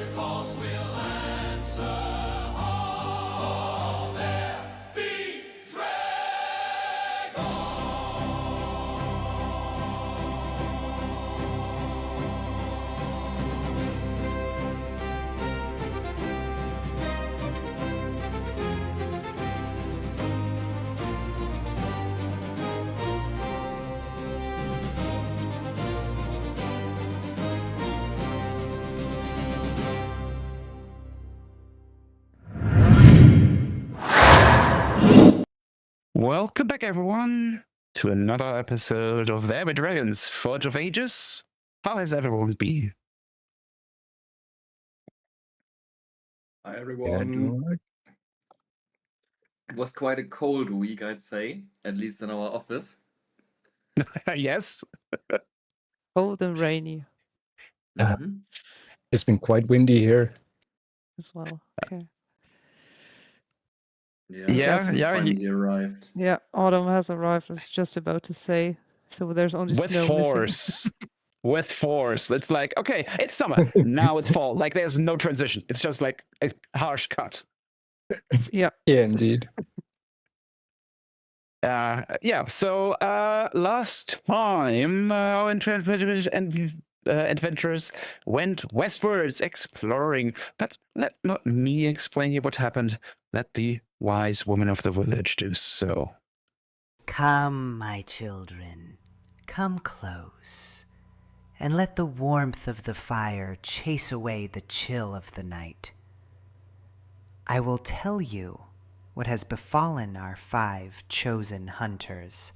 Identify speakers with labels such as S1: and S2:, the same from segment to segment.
S1: your calls will answer. All there be dragons.
S2: Welcome back, everyone, to another episode of There Be Dragons, Forge of Ages. How has everyone been?
S3: Hi
S4: Yeah,
S3: everyone.
S4: doing right.
S3: It was quite a cold week, I'd say, at least in our office.
S2: Yes?
S5: Cold and rainy
S4: Yeah.
S3: Mhm.
S4: It's been quite windy here.
S5: as well. Okay.
S2: Yeah,
S3: Christmas
S2: yeah,
S3: finally arrived.
S5: Yeah, autumn has arrived. I was just about to say. So there's only
S2: With
S5: snow missing.
S2: force. With force. It's like, okay, it's summer. Now it's fall. Like, there's no transition. It's just like a harsh cut.
S5: Yeah.
S4: Yeah, indeed.
S2: So last time our adventurers went westwards exploring, but let not me explain you what happened. Let the wise woman of the village do so.
S6: Come, my children, come close, and let the warmth of the fire chase away the chill of the night. I will tell you what has befallen our 5 chosen hunters,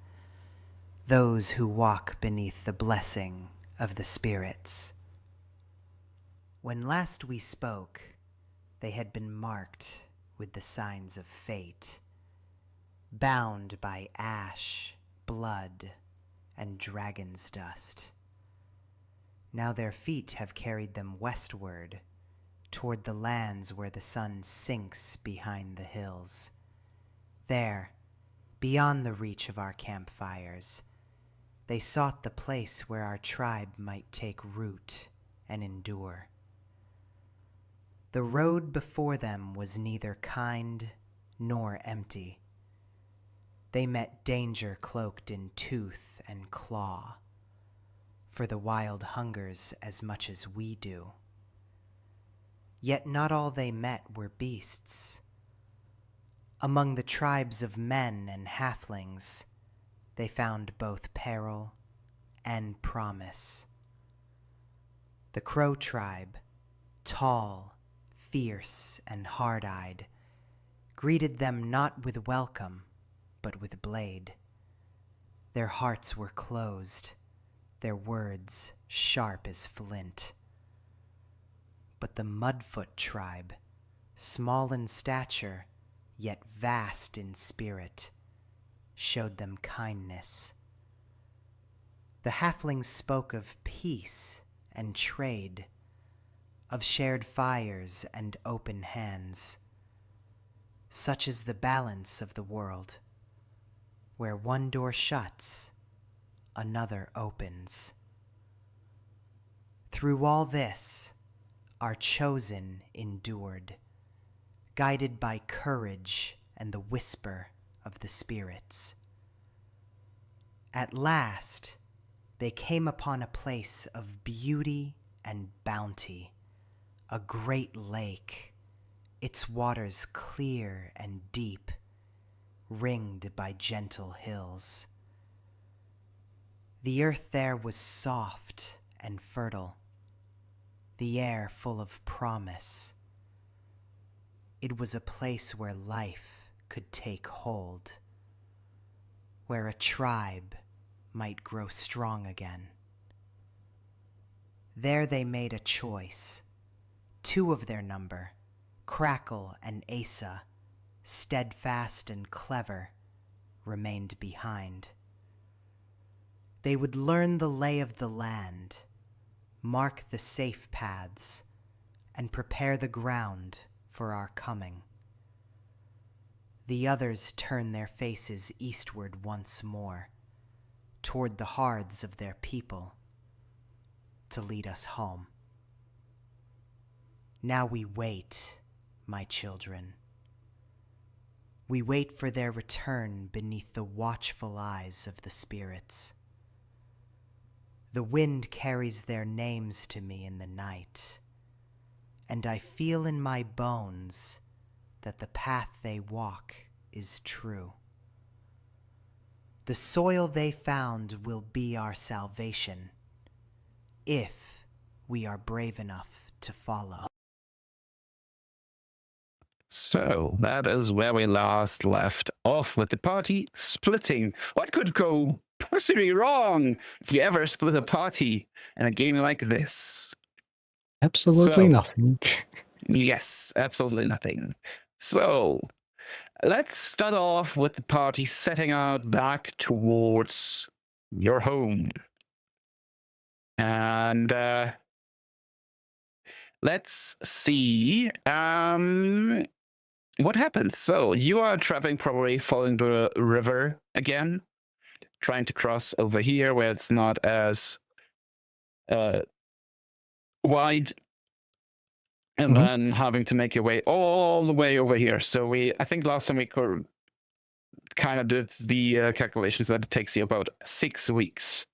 S6: those who walk beneath the blessing of the spirits. When last we spoke, they had been marked with the signs of fate, bound by ash, blood, and dragon's dust. Now their feet have carried them westward, toward the lands where the sun sinks behind the hills. There, beyond the reach of our campfires, they sought the place where our tribe might take root and endure. The road before them was neither kind nor empty. They met danger cloaked in tooth and claw, for the wild hungers as much as we do. Yet not all they met were beasts. Among the tribes of men and halflings, they found both peril and promise. The Crow tribe, tall, fierce, and hard-eyed, greeted them not with welcome, but with blade. Their hearts were closed, their words sharp as flint. But the Mudfoot tribe, small in stature, yet vast in spirit, showed them kindness. The halflings spoke of peace and trade, of shared fires and open hands. Such is the balance of the world. Where one door shuts, another opens. Through all this, our chosen endured, guided by courage and the whisper of the spirits. At last, they came upon a place of beauty and bounty, a great lake, its waters clear and deep, ringed by gentle hills. The earth there was soft and fertile, the air full of promise. It was a place where life could take hold, where a tribe might grow strong again. There they made a choice. 2 of their number, Crackle and Asa, steadfast and clever, remained behind. They would learn the lay of the land, mark the safe paths, and prepare the ground for our coming. The others turned their faces eastward once more, toward the hearths of their people, to lead us home. Now we wait, my children. We wait for their return beneath the watchful eyes of the spirits. The wind carries their names to me in the night, and I feel in my bones that the path they walk is true. The soil they found will be our salvation, if we are brave enough to follow.
S2: So that is where we last left off, with the party splitting. What could go possibly wrong if you ever split a party in a game like this?
S4: Absolutely
S2: So-
S4: nothing.
S2: Yes, absolutely nothing. So let's start off with the party setting out back towards your home. And let's see what happens. So you are traveling, probably following the river again, trying to cross over here where it's not as wide, and then having to make your way all the way over here. So I think last time we kind of did the calculations that it takes you about 6 weeks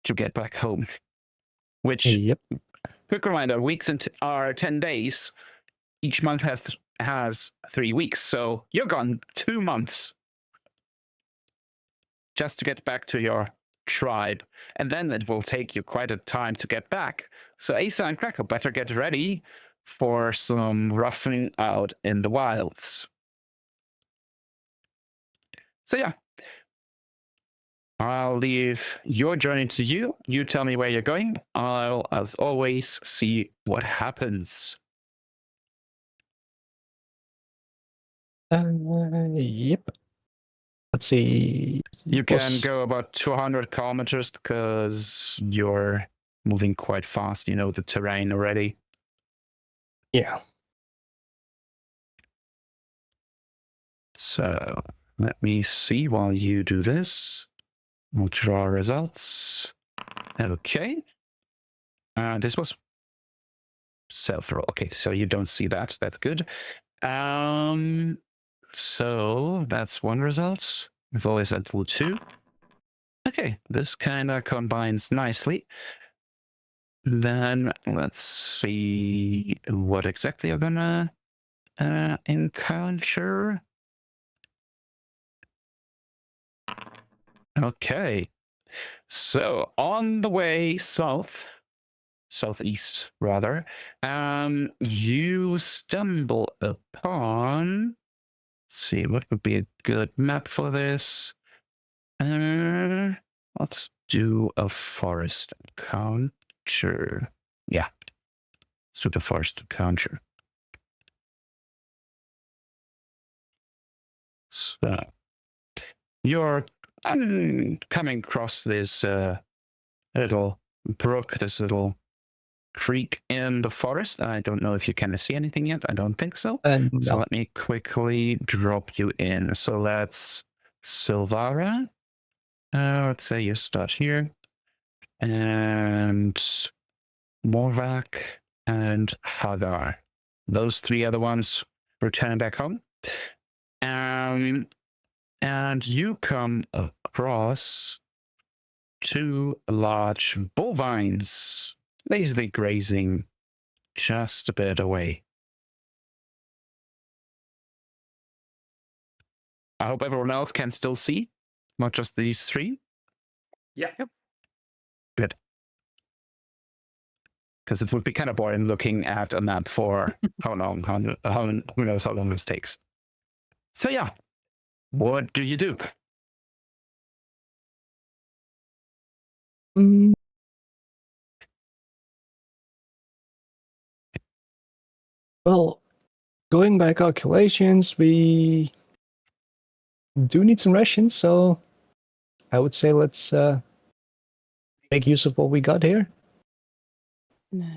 S2: to get back home. Which,
S4: Yep.
S2: quick reminder, weeks are 10 days. Each month has 3 weeks, so you're gone 2 months just to get back to your tribe, and then it will take you quite a time to get back. So Asa and Crackle better get ready for some roughing out in the wilds. So yeah, I'll leave your journey to you. You tell me where you're going. I'll, as always, see what happens.
S4: Yep. Let's see.
S2: You can
S4: Was-
S2: go about 200 kilometers because you're moving quite fast. You know the terrain already.
S4: Yeah.
S2: So let me see while you do this. We'll draw results. Okay. This was self-roll. Okay, so you don't see that. That's good. So that's one result. It's always at level 2. Okay, this kind of combines nicely. Then let's see what exactly you're gonna encounter. Okay, so on the way southeast rather, you stumble upon, let's see, what would be a good map for this? Let's do a forest encounter. Yeah, let's do the forest encounter. So you're coming across this little brook, this little creek in the forest. I don't know if you can see anything yet. I don't think so. So
S4: no.
S2: let me quickly drop you in. So let's Silvara. Let's say you start here. And Morvac and Hadar. Those 3 other ones return back home. And you come across 2 large bovines, lazily grazing just a bit away. I hope everyone else can still see, not just these 3.
S3: Yeah.
S2: Good. Because it would be kind of boring looking at a map for how long, who knows how long this takes. So yeah, what do you do?
S4: Mm. Well, going by calculations, we do need some rations, so I would say let's make use of what we got here.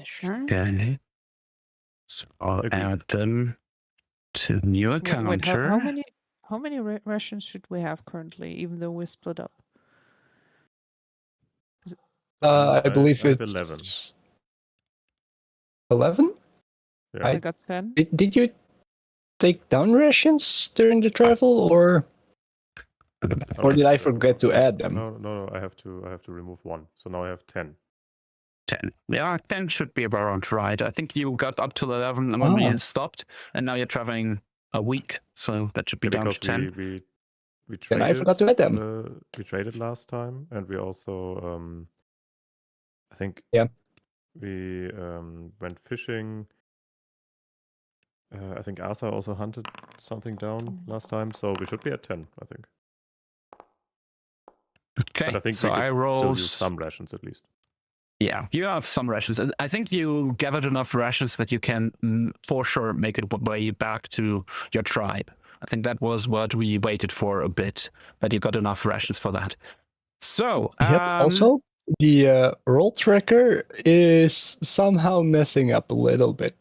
S5: Sure.
S2: Okay. So I'll
S7: Agreed.
S2: add them to new
S5: Wait,
S2: encounter.
S5: how many rations should we have currently, even though we're split up?
S4: I believe
S7: I have
S4: it's
S7: 11.
S4: 11?
S5: I
S4: I-
S5: got 10.
S4: Did you take down rations during the travel, or did I forget to add them?
S7: No. I have to remove 1. So now I have 10.
S2: 10. Yeah, 10 should be around right. I think you got up to 11 when we stopped, and now you're traveling a week, so that should be down
S7: Because
S2: to 10.
S7: we traded.
S4: Then I forgot to add them.
S7: We traded last time, and we also I think we went fishing. I think Asa also hunted something down last time, so we should be at 10, I think.
S2: Okay,
S7: But I think
S2: so
S7: we could
S2: I
S7: still
S2: rolled.
S7: use some rations at least.
S2: Yeah, you have some rations. And I think you gathered enough rations that you can for sure make it way back to your tribe. I think that was what we waited for a bit, that you got enough rations for that. So,
S4: Also, the roll tracker is somehow messing up a little bit.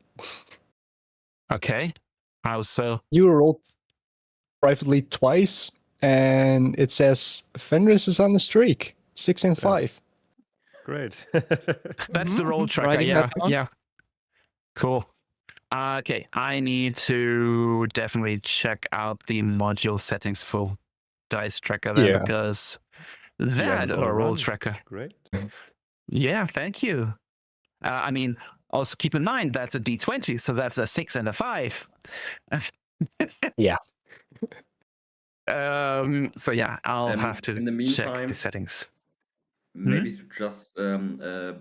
S2: okay. How so?
S4: You rolled privately twice, and it says Fenris is on the streak, 6 and 5.
S7: Great.
S2: That's the roll tracker.
S5: Writing
S2: Yeah,
S5: that down.
S2: yeah. Cool. Okay, I need to definitely check out the module settings for dice tracker then,
S4: Yeah.
S2: because
S7: DM
S2: that
S7: is on
S2: or
S7: a
S2: roll
S7: run.
S2: tracker.
S7: Great.
S2: Yeah, thank you. I mean, also keep in mind that's a d20, so that's a 6 and a 5.
S4: Yeah.
S2: So yeah, I'll have to
S3: in the
S2: check
S3: meantime,
S2: the settings.
S3: maybe to just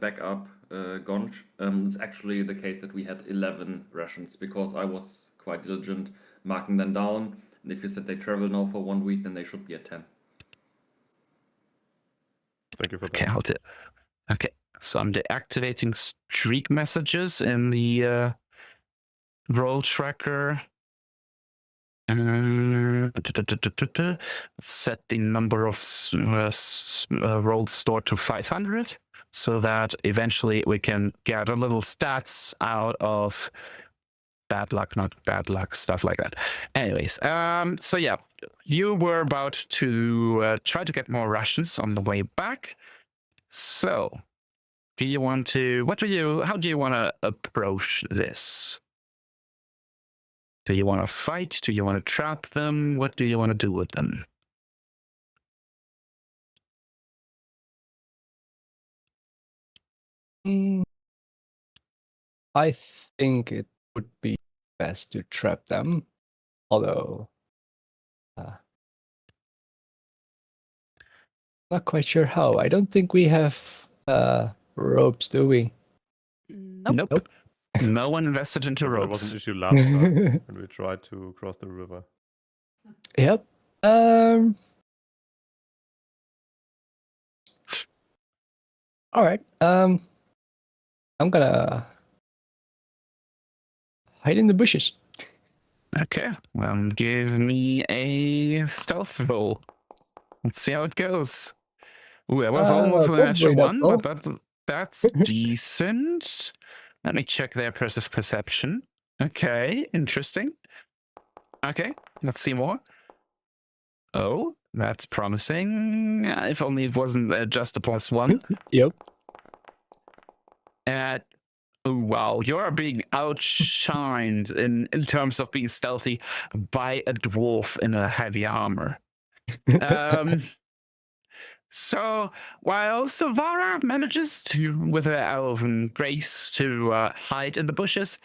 S3: back up Gonch, it's actually the case that we had 11 rations because I was quite diligent marking them down. And if you said they travel now for 1 week, then they should be at 10.
S7: Thank you for that.
S2: Okay, I'll do. Okay, so I'm deactivating streak messages in the roll tracker. Set the number of rolls stored to 500 so that eventually we can get a little stats out of bad luck, not bad luck, stuff like that. Anyways, so yeah, you were about to try to get more rations on the way back. So, do you want to? How do you want to approach this? Do you want to fight? Do you want to trap them? What do you want to do with them?
S4: I think it would be best to trap them, although not quite sure how. I don't think we have ropes, do we?
S5: Nope.
S2: No one invested into
S7: That was an
S2: ropes.
S7: issue last time when we tried to cross the river.
S4: Yep. All right. I'm gonna hide in the bushes.
S2: Okay, well, give me a stealth roll. Let's see how it goes. Ooh, it was almost a natural
S4: probably not
S2: one, but that's decent. Let me check their perception. Okay, interesting. Okay, let's see more. Oh, that's promising. If only it wasn't just a +1.
S4: Yep.
S2: Oh, wow, you're being outshined in terms of being stealthy by a dwarf in a heavy armor. So while Silvara manages to, with her elven grace, to hide in the bushes,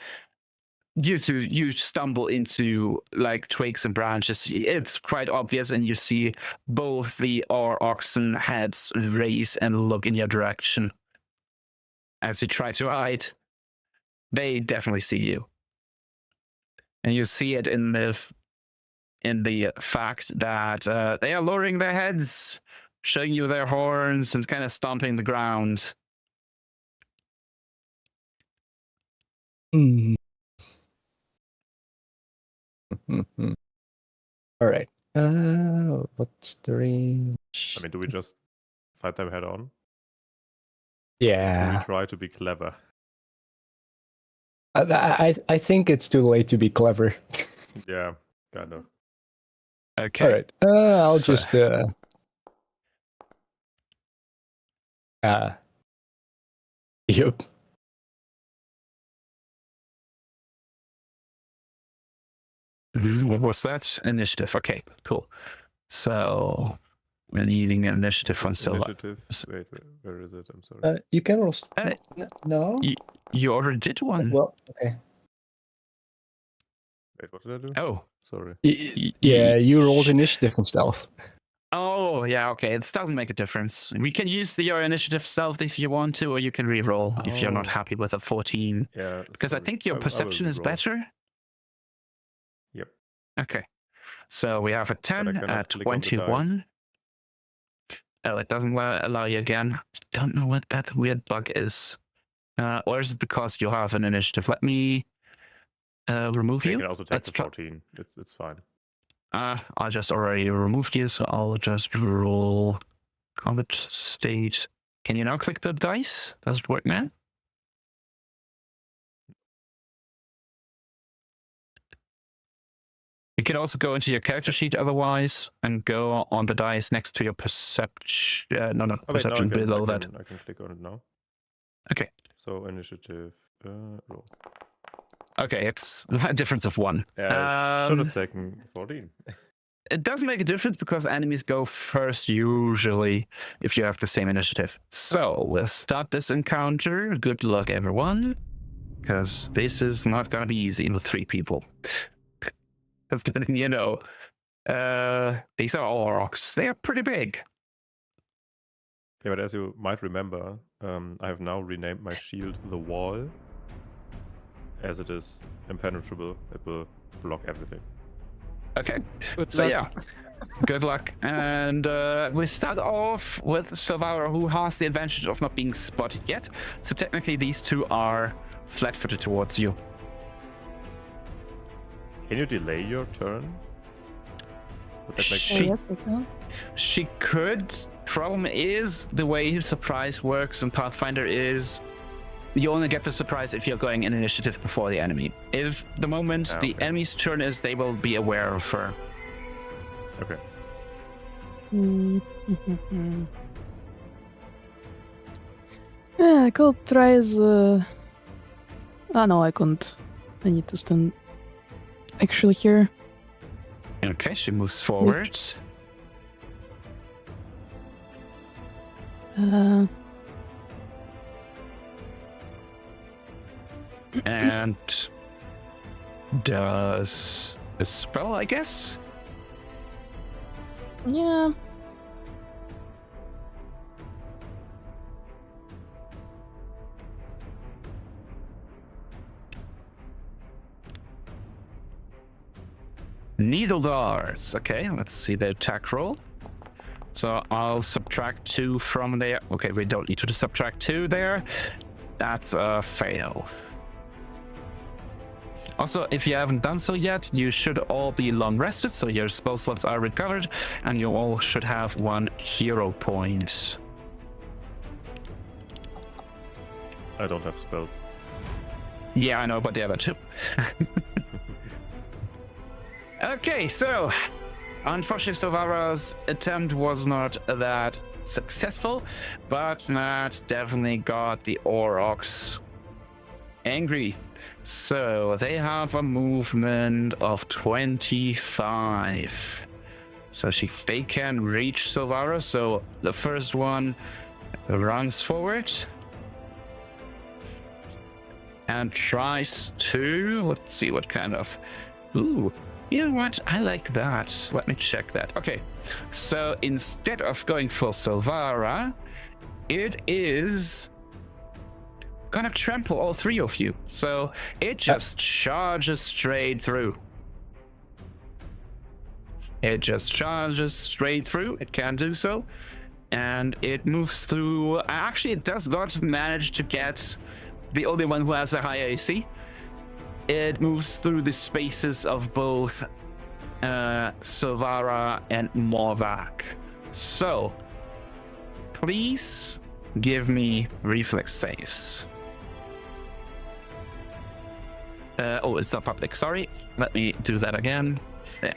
S2: you stumble into like twigs and branches. It's quite obvious, and you see both the oxen heads raise and look in your direction as you try to hide. They definitely see you, and you see it in the fact that they are lowering their heads, showing you their horns, and kind of stomping the ground.
S4: Hmm. All right. What's the range?
S7: I mean, do we just fight them head on? Do
S4: Yeah.
S7: we try to be clever?
S4: I think it's too late to be clever.
S7: Yeah, kind of.
S2: Okay.
S4: All right. I'll
S2: So-
S4: just yep.
S2: What was that? Initiative. Okay, cool. So we're needing an initiative on Silva.
S7: Initiative. Wait, where is it? I'm sorry.
S4: You can roll.
S2: Hey.
S4: No.
S2: You already did one.
S4: Well, okay.
S7: Wait, what did I do?
S2: Oh.
S7: Sorry.
S4: Yeah, you rolled initiative on stealth.
S2: Oh, yeah, okay. It doesn't make a difference. We can use your initiative stealth if you want to, or you can re-roll if you're not happy with a 14.
S7: Yeah.
S2: Because I think your perception is better.
S7: Yep.
S2: Okay. So we have a 10 at 21. Oh, it doesn't allow you again. Don't know what that weird bug is. Or is it because you have an initiative? Let me remove you.
S7: You can also take the 14. It's fine.
S2: I just already removed you, so I'll just roll combat state. Can you now click the dice? Does it work now? You can also go into your character sheet otherwise and go on the dice next to your perception. Perception below that.
S7: I can click on it now.
S2: Okay.
S7: So initiative roll.
S2: Okay, it's a difference of 1.
S7: Yeah, should have taken 14.
S2: It does make a difference because enemies go first usually if you have the same initiative. So we'll start this encounter. Good luck, everyone, because this is not going to be easy with 3 people. Because you know, these are orcs. They are pretty big.
S7: Yeah, but as you might remember, I have now renamed my shield the Wall. As it is impenetrable, it will block everything.
S2: Okay, so yeah, good luck. And we start off with Silvara, who has the advantage of not being spotted yet. So technically these 2 are flat-footed towards you.
S7: Can you delay your turn? Would that make
S5: Yes, I can.
S2: She could. Problem is, the way surprise works in Pathfinder is you only get the surprise if you're going in initiative before the enemy. If the moment the enemy's turn is, they will be aware of her.
S7: Okay.
S5: Yeah, I could try the... no, I couldn't. I need to stand actually here.
S2: Okay, she moves forward. And does a spell, I guess?
S5: Yeah.
S2: Needle darts. Okay, let's see the attack roll. So I'll subtract 2 from there. Okay, we don't need to subtract 2 there. That's a fail. Also, if you haven't done so yet, you should all be long rested, so your spell slots are recovered, and you all should have 1 hero point.
S7: I don't have spells.
S2: Yeah, I know, but the other 2. Okay, so unfortunately Silvara's attempt was not that successful, but that definitely got the Aurochs angry. So they have a movement of 25. So they can reach Silvara. So the first one runs forward and tries to, let's see what kind of, ooh, you know what? I like that. Let me check that. Okay. So instead of going for Silvara, it is gonna trample all 3 of you. So it just charges straight through. It just charges straight through. It can do so. And it moves through. Actually, it does not manage to get the only one who has a high AC. It moves through the spaces of both Silvara and Morvac. So, please give me reflex saves. Oh, it's not public. Sorry. Let me do that again. There.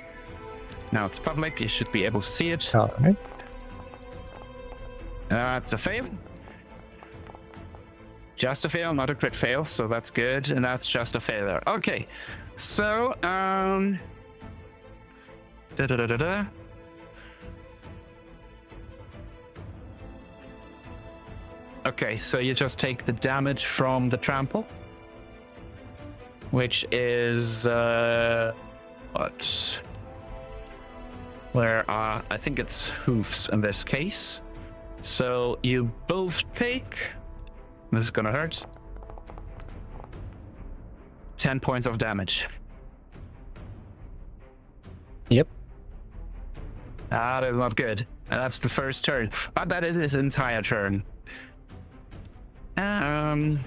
S2: Now it's public. You should be able to see it.
S4: All right.
S2: It's a fail. Just a fail, not a crit fail, so that's good, and that's just a failure. Okay, so Da-da-da-da-da. Okay, so you just take the damage from the trample, which is what? Where I think it's hoofs in this case. So you both take. This is gonna hurt. 10 points of damage.
S4: Yep.
S2: That is not good. And that's the first turn. But that is his entire turn. And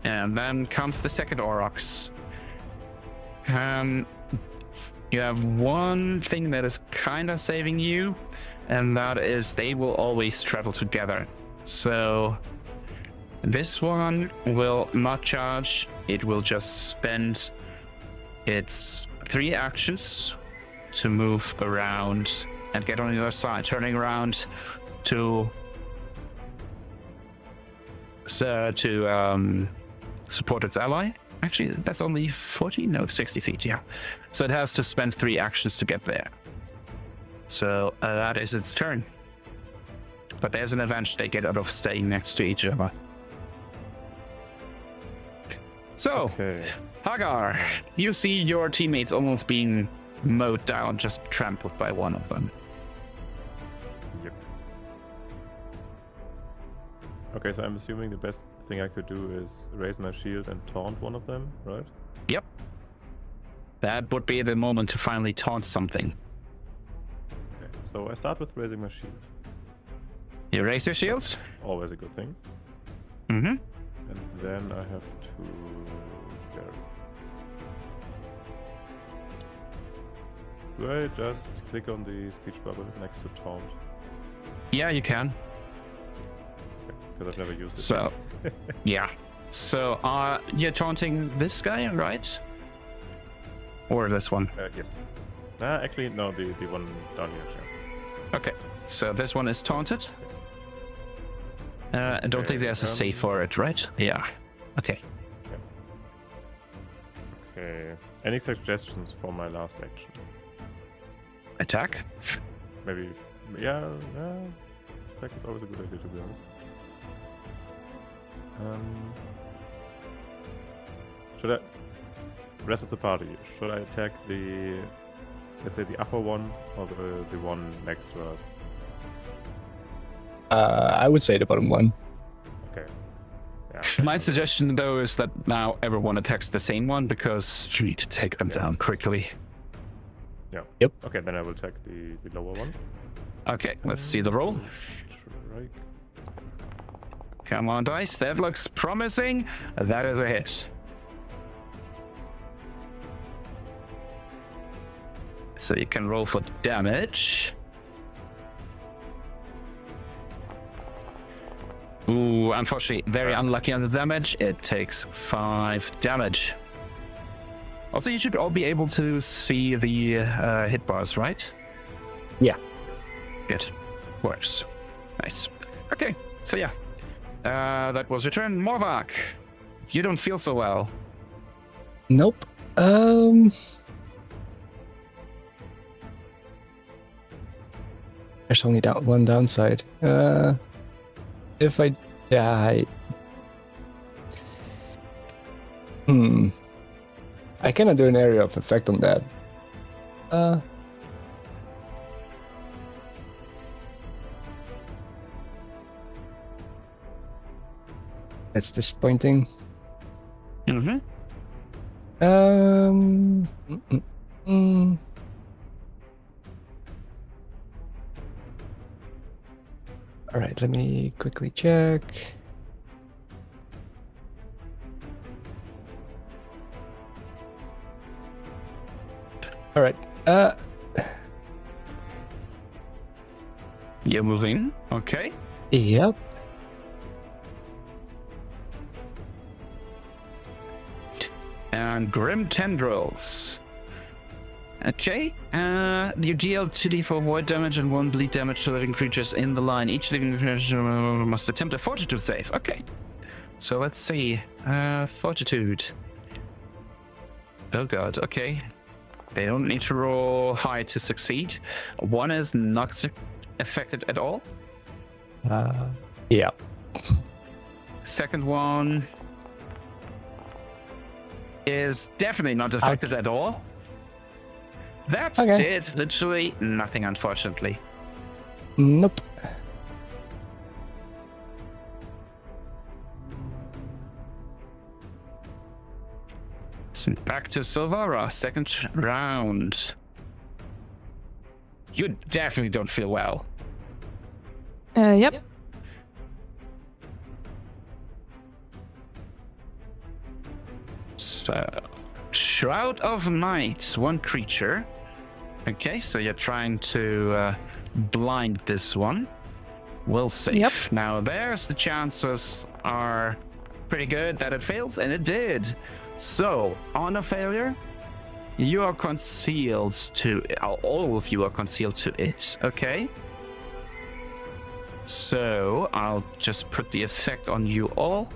S2: then comes the second Aurochs. You have one thing that is kind of saving you, and that is they will always travel together. So this one will not charge. It will just spend its 3 actions to move around and get on the other side, turning around to support its ally. Actually, that's only 40? No, it's 60 feet, yeah. So it has to spend 3 actions to get there. So that is its turn. But there's an advantage they get out of staying next to each other. So,
S7: Okay.
S2: Hagar, you see your teammates almost being mowed down, just trampled by one of them.
S7: Yep. Okay, so I'm assuming the best thing I could do is raise my shield and taunt one of them, right?
S2: Yep. That would be the moment to finally taunt something.
S7: Okay. So I start with raising my shield.
S2: You raise your shields?
S7: Always a good thing.
S2: Mm-hmm.
S7: And then I have to... Do I just click on the speech bubble next to taunt?
S2: Yeah, you can.
S7: Because I've never used it.
S2: So, yeah. So, you're taunting this guy, right? Or this one?
S7: Yes. Actually, no, the one down here. Yeah.
S2: Okay. So this one is taunted. I don't think there's a save for it, right? Yeah. Okay.
S7: Okay. Any suggestions for my last action?
S2: Attack.
S7: Maybe, yeah, attack is always a good idea, to be honest. Should I, rest of the party, should I attack the, let's say the upper one or the one next to us?
S4: I would say the bottom one.
S7: Okay. Yeah.
S2: My suggestion, though, is that now everyone attacks the same one because you need to take them down quickly.
S7: Yeah.
S4: Yep.
S7: Okay, then I will attack the lower one.
S2: Okay, let's see the roll.
S7: Strike.
S2: Come on, dice. That looks promising. That is a hit. So you can roll for damage. Ooh, unfortunately, very unlucky on the damage. It takes 5 damage. Also, you should all be able to see the hit bars, right?
S4: Yeah.
S2: Good. Works. Nice. Okay, so yeah. That was your turn. Morvak, you don't feel so well.
S4: Nope. There's only that one downside. If I die... I cannot do an area of effect on that. That's disappointing.
S2: Mm-hmm.
S4: All right, let me quickly check. All right.
S2: You're moving. Okay.
S4: Yep.
S2: And Grim Tendrils. Okay. You deal 2d for void damage and 1 bleed damage to living creatures in the line. Each living creature must attempt a fortitude save. Okay. So let's see. Fortitude. Oh god, okay. They don't need to roll high to succeed. One is not affected at all.
S4: Yeah.
S2: Second one is definitely not affected at all. That
S4: Okay.
S2: did literally nothing, unfortunately.
S4: Nope.
S2: So back to Silvara, second round. You definitely don't feel well.
S5: Yep.
S2: So, Shroud of Night, one creature. Okay, so you're trying to blind this one. We'll see.
S5: Yep.
S2: Now, there's the chances are pretty good that it fails, and it did. So, on a failure, you are concealed to... all of you are concealed to it, okay? So, I'll just put the effect on you all.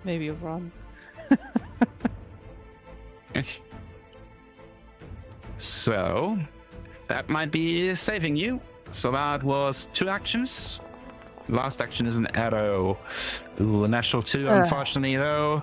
S5: Maybe you run.
S2: So, that might be saving you. So that was 2 actions. Last action is an arrow. Ooh, a natural 2, unfortunately, though.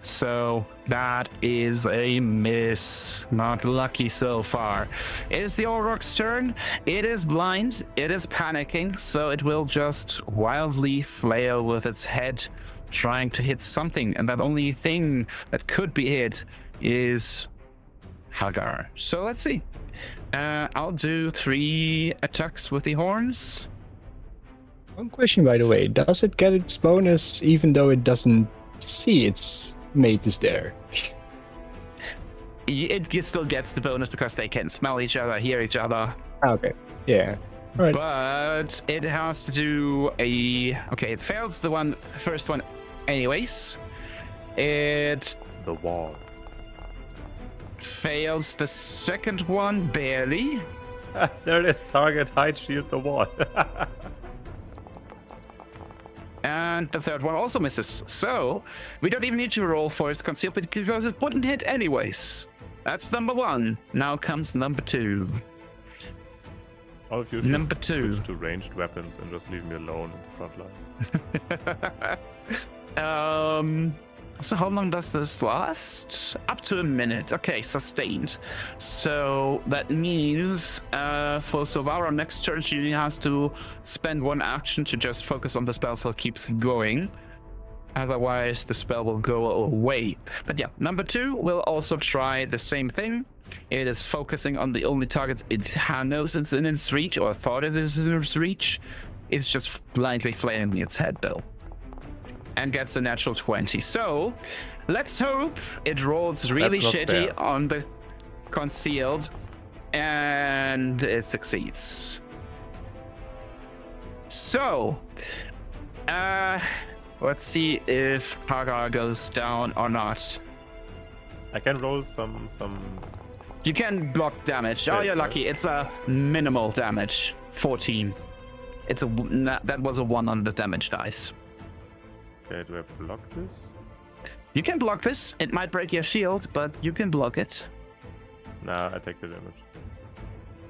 S2: So that is a miss. Not lucky so far. It is the Oroc's turn. It is blind. It is panicking. So it will just wildly flail with its head, trying to hit something. And that only thing that could be hit is Hagar. So let's see. I'll do 3 attacks with the horns.
S4: One question, by the way. Does it get its bonus even though it doesn't see its mate is there?
S2: It still gets the bonus because they can smell each other, hear each other.
S4: Okay. Yeah. All right.
S2: But it has to do a... Okay, it fails the first one anyways. It
S7: The wall.
S2: fails the second one barely.
S7: There it is. Target, hide, shield, the wall.
S2: And the third one also misses. So, we don't even need to roll for its concealment because it wouldn't hit anyways. That's number 1. Now comes number 2.
S7: All of you should
S2: Number 2.
S7: switch to ranged weapons and just leave me alone in the front line.
S2: So how long does this last? Up to a minute. Okay, sustained. So that means for Silvara next turn she has to spend 1 action to just focus on the spell so it keeps going. Otherwise the spell will go away. But yeah, number 2 will also try the same thing. It is focusing on the only target it knows it's in its reach, or thought it is in its reach. It's just blindly flailing its head though. And gets a natural 20. So, let's hope it rolls really
S7: That's not
S2: shitty
S7: fair.
S2: on the concealed, and it succeeds. So, let's see if Hagar goes down or not.
S7: I can roll some
S2: You can block damage. Oh,
S7: Okay,
S2: you're
S7: right.
S2: lucky. It's a minimal damage. 14. It's that was a 1 on the damage dice.
S7: Okay, do I block this?
S2: You can block this. It might break your shield, but you can block it.
S7: Nah, I take the damage.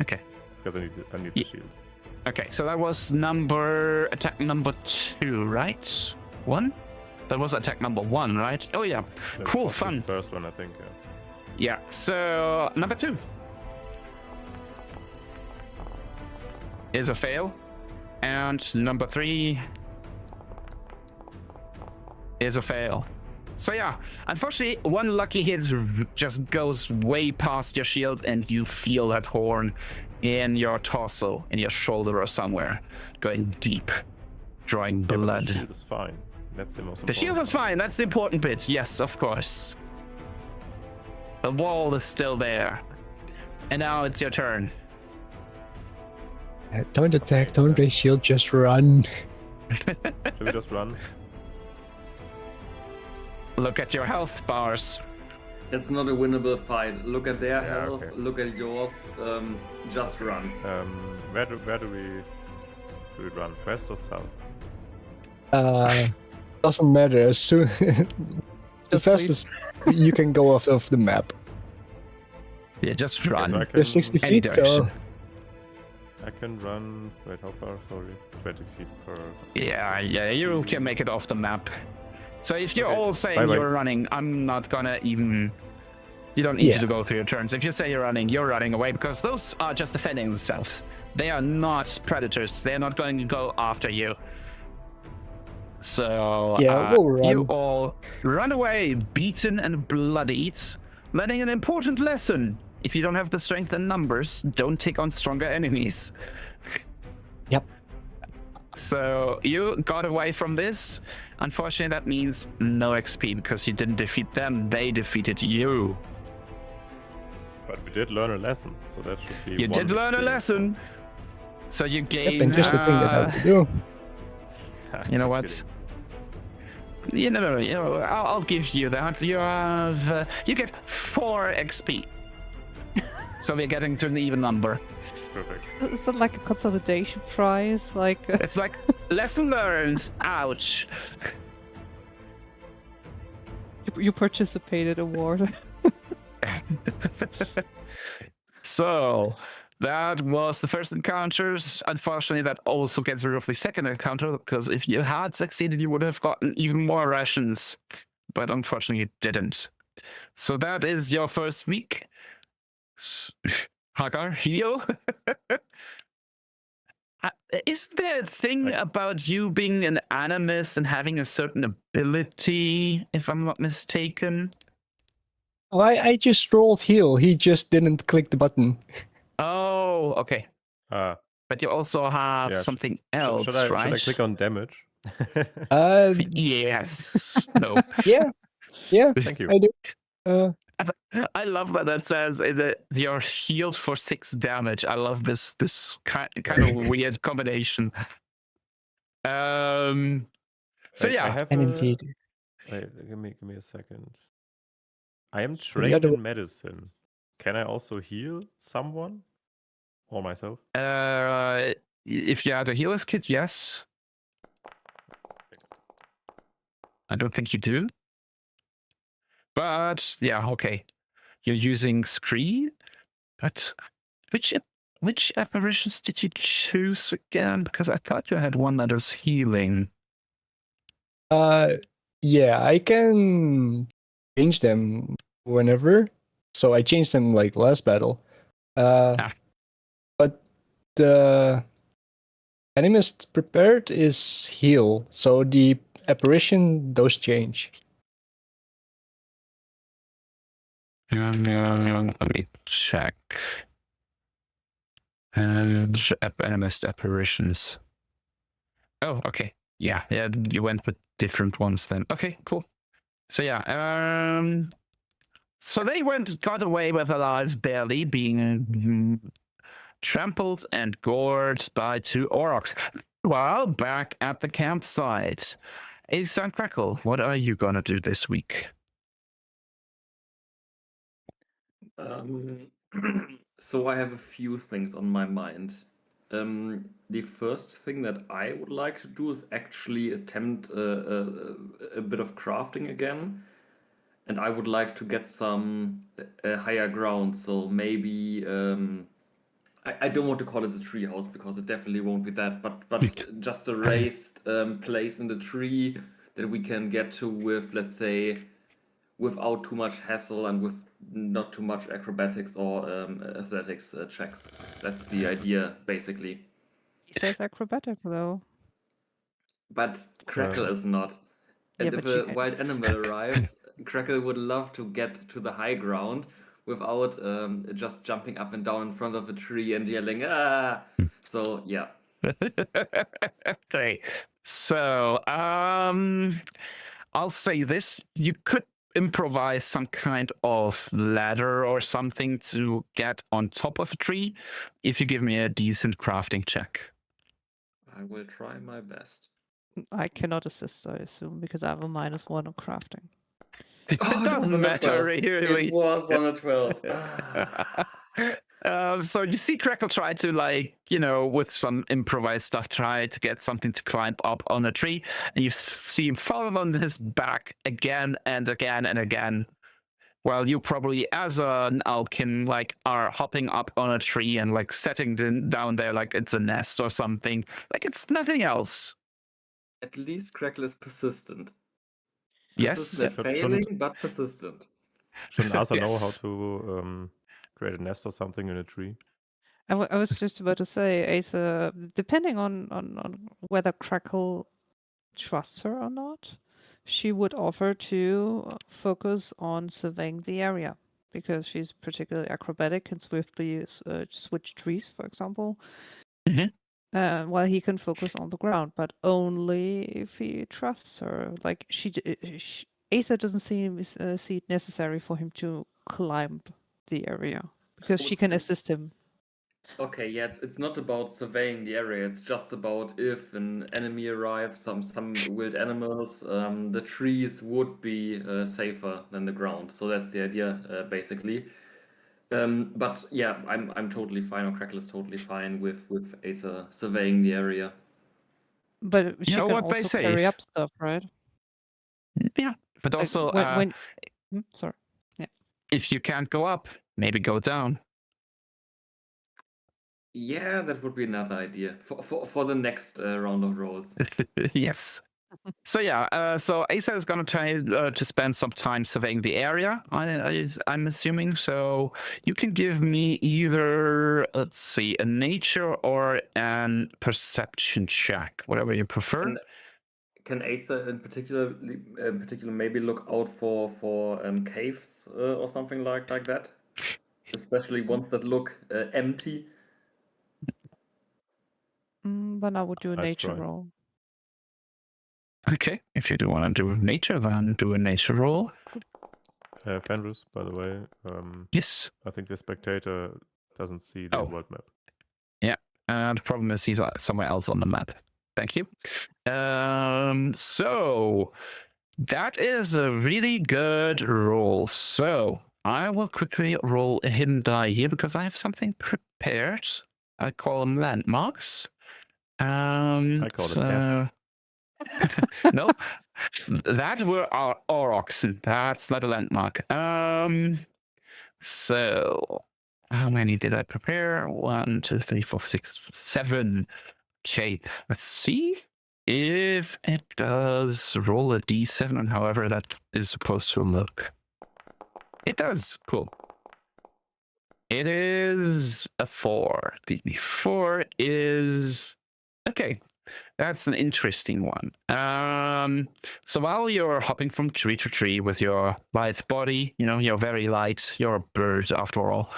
S2: Okay.
S7: Because I need
S2: Ye-
S7: the shield.
S2: Okay, so that was attack number 2, right? 1? That was attack number 1, right? Oh yeah.
S7: That
S2: Cool,
S7: was the
S2: fun.
S7: First one, I think, yeah.
S2: Yeah, so number 2 is a fail. And number 3 is a fail. So yeah, unfortunately, 1 lucky hit just goes way past your shield and you feel that horn in your torso, in your shoulder or somewhere, going deep, drawing
S7: Yeah, but
S2: blood.
S7: the shield is fine. That's the most important.
S2: The shield is fine, that's the important bit. Yes, of course. The wall is still there. And now it's your turn.
S4: Don't attack, don't raise shield, just run.
S7: Should we just run?
S2: Look at your health bars.
S3: It's not a winnable fight. Look at their
S7: Yeah,
S3: health,
S7: okay.
S3: look at yours. Just run.
S7: Where do we run? West or south?
S4: Doesn't matter. As soon The
S5: Just leave.
S4: fastest you can go off of the map.
S2: Yeah, just
S7: Okay,
S2: run.
S7: so I can,
S4: There's 60
S2: any
S4: feet, so
S2: direction.
S7: I can run. Wait, how far? Sorry, 20 feet per.
S2: Yeah, you can make it off the map. So if you're
S7: Okay,
S2: all saying
S7: bye-bye.
S2: you're running, I'm not gonna even. You don't need
S4: Yeah.
S2: to go through your turns. If you say you're running away because those are just defending themselves. They are not predators. They're not going to go after you. So
S4: Yeah, we'll run.
S2: you all run away, beaten and bloodied, learning an important lesson. If you don't have the strength and numbers, don't take on stronger enemies.
S4: Yep.
S2: So you got away from this. Unfortunately, that means no XP because you didn't defeat them. They defeated you.
S7: But we did learn a lesson, so that should be.
S2: You
S7: one
S2: did learn a
S7: experience.
S2: lesson. So you gain.
S4: Yep, and just the thing that I would do.
S2: You know
S7: Just
S2: what?
S7: kidding.
S2: You know, I'll give you that. You have, you get 4 XP. So we're getting to an even number.
S7: Perfect.
S5: Is that like a consolidation prize? Like,
S2: It's like lesson learned. Ouch.
S5: you participated award.
S2: So that was the first encounters. Unfortunately, that also gets rid of the second encounter because if you had succeeded, you would have gotten even more rations. But unfortunately, you didn't. So that is your first week. Hagar, heal. Is there a thing about you being an animist and having a certain ability, if I'm not mistaken?
S4: Oh, I just rolled heal. He just didn't click the button.
S2: Oh, okay.
S7: Ah,
S2: But you also have
S7: Yeah,
S2: something
S7: should
S2: else, right?
S7: should I click on damage?
S2: Yes. No.
S4: Yeah,
S7: Thank you.
S4: I do.
S2: I love that says that you're healed for 6 damage. I love this kind of weird combination. So
S7: I have
S4: And
S7: a-
S4: indeed.
S7: Wait, give me a second. I am
S4: the
S7: trained
S4: other-
S7: in medicine. Can I also heal someone or myself?
S2: if you had a healer's kit, yes. I don't think you do. But yeah, okay. You're using Scree, but which apparitions did you choose again? Because I thought you had one that is healing.
S4: Yeah, I can change them whenever. So I changed them like last battle. But the animist prepared is heal. So the apparition, those change.
S2: Let me check. And animist apparitions. Oh, okay. Yeah, you went with different ones then. Okay, cool. So yeah, so they got away with their lives barely, being trampled and gored by 2 Aurochs. While back at the campsite, Aesop Crackle, what are you gonna do this week?
S3: So I have a few things on my mind. The first thing that I would like to do is actually attempt a bit of crafting again, and I would like to get some higher ground. So maybe I don't want to call it a tree house because it definitely won't be that, but just a raised place in the tree that we can get to with, let's say, without too much hassle and with not too much acrobatics or athletics checks. That's the idea, basically.
S5: He says acrobatic though.
S3: But Crackle is not. And
S5: Yeah,
S3: if
S5: but you
S3: a
S5: can.
S3: wild animal arrives, Crackle would love to get to the high ground without just jumping up and down in front of a tree and yelling, ah! So, yeah.
S2: Okay. So, I'll say this. You could improvise some kind of ladder or something to get on top of a tree if you give me a decent crafting check.
S3: I will try my best.
S5: I cannot assist, I assume, because I have a -1 on crafting.
S2: It
S3: Oh, it was
S2: doesn't
S3: on a
S2: matter,
S3: 12.
S2: really.
S3: It was on a 12. Ah.
S2: So you see Crackle try to, like, with some improvised stuff, try to get something to climb up on a tree, and you see him fall on his back again and again and again. While you probably, as an Alkin, like, are hopping up on a tree and, like, setting down there like it's a nest or something. Like it's nothing else.
S3: At least Crackle is persistent.
S2: Yes.
S3: Persistent at failing, but persistent.
S7: Shouldn't Asa know how
S2: Yes.
S7: to create a nest or something in a tree?
S5: I was just about to say, Asa, depending on whether Crackle trusts her or not, she would offer to focus on surveying the area because she's particularly acrobatic and swiftly switch trees, for example.
S2: Mhm.
S5: While he can focus on the ground, but only if he trusts her. Like Asa doesn't see it necessary for him to climb the area because she can assist him.
S3: Okay, yeah, it's not about surveying the area. It's just about if an enemy arrives, some wild animals, the trees would be safer than the ground. So that's the idea, basically. But yeah, I'm totally fine, or Crackle is totally fine with Asa surveying the area.
S5: But she
S2: You know
S5: can
S2: what they
S5: also
S2: say,
S5: carry
S2: if-
S5: up stuff, right?
S2: Yeah, but
S5: Like,
S2: also,
S5: sorry.
S2: if you can't go up, maybe go down.
S3: Yeah, that would be another idea for the next round of rolls.
S2: Yes. So yeah, so Asa is going to try to spend some time surveying the area, I'm assuming. So you can give me either, let's see, a nature or an perception check, whatever you prefer.
S3: Can Asa in particular maybe look out for caves or something like that? Especially ones that look empty.
S5: Then I would do a
S7: Nice
S5: nature
S7: try.
S5: roll.
S2: Okay, if you do want to do nature, then do a nature roll.
S7: Fenris, by the way,
S2: Yes.
S7: I think the spectator doesn't see the
S2: Oh.
S7: world map.
S2: Yeah, the problem is he's somewhere else on the map. Thank you. So that is a really good roll. So I will quickly roll a hidden die here because I have something prepared. I call them landmarks.
S7: I call it F.
S2: No, that were our aurochs. That's not a landmark. So how many did I prepare? 1, 2, 3, 4, 6, 7. Okay, let's see if it does roll a d7 and however that is supposed to look. It does. Cool. It is a 4. The 4 is okay. That's an interesting one. So while you're hopping from tree to tree with your lithe body, you're very light. You're a bird after all.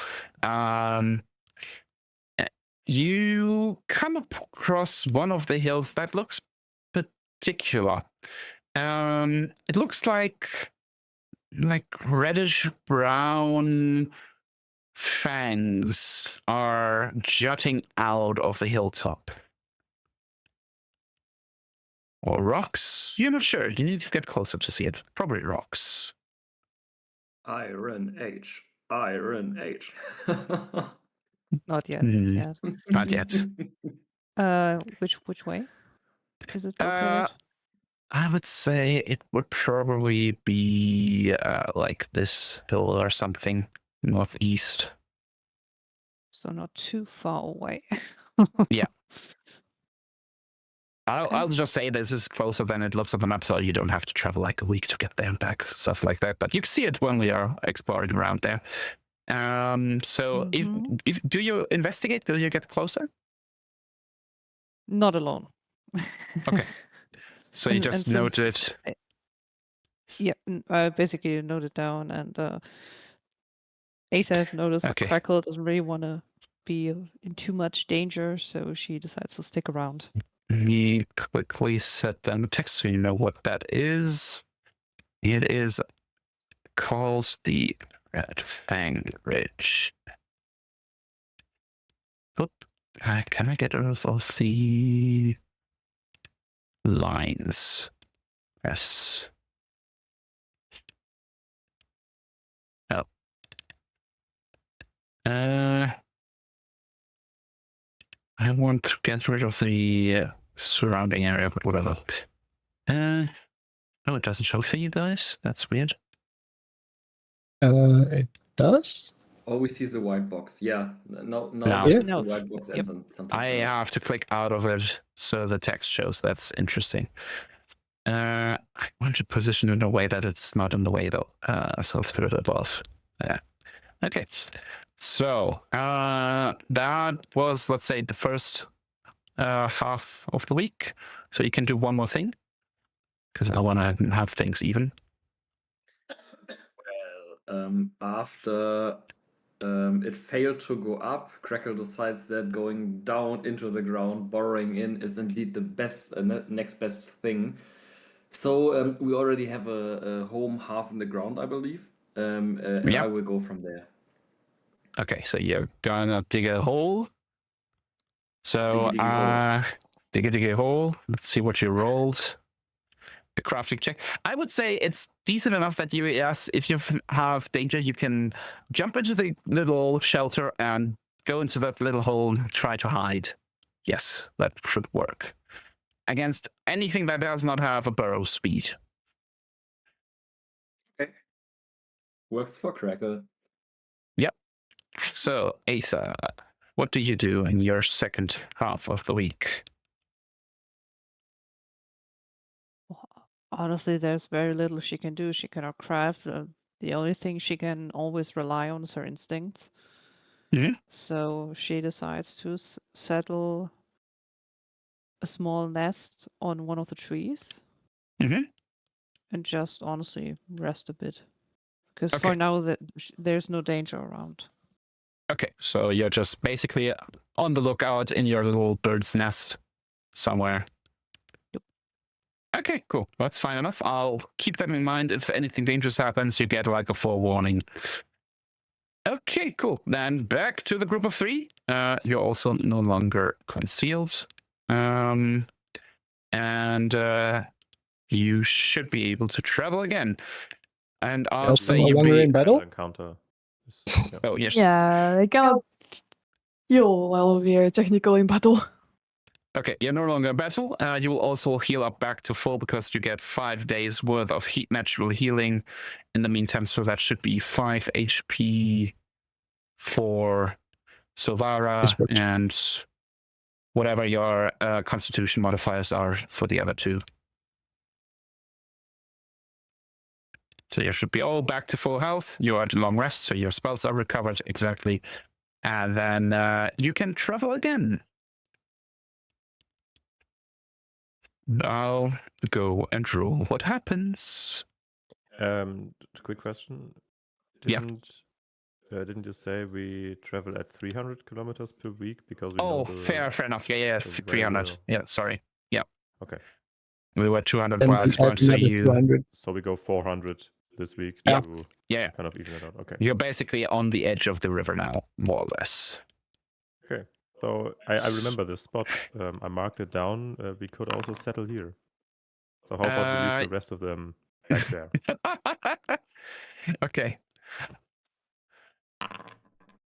S2: You come across one of the hills that looks particular. It looks like reddish brown fangs are jutting out of the hilltop. Or rocks? You're not sure. You need to get closer to see it. Probably rocks.
S3: Iron Age. Iron Age.
S5: Not yet.
S2: Not yet.
S5: Which way is it located?
S2: I would say it would probably be like this hill or something, northeast.
S5: So not too far away.
S2: Yeah.
S5: Okay.
S2: I'll just say this is closer than it looks on the map, so you don't have to travel like a week to get there and back, stuff like that. But you can see it when we are exploring around there. So if do you investigate? Will you get closer?
S5: Not alone.
S2: Okay. So you just noted.
S5: Yeah, I basically noted down, and Asa has noticed that
S2: Okay.
S5: Crackle doesn't really want to be in too much danger, so she decides to stick around.
S2: Me quickly set down the text so you know what that is. It is called the Red Fang Ridge. Oop. Can I get rid of the lines? Yes. Oh. I want to get rid of the surrounding area, but whatever. Oh, it doesn't show for you guys. That's weird.
S4: It does?
S3: Oh, we see the white box. Yeah. Now
S2: No.
S3: there's
S5: No.
S3: the white box and
S5: Yep.
S3: something.
S2: I have to click out of it so the text shows. That's interesting. I want to position it in a way that it's not in the way though. So let's put it above. Yeah. Okay. So that was, let's say, the first half of the week. So you can do one more thing because I want to have things even.
S3: Well, after it failed to go up, Crackle decides that going down into the ground, burrowing in, is indeed the best, next best thing. So we already have a home half in the ground, I believe. And
S2: Yep.
S3: I will go from there.
S2: Okay, so you're gonna dig a hole. So dig a hole. Let's see what you rolled. A crafting check. I would say it's decent enough that you, yes, if you have danger, you can jump into the little shelter and go into that little hole and try to hide. Yes, that should work. Against anything that does not have a burrow speed.
S3: Okay. Works for Crackle.
S2: Yep. So, Asa, what do you do in your second half of the week?
S5: Honestly, there's very little she can do. She cannot craft. The only thing she can always rely on is her instincts.
S2: Mhm.
S5: So she decides to settle a small nest on one of the trees
S2: Mhm.
S5: and just honestly rest a bit. Because
S2: Okay.
S5: for now, there's no danger around.
S2: Okay, so you're just basically on the lookout in your little bird's nest somewhere.
S5: Yep.
S2: Okay, cool. That's fine enough. I'll keep that in mind. If anything dangerous happens, you get like a forewarning. Okay, cool. Then back to the group of three. You're also no longer concealed. And you should be able to travel again. And I'll
S4: Also
S2: say
S4: no
S2: you
S4: longer
S2: be...
S4: in battle?
S7: Encounter. Yeah.
S2: Oh, yes.
S8: Yeah, I cannot heal while we're technically in battle.
S2: Okay, you're no longer in battle. You will also heal up back to full because you get 5 days worth of natural healing in the meantime. So that should be 5 HP for Silvara
S4: This works.
S2: and whatever your constitution modifiers are for the other two. So you should be all back to full health. You are at long rest, so your spells are recovered exactly. And then you can travel again. I'll go and roll what happens.
S7: Quick question.
S2: Yeah.
S7: Didn't you say we travel at 300 kilometers per week because we
S2: Oh,
S7: know the,
S2: fair enough. Yeah,
S7: the way
S2: 300.
S7: well.
S2: Yeah, sorry. Yeah.
S7: Okay.
S2: We were 200
S4: Then
S2: wild
S4: we add
S2: points, so
S4: another
S2: you...
S4: 200.
S7: So we go 400 this week
S2: Yeah.
S7: to
S2: Yeah,
S7: kind of even it out. Okay.
S2: you're basically on the edge of the river now, more or less.
S7: Okay. So I remember this spot. I marked it down. We could also settle here. So how about we leave the rest of them back there?
S2: Okay.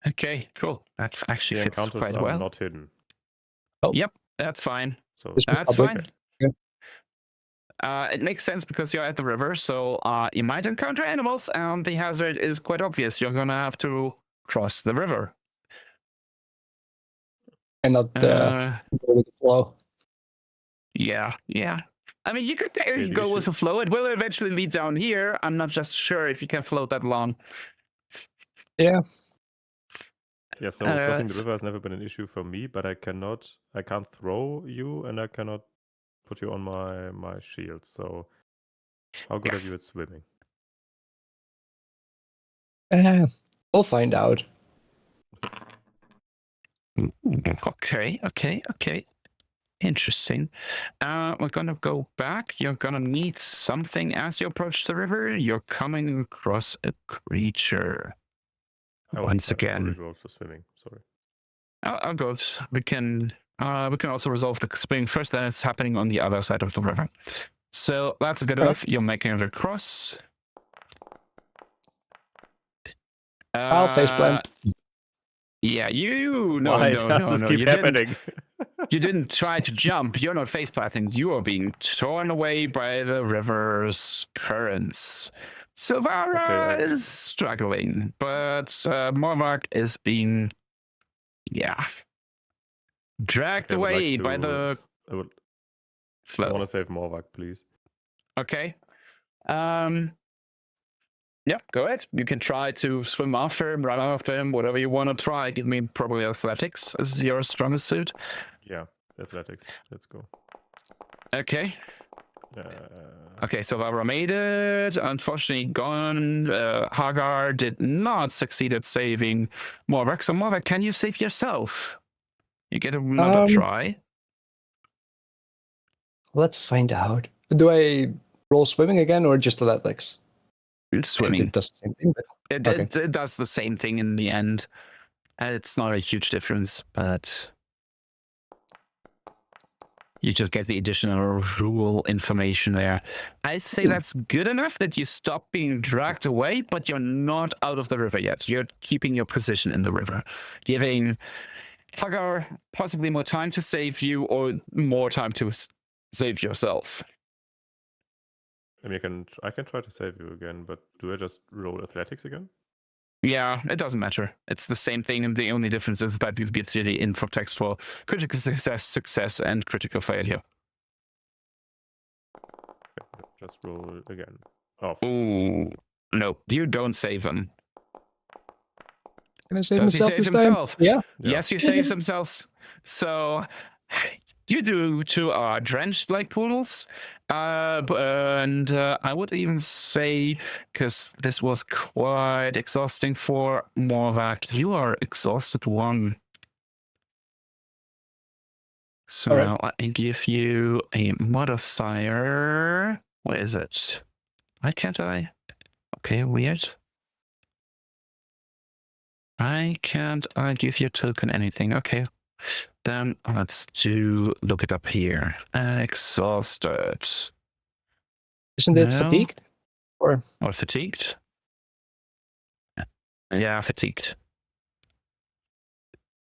S2: Okay, cool. That actually
S7: The
S2: fits
S7: encounters
S2: quite
S7: are
S2: well.
S7: not hidden.
S2: Yep, that's fine.
S7: So
S4: This was
S2: That's
S4: public.
S2: fine. It makes sense because you're at the river, so you might encounter animals, and the hazard is quite obvious. You're gonna have to cross the river.
S4: And not go with the flow.
S2: Yeah. I mean, you could
S7: the
S2: go with
S7: issue-
S2: the flow. It will eventually lead down here. I'm not just sure if you can float that long.
S4: Yeah.
S7: Yeah, so crossing the
S2: s-
S7: river has never been an issue for me, but I can't throw you and I cannot put you on my shield. So how good are you at swimming?
S4: We'll find out.
S2: Okay. Interesting. We're gonna go back. You're gonna need something as you approach the river. You're coming across a creature. Once again.
S7: Roll for swimming. Sorry.
S2: Oh, good. We can also resolve the swimming first. Then it's happening on the other side of the river. So that's good enough. You're making it across.
S4: I'll face plant.
S2: Yeah, you. No,
S7: Why
S2: no,
S7: does
S2: no,
S7: this
S2: no.
S7: keep
S2: You didn't.
S7: happening?
S2: You didn't try to jump. You're not face planting. You are being torn away by the river's currents. Silvara
S7: Okay,
S2: is struggling, but Mormark is being, dragged
S7: I would like
S2: away by
S7: to
S2: the
S7: I want
S2: flow.
S7: to save Morvac, please.
S2: Okay. Yeah, go ahead. You can try to swim after him, run after him, whatever you want to try. Give me probably athletics as your strongest suit.
S7: Yeah, athletics. Let's go.
S2: Okay.
S7: Uh,
S2: Okay, so Vavra made it. Unfortunately, gone. Hagar did not succeed at saving Morvac. So, Morvac, can you save yourself? You get another try.
S4: Let's find out. Do I roll swimming again or just athletics?
S2: It's swimming.
S4: It does the same thing. But
S2: It does the same thing in the end. It's not a huge difference, but you just get the additional rule information there. I say that's good enough that you stop being dragged away, but you're not out of the river yet. You're keeping your position in the river, giving Hagar possibly more time to save you or more time to save yourself.
S7: I mean, I can try to save you again, but do I just roll athletics again?
S2: Yeah, it doesn't matter. It's the same thing, and the only difference is that you get the info text for critical success, and critical failure.
S7: Okay, just roll again. Oh,
S2: Ooh, no, you don't save them.
S4: can I save
S2: Does he
S4: myself
S2: save
S4: this
S2: himself?
S4: time? Yeah.
S2: Yes, you save themselves. So you do two are drenched like poodles. And I would even say, because this was quite exhausting for Morvac, you are exhausted one. So
S4: All right.
S2: now I give you a modifier. What is it? Why can't I? Okay, weird. I can't give you a token anything. Okay. Then let's look it up here. Exhausted.
S4: Isn't it
S2: No.
S4: fatigued? Or
S2: Fatigued? Yeah, fatigued.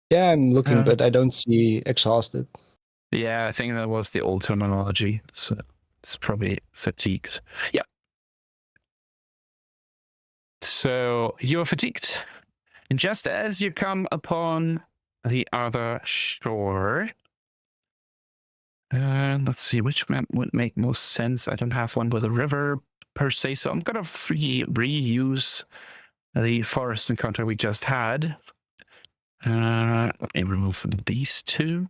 S4: yeah, I'm looking, but I don't see exhausted.
S2: Yeah, I think that was the old terminology. So it's probably fatigued. Yeah. So you're fatigued. And just as you come upon the other shore, let's see, which map would make most sense? I don't have one with a river per se, so I'm going to reuse the forest encounter we just had. Let me remove these two.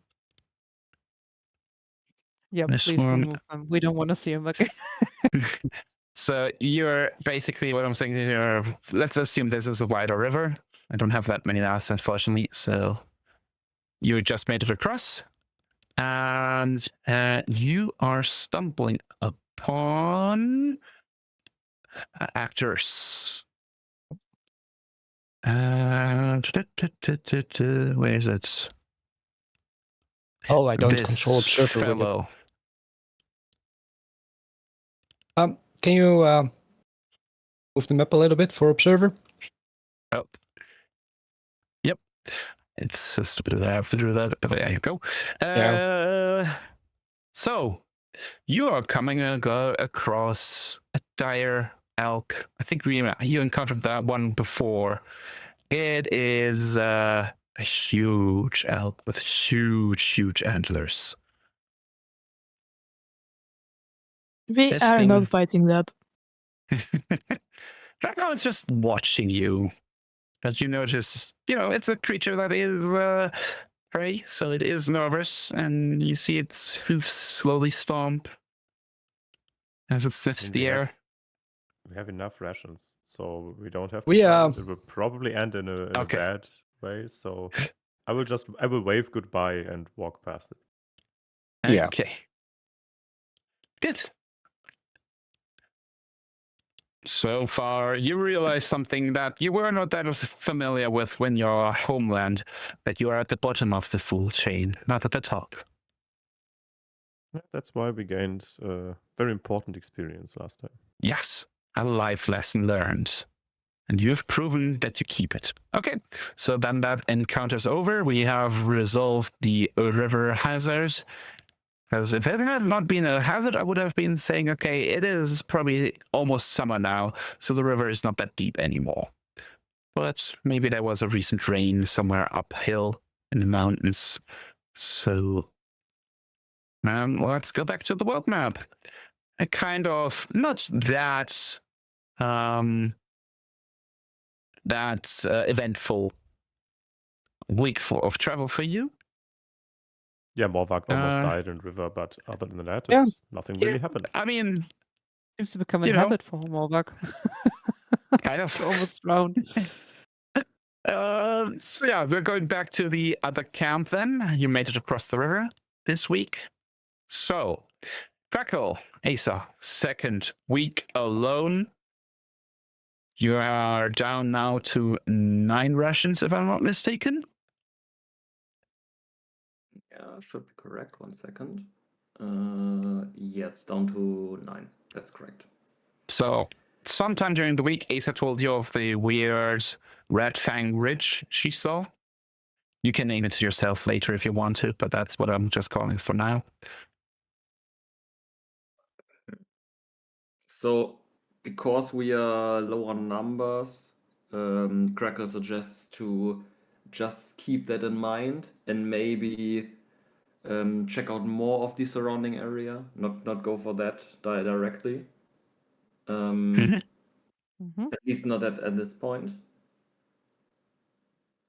S5: Yeah,
S2: This
S5: please
S2: one.
S5: remove them. We don't want to see them again.
S2: So you're basically what I'm saying here. Let's assume this is a wider river. I don't have that many last, unfortunately. So you just made it across, and you are stumbling upon actors. Where is it?
S4: Oh, I don't
S2: This
S4: control observer. window.
S2: fellow.
S4: Can you move the map a little bit for observer?
S2: Oh. Yep. It's just a bit of that. I have to do that. There you go.
S4: Yeah.
S2: So you are coming across a dire elk. I think you encountered that one before. It is a huge elk with huge antlers.
S8: We
S2: This
S8: are
S2: thing-
S8: not fighting that.
S2: Right now it's just watching you. But you notice, it's a creature that is prey, so it is nervous, and you see its hooves slowly stomp as it sniffs the air.
S7: We have enough rations, so we don't have to
S4: We,
S7: fight. It will probably end in a
S2: Okay.
S7: bad way, so I will wave goodbye and walk past it.
S4: Yeah.
S2: Okay. Good. So far, you realize something that you were not that familiar with when your homeland, that you are at the bottom of the food chain, not at the top.
S7: Yeah, that's why we gained very important experience last time.
S2: Yes, a life lesson learned. And you've proven that you keep it. Okay, so then that encounter's over. We have resolved the river hazard. Because if it had not been a hazard, I would have been saying, okay, it is probably almost summer now, so the river is not that deep anymore. But maybe there was a recent rain somewhere uphill in the mountains. So let's go back to the world map. A kind of not that eventful week of travel for you.
S7: Yeah, Morvak almost died in river, but other than that,
S4: Yeah.
S7: nothing really happened.
S2: I mean,
S5: Seems to become a
S2: You know.
S5: habit for Morvak.
S2: kind of.
S5: To almost drown.
S2: So yeah, we're going back to the other camp then. You made it across the river this week. So, Crackle, Asa, second week alone. You are down now to 9 rations, if I'm not mistaken.
S3: Yeah, should be correct. 1 second. Yeah, it's down to 9. That's correct.
S2: So, sometime during the week, Asa told you of the weird Red Fang Ridge she saw. You can name it yourself later if you want to, but that's what I'm just calling it for now.
S3: So, because we are low on numbers, Cracker suggests to just keep that in mind and maybe check out more of the surrounding area, not go for that directly.
S2: Mhm.
S3: At least not at this point.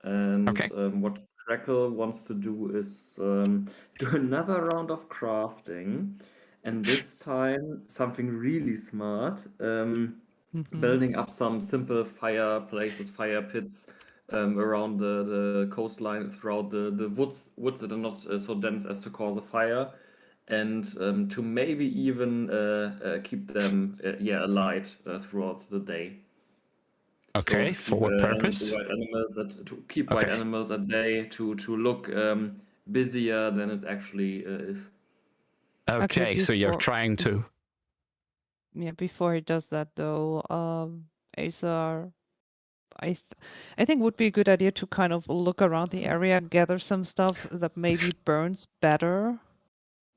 S3: And
S2: Okay.
S3: what Crackle wants to do is do another round of crafting, and this time something really smart. Building up some simple fireplaces, fire pits around the coastline throughout the woods that are not so dense as to cause a fire, and to maybe even keep them alight throughout the day.
S2: Okay,
S3: So
S2: for what purpose?
S3: To keep wild
S2: Okay.
S3: animals at bay, to look busier than it actually is.
S2: Okay, so you're
S5: before-
S2: trying to.
S5: Yeah, before he does that though, Asa, I think would be a good idea to kind of look around the area, gather some stuff that maybe burns better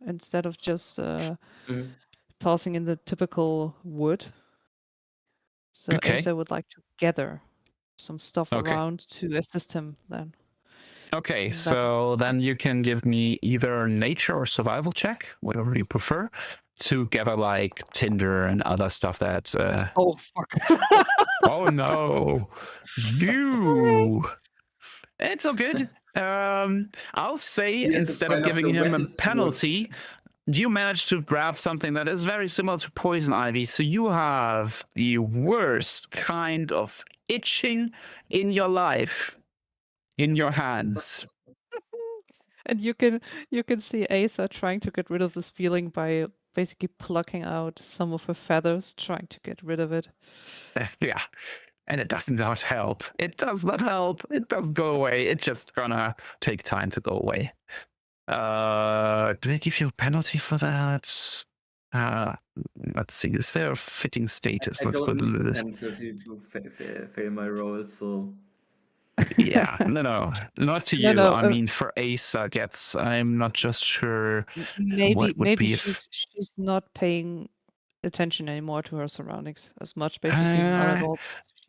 S5: instead of just tossing in the typical wood. So
S2: Okay.
S5: Asa would like to gather some stuff
S2: Okay.
S5: around to assist him then.
S2: Okay,
S5: That-
S2: so then you can give me either nature or survival check, whatever you prefer, to gather like tinder and other stuff that.
S5: Oh fuck!
S2: Oh no, you! It's all good. I'll say
S3: He has to
S2: instead of
S3: find up
S2: giving
S3: the
S2: him a
S3: wettest wood.
S2: penalty, you managed to grab something that is very similar to poison ivy. So you have the worst kind of itching in your life in your hands.
S5: And you can see Asa trying to get rid of this feeling by basically plucking out some of her feathers, trying to get rid of it.
S2: Yeah. And it does not help. It does not help. It doesn't go away. It's just gonna take time to go away. Do they give you a penalty for that? Let's see. Is there a fitting status?
S3: I
S2: Let's
S3: don't
S2: put
S3: need
S2: this.
S3: to fail my role, so
S2: Yeah, no, not to
S5: No,
S2: you.
S5: no,
S2: I mean, for Asa gets. I'm not just sure.
S5: Maybe
S2: would be if-
S5: she's not paying attention anymore to her surroundings as much, basically. Not at all.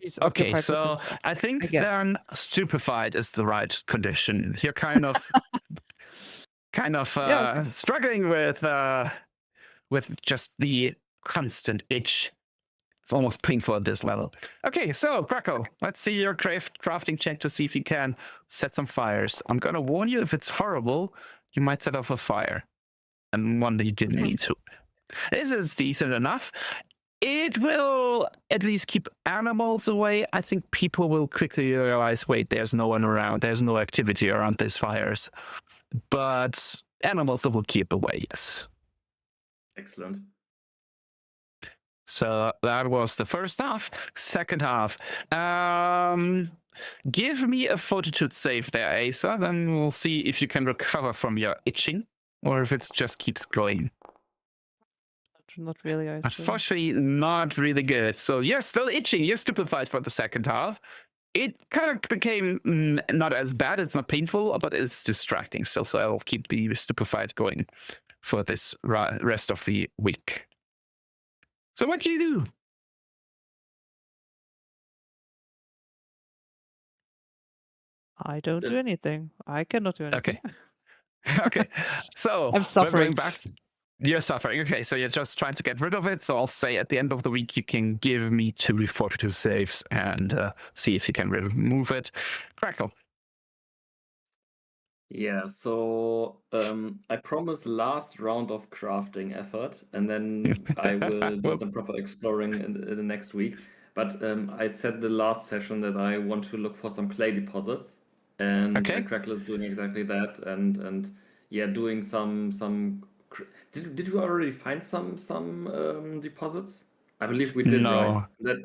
S5: She's
S2: Okay,
S5: occupied with
S2: so
S5: herself.
S2: I think
S5: I guess.
S2: then stupefied is the right condition. You're kind of,
S5: Yeah.
S2: struggling with just the constant itch. It's almost painful at this level. Okay, so Crackle, let's see your crafting check to see if you can set some fires. I'm gonna warn you, if it's horrible, you might set off a fire, and one that you didn't need to. This is decent enough. It will at least keep animals away. I think people will quickly realize, wait, there's no one around. There's no activity around these fires. But animals will keep away, yes.
S3: excellent.
S2: So that was the first half. Second half. Give me a fortitude save there, Asa. Then we'll see if you can recover from your itching or if it just keeps going.
S5: not really. I see.
S2: Unfortunately, not really good. So you're still itching. You're stupefied for the second half. It kind of became not as bad. It's not painful, but it's distracting still. So I'll keep the stupefied going for this rest of the week. So what do you do?
S5: I don't do anything. I cannot do anything.
S2: Okay. Okay. So
S5: I'm
S2: we're
S5: suffering.
S2: going back. You're suffering. Okay, so you're just trying to get rid of it. So I'll say at the end of the week, you can give me 2 fortitude saves and see if you can remove it. Crackle.
S3: Yeah, so I promise last round of crafting effort, and then I will do
S2: Well,
S3: some proper exploring in the next week. But I said the last session that I want to look for some clay deposits, and
S2: Okay.
S3: Crackle is doing exactly that, and yeah, doing some. Did you already find some deposits? I believe we did, right?
S2: No.
S3: That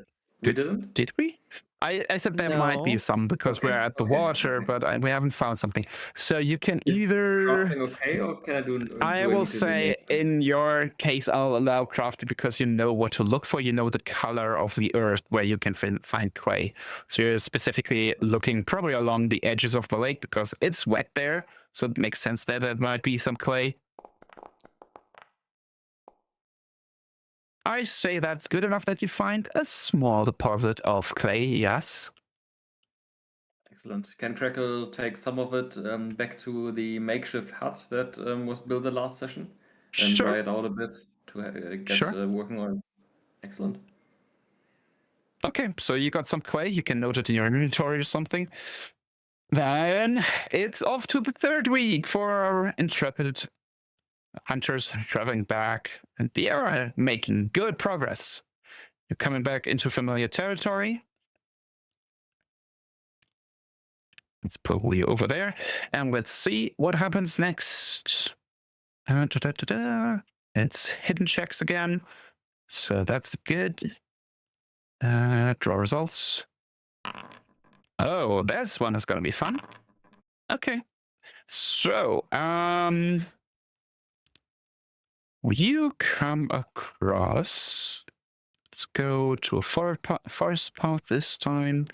S3: we didn't.
S2: Did we? I said there might be
S5: No.
S2: some because
S3: Okay,
S2: we're at the
S3: okay,
S2: water,
S3: okay.
S2: but we haven't found something. So you can
S3: Is
S2: either.
S3: crafting okay, or can I do?
S2: I
S3: Do I
S2: will
S3: need to do
S2: say
S3: more?
S2: in your case, I'll allow crafting because you know what to look for. You know the color of the earth where you can find clay. So you're specifically looking probably along the edges of the lake because it's wet there. So it makes sense that there might be some clay. I say that's good enough that you find a small deposit of clay, yes.
S3: Excellent. Can Crackle take some of it back to the makeshift hut that was built the last session and dry
S2: Sure.
S3: it out a bit to get
S2: Sure.
S3: working on it? Excellent.
S2: Okay, so you got some clay. You can note it in your inventory or something. Then it's off to the 3rd week for our intrepid hunters traveling back, and they are making good progress. You're coming back into familiar territory. Let's pull you over there, and let's see what happens next. It's hidden checks again, so that's good. Draw results. Oh, this one is going to be fun. Okay. So, you come across. Let's go to a forest path this time.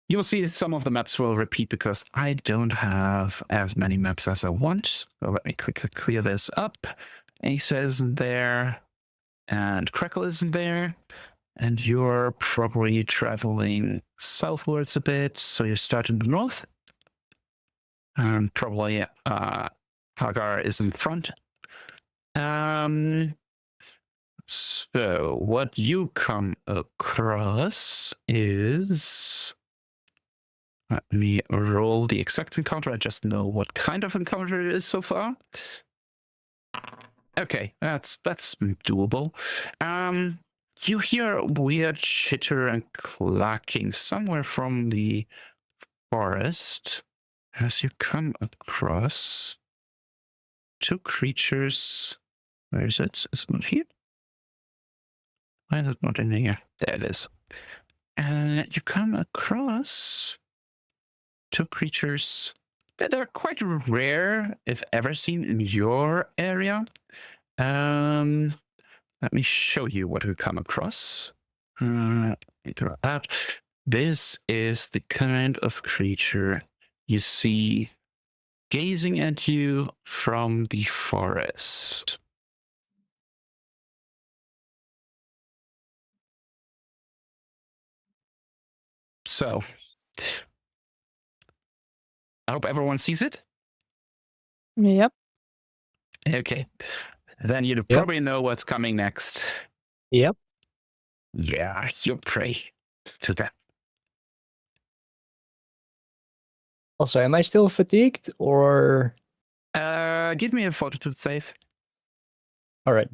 S2: You'll see some of the maps will repeat because I don't have as many maps as I want. So let me quickly clear this up. Asa isn't there, and Crackle isn't there. And you're probably traveling southwards a bit, so you start in the north. And probably Hagar is in front. So what you come across is... Let me roll the exact encounter. I just know what kind of encounter it is so far. Okay, that's doable. You hear weird chitter and clacking somewhere from the forest as you come across 2 creatures. Where is it? Is it not here? Why is it not in here? There it is. And you come across 2 creatures that are quite rare, if ever seen in your area. Let me show you what we come across. This is the kind of creature you see gazing at you from the forest. So, I hope everyone sees it.
S8: Yep.
S2: Okay. Then you probably know what's coming next.
S4: Yep.
S2: Yeah, you pray to that.
S4: Also, am I still fatigued or?
S2: Give me a fortitude save,
S4: All right.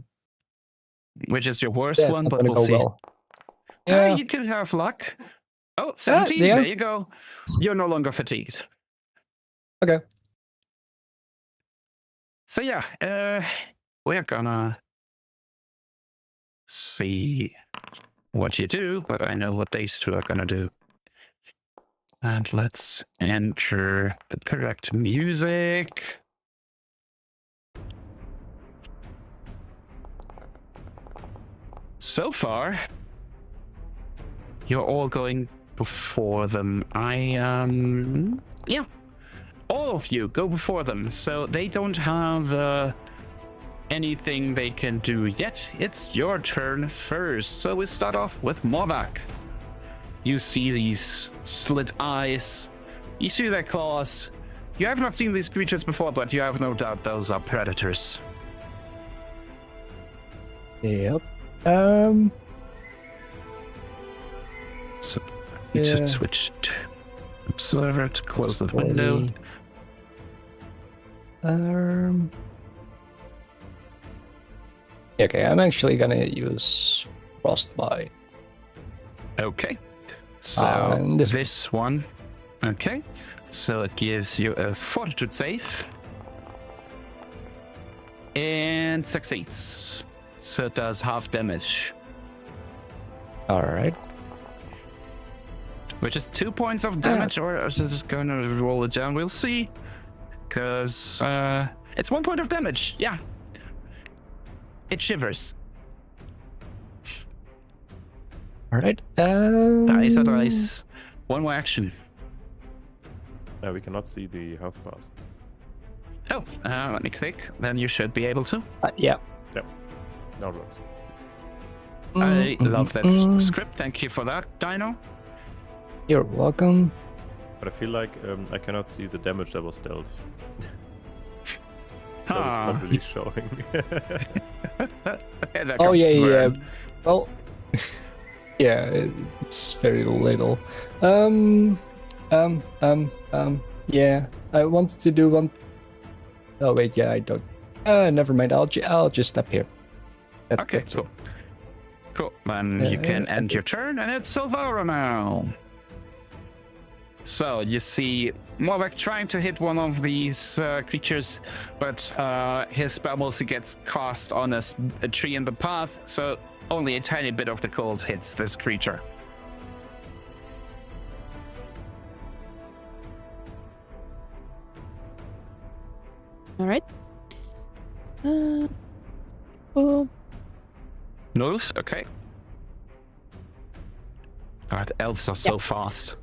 S2: which is your worst
S4: That's
S2: one,
S4: not
S2: but
S4: gonna
S2: we'll
S4: go
S2: see.
S4: well. Yeah.
S2: You could have luck. Oh, 17.
S4: Yeah.
S2: There you go. You're no longer fatigued.
S4: Okay.
S2: So yeah, we're gonna see what you do, but I know what these 2 are gonna do. And let's enter the correct music. So far, you're all going before them. Yeah. All of you go before them. So they don't have anything they can do yet. It's your turn first. So we start off with Morvac. You see these slit eyes. You see their claws. You have not seen these creatures before, but you have no doubt those are predators.
S4: Yep.
S2: So you just switched observer to close the window.
S4: Okay, I'm actually gonna use Frostbite.
S2: Okay. So
S4: And
S2: this one. Okay. So it gives you a fortitude save. And succeeds. So it does half damage.
S4: Alright.
S2: Which is 2 points of damage, or is it just gonna roll it down? We'll see. Because it's 1 point of damage. Yeah. It shivers.
S4: Alright.
S2: Dice are dice. One more action.
S7: We cannot see the health bars.
S2: Oh, let me click. Then you should be able to.
S4: Yeah.
S7: Yep. Now it works.
S2: I love that script. Thank you for that, Dino.
S4: You're welcome.
S7: But I feel like I cannot see the damage that was dealt. So it's
S2: Ah.
S7: not really showing.
S2: There
S4: Oh
S2: comes
S4: yeah,
S2: the
S4: yeah.
S2: word.
S4: Well, yeah, it's very little. Yeah. I wanted to do one. Oh wait, yeah, I don't. Never mind. I'll just step here.
S2: Okay,
S4: That's
S2: cool. Cool. Then you can end your turn, and it's Silvara now. So you see Morvac trying to hit one of these creatures, but his spell mostly gets cast on a tree in the path, so only a tiny bit of the cold hits this creature.
S8: All right. Oh,
S2: Nose, okay. God, elves are so fast.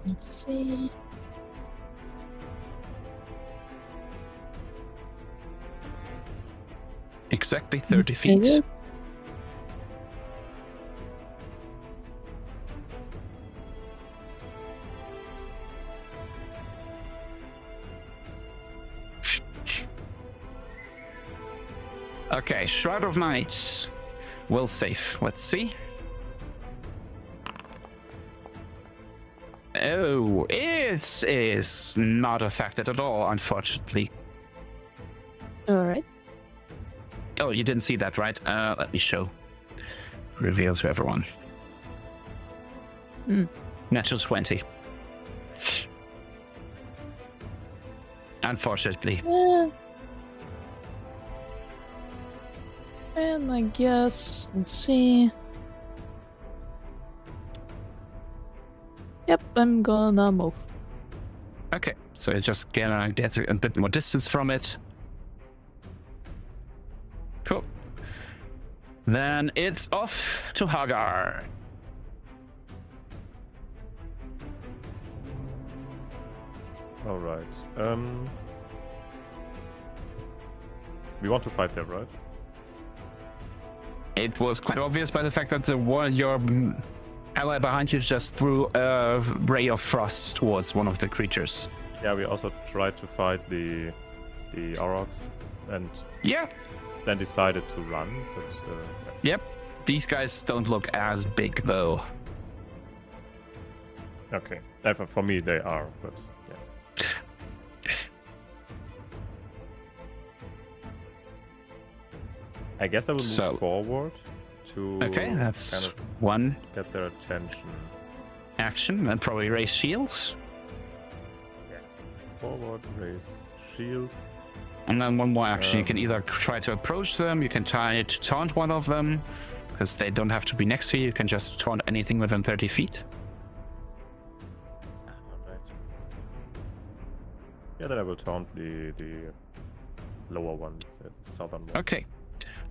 S8: let's see.
S2: Exactly 30 feet. Okay, Shroud of Night. Will save. Let's see. Oh, it is not affected at all, unfortunately.
S8: All right.
S2: Oh, you didn't see that, right? Let me show. Reveal to everyone. Natural 20. Unfortunately.
S8: Yeah. And I guess, let's see. Yep, I'm gonna move.
S2: Okay, so you're just gonna get a bit more distance from it. Cool. Then it's off to Hagar.
S7: All right. We want to fight there, right?
S2: It was quite obvious by the fact that your ally behind you just threw a ray of frost towards one of the creatures.
S7: Yeah, we also tried to fight the Aurochs and
S2: Yeah,
S7: then decided to run. But
S2: yep. These guys don't look as big though.
S7: okay, for me they are, but yeah. I guess I will move forward to
S2: Okay, that's
S7: kind of
S2: one
S7: get their attention.
S2: action, and probably raise shields.
S7: Yeah. Forward, raise shield.
S2: And then one more action. You can either try to approach them, you can try to taunt one of them, because they don't have to be next to you. You can just taunt anything within 30 feet.
S7: Yeah, then I will taunt the lower one, the southern one.
S2: Okay.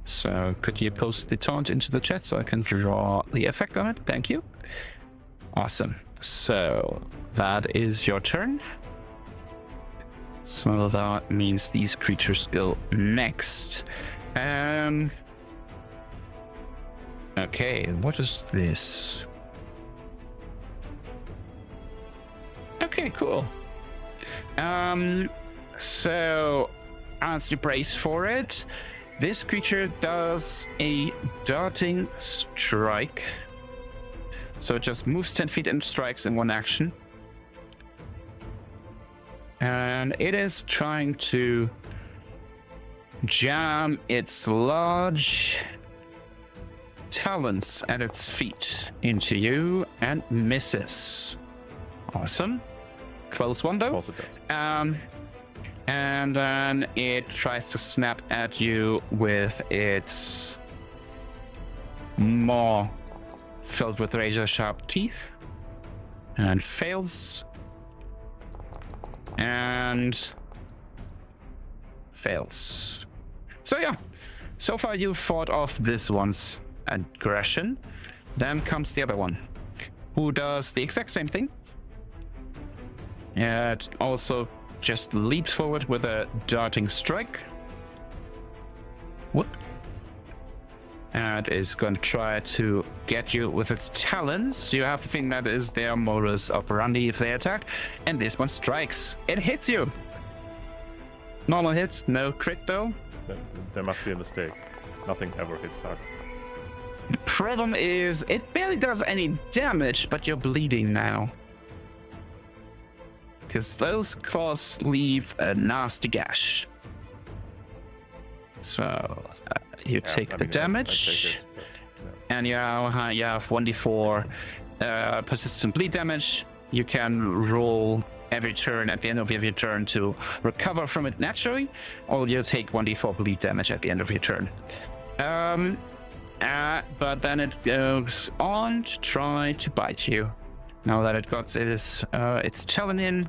S2: So could you post the taunt into the chat so I can draw the effect on it? Thank you. Awesome. So that is your turn. So that means these creatures go next. Okay, what is this? Okay, cool. So as you brace for it, this creature does a darting strike. So it just moves 10 feet and strikes in one action. And it is trying to jam its large talons at its feet into you and misses. Awesome. Close one though.
S7: Of course it does.
S2: And then it tries to snap at you with its maw filled with razor sharp teeth and fails. And fails. So yeah, so far you fought off this one's aggression. Then comes the other one, who does the exact same thing. It also just leaps forward with a darting strike. Whoop. And is going to try to get you with its talons. You have a thing that is their modus operandi if they attack. And this one strikes. It hits you. Normal hits, no crit though.
S7: There must be a mistake. Nothing ever hits hard.
S2: The problem is it barely does any damage, but you're bleeding now. Because those claws leave a nasty gash. So you take the damage, and you have 1d4 persistent bleed damage. You can roll every turn at the end of your turn to recover from it naturally, or you take 1d4 bleed damage at the end of your turn. But then it goes on to try to bite you. Now that it got its talon in,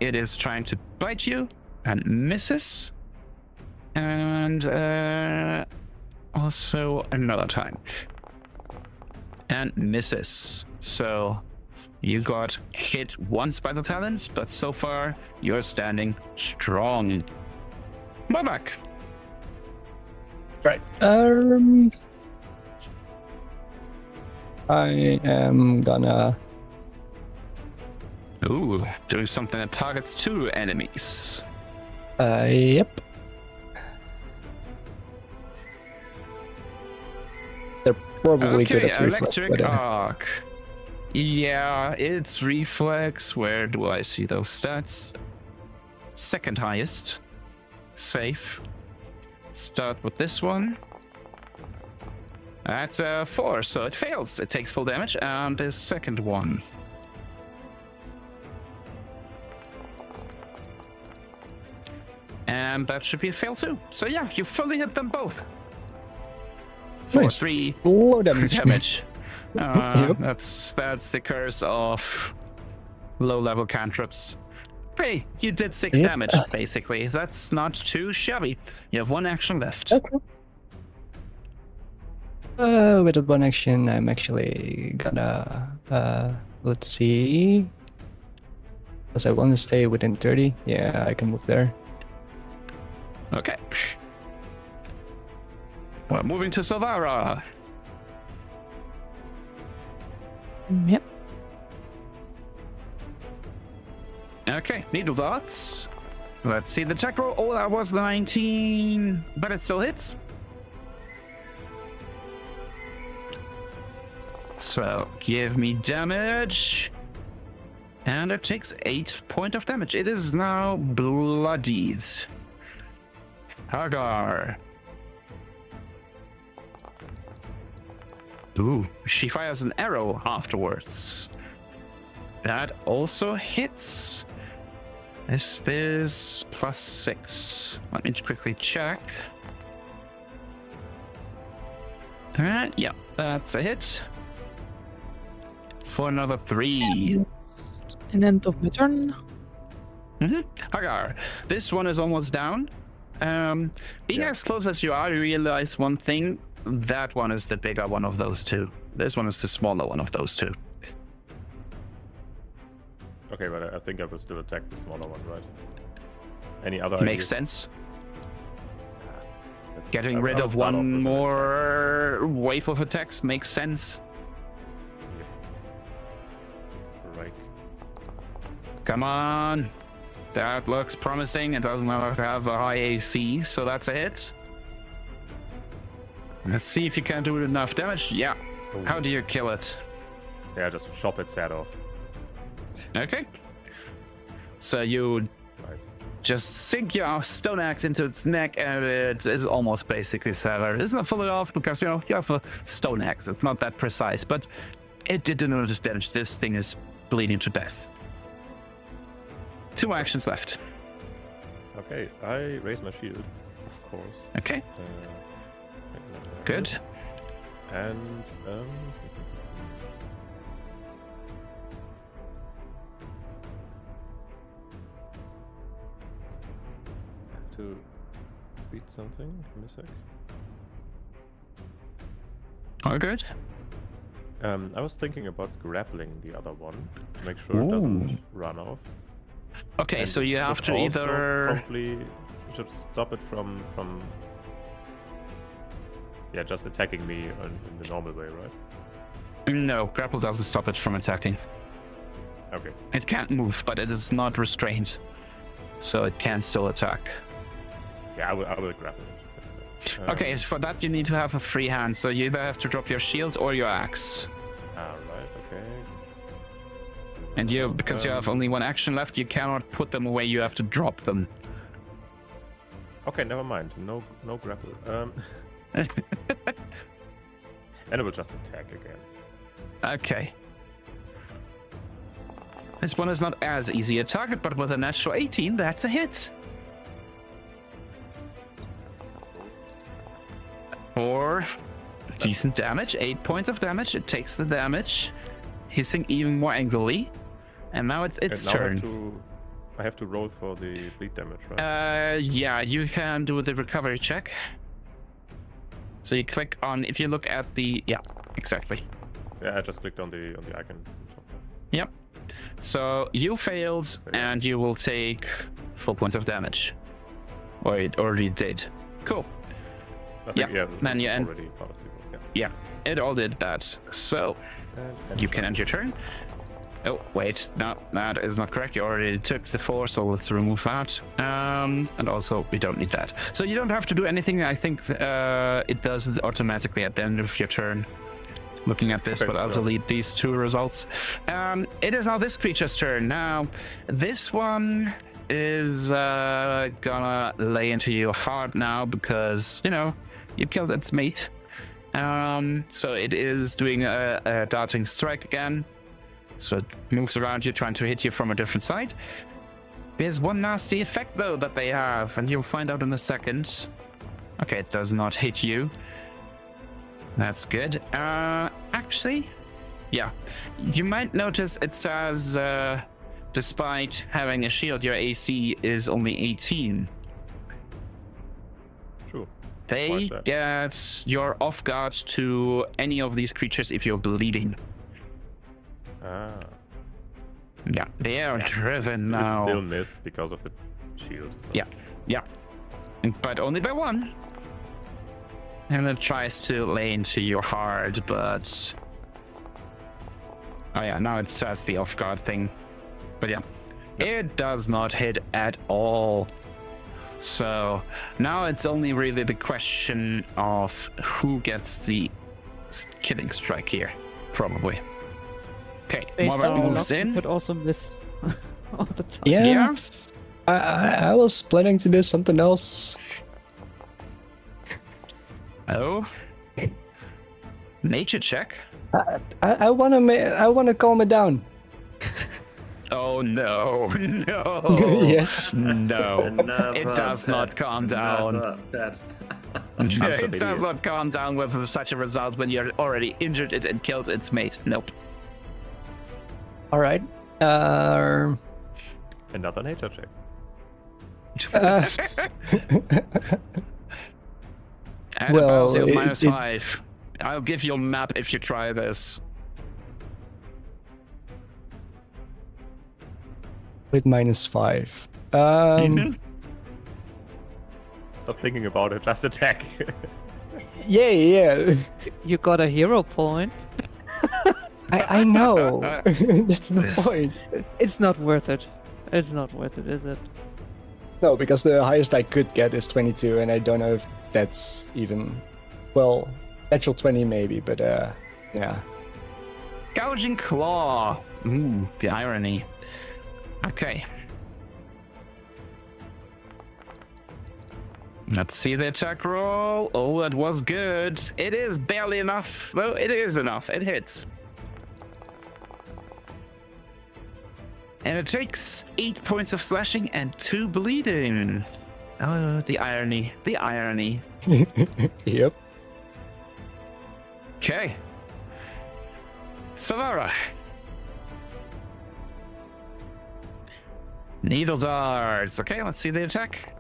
S2: it is trying to bite you and misses. And also another time. And misses. So you got hit once by the talons, but so far you're standing strong. Babak.
S4: Right. I am gonna.
S2: Ooh, doing something that targets two enemies.
S4: Yep. They're probably good at reflex,
S2: electric
S4: but,
S2: arc. Yeah, it's reflex. Where do I see those stats? Second highest. Safe. Start with this one. That's a 4, so it fails. It takes full damage. And the second one. And that should be a fail too. So yeah, you fully hit them both. For
S4: Nice.
S2: 3
S4: low damage.
S2: damage.
S4: Yep.
S2: That's the curse of low-level cantrips. Hey, you did 6
S4: Yep.
S2: damage, basically. That's not too shabby. You have 1 action left.
S4: Okay. With that one action, I'm actually gonna let's see. Because I want to stay within 30. Yeah, I can move there.
S2: Okay. We're moving to Silvara.
S8: Yep.
S2: Okay, needle darts. Let's see the check roll. Oh, that was 19, but it still hits. So give me damage. And it takes 8 points of damage. It is now bloodied. Hagar. Ooh, she fires an arrow afterwards. That also hits. Is this +6? Let me quickly check. Yeah, that's a hit. For another 3.
S8: And end of my turn.
S2: Hagar, this one is almost down. Being as close as you are, you realize one thing. That one is the bigger one of those two. This one is the smaller one of those two.
S7: Okay, but I think I will still attack the smaller one, right? Any other
S2: Makes
S7: ideas?
S2: sense.
S7: Let's-
S2: Getting
S7: I will
S2: rid of
S7: start off with
S2: one
S7: an
S2: more wave of attacks makes sense.
S7: attack. Yep. Right.
S2: Come on. That looks promising. It doesn't have a high AC, so that's a hit. Let's see if you can do enough damage. Yeah.
S7: Ooh.
S2: How do you kill it?
S7: Yeah, just chop its head off.
S2: Okay. So you
S7: Nice.
S2: just sink your stone axe into its neck, and it is almost basically severed. It's not fully off because, you have a stone axe. It's not that precise, but it did enormous damage. This thing is bleeding to death. 2 actions left.
S7: Okay, I raise my shield, of course.
S2: Okay, good.
S7: And I have to read something. Give me a sec.
S2: All good.
S7: I was thinking about grappling the other one to make sure it doesn't run off.
S2: Okay,
S7: And
S2: so you
S7: it
S2: have
S7: should
S2: to
S7: also
S2: either...
S7: probably should stop it from yeah, just attacking me in the normal way, right?
S2: No, grapple doesn't stop it from attacking.
S7: Okay.
S2: It can't move, but it is not restrained. So it can still attack.
S7: Yeah, I will grapple it. That's fair.
S2: Okay, for that you need to have a free hand, so you either have to drop your shield or your axe.
S7: Alright, okay.
S2: And because you have only 1 action left, you cannot put them away, you have to drop them.
S7: Okay, never mind. No grapple. And it will just attack again.
S2: Okay. This one is not as easy a target, but with a natural 18, that's a hit. For decent damage, 8 points of damage. It takes the damage, hissing even more angrily. And now it's its
S7: And now
S2: turn.
S7: I have to roll for the bleed damage, right?
S2: Yeah, you can do the recovery check. So you click on, if you look at the, yeah, exactly.
S7: Yeah, I just clicked on the icon.
S2: Yep. So you failed, and you will take 4 points of damage. Or it already did. Cool.
S7: I think,
S2: Yeah, then you
S7: it's
S2: end-
S7: already part of the roll.
S2: Yeah, it all did that. So
S7: And
S2: you can end your turn. Oh, wait, no, that is not correct. You already took the 4, so let's remove that. And also, we don't need that. So you don't have to do anything. I think it does it automatically at the end of your turn. Looking at this,
S7: Okay,
S2: but I'll
S7: sure.
S2: delete these 2 results. It is now this creature's turn. Now, this one is gonna lay into you hard now because, you killed its mate. So it is doing a darting strike again. So it moves around you, trying to hit you from a different side. There's one nasty effect, though, that they have, and you'll find out in a second. Okay, it does not hit you. That's good. Actually, yeah. You might notice it says, despite having a shield, your AC is only 18.
S7: True. Why
S2: They
S7: is that?
S2: get your off guard to any of these creatures if you're bleeding.
S7: Ah.
S2: Yeah, they are driven now.
S7: It still miss because of the shield. So.
S2: Yeah. But only by 1. And it tries to lay into your heart, but... Oh yeah, now it says the off guard thing. But yeah, it does not hit at all. So now it's only really the question of who gets the killing strike here, probably. Okay,
S5: Based
S2: Morbid
S5: on
S2: moves
S5: luck,
S2: in.
S5: Could also miss all the time.
S4: Yeah.
S2: Yeah.
S4: I was planning to do something else.
S2: Oh. Nature check.
S4: I wanna calm it down.
S2: Oh no, no.
S4: Yes.
S2: No.
S3: Another
S2: It does not
S3: pet,
S2: calm down.
S3: another pet.
S2: It
S7: of
S2: does
S7: idiots.
S2: not calm down with such a result when you're already injured it and killed its mate. Nope.
S4: All right.
S7: Another nature check.
S4: Uh,
S2: Add
S4: Well,
S2: a penalty of
S4: it-
S2: minus
S4: it-
S2: 5. I'll give you a map if you try this.
S4: with -5.
S2: Mhm.
S7: Stop thinking about it, just attack.
S4: Yeah.
S5: You got a hero point.
S4: I know. That's the point.
S5: It's not worth it. It's not worth it, is it?
S4: No, because the highest I could get is 22, and I don't know if that's even, well, natural 20 maybe, but yeah.
S2: Gouging Claw. Ooh, the irony. Okay. Let's see the attack roll. Oh, that was good. It is barely enough, though. It is enough. It hits. And it takes 8 points of slashing and 2 bleeding. Oh, the irony. The irony.
S4: Yep.
S2: Okay. Savara. Needle darts. Okay, let's see the attack.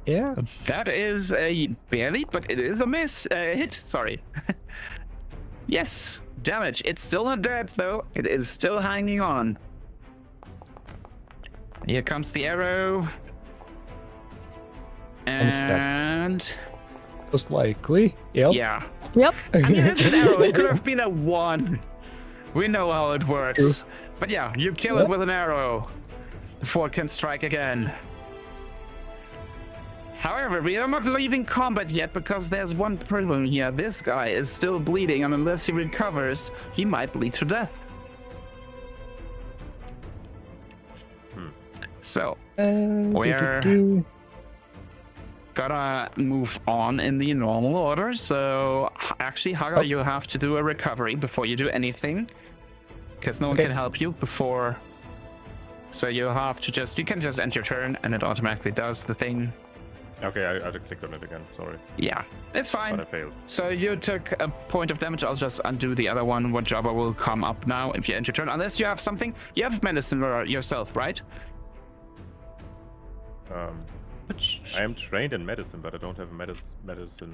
S4: Yeah.
S2: That is a barely, but it is a miss. Hit, sorry. Yes, damage. It's still not dead, though. It is still hanging on. Here comes the arrow.
S4: And it's dead.
S2: And
S4: Most likely. Yep.
S2: yeah.
S8: Yep.
S2: I mean, it's an arrow. It could have been a 1. We know how it works.
S4: True.
S2: But yeah, you kill it with an arrow before it can strike again. However, we are not leaving combat yet because there's one problem here. This guy is still bleeding, and unless he recovers, he might bleed to death. So, Where- gotta move on in the normal order. So, actually, Haga, you have to do a recovery before you do anything. Because no one
S4: Okay.
S2: can help you before. So you have to you can just end your turn, and it automatically does the thing.
S7: Okay, I clicked on it again, sorry.
S2: Yeah, it's fine.
S7: But I failed.
S2: So you took a point of damage. I'll just undo the other one. Whichever will come up now if you end your turn. Unless you have something. You have medicine yourself, right?
S7: I am trained in medicine, but I don't have medicine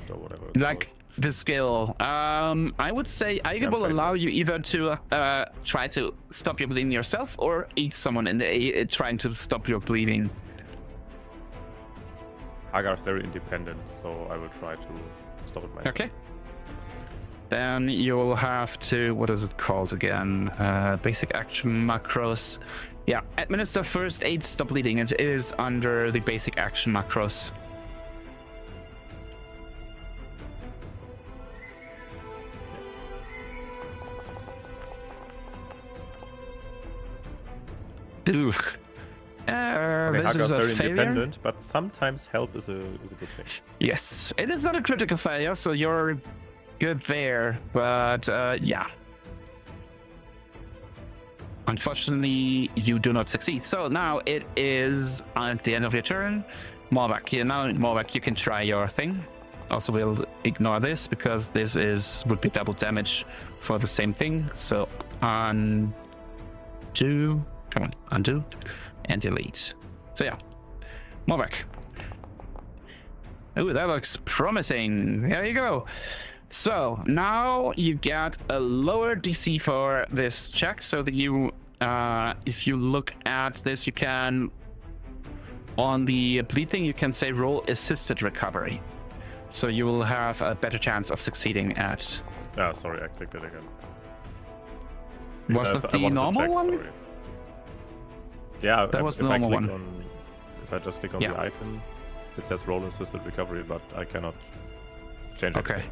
S7: or whatever. it's
S2: Like the skill. I would say I
S7: I'm
S2: will
S7: trained
S2: allow
S7: in
S2: you either to try to stop your bleeding yourself or eat someone in the trying to stop your bleeding.
S7: called. Hagar is very independent, so I will try to stop it myself.
S2: Okay. Then you'll have to, what is it called again? Basic action macros. Yeah, administer first aid, stop bleeding. It is under the basic action macros. Ooh.
S7: Okay,
S2: This
S7: Hagar
S2: is
S7: is
S2: a
S7: very
S2: failure.
S7: independent, but sometimes help is a good thing.
S2: Yes, it is not a critical failure, so you're good there. But yeah, unfortunately, you do not succeed. So now it is at the end of your turn. Morvac, Morvac, you can try your thing. Also, we'll ignore this because this would be double damage for the same thing. So undo, come on, undo, and delete. So yeah, Morvac. Oh, that looks promising. There you go. So now you get a lower DC for this check, so that you, if you look at this, you can, on the bleed thing, you can say roll assisted recovery. So you will have a better chance of succeeding at.
S7: Ah, sorry, I clicked it again.
S2: Was
S7: I
S2: that
S7: wanted
S2: the
S7: to
S2: normal
S7: check,
S2: one?
S7: sorry. Yeah,
S2: That was the
S7: if I
S2: normal
S7: click
S2: one.
S7: If I just click on
S2: Yeah.
S7: the icon, it says roll assisted recovery, but I cannot change it.
S2: Okay.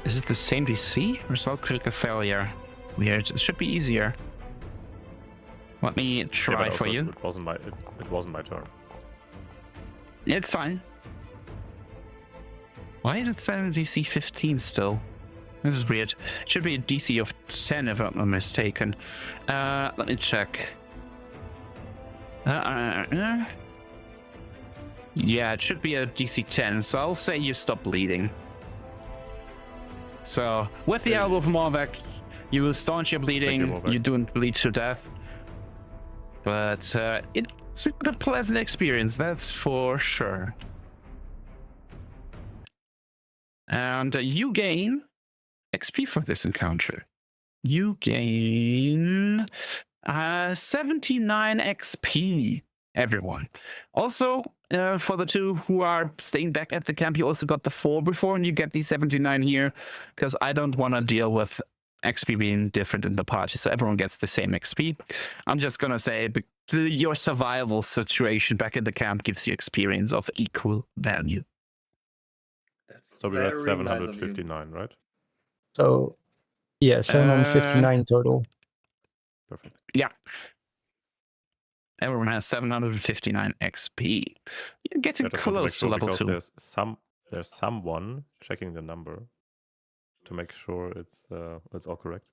S2: Is it the same DC? Result critical failure. Weird. It should be easier. Let me try for you.
S7: It wasn't my turn.
S2: It's fine. Why is it saying DC 15 still? This is weird. It should be a DC of 10 if I'm not mistaken. Let me check. Yeah, it should be a DC 10, so I'll say you stop bleeding. So, with the elbow of Morvac, You will staunch your bleeding.
S7: Novak.
S2: You don't bleed to death. But it's a pleasant experience, that's for sure. And you gain XP for this encounter. You gain 79 XP, everyone. Also, for the two who are staying back at the camp, you also got the 4 before, and you get the 79 here, because I don't want to deal with XP being different in the party, so everyone gets the same XP. I'm just gonna say your survival situation back in the camp gives you experience of equal value.
S3: That's
S7: So we're at
S3: very nice of you.
S7: 759, right?
S4: So, yeah, 759 total.
S7: Perfect.
S2: Yeah. Everyone has 759 XP. You're getting
S7: I just want
S2: close to
S7: make sure
S2: level
S7: because
S2: 2.
S7: There's someone checking the number to make sure it's all correct.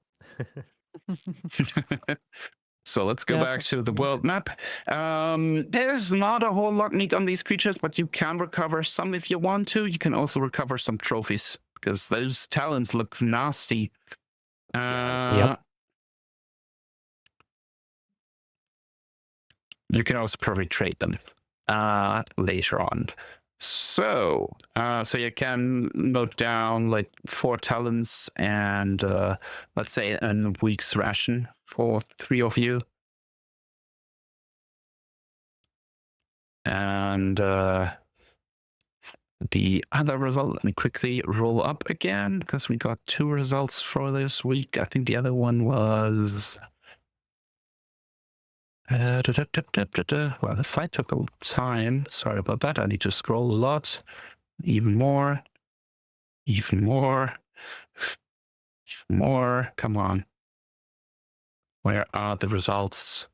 S2: So let's go
S5: Yeah,
S2: back to the world map. There's not a whole lot neat on these creatures, but you can recover some if you want to. You can also recover some trophies because those talons look nasty.
S4: Yep.
S2: You can also probably trade them later on. So you can note down like 4 talents and let's say a week's ration for 3 of you. And the other result, let me quickly roll up again because we got 2 results for this week. I think the other one was... Well, the fight took a little time. Sorry about that. I need to scroll a lot. Even more. Even more. Even more. Come on. Where are the results?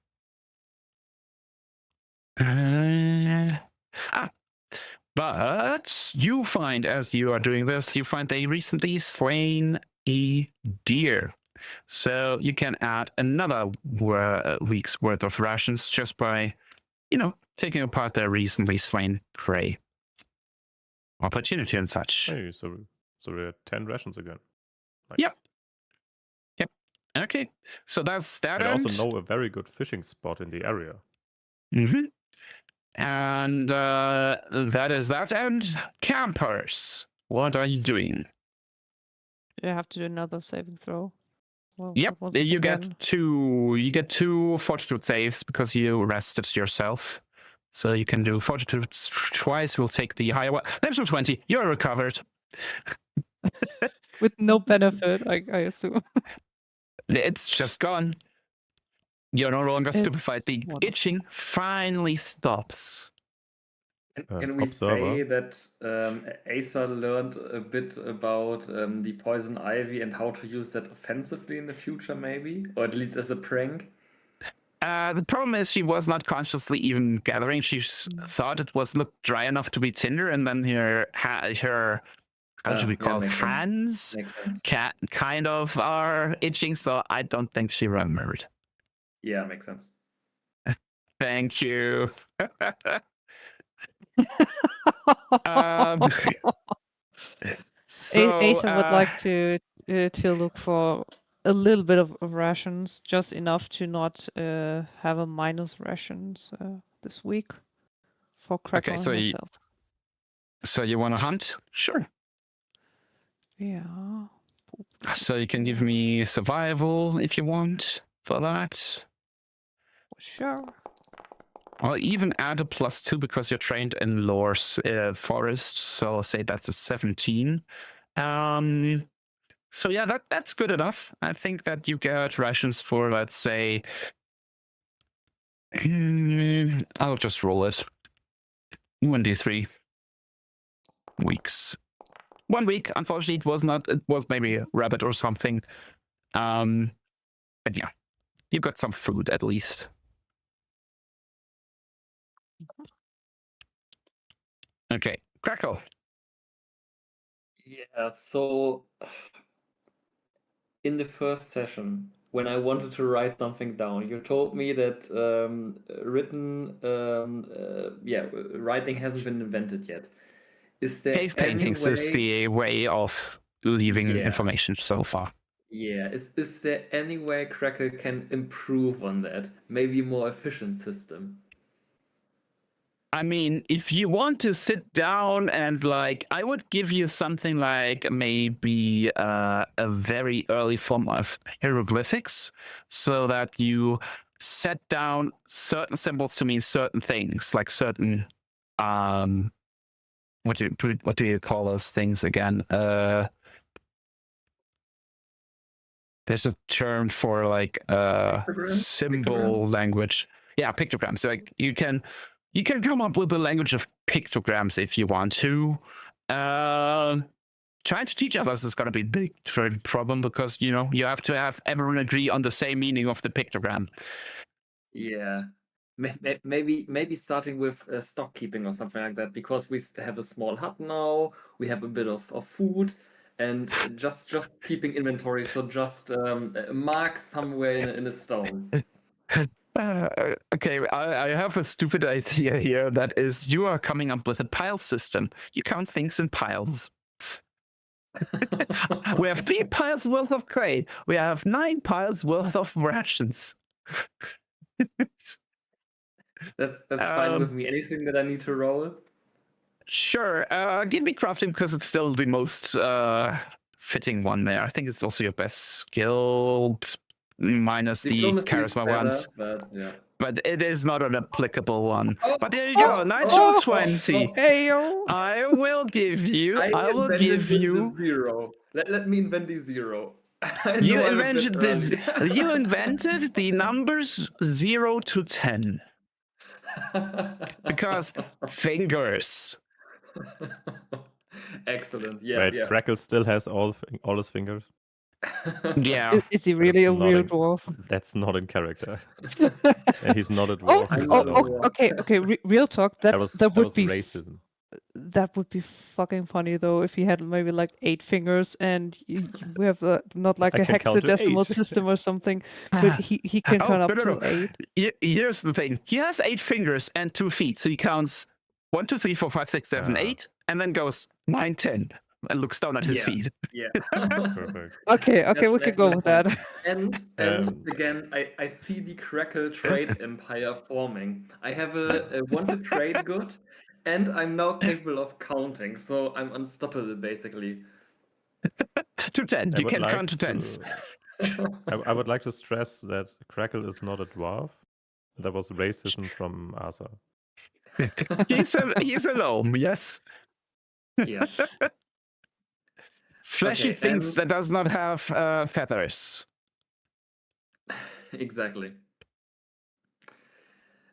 S2: But you find, as you are doing this, you find they recently slain a deer. So you can add another week's worth of rations just by, taking apart their recently slain prey. Opportunity and such.
S7: Hey, so we're at 10 rations again. Nice.
S2: Yep. Okay, so that's that.
S7: I also know a very good fishing spot in the area.
S2: Mm-hmm. And that is that. And campers, what are you doing?
S5: You have to do another saving throw. Well,
S2: Yep,
S5: what was it
S2: you
S5: again?
S2: get 2. You get 2 fortitude saves because you rested yourself. So you can do fortitude twice. We'll take the higher one. Natural 20. You're recovered.
S5: With no benefit, I assume.
S2: It's just gone. You're no longer
S5: It's
S2: stupefied. The
S5: wonderful.
S2: itching finally stops.
S3: Can we
S7: Observer.
S3: say that Asa learned a bit about the poison ivy and how to use that offensively in the future, maybe? Or at least as a prank?
S2: The problem is she was not consciously even gathering. She thought it looked dry enough to be tinder, and then her how should we call it,
S3: makes sense.
S2: hands
S3: Makes sense.
S2: kind of are itching, so I don't think she remembered.
S3: Yeah, makes sense.
S2: Thank you. So,
S5: Asa would like to look for a little bit of rations, just enough to not have a minus rations this week for Crackle
S2: so
S5: and herself.
S2: So you want to hunt? Sure.
S5: Yeah.
S2: So you can give me survival if you want for that.
S5: Sure.
S2: I'll even add a +2 because you're trained in Lore's forest. So I'll say that's a 17. So yeah, that's good enough. I think that you get rations for, let's say, I'll just roll it. 1d3 weeks. 1 week, unfortunately, it was not. It was maybe a rabbit or something. But yeah, you got some food at least. Okay, Crackle.
S3: Yeah, so in the first session, when I wanted to write something down, you told me that writing hasn't been invented yet. Is there
S2: Cave
S3: any
S2: paintings
S3: way...
S2: is the way of leaving
S3: Yeah.
S2: information so far.
S3: Yeah, is there any way Crackle can improve on that? Maybe more efficient system.
S2: I mean, if you want to sit down and like, I would give you something like maybe a very early form of hieroglyphics, so that you set down certain symbols to mean certain things, like certain what do you call those things again? There's a term for like symbol
S3: Pictograms?
S2: language. Yeah, pictograms. Like you can come up with the language of pictograms if you want to. Trying to teach others is going to be a big problem because you have to have everyone agree on the same meaning of the pictogram.
S3: Yeah. Maybe starting with stock keeping or something like that, because we have a small hut now, we have a bit of food, and just keeping inventory. So just mark somewhere in a stone.
S2: Okay, I have a stupid idea here. That is, you are coming up with a pile system. You count things in piles. We have 3 piles worth of clay. We have 9 piles worth of rations.
S3: That's fine with me. Anything that I need to roll?
S2: Sure. Give me crafting because it's still the most fitting one there. I think it's also your best skill minus
S3: Diplomacy
S2: the
S3: is
S2: charisma
S3: better,
S2: ones.
S3: but yeah.
S2: But it is not an applicable one.
S3: Oh,
S2: but there you go, natural 20.
S5: Heyo.
S2: I will give you. I will
S3: invented
S2: give
S3: the
S2: you.
S3: zero. Let me invent the zero. I
S2: You
S3: know I'm a bit
S2: invented this.
S3: early.
S2: You invented the numbers 0 to 10 because fingers.
S3: Excellent. Yeah,
S7: Wait,
S3: yeah.
S7: Crackle still has all his fingers.
S2: Yeah.
S5: Is he really a
S7: not
S5: real
S7: in-
S5: dwarf?
S7: That's not in character, and he's not a
S5: Oh,
S7: dwarf. He's
S3: oh,
S7: a gnome.
S3: oh,
S5: okay. Real talk. That
S7: That
S5: would
S7: was
S5: be
S7: racism.
S5: that would be fucking funny though if he had maybe like 8 fingers and we have not like
S7: I
S5: a
S7: can count to
S5: hexadecimal
S7: 8.
S5: system or something, but he can count up
S2: no.
S5: to 8.
S2: Here's the thing. He has 8 fingers and 2 feet, so he counts 1, 2, 3, 4, 5, 6, 7, 8, and then goes 9, 10, and looks down at his feet.
S3: Yeah.
S7: Perfect.
S5: Okay, we can go with that.
S3: And again, I see the Crackle trade empire forming. I have a wanted trade good, and I'm now capable of counting, so I'm unstoppable basically.
S2: To 10. You
S7: would
S2: can
S7: like
S2: count to tens.
S7: I would like to stress that Crackle is not a dwarf. That was racism from Asa.
S2: He's a gnome, yes.
S3: Yeah.
S2: Fleshy
S3: Okay,
S2: things that does not have feathers.
S3: Exactly.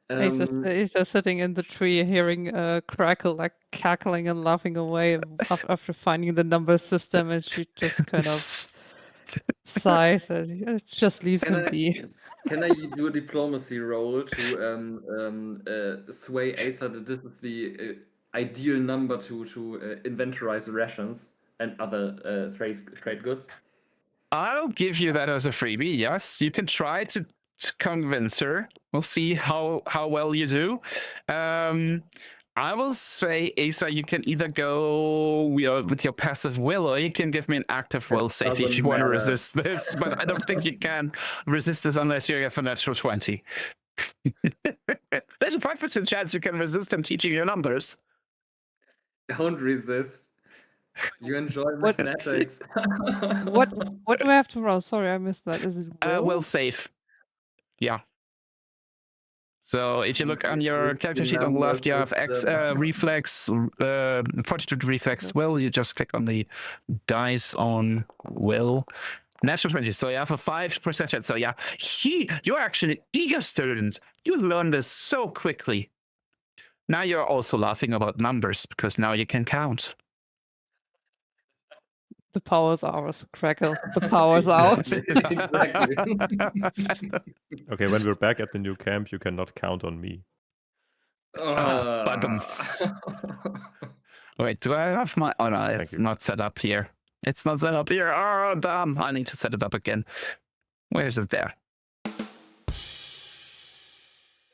S5: He's just sitting in the tree, hearing Crackle like cackling and laughing away after finding the number system, and she just kind of sighs and just leaves him be.
S3: Can I do a diplomacy roll to sway Acer that this is the ideal number to inventorize rations and other trade goods?
S2: I'll give you that as a freebie, yes. You can try to convince her. We'll see how well you do. I will say, Asa, you can either go with your passive will, or you can give me an active will save if you want to resist this. But I don't think you can resist this unless you have a natural 20. There's a 5% chance you can resist him teaching you numbers.
S3: Don't resist. You enjoy mathematics.
S5: What do I have to roll? Sorry, I missed that. Is it will?
S2: Will save. Yeah. So if you look on your character sheet on the left, you have reflex, fortitude reflex will. You just click on the dice on will. Natural 20. So you have a 5% chance. So yeah, you're actually an eager student. You learn this so quickly. Now you're also laughing about numbers because now you can count.
S5: The power's ours, Crackle. The power's ours.
S3: Exactly.
S7: Okay, when we're back at the new camp, you cannot count on me.
S2: Wait, do I have my... Oh no, it's not set up here. It's not set up here. Oh, damn. I need to set it up again. Where is it there?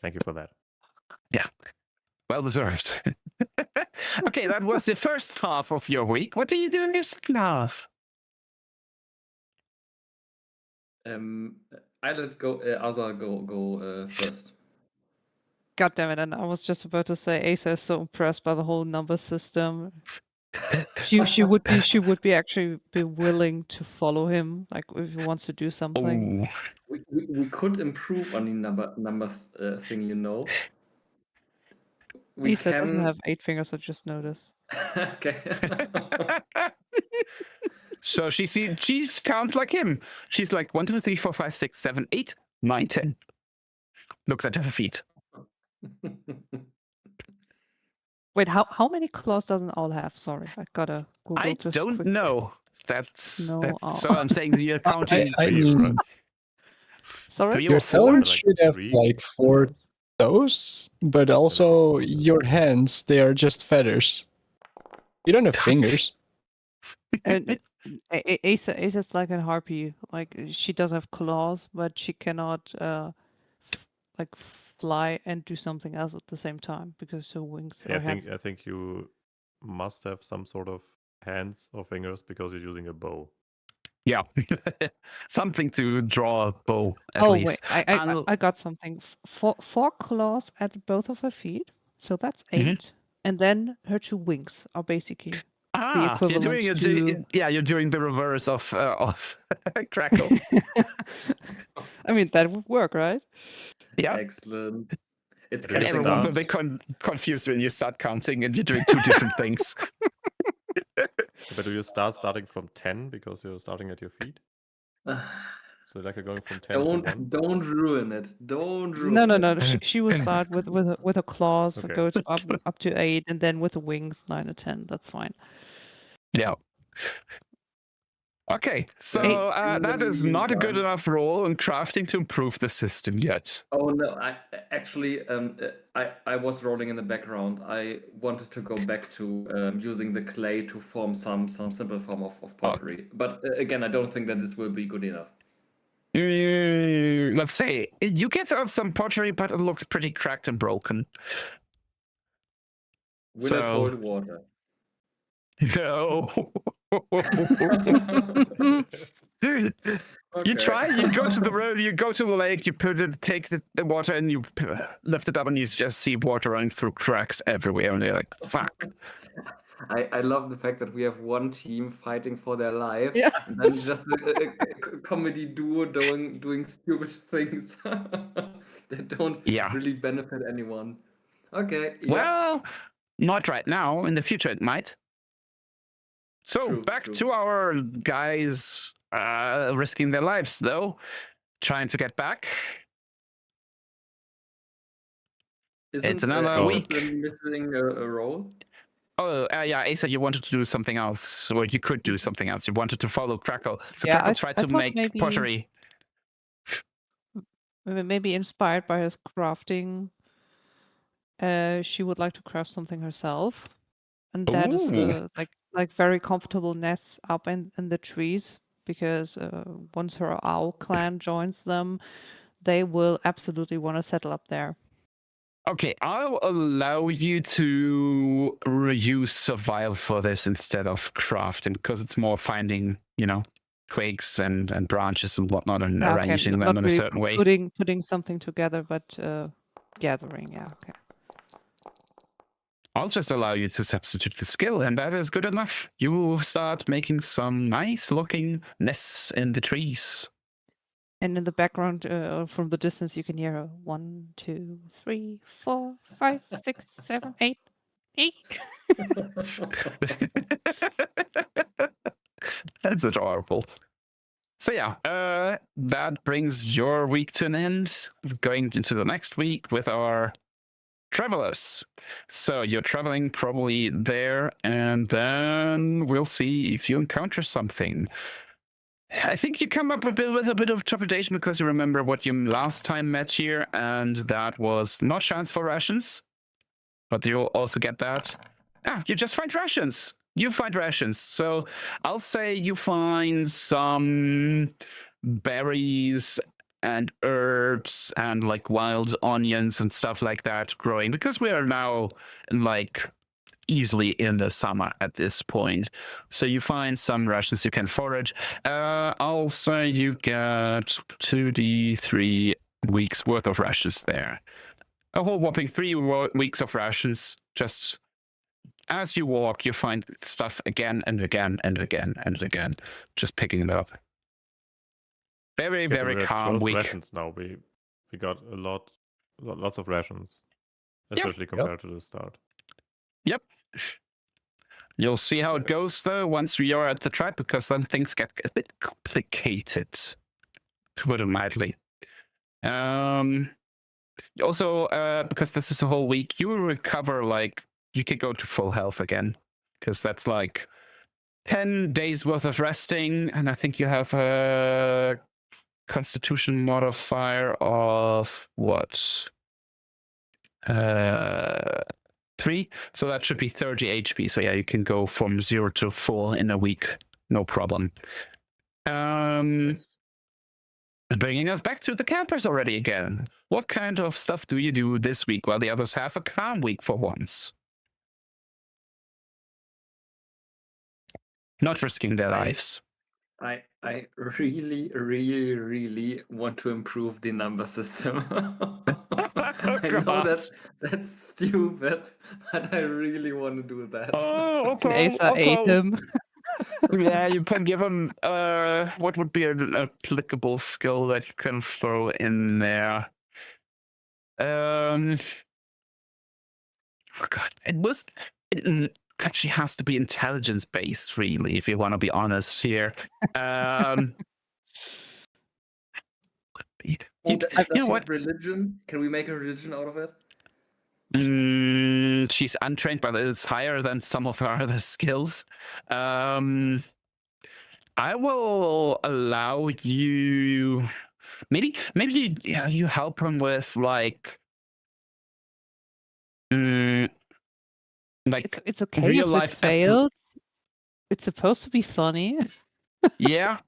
S7: Thank you for that.
S2: Yeah. Well deserved. Okay, that was the first half of your week. What do you do in your second half?
S3: I let go. Asa go first.
S5: God damn it! And I was just about to say, Asa is so impressed by the whole number system. She would be actually be willing to follow him, like if he wants to do something.
S2: Oh,
S3: We could improve on the numbers thing, you know. We
S5: Asa doesn't
S3: can.
S5: have 8 fingers. I just noticed.
S3: Okay.
S2: so she counts like him. She's like 1, 2, 3, 4, 5, 6, 7, 8, 9, 10. Looks at her feet.
S5: Wait, how many claws does an owl have? Sorry, I gotta Google
S2: I
S5: just
S2: don't
S5: quick.
S2: know. That's
S5: No
S2: so
S5: owl.
S2: I'm saying you're counting
S4: I
S7: Three,
S4: mean,
S7: right?
S5: Sorry.
S2: 3
S4: your
S2: or 4.
S4: talons
S7: Like
S4: should have
S7: 3?
S4: like 4 toes, but also your hands, they are just feathers. You don't have fingers.
S5: And Asa's like a harpy. Like she does have claws, but she cannot like fly and do something else at the same time because her wings
S7: Yeah,
S5: or hands.
S7: I think you must have some sort of hands or fingers because you're using a bow.
S2: Yeah, something to draw a bow at
S5: Oh
S2: least.
S5: wait, I got something. Four claws at both of her feet, so that's 8. And then her 2 wings are basically the equivalent
S2: you're doing the reverse of Crackle.
S5: I mean, that would work, right?
S2: Yeah.
S3: Excellent. It's
S7: Do you
S3: catching
S2: Everyone's a
S3: on.
S2: bit confused when you start counting and you're doing 2 different things.
S7: But do you starting from 10 because you're starting at your feet? So like you're going from 10 to 1?
S3: Don't ruin it. Don't ruin
S5: No, no,
S3: it.
S5: no. She will start with her claws,
S7: Okay.
S5: go to up to 8, and then with the wings 9 or 10. That's fine.
S2: Yeah. Okay, so that is not a good enough role in crafting to improve the system yet.
S3: Oh no! I actually I was rolling in the background. I wanted to go back to using the clay to form some simple form of pottery. But again, I don't think that this will be good enough.
S2: Let's say you get out some pottery, but it looks pretty cracked and broken.
S3: Will it hold water?
S2: No.
S3: Okay.
S2: You try, you go to the road, you go to the lake, you take the water and you lift it up and you just see water running through cracks everywhere and you're like, fuck.
S3: I love the fact that we have one team fighting for their life,
S5: Yeah.
S3: and then just a comedy duo doing stupid things that don't really benefit anyone. Okay. Yeah.
S2: Well, not right now. In the future, it might. So back to our guys risking their lives, though, trying to get back. It's another week.
S3: Missing a role.
S2: Oh, yeah, Asa, you wanted to do something else, or you could do something else. You wanted to follow Crackle. So
S5: Yeah,
S2: Crackle tried to make pottery.
S5: Maybe inspired by his crafting, she would like to craft something herself, and that is like very comfortable nests up in the trees. Because once her owl clan joins them, they will absolutely want to settle up there.
S2: Okay, I'll allow you to use survival for this instead of crafting, because it's more finding, twigs and branches and whatnot and arranging them in a certain way.
S5: Putting something together, but gathering, yeah, okay.
S2: I'll just allow you to substitute the skill, and that is good enough. You will start making some nice-looking nests in the trees.
S5: And in the background, from the distance, you can hear 1, 2, 3, 4, 5, 6, 7, 8, 8.
S2: That's adorable. So yeah, that brings your week to an end. Going into the next week with our travelers. So you're traveling probably there, and then we'll see if you encounter something. I think you come up with a bit of trepidation because you remember what you last time met here, and that was not chance for rations, but you'll also get that. You just find rations. You find rations. So I'll say you find some berries and herbs and like wild onions and stuff like that growing, because we are now in like easily in the summer at this point. So you find some rations you can forage. I'll say you get 2d3 weeks worth of rations there. A whole whopping 3 weeks of rations. Just as you walk, you find stuff again and again and again and again, just picking it up. Very,
S7: Okay, so
S2: very
S7: we're at
S2: calm
S7: 12
S2: week.
S7: rations now. We got lots of rations, especially compared to the start.
S2: Yep. You'll see how it goes though once we are at the track, because then things get a bit complicated, to put it mildly. Also, because this is a whole week, you will recover, like, you could go to full health again, because that's like 10 days worth of resting, and I think you have a constitution modifier of what? 3, so that should be 30 HP. So yeah, you can go from 0 to full in a week, no problem. Bringing us back to the campers already again. What kind of stuff do you do this week while the others have a calm week for once? Not risking their lives.
S3: I really want to improve the number system. I know that's stupid, but I really want to do that.
S2: Oh,
S5: Can
S2: okay.
S5: Asa aid him?
S2: Yeah, you can give him what would be an applicable skill that you can throw in there. Oh God, actually has to be intelligence based, really, if you want to be honest here. You know what?
S3: Religion? Can we make a religion out of it?
S2: She's untrained, but it's higher than some of her other skills. I will allow you. Maybe you help him with like.
S5: It's okay
S2: real
S5: if
S2: life
S5: it fails. It's supposed to be funny.
S2: Yeah.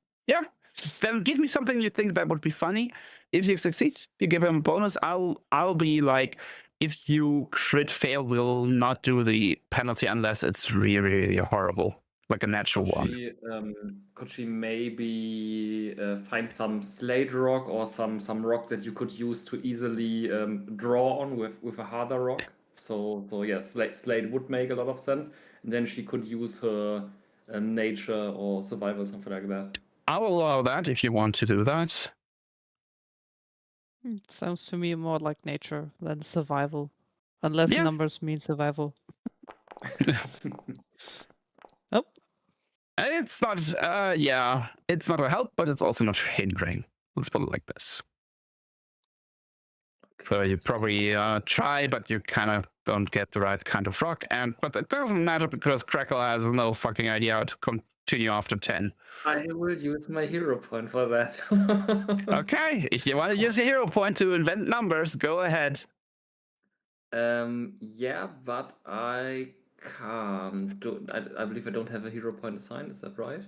S2: Then give me something you think that would be funny. If you succeed, you give him a bonus. I'll be like, if you crit fail, we'll not do the penalty unless it's really, really horrible, like a natural one.
S3: Could she maybe find some slate rock or some rock that you could use to easily draw on with a harder rock? So yeah, slate would make a lot of sense. And then she could use her nature or survival, something like that.
S2: I'll allow that if you want to do that.
S5: Sounds to me more like nature than survival. Unless
S2: Yeah.
S5: numbers mean survival. Oh.
S2: It's not, it's not a help, but it's also not hindering. Let's put it like this. So you probably try, but you kind of don't get the right kind of rock. But it doesn't matter because Crackle has no fucking idea how to continue after 10.
S3: I will use my hero point for that.
S2: Okay, if you want to use a hero point to invent numbers, go ahead.
S3: Yeah, but I can't do. I believe I don't have a hero point assigned. Is that right?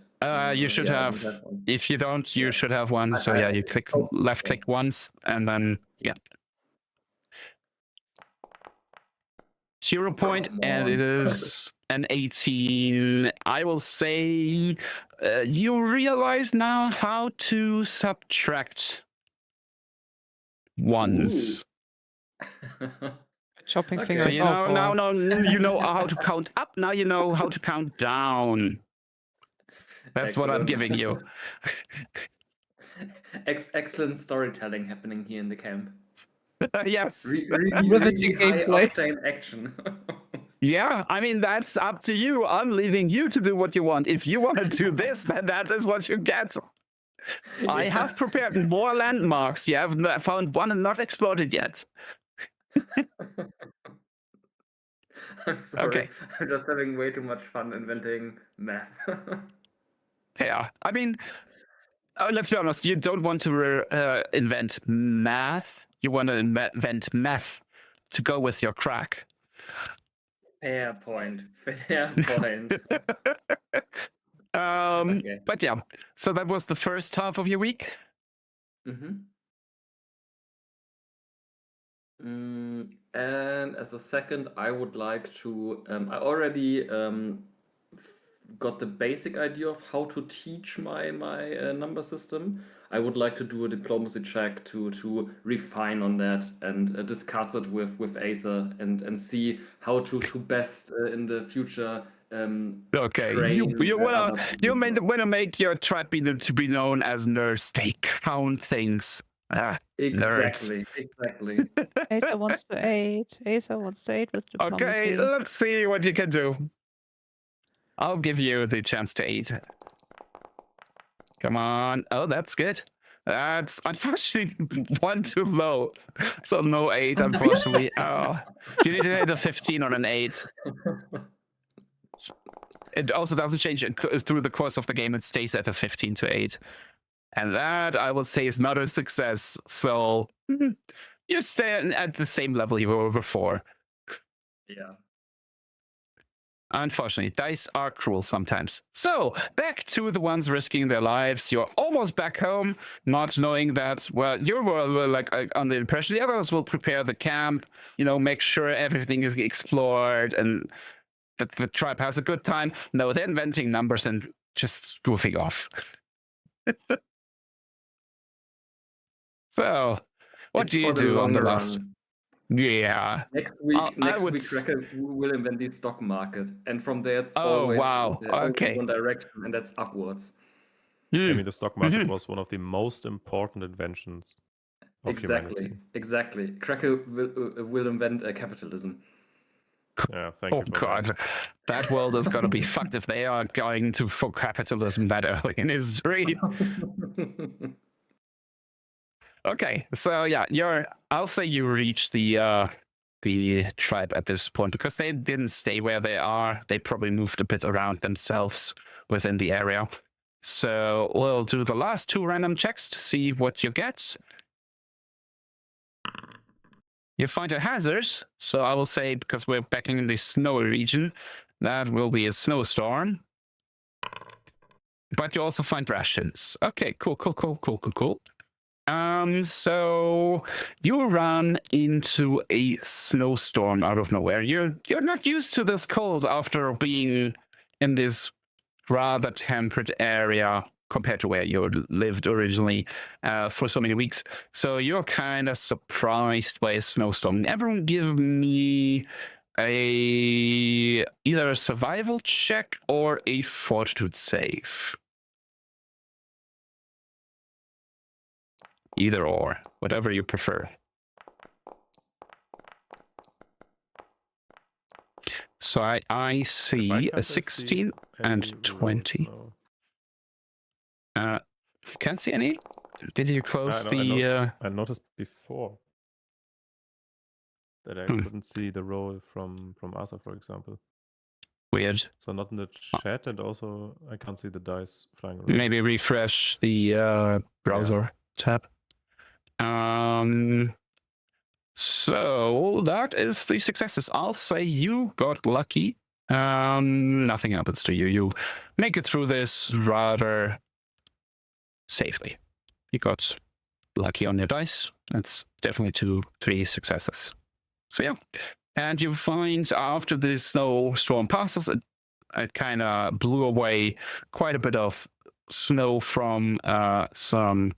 S2: You should
S3: yeah, I
S2: have.
S3: don't have one.
S2: If you don't, you should have one. So yeah, you click left click once, and then yeah. Hero point, and it is an 18. I will say you realize now how to subtract ones.
S5: Chopping
S3: Okay.
S5: fingers
S2: So you
S5: off.
S2: know now you know how to count up. Now you know how to count down. That's what I'm
S3: Excellent.
S2: giving you.
S3: Excellent storytelling happening here in the camp.
S2: Yes.
S3: Really
S5: Riveting
S3: high
S5: gameplay.
S3: octane action.
S2: Yeah, I mean, that's up to you. I'm leaving you to do what you want. If you want to do this, then that is what you get. I have prepared more landmarks. You have found one and not explored yet.
S3: I'm sorry.
S2: Okay.
S3: I'm just having way too much fun inventing math.
S2: Yeah, I mean, let's be honest. You don't want to invent math. You want to invent meth to go with your crack.
S3: Fair point. Fair point. Okay.
S2: But yeah, so that was the first half of your week.
S3: And as a second, I would like to. I already got the basic idea of how to teach my number system. I would like to do a diplomacy check to refine on that and discuss it with Acer and see how to best in the future.
S2: Okay,
S3: Train
S2: you wanna
S3: other people.
S2: wanna make your tribe to be known as nerds. They count things. Ah, nerds.
S3: Exactly.
S5: Asa wants to aid. Asa wants to aid with diplomacy.
S2: Okay, let's see what you can do. I'll give you the chance to eat. Come on. Oh, that's good. That's unfortunately one too low. So no 8, unfortunately. Oh, you need to hit a 15 on an 8. It also doesn't change through the course of the game. It stays at a 15 to 8. And that, I would say, is not a success. So you stay at the same level you were before.
S3: Yeah.
S2: Unfortunately, dice are cruel sometimes. So, back to the ones risking their lives. You're almost back home, not knowing that, well, you were like on the impression the others will prepare the camp, make sure everything is explored and that the tribe has a good time. No, they're inventing numbers and just goofing off. So, what
S3: It's
S2: do you
S3: for the
S2: do on the
S3: long
S2: last?
S3: run.
S2: Yeah.
S3: Next week,
S2: I would
S3: Cracker will invent the stock market, and from there it's
S2: Oh,
S3: always
S2: wow. Okay.
S3: one direction, and that's upwards.
S7: I mean, the stock market was one of the most important inventions of humanity.
S3: Exactly. Cracker will invent capitalism.
S7: Yeah, thank you for
S2: God, that world is going to be fucked if they are going to for capitalism that early in history. Okay, so yeah, I'll say you reach the tribe at this point because they didn't stay where they are. They probably moved a bit around themselves within the area. So we'll do the last 2 random checks to see what you get. You find a hazard, so I will say, because we're back in the snowy region, that will be a snowstorm. But you also find rations. Okay, cool. So you run into a snowstorm out of nowhere. You're not used to this cold after being in this rather temperate area compared to where you lived originally for so many weeks. So you're kind of surprised by a snowstorm. Everyone give me either a survival check or a fortitude save. Either or, whatever you prefer. So I see a 16 and 20. Can't see any? Did you close
S7: I noticed before that I couldn't see the roll from Asa, for example.
S2: Weird.
S7: So not in the chat, and also I can't see the dice flying around.
S2: Maybe refresh the browser tab. So that is the successes. I'll say you got lucky. Nothing happens to you. You make it through this rather safely. You got lucky on your dice. That's definitely 2, 3 successes. So yeah. And you find after the snowstorm passes, it kind of blew away quite a bit of snow from some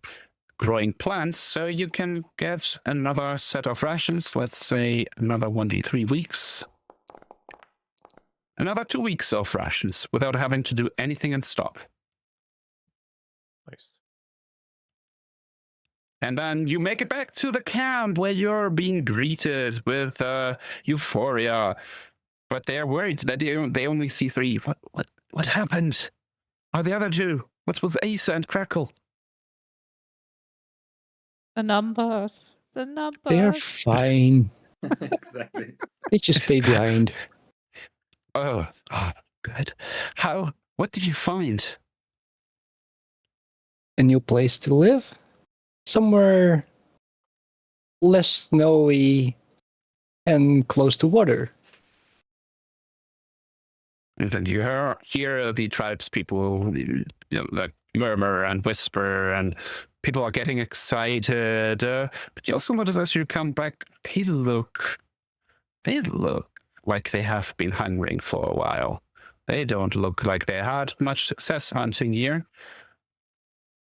S2: growing plants, so you can get another set of rations. Let's say another 1d3 weeks. Another 2 weeks of rations without having to do anything and stop.
S7: Nice.
S2: And then you make it back to the camp where you're being greeted with euphoria. But they're worried that they only see 3. What happened? Are the other 2? What's with Asa and Crackle?
S5: The numbers.
S4: They're fine.
S3: Exactly.
S4: They just stay behind.
S2: Oh, good. What did you find?
S4: A new place to live? Somewhere less snowy and close to water.
S2: And then you hear the tribes people like murmur and whisper, and people are getting excited. But you also notice as you come back, they look they look like they have been hungering for a while. They don't look like they had much success hunting here.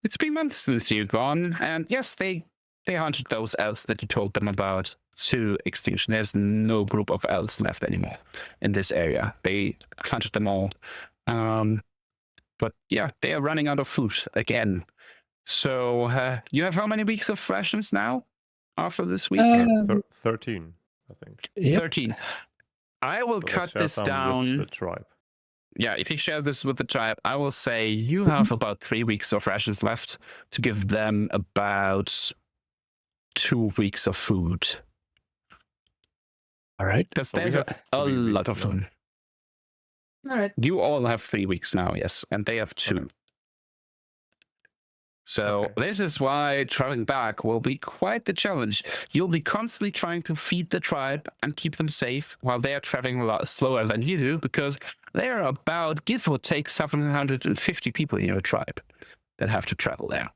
S2: It's been months since you've gone, and yes, they hunted those elves that you told them about to extinction. There's no group of elves left anymore in this area. They hunted them all. But yeah, they are running out of food again. So you have how many weeks of rations now after this week?
S7: 13, I think.
S4: Yep.
S2: 13. I will
S7: So let's
S2: cut
S7: share
S2: this
S7: some
S2: down.
S7: with the tribe.
S2: Yeah, if you share this with the tribe, I will say you have about 3 weeks of rations left to give them about 2 weeks of food.
S4: All right.
S2: Because
S7: So we
S2: there's
S7: have
S2: a
S7: 3
S2: lot
S7: weeks
S2: of
S7: now.
S2: food.
S8: All right.
S2: You all have 3 weeks now, yes, and they have 2.
S7: Okay.
S2: So
S7: Okay.
S2: this is why traveling back will be quite the challenge. You'll be constantly trying to feed the tribe and keep them safe while they are traveling a lot slower than you do, because there are about, give or take, 750 people in your tribe that have to travel there.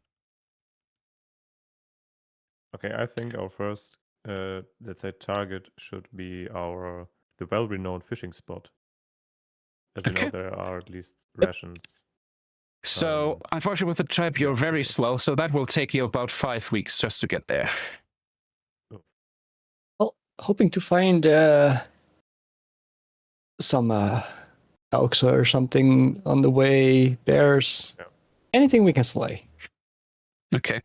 S7: Okay, I think our first, let's say, target should be the well-renowned fishing spot. As we know,
S2: Okay.
S7: there are at least rations.
S2: So, unfortunately, with the tribe, you're
S7: yeah,
S2: very
S7: okay.
S2: slow, so that will take you about 5 weeks just to get there.
S4: Well, hoping to find some elks or something on the way, bears,
S7: Yeah.
S4: anything we can slay.
S2: Okay.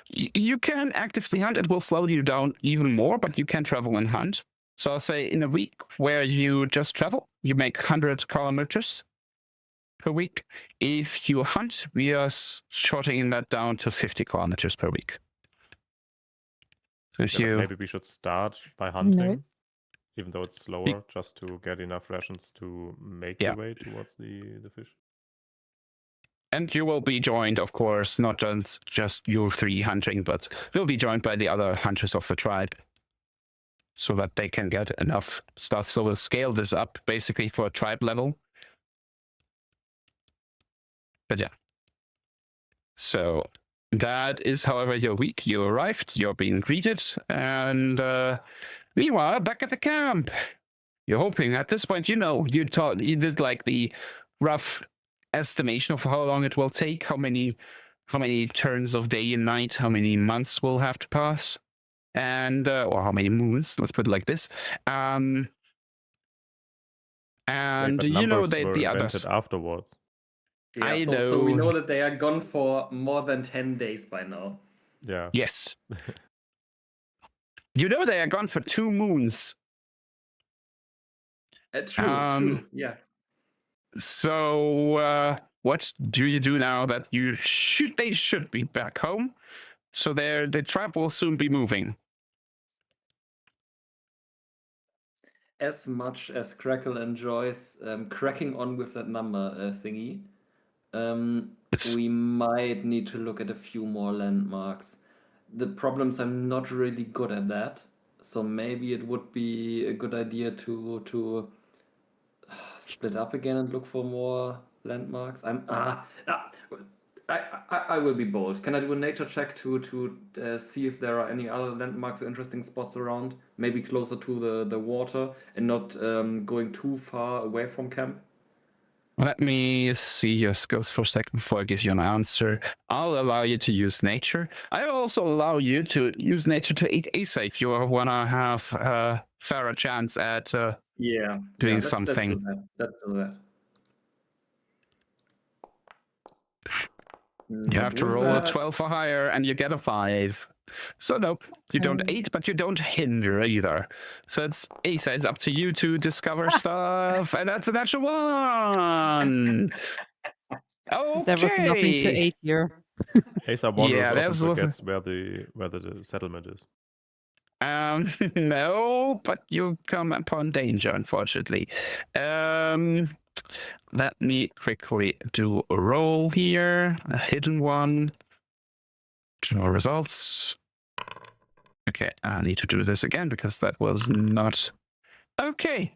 S2: You can actively hunt. It will slow you down even more, but you can travel and hunt. So I'll say in a week where you just travel, you make 100 kilometers per week. If you hunt, we are shortening that down to 50 kilometers per week. So if
S7: Yeah, but
S2: you,
S7: maybe we should start by hunting,
S8: Right.
S7: even though it's slower, just to get enough rations to make
S2: Yeah.
S7: the way towards the fish.
S2: and you will be joined, of course, not just you 3 hunting, but will be joined by the other hunters of the tribe, so that they can get enough stuff. So we'll scale this up basically for a tribe level. But yeah. So that is, however, your week. You arrived, you're being greeted, and meanwhile, back at the camp. You're hoping at this point, you did like the rough estimation of how long it will take, how many turns of day and night, how many months will have to pass, and or how many moons, let's put it like this. And
S7: But
S2: you know
S7: numbers
S2: that
S7: were
S2: the
S7: invented
S2: others.
S7: afterwards.
S3: Yeah,
S2: I
S3: so we
S2: know.
S3: know that they are gone for more than 10 days by now.
S7: Yeah.
S2: Yes. You know they are gone for 2 moons.
S3: True, yeah.
S2: So what do you do now that they should be back home? So the tribe will soon be moving.
S3: As much as Crackle enjoys cracking on with that number thingy, we might need to look at a few more landmarks. The problems, I'm not really good at that, so maybe it would be a good idea to split up again and look for more landmarks. I will be bold. Can I do a nature check to see if there are any other landmarks or interesting spots around? Maybe closer to the water and not going too far away from camp?
S2: Let me see your skills for a second before I give you an answer. I'll allow you to use nature. I will also allow you to use nature to aid Asa if you want to have a fairer chance at doing something.
S3: Let's do that.
S2: You have to roll a 12 or higher and you get a 5. So no, you don't aid, but you don't hinder either. So it's Asa, it's up to you to discover stuff, and that's a natural 1. Okay.
S5: There was nothing to aid here.
S7: Asa wanders
S2: Yeah,
S7: off and
S2: there's
S7: forgets where the settlement is.
S2: No, but you come upon danger, unfortunately. Let me quickly do a roll here. A hidden one. Draw results. Okay, I need to do this again because that was not okay.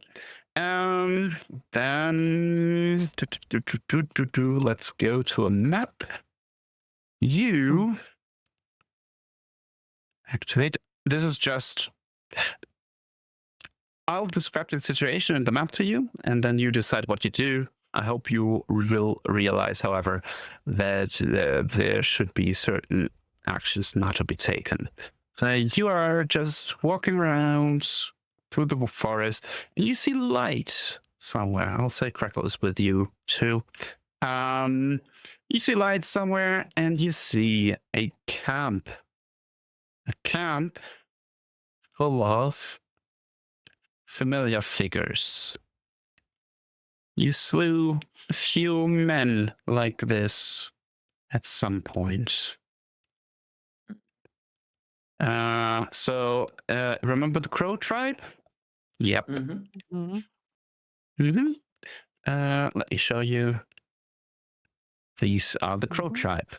S2: Then let's go to a map. You activate. This is just I'll describe the situation and the map to you, and then you decide what you do. I hope you will realize, however, that there should be certain actions not to be taken. So you are just walking around through the forest, and you see light somewhere. I'll say Crackle is with you too. You see light somewhere, and you see a camp. A camp full of familiar figures. You slew a few men like this at some point. Remember the Crow tribe? Yep.
S3: Mm-hmm.
S2: Mm-hmm. Let me show you. These are the Crow tribe.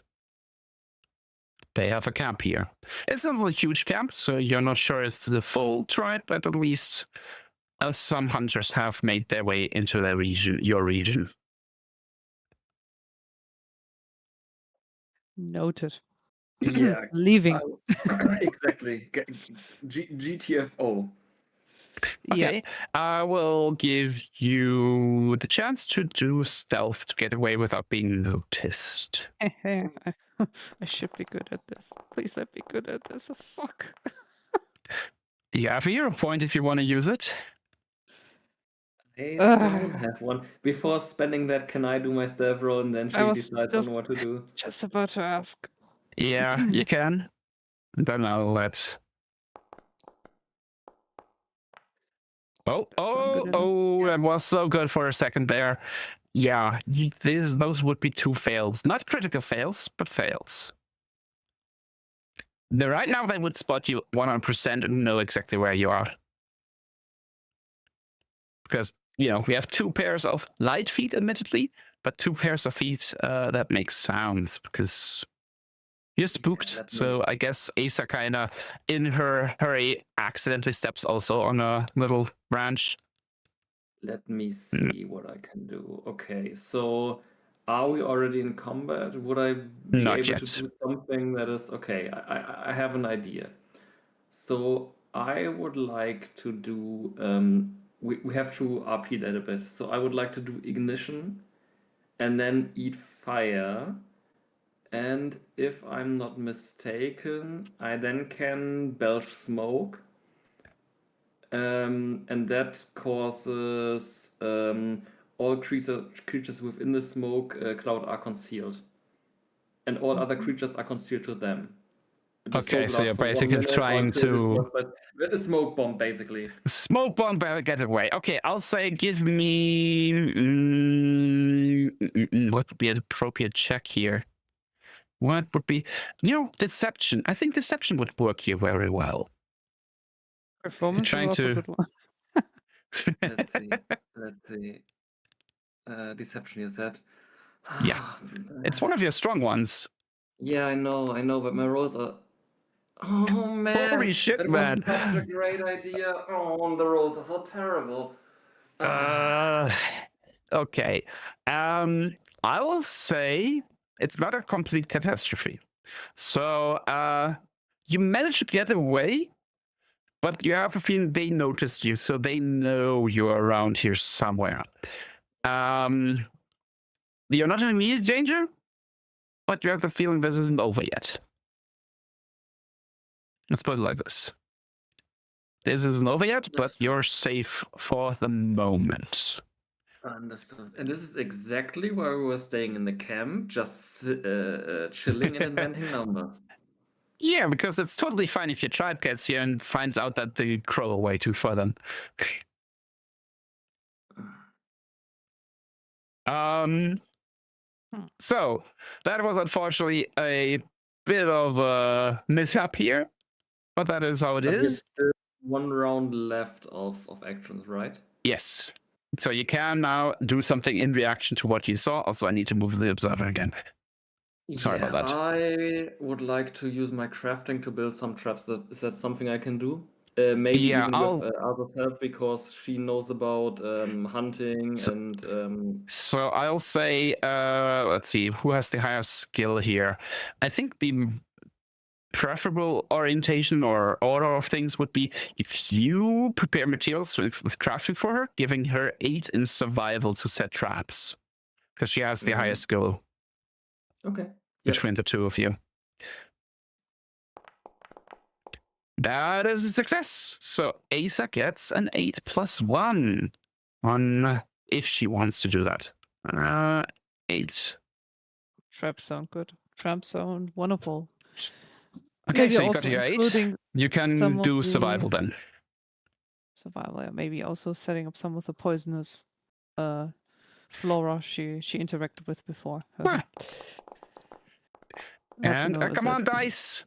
S2: They have a camp here. It's not a huge camp, so you're not sure it's the full tribe, but at least some hunters have made their way into their region, your region.
S5: Noted.
S3: Yeah.
S5: Leaving.
S3: Exactly. GTFO.
S2: Okay, I will give you the chance to do stealth to get away without being noticed.
S5: Yeah. I should be good at this. Please let me be good at this. Oh, fuck.
S2: You have a hero point if you want to use it.
S3: I don't have one. Before spending that, can I do my stealth roll and then
S5: I
S3: she
S5: was
S3: decides
S5: just-
S3: on what to do?
S5: Just about to ask.
S2: Yeah, you can. Then I'll let. That was so good for a second there. Yeah, those would be 2 fails. Not critical fails, but fails. Right now, they would spot you 100% and know exactly where you are. Because, we have 2 pairs of light feet, admittedly, but 2 pairs of feet that make sounds because you're spooked. So I guess Asa kinda, in her hurry, accidentally steps also on a little branch.
S3: Let me see what I can do. Okay, so are we already in combat? Would I be
S2: Not
S3: able
S2: yet.
S3: to do something that is okay? I have an idea. So I would like to do we have to RP that a bit. So I would like to do ignition and then eat fire. And if I'm not mistaken, I then can belch smoke. And that causes all creatures within the smoke cloud are concealed. And all other creatures are concealed to them.
S2: Okay, so you're basically trying to...
S3: A smoke bomb, basically.
S2: Smoke bomb getaway. Okay, I'll say give me... what would be an appropriate check here? What would be... deception. I think deception would work here very well.
S5: Performance
S2: Trying
S5: is also
S2: to-
S5: a good one.
S3: Let's see. Deception, you said?
S2: Yeah. It's one of your strong ones.
S3: Yeah, I know, but my rolls are... Oh, man!
S2: Holy shit,
S3: that
S2: man.
S3: was such a great idea. Oh, the rolls are so terrible.
S2: Okay. I will say it's not a complete catastrophe. So you managed to get away, but you have a feeling they noticed you, so they know you're around here somewhere. You're not in immediate danger, but you have the feeling this isn't over yet. Let's put it like this. This isn't over yet, but you're safe for the moment.
S3: Understood. And this is exactly why we were staying in the camp, just chilling and inventing numbers.
S2: Yeah, because it's totally fine if your tribe gets here and finds out that the crow are way too far then. So that was unfortunately a bit of a mishap here, but that is how it
S3: But
S2: is.
S3: there's still 1 round left of actions, right?
S2: Yes. So you can now do something in reaction to what you saw. Also, I need to move the observer again. Sorry about that.
S3: I would like to use my crafting to build some traps. Is that something I can do? Maybe
S2: Yeah,
S3: even with Arthur's help, because she knows about hunting and...
S2: So I'll say, let's see, who has the highest skill here? I think the preferable orientation or order of things would be if you prepare materials with crafting for her, giving her 8 in survival to set traps. Because she has the highest skill
S3: Okay.
S2: between the two of you. That is a success. So Asa gets an 8 + 1 on if she wants to do that. 8.
S5: Traps sound good. Traps sound wonderful.
S2: Okay,
S5: Maybe
S2: so you got
S5: also
S2: your 8.
S5: including
S2: You can
S5: some of
S2: do
S5: the-
S2: survival then.
S5: Survival, yeah, maybe also setting up some of the poisonous flora she interacted with before.
S2: Ah.
S5: That's
S2: And
S5: another
S2: come on,
S5: assessment.
S2: dice.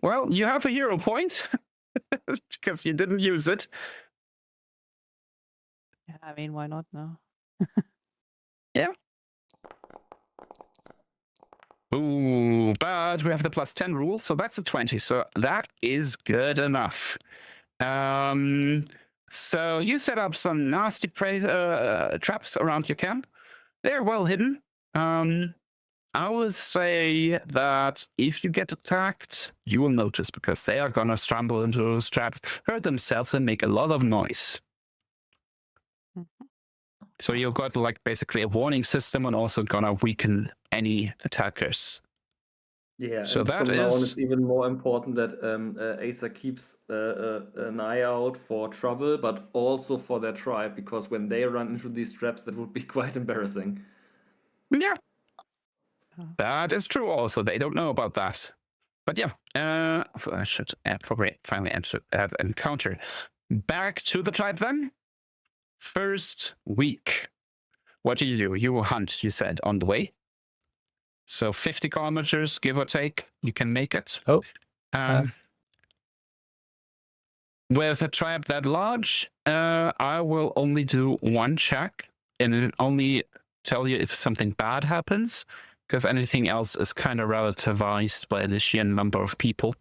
S2: Well, you have a hero point because you didn't use it.
S5: Yeah, I mean, why not now?
S2: Ooh, but we have the +10 rule, so that's a 20. So that is good enough. So you set up some nasty traps around your camp. They're well hidden. I would say that if you get attacked, you will notice because they are gonna stumble into those traps, hurt themselves, and make a lot of noise. So you've got like basically a warning system and also gonna weaken any attackers.
S3: Yeah,
S2: So
S3: and
S2: that
S3: from now on,
S2: is-
S3: it's even more important that Asa keeps an eye out for trouble, but also for their tribe, because when they run into these traps, that would be quite embarrassing.
S2: Yeah. That is true also. They don't know about that. But yeah, so I should probably finally add encounter. Back to the tribe then. First week. What do? You hunt, you said, on the way. So 50 kilometers, give or take, you can make it.
S4: Oh.
S2: With a tribe that large, I will only do 1 check and it only tell you if something bad happens, because anything else is kind of relativized by the sheer number of people.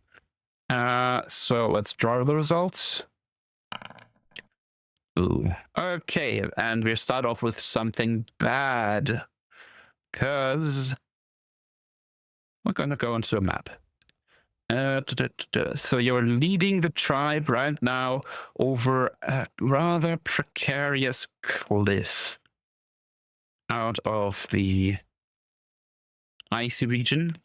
S2: So let's draw the results. Ooh. Okay, and we start off with something bad, because we're going to go into a map. So you're leading the tribe right now over a rather precarious cliff out of the icy region.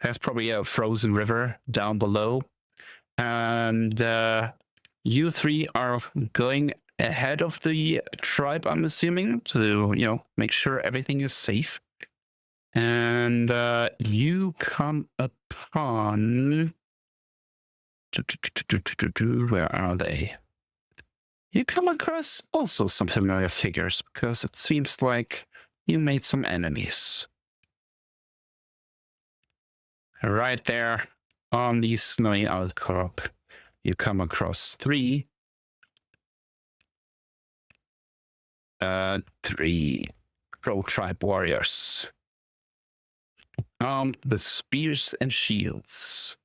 S2: There's probably a frozen river down below. And you 3 are going ahead of the tribe, I'm assuming, to, make sure everything is safe. And you come upon... Where are they? You come across also some familiar figures, because it seems like you made some enemies. Right there on the snowy outcrop, you come across 3 Crow tribe warriors. Armed with spears and shields.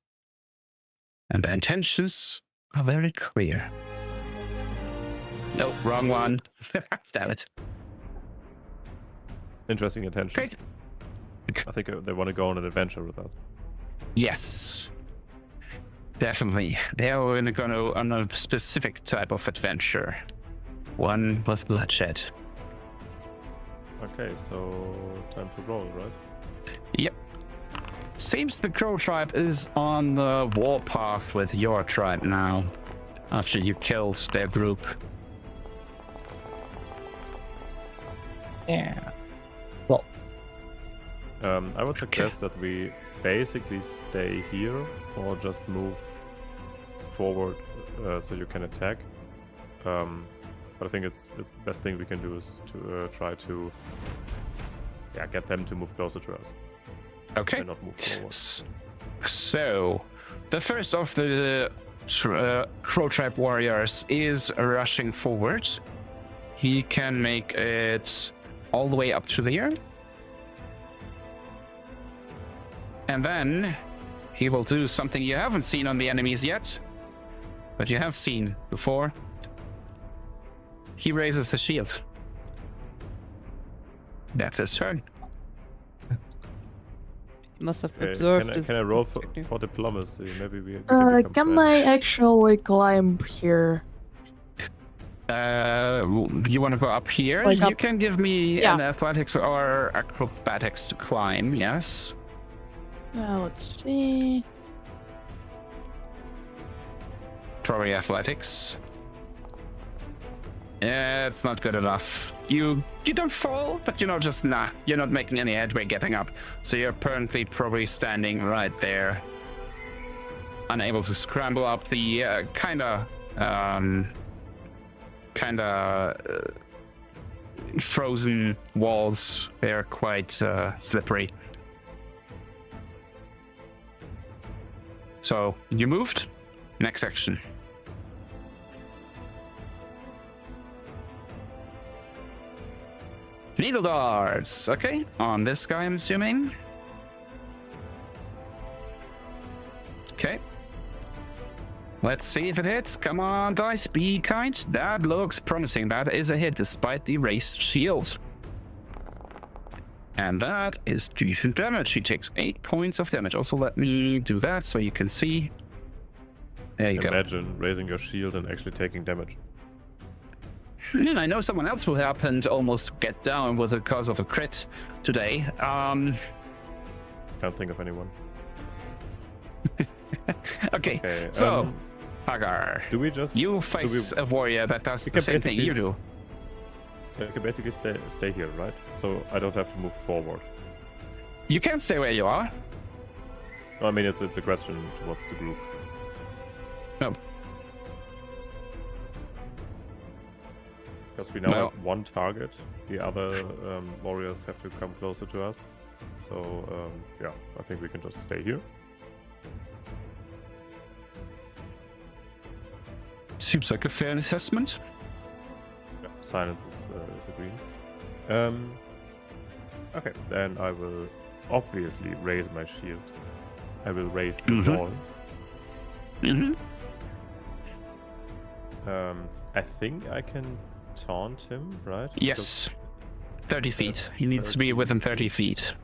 S2: And their intentions are very clear. No, wrong one. Damn it.
S7: Interesting attention.
S2: Great.
S7: I think they want to go on an adventure with us.
S2: Yes. Definitely. They are going to go on a specific type of adventure. One with bloodshed.
S7: Okay, so time to roll, right?
S2: Yep. Seems the Crow tribe is on the warpath with your tribe now, after you killed their group.
S4: Yeah. Well,
S7: I would suggest that we basically stay here or just move forward so you can attack. But I think it's the best thing we can do is to try to get them to move closer to us.
S2: Okay.
S7: And not move forward.
S2: So, the first of the Crow tribe warriors is rushing forward. He can make it all the way up to there. And then he will do something you haven't seen on the enemies yet, but you have seen before. He raises the shield. That's his turn.
S5: must have
S7: Okay,
S5: observed.
S7: can I roll
S5: technique.
S7: for diplomacy? Maybe we can become
S8: Can I
S7: friends.
S8: actually climb here?
S2: You want to go up here?
S8: Like
S2: You
S8: up-
S2: can give me
S8: Yeah.
S2: an athletics or acrobatics to climb, yes.
S8: Let's see.
S2: Probably athletics. Yeah, it's not good enough. You don't fall, but you're not making any headway getting up. So you're currently probably standing right there, unable to scramble up the kind of frozen walls. They're quite slippery. So you moved. Next action. Needle darts. Okay, on this guy, I'm assuming. Okay. Let's see if it hits. Come on, dice, be kind. That looks promising. That is a hit despite the raised shield. And that is decent damage. He takes 8 points of damage. Also, let me do that so you can see. There you go.
S7: Imagine raising your shield and actually taking damage.
S2: I know someone else who happened to almost get down with the cause of a crit today.
S7: Can't think of anyone.
S2: Okay, so
S7: um,
S2: Hagar,
S7: do we just
S2: you face a warrior that does
S7: We
S2: the
S7: can
S2: same thing you do.
S7: I can basically stay here, right? So I don't have to move forward.
S2: You can stay where you are.
S7: No, I mean it's a question towards the group.
S2: No.
S7: Because we now
S2: Well-
S7: have one target. The other warriors have to come closer to us. So yeah, I think we can just stay here.
S2: Seems like a fair assessment.
S7: Yeah, silence is agreed. Okay, then I will obviously raise my shield. I will raise the
S2: Mhm.
S7: wall.
S2: Mm-hmm.
S7: I think I can taunt him, right?
S2: Yes. 30 feet. He needs to be within 30 feet.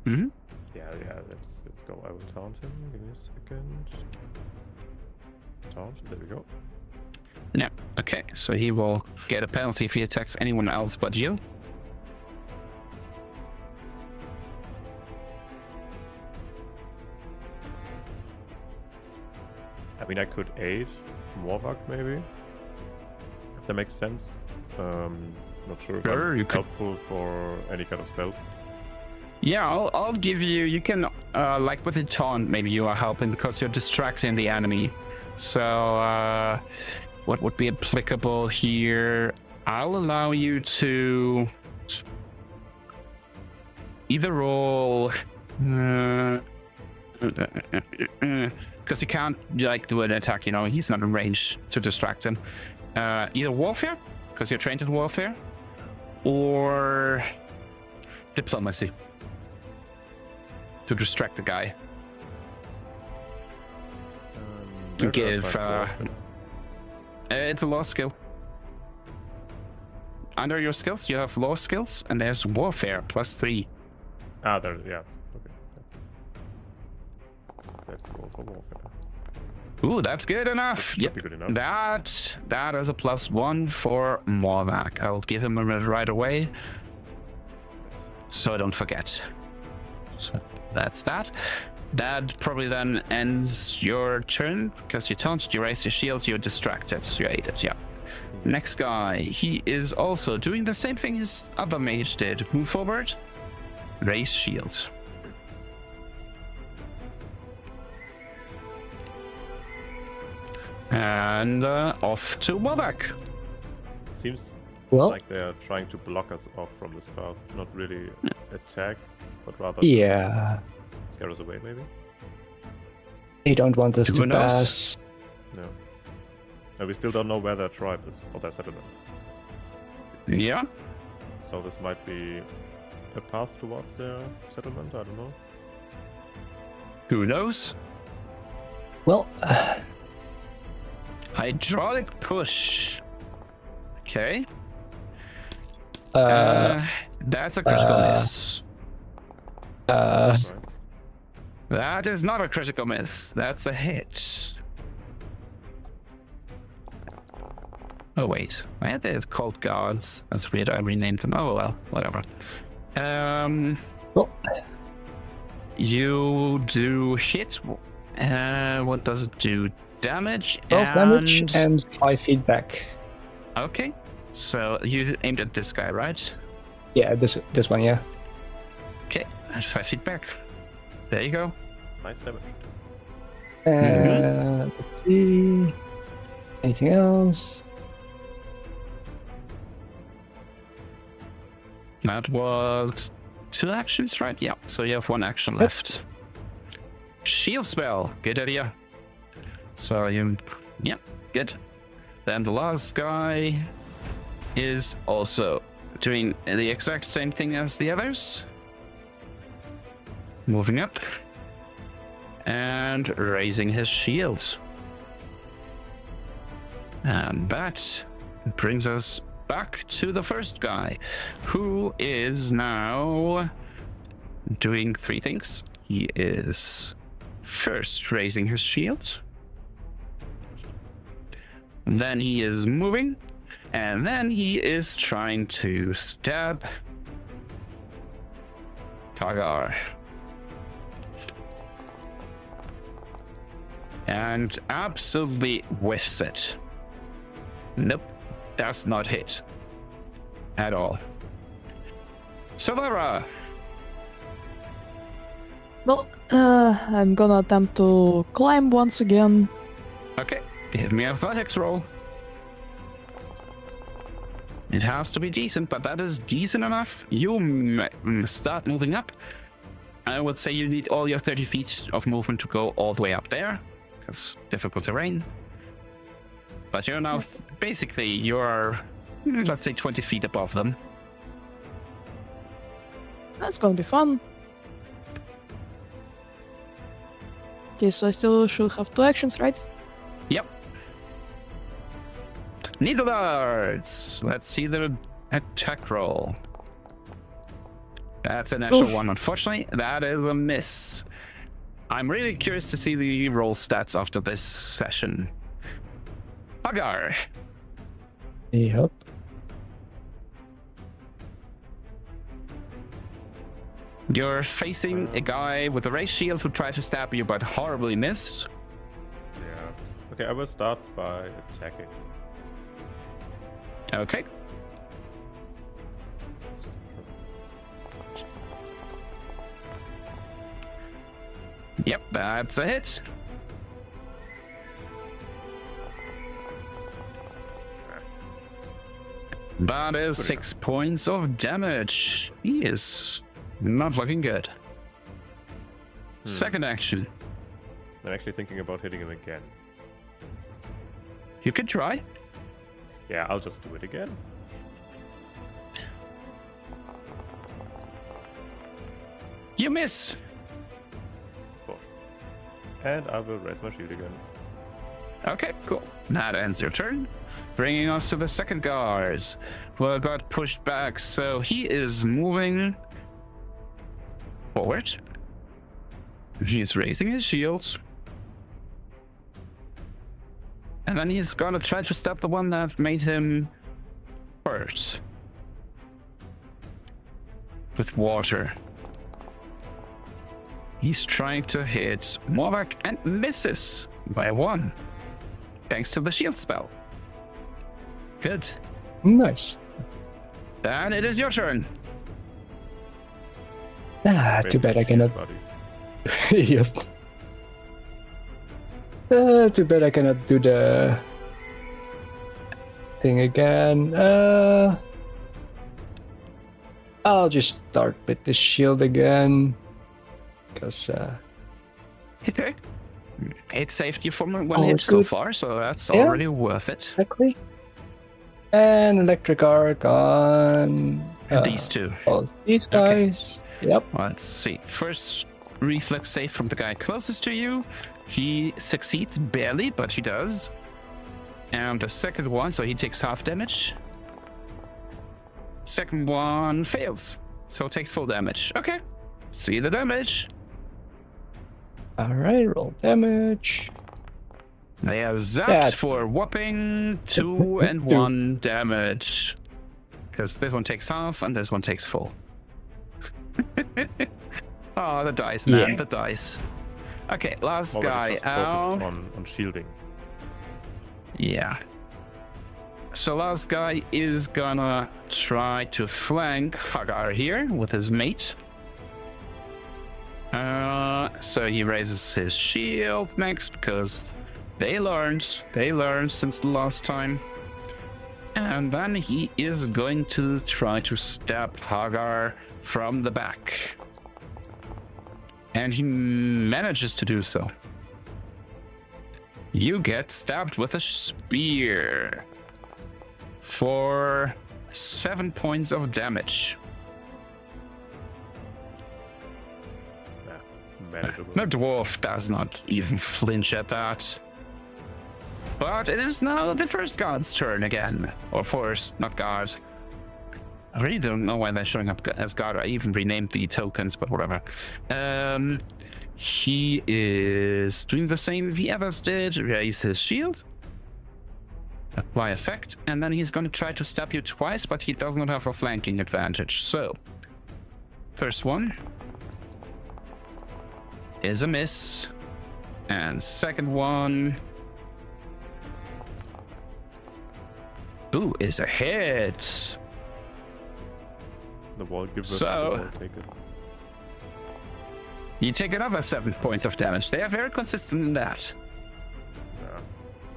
S2: Mm-hmm.
S7: Yeah, let's go. I will taunt him. Give me a second. Taunt. There we go.
S2: Yeah. Okay. So he will get a penalty if he attacks anyone else but you.
S7: I mean, I could aid Morvak maybe, if that makes sense. Not sure if
S2: Sure,
S7: I'm
S2: you could-
S7: helpful for any kind of spells.
S2: Yeah, I'll give you. You can like with the taunt, maybe you are helping because you're distracting the enemy. So what would be applicable here? I'll allow you to either roll because you can't like do an attack. He's not in range to distract him. Either warfare because you're trained in warfare, or diplomacy to distract the guy.
S7: Where do I
S2: Give,
S7: find warfare?
S2: It's a law skill. Under your skills, you have law skills, and there's warfare +3.
S7: Ah, there. Yeah. Okay. Let's go for warfare.
S2: Ooh, that's good enough.
S7: Should
S2: Yep.
S7: be good enough.
S2: That is a +1 for Morvac. I'll give him a minute right away, so I don't forget. So that's that. That probably then ends your turn because you taunted, you raised your shield, you're distracted, you ate it, yeah. Next guy, he is also doing the same thing his other mage did. Move forward, raise shield. And off to Morvac.
S7: Seems
S4: Well,
S7: like they are trying to block us off from this path. Not really attack, but rather
S4: yeah,
S7: scare us away, maybe.
S4: they don't want us
S2: Who
S4: to
S2: knows?
S4: pass.
S7: No. And we still don't know where their tribe is or their settlement.
S2: Yeah.
S7: So this might be a path towards their settlement. I don't know.
S2: Who knows?
S4: Well,
S2: Hydraulic push. Okay.
S4: uh,
S2: That's a critical miss.
S4: uh,
S7: Right.
S2: That is not a critical miss. That's a hit. Oh wait, why are they called guards? That's weird. I renamed them. Oh well, whatever.
S4: Well,
S2: You do hit. What does it do? Damage.
S4: 12 damage and 5 feet back.
S2: Okay, so you aimed at this guy, right?
S4: Yeah, this one, yeah.
S2: Okay, and 5 feet back. There you go.
S7: Nice damage.
S4: Let's see. Anything else?
S2: That was 2 actions, right? Yeah, so you have 1 action left. Shield spell, good idea. So you, yeah, good. Then the last guy is also doing the exact same thing as the others. Moving up and raising his shield. And that brings us back to the first guy, who is now doing 3 things. He is first raising his shield, then he is moving, and then he is trying to stab Kagar. And absolutely whiffs it. Nope, does not hit at all. Savara.
S8: Well, I'm gonna attempt to climb once again.
S2: Okay, give me a athletics roll. It has to be decent, but that is decent enough. You start moving up. I would say you need all your 30 feet of movement to go all the way up there. It's difficult terrain. But you're now, basically, you're, let's say, 20 feet above them.
S8: That's gonna be fun. Okay, so I still should have 2 actions, right?
S2: Yep. Needle darts. Let's see the attack roll. That's a natural one, unfortunately. That is a miss. I'm really curious to see the roll stats after this session. Hagar.
S4: Yep.
S2: You're facing a guy with a raised shield who tried to stab you but horribly missed.
S7: Yeah. Okay, I will start by attacking.
S2: Okay. Yep, that's a hit. That is 6 points of damage. He is not looking good. Second action.
S7: I'm actually thinking about hitting him again.
S2: You could try.
S7: Yeah, I'll just do it again.
S2: You miss.
S7: Of course. And I will raise my shield again.
S2: Okay, cool. That ends your turn. Bringing us to the second guard, who got pushed back, so he is moving forward. He is raising his shield. And then he's gonna try to stab the one that made him hurt. With water. He's trying to hit Morvac and misses by 1. Thanks to the shield spell. Good.
S4: Nice.
S2: Then it is your turn.
S4: Too bad I cannot.
S7: Buddies.
S4: Yep. Too bad I cannot do the thing again. I'll just start with the shield again. Because,
S2: Okay. It saved you from one
S4: Oh,
S2: hit
S4: it's
S2: so
S4: good.
S2: far, so that's
S4: Yeah.
S2: already worth it.
S4: exactly. And electric arc on
S2: These two.
S4: all these
S2: Okay.
S4: guys. Yep.
S2: Let's see. First reflex save from the guy closest to you. He succeeds barely, but he does. And the second one, so he takes half damage. Second one fails, so takes full damage. Okay. See the damage.
S4: Alright, roll damage.
S2: They are zapped
S4: That-
S2: for whopping 2 and
S4: Two.
S2: 1 damage. Because this one takes half and this one takes full. Oh, the dice, man,
S4: Yeah.
S2: the dice. Okay, last
S7: Or we
S2: guy
S7: just
S2: out.
S7: focus on shielding.
S2: Yeah. So last guy is gonna try to flank Hagar here with his mate. So he raises his shield next because they learned since the last time. And then he is going to try to stab Hagar from the back. And he manages to do so. You get stabbed with a spear for 7 points of damage.
S7: Yeah, manageable.
S2: The dwarf does not even flinch at that. But it is now the first guard's turn again. Or first, not guard. I really don't know why they're showing up as guard. I even renamed the tokens, but whatever. He is doing the same the others did. Raise his shield. Apply effect. And then he's going to try to stab you twice, but he does not have a flanking advantage. So, first one is a miss. And second one... Ooh, is a hit.
S7: The wall gives
S2: So-
S7: the wall take it.
S2: You take another 7 points of damage. They are very consistent in that.
S7: Yeah,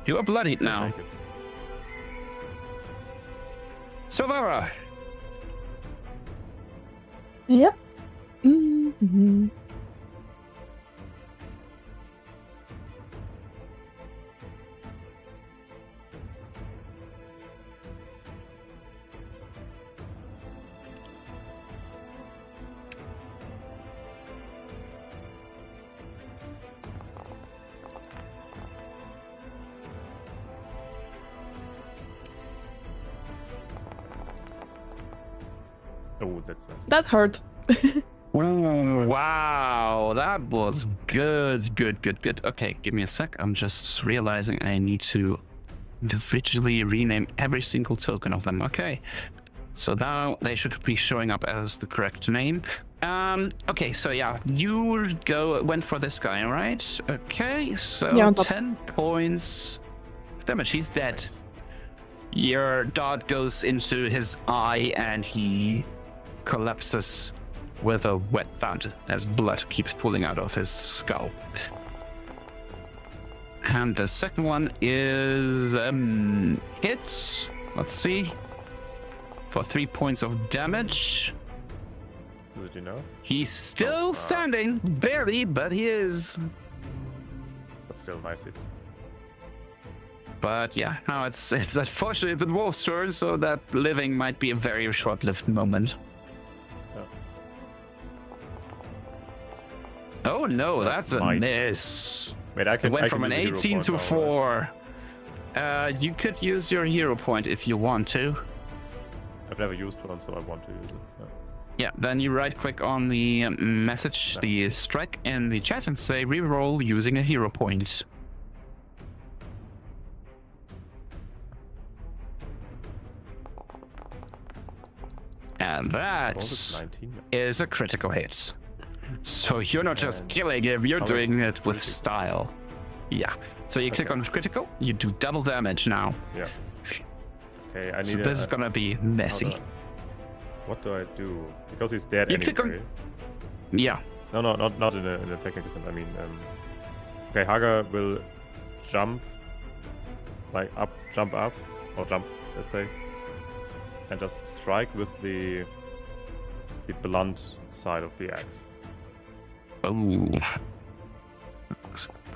S2: You are bloodied now.
S7: take it.
S2: Silvara,
S8: Yep. Mm-hmm.
S7: Oh, that's nice.
S8: That hurt.
S2: wow, that was good. Okay, give me a sec. I'm just realizing I need to individually rename every single token of them. Okay, so now they should be showing up as the correct name. Okay, so yeah, you went for this guy, all right? Okay, so
S8: Yeah, on top.
S2: 10 points damage. He's dead. Your dart goes into his eye and he collapses with a wet thud as blood keeps pooling out of his skull. And the second one is hit. Let's see. For 3 points of damage.
S7: Is it enough?
S2: He's still standing, barely, but he is.
S7: But still nice hits.
S2: But yeah, now it's unfortunately the dwarf's turn, so that living might be a very short-lived moment. Oh no, that's a
S7: Might.
S2: miss.
S7: Wait, I
S2: It
S7: can.
S2: went
S7: I
S2: from
S7: can
S2: an
S7: use a hero
S2: 18 to
S7: point now, right?
S2: 4. You could use your hero point if you want to.
S7: I've never used one, so I want to use it. Yeah.
S2: Yeah, then you right-click on the message, the strike in the chat, and say reroll using a hero point. And that
S7: Oh, it's 19.
S2: is a critical hit. So you're not just
S7: And
S2: killing him, you're
S7: how
S2: doing
S7: about
S2: it with
S7: critical?
S2: style. Yeah. So you click
S7: Okay.
S2: on critical, you do double damage now.
S7: Yeah. Okay, I need.
S2: So this is gonna be messy.
S7: What do I do? Because he's dead
S2: You
S7: anyway.
S2: click on- Yeah.
S7: No, not in a technical sense. I mean, okay, Hagar will jump, like jump up, or jump, let's say, and just strike with the blunt side of the axe.
S2: Oh.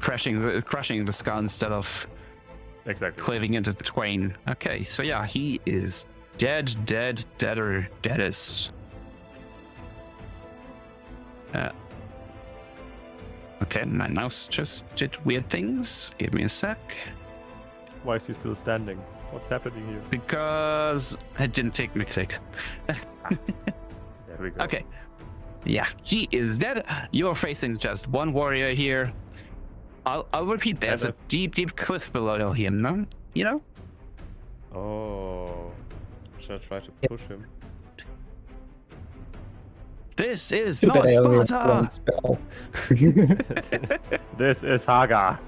S2: Crushing the skull instead of
S7: Exactly.
S2: cleaving into the twain. Okay, so yeah, he is deadest. Okay, my mouse just did weird things. Give me a sec.
S7: Why is he still standing? What's happening here?
S2: Because it didn't take me a click.
S7: There we go.
S2: Okay. Yeah, he is dead. You're facing just one warrior here. I'll repeat, there's a deep cliff below him, no? You know?
S7: Oh. Should I try to push him?
S2: This is
S4: Too bad
S2: not
S4: I only have
S2: Sparta!
S4: one spell.
S7: This is Hagar.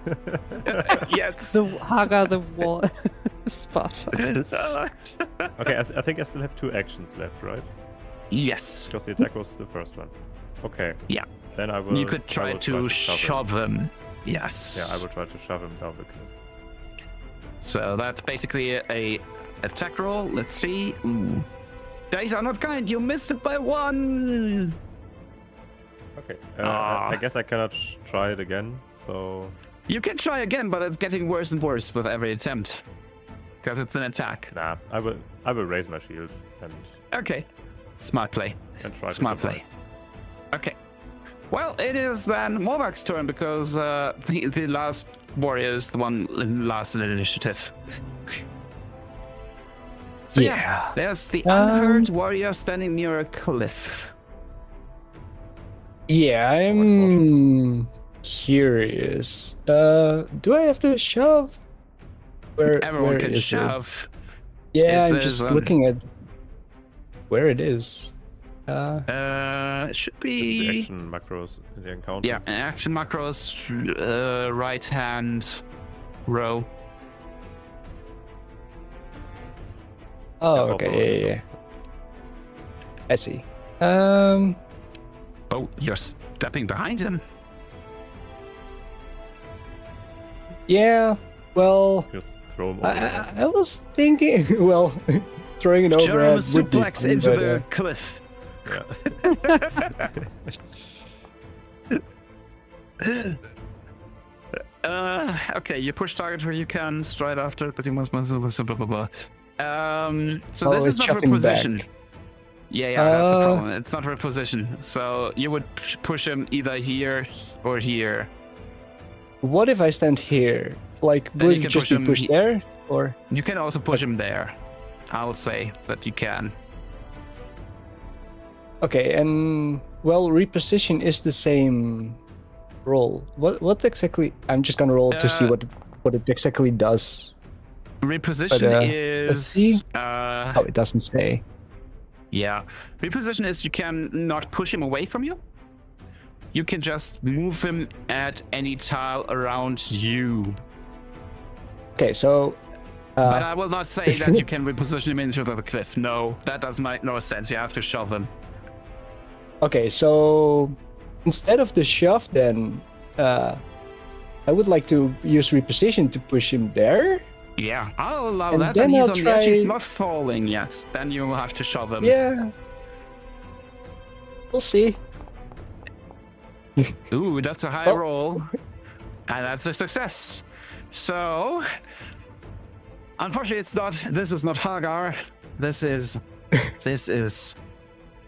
S2: Yes.
S5: The Haga the wall Sparta.
S7: Okay, I think I still have 2 actions left, right?
S2: Yes.
S7: Because the attack was the first one. Okay.
S2: Yeah.
S7: Then I will.
S2: You could try to shove him. Yes.
S7: Yeah, I will try to shove him down the cliff.
S2: So that's basically a attack roll. Let's see. Ooh. Dice are not kind. You missed it by 1.
S7: Okay. I guess I cannot try it again. So.
S2: You can try again, but it's getting worse and worse with every attempt. Because it's an attack.
S7: Nah, I will raise my shield and.
S2: Okay. Smart play.
S7: And try
S2: Smart
S7: to survive.
S2: play. Okay. Well, it is then Morvak's turn because the last warrior is the one last in the initiative. So
S4: Yeah.
S2: there's the unhurt warrior standing near a cliff.
S4: Yeah, I'm curious. Do I have to shove?
S2: Everyone
S4: where
S2: can
S4: is it?
S2: shove.
S4: Yeah,
S2: It
S4: I'm
S2: says,
S4: just looking at where it is.
S2: It should
S7: The
S2: be
S7: action macros in the encounter.
S2: yeah, action macros, right hand row.
S4: Oh,
S7: Yeah,
S4: okay, yeah. I see.
S2: Oh, you're stepping behind him.
S4: Yeah. Well,
S7: Just throw him over there.
S4: I was thinking. Well, throwing it
S2: Jerome
S4: overhead would be
S2: suplex
S4: fun,
S2: into
S4: but,
S2: the cliff. Okay, you push target where you can, straight after, but you must blah blah blah. So
S4: Oh,
S2: this is
S4: it's
S2: not
S4: shoving
S2: reposition.
S4: back.
S2: Yeah, that's the problem. It's not reposition. So you would push him either here or here.
S4: What if I stand here? Like,
S2: Then
S4: would
S2: you
S4: it
S2: can
S4: just
S2: push
S4: be
S2: him
S4: pushed there, or?
S2: You can also push him there. I'll say that you can.
S4: Okay, and well, reposition is the same roll. What exactly? I'm just gonna roll to see what it exactly does.
S2: Reposition
S4: let's see.
S2: is
S4: Oh, it doesn't say.
S2: yeah. Reposition is you can not push him away from you. You can just move him at any tile around you.
S4: Okay, so.
S2: But I will not say that you can reposition him into the cliff. No, that does make no sense. You have to shove him.
S4: Okay, so instead of the shove, then I would like to use reposition to push him there.
S2: Yeah, I'll allow
S4: And
S2: that.
S4: then
S2: And he's
S4: I'll
S2: on the edge. He's
S4: try-
S2: not falling yet. Then you will have to shove him.
S4: Yeah. We'll see.
S2: Ooh, that's a high
S4: Oh.
S2: roll. And that's a success. So, unfortunately, it's not. This is not Hagar. This is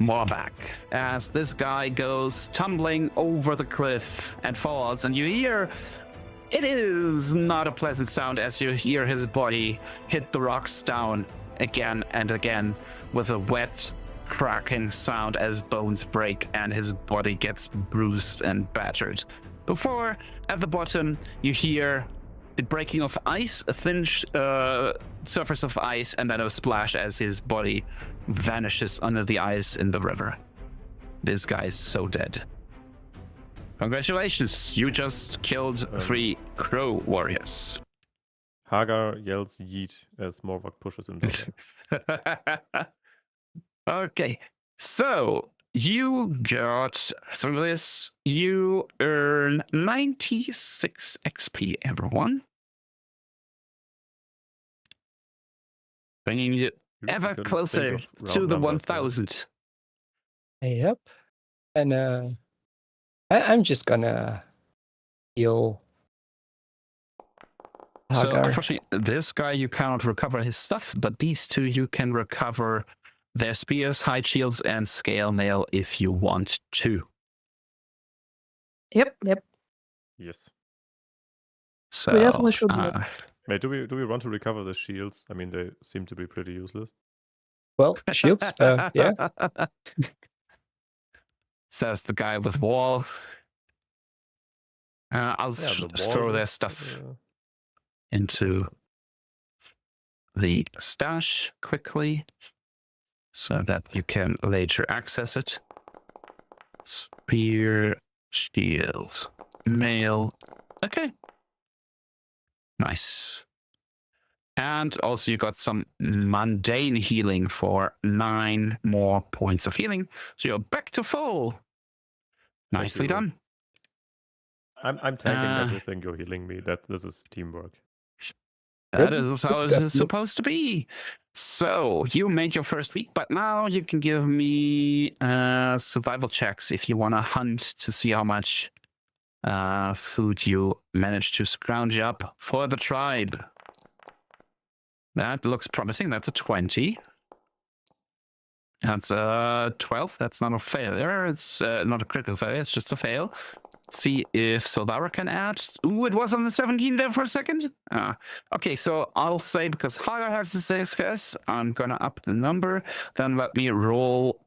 S2: Morvac. As this guy goes tumbling over the cliff and falls, and you hear. It is not a pleasant sound as you hear his body hit the rocks down again and again with a wet, cracking sound as bones break and his body gets bruised and battered. Before, at the bottom, you hear the breaking of ice, a thin surface of ice, and then a splash as his body vanishes under the ice in the river. This guy is so dead. Congratulations, you just killed 3 crow warriors.
S7: Hagar yells yeet as Morvak pushes him down.
S2: Okay, so you got through this, you earn 96 XP, everyone. Bringing you ever
S7: Couldn't
S2: closer
S7: think of
S2: to
S7: round
S2: the
S7: numbers there.
S2: 1000.
S4: Yep. And I'm just gonna heal
S2: So,
S4: Hagar.
S2: unfortunately, this guy you cannot recover his stuff, but these 2 you can recover their spears, hide shields, and scale mail if you want to.
S8: Yep.
S7: Yes.
S2: So,
S8: We definitely should do it.
S7: Wait, do we want to recover the shields? I mean, they seem to be pretty useless.
S4: Well, shields. Yeah.
S2: says the guy with wall. I'll
S7: Yeah, the
S2: throw
S7: wall
S2: their
S7: is,
S2: stuff
S7: this
S2: into
S7: one.
S2: the stash quickly so that you can later access it. Spear, shield, mail. Okay. Nice. And also you got some mundane healing for 9 more points of healing. So you're back to full. Nicely
S7: you.
S2: done.
S7: I'm tanking
S2: Uh,
S7: everything you're healing me. This is teamwork.
S2: That
S4: Yep,
S2: is how it
S4: definitely.
S2: is supposed to be. So you made your first week, but now you can give me survival checks if you want to hunt to see how much food you managed to scrounge up for the tribe. That looks promising. That's a 20. That's a 12. That's not a failure. It's not a critical failure. It's just a fail. See if Soldara can add. Ooh, it was on the 17 there for a second. Okay, so I'll say because Hagar has a success, I'm gonna up the number. Then let me roll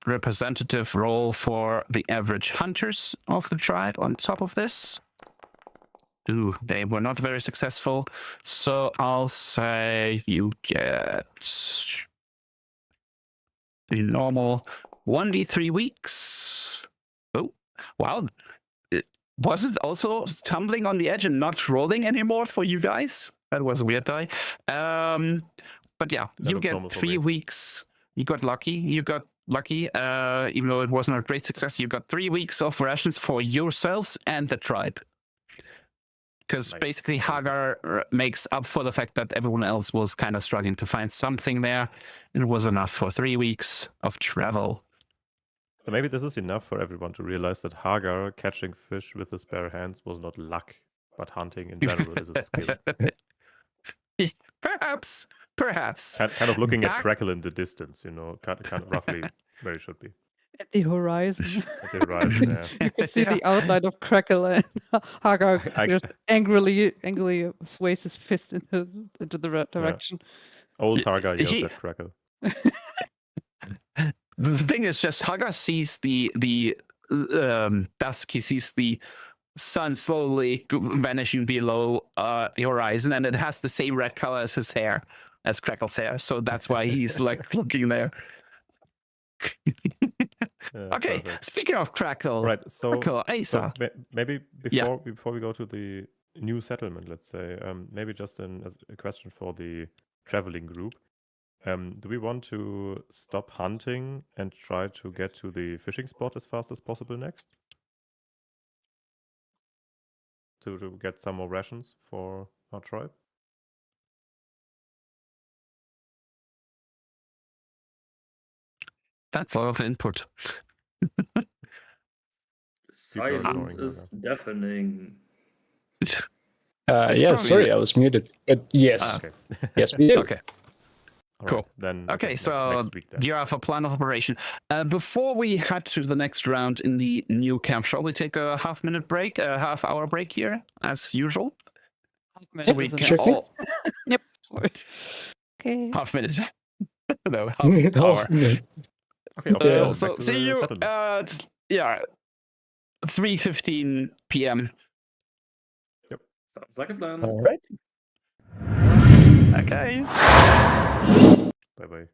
S2: representative roll for the average hunters of the tribe on top of this. Ooh, they were not very successful. So I'll say you get the normal 1d3 weeks. Oh, wow. Was it also tumbling on the edge and not rolling anymore for you guys? That was a weird die. But yeah,
S7: That
S2: you
S7: looks
S2: get
S7: normal for
S2: 3
S7: me.
S2: weeks. You got lucky. Even though it wasn't a great success, you got 3 weeks of rations for yourselves and the tribe. Because
S7: Nice.
S2: basically Hagar makes up for the fact that everyone else was kind of struggling to find something there. It was enough for 3 weeks of travel.
S7: So maybe this is enough for everyone to realize that Hagar catching fish with his bare hands was not luck, but hunting in general is a skill.
S2: Perhaps.
S7: Kind of looking at
S2: Back-
S7: Crackle in the distance, you know, kind of roughly where it should be.
S5: At the horizon.
S7: At the horizon, yeah.
S5: You can see the outline of Crackle and Hagar
S7: I-
S5: just angrily sways his fist into the direction.
S7: Old Hagar yells
S2: She-
S7: at Crackle.
S2: The thing is just Hagar sees the dusk, he sees the sun slowly vanishing below the horizon, and it has the same red color as his hair, as Crackle's hair. So that's why he's like looking there. Okay,
S7: Perfect.
S2: speaking of Crackle,
S7: Right, so
S2: Crackle, Asa.
S7: maybe
S2: Yeah.
S7: before we go to the new settlement, let's say, maybe just as a question for the traveling group. Do we want to stop hunting and try to get to the fishing spot as fast as possible next? To get some more rations for our tribe?
S2: That's a lot of input.
S3: Silence
S7: ignoring
S3: is deafening.
S2: It's
S4: Yeah,
S2: probably-
S4: sorry, I was muted. But yes,
S7: Okay.
S4: yes, we do.
S2: Okay.
S7: All
S2: Cool.
S7: right, then
S2: Okay,
S7: next
S2: so
S7: week then.
S2: you have a plan of operation. Before we head to the next round in the new camp, shall we take a half-hour break here, as usual? So we can
S4: Sure thing.
S2: all
S5: Yep. Sorry. Okay.
S2: half minute. No, half
S4: Oh,
S2: hour.
S7: Okay,
S4: Yeah.
S7: back
S2: So
S7: to
S2: see
S7: the
S2: you
S7: settlement.
S2: at 3:15 p.m.
S3: Sounds like a plan.
S4: all right.
S2: Okay.
S7: Bye-bye.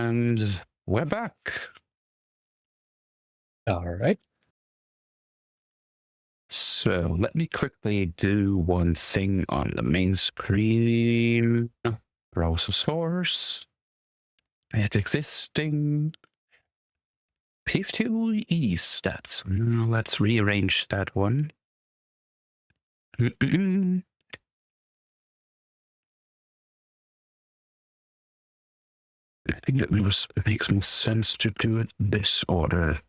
S2: And we're back.
S4: All right.
S2: So let me quickly do one thing on the main screen. Browser source. It's existing. P2E stats. Let's rearrange that one. I think it makes more sense to do it this order.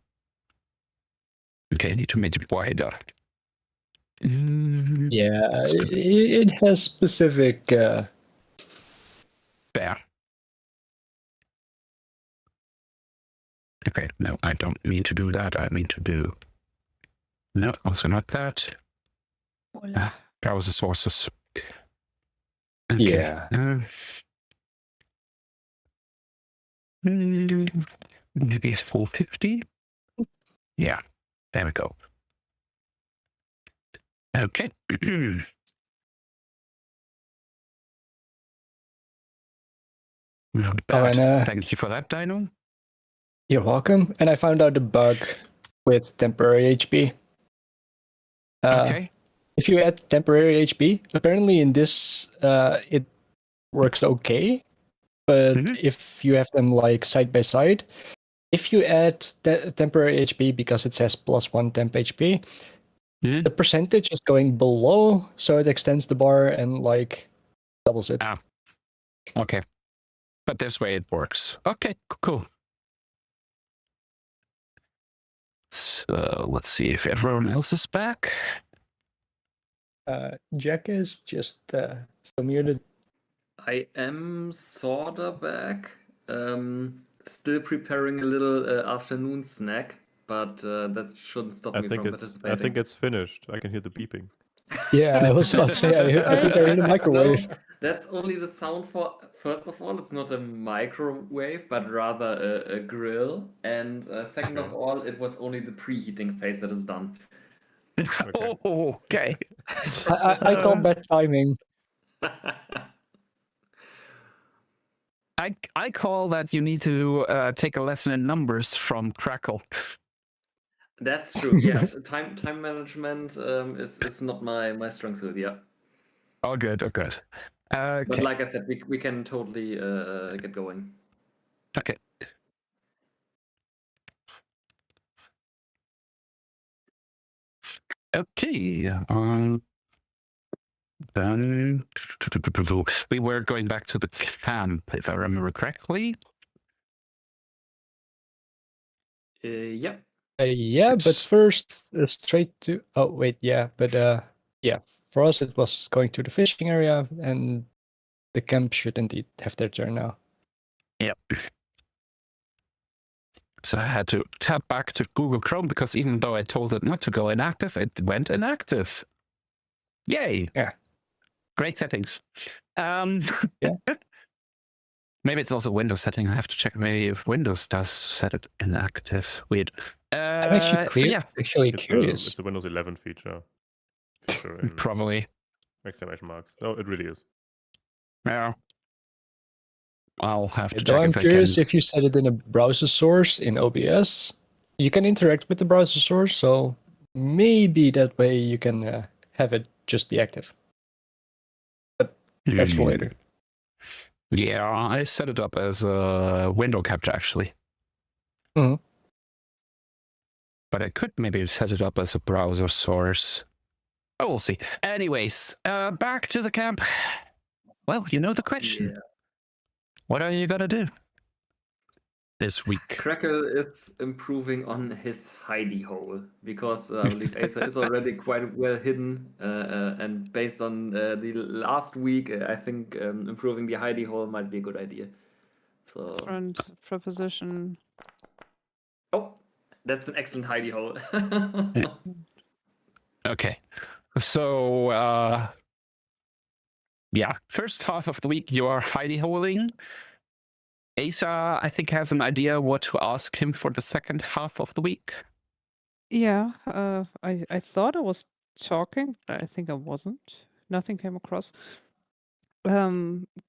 S2: Okay, I need to make it wider.
S4: Yeah, it has specific.
S2: There. Okay, no, I don't mean to do that. I mean to do... No, also not that. Browser sources. Okay.
S4: Yeah.
S2: Maybe it's 450? Yeah, there we go. Okay. Not bad.
S4: and,
S2: Thank you for that, Dino.
S4: You're welcome. And I found out the bug with temporary HP.
S2: Okay.
S4: If you add temporary HP, apparently in this it works okay. But if you have them like side by side, if you add temporary HP because it says +1 temp HP, the percentage is going below, so it extends the bar and like doubles it.
S2: Ah. Okay. But this way it works. Okay, cool. So let's see if everyone else is back.
S4: Jack is just still muted.
S3: I am sorta back. Still preparing a little afternoon snack, but that shouldn't stop me from participating.
S7: I think it's finished. I can hear the beeping.
S4: Yeah, I was about to say, I think I heard a microwave.
S3: No, that's only the sound for, first of all, it's not a microwave, but rather a grill. And second of all, it was only the preheating phase that is done.
S7: Okay.
S2: Oh, okay.
S4: I call bad timing.
S2: I call that you need to take a lesson in numbers from Crackle.
S3: That's true. Yeah, time management is not my strong suit. Yeah.
S2: Oh, good. Oh, good. Okay.
S3: But like I said, we can totally get going.
S2: Okay. Okay. Then we were going back to the camp, if I remember correctly.
S3: Yeah.
S4: Yeah, but first straight to. Oh wait, yeah, but yeah. For us, it was going to the fishing area, and the camp should indeed have their turn now.
S2: Yep. So I had to tap back to Google Chrome because even though I told it not to go inactive, it went inactive. Yay!
S4: Yeah.
S2: Great settings.
S4: Yeah.
S2: Maybe it's also Windows setting. I have to check maybe if Windows does set it inactive. Weird.
S4: I'm actually curious.
S7: It's the Windows 11 feature in
S2: Probably.
S7: exclamation marks. No, it really is.
S2: Yeah. I'll have to
S4: Though
S2: check
S4: I'm
S2: if
S4: curious
S2: I can.
S4: if you set it in a browser source in OBS, you can interact with the browser source, so maybe that way you can have it just be active. But that's for later.
S2: Yeah, I set it up as a window capture actually.
S4: Mhm.
S2: But I could maybe set it up as a browser source. Oh, we'll see. Anyways, back to the camp. Well, you know the question.
S3: Yeah.
S2: What are you gonna do this week?
S3: Crackle is improving on his hidey hole because I believe Asa is already quite well hidden. And based on the last week, I think improving the hidey hole might be a good idea. So.
S5: Different proposition.
S3: Oh, that's an excellent hidey hole.
S2: Okay. So, yeah, first half of the week you are hidey holing. Asa, I think, has an idea what to ask him for the second half of the week.
S5: Yeah, I thought I was talking, but I think I wasn't. Nothing came across.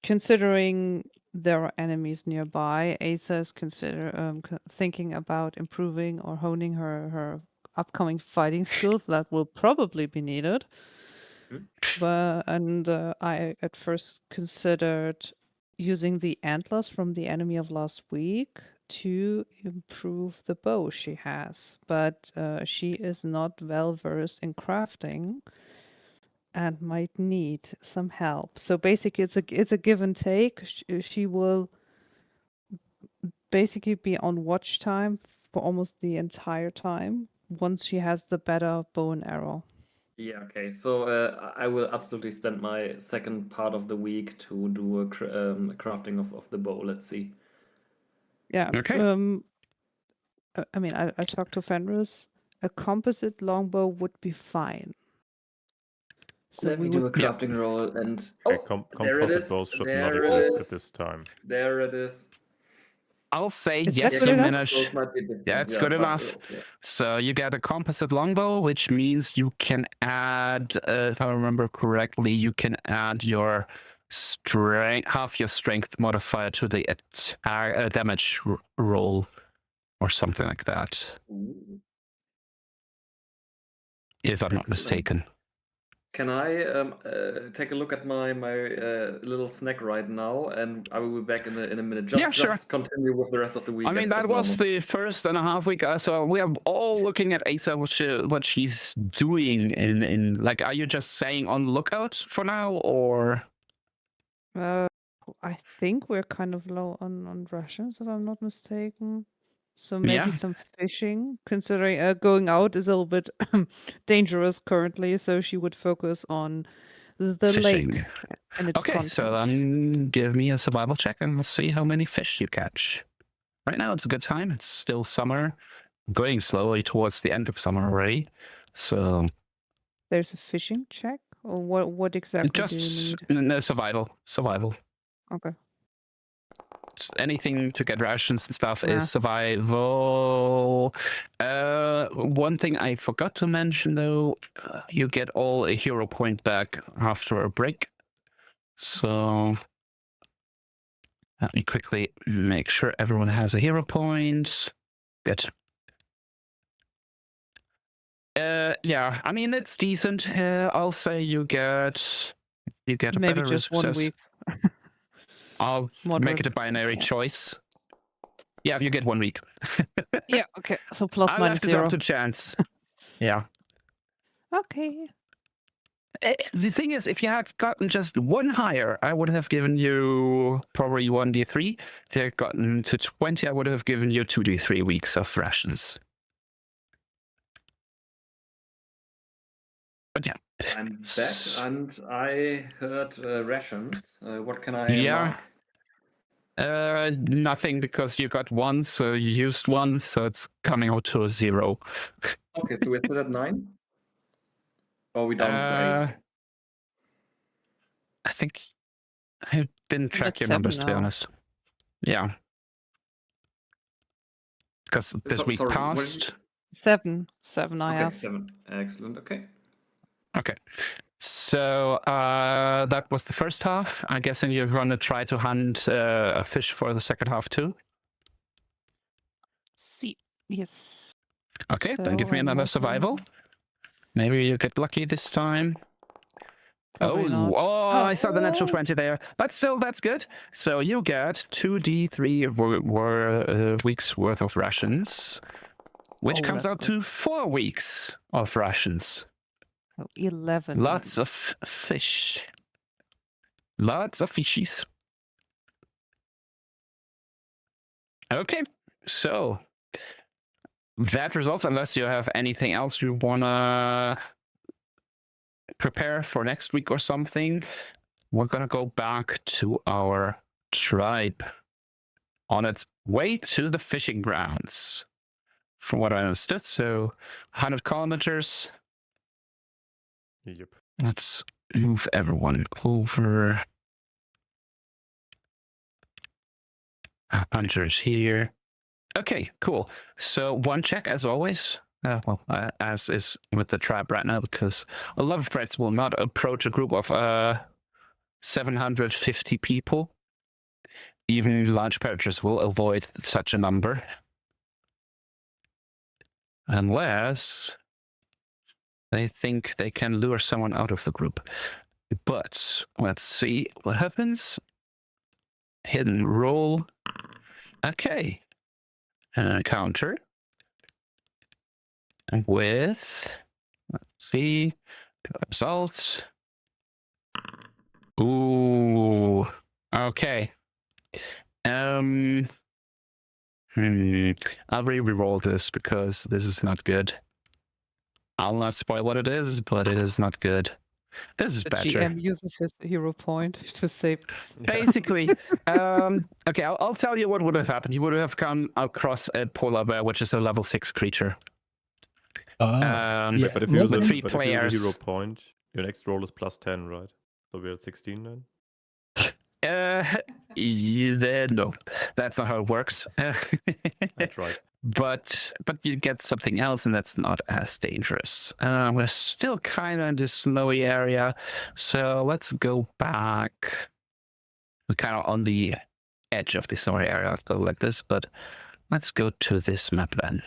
S5: Considering there are enemies nearby. Asa is thinking about improving or honing her upcoming fighting skills that will probably be needed. I at first considered using the antlers from the enemy of last week to improve the bow she has, but she is not well versed in crafting and might need some help. So basically, it's a give and take. She will basically be on watch time for almost the entire time once she has the better bow and arrow.
S3: Yeah, okay. So I will absolutely spend my second part of the week to do a crafting of the bow. Let's see.
S5: Yeah.
S2: Okay.
S5: I mean, I talked to Fenris. A composite longbow would be fine. So
S3: Let
S5: we
S3: me do a
S5: would.
S3: crafting roll and
S7: Okay,
S3: there it
S7: composite
S3: is.
S7: bows should
S3: There
S7: not
S3: it
S7: exist
S3: is.
S7: at this time.
S3: There it is.
S2: I'll say
S5: Is that
S2: yes,
S5: good
S2: you
S5: enough?
S2: manage.
S3: Those might be different.
S2: That's
S3: Yeah,
S2: good
S3: but,
S2: enough.
S3: yeah.
S2: So you get a composite longbow, which means you can add, if I remember correctly, you can add your strength, half your strength modifier to the damage roll, or something like that,
S3: Ooh.
S2: if I'm not
S3: Excellent.
S2: mistaken.
S3: Can I take a look at my little snack right now, and I will be back in a minute. Just,
S2: Yeah, sure.
S3: just continue with the rest of the week.
S2: I mean, that
S3: as
S2: was
S3: normal.
S2: the first and a half week. So we are all looking at Asa, what she's doing in like, are you just saying on the lookout for now, or?
S5: I think we're kind of low on rations, if I'm not mistaken. So maybe
S2: Yeah.
S5: some fishing, considering going out is a little bit dangerous currently. So she would focus on the
S2: Fishing.
S5: lake and its
S2: Okay,
S5: contents.
S2: so give me a survival check and let's see how many fish you catch. Right now, it's a good time. It's still summer, going slowly towards the end of summer already. So
S5: There's a fishing check, or what exactly do you
S2: just
S5: need?
S2: no, survival.
S5: Okay.
S2: Just anything to get rations and stuff
S5: Nah.
S2: is survival. One thing I forgot to mention though, you get all a hero point back after a break. So let me quickly make sure everyone has a hero point. Good. Yeah, I mean it's decent. I'll say you get a
S5: Maybe
S2: better
S5: just
S2: success.
S5: 1 week.
S2: I'll make it a binary choice. Yeah, you get 1 week.
S5: Yeah. Okay. So plus
S2: I'll
S5: minus
S2: have to
S5: 0.
S2: drop the chance. Yeah.
S5: Okay.
S2: The thing is, if you had gotten just one higher, I would have given you probably 1d3. If you had gotten to 20, I would have given you 2d3 weeks of rations. But yeah.
S3: I'm back, and I heard rations. What can I
S2: Yeah.
S3: mark?
S2: Nothing, because you got one, so you used one, so it's coming out to a 0.
S3: Okay, so we're still at 9. Or are we down to 8?
S2: I think I didn't track
S5: at
S2: your numbers,
S5: 7
S2: to be
S5: now.
S2: honest. Yeah. Because this week
S3: sorry, what did
S2: passed.
S5: 7 I
S3: Okay,
S5: have.
S3: 7. Excellent. Okay.
S2: Okay. So that was the first half. I'm guessing you're going to try to hunt a fish for the second half too.
S5: See. Yes.
S2: Okay, then give me
S5: So,
S2: another
S5: what-
S2: survival. Maybe you get lucky this time.
S5: Probably not.
S2: I saw the natural
S5: Oh.
S2: 20 there. But still, that's good. So you get 2d3 weeks worth of rations, which
S5: Oh,
S2: comes
S5: that's
S2: out
S5: good.
S2: to 4 weeks of rations.
S5: So 11.
S2: Lots of fish. Lots of fishies. Okay, so that results, unless you have anything else you want to prepare for next week or something, we're going to go back to our tribe on its way to the fishing grounds, from what I understood. So 100 kilometers.
S7: Yep.
S2: Let's move everyone over. Hunter's here. Okay, cool. So one check as always. As is with the tribe right now, because a lot of threats will not approach a group of 750 people. even large predators will avoid such a number. Unless they think they can lure someone out of the group. But let's see what happens. Hidden roll. Okay. Counter. And with, let's see, results. Ooh. Okay. I'll re-roll this because this is not good. I'll not spoil what it is, but it is not good. This is
S5: The
S2: better.
S5: GM uses his hero point to save this.
S2: Basically, okay, I'll tell you what would have happened. You would have come across a polar bear, which is a level 6 creature.
S4: Yeah,
S7: But if you use
S2: with
S7: a,
S2: three
S7: but if you use a hero
S2: players.
S7: point, your next roll is +10, right? So we're at 16 then.
S2: No, that's not how it works.
S7: That's right.
S2: But you get something else, and that's not as dangerous. We're still kind of in this snowy area, so let's go back. We're kind of on the edge of the snowy area. Let's go like this, but let's go to this map then.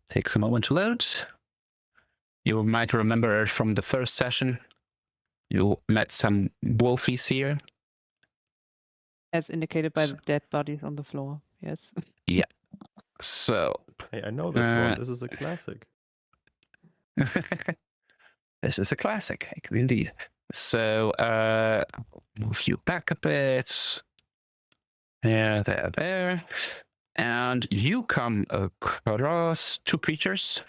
S2: Takes a moment to load. You might remember from the first session, you met some wolfies here.
S5: As indicated by the dead bodies on the floor. Yes.
S2: Yeah. So.
S7: Hey, I know this one. This is a classic.
S2: This is a classic, indeed. So, move you back a bit. There. And you come across 2 creatures.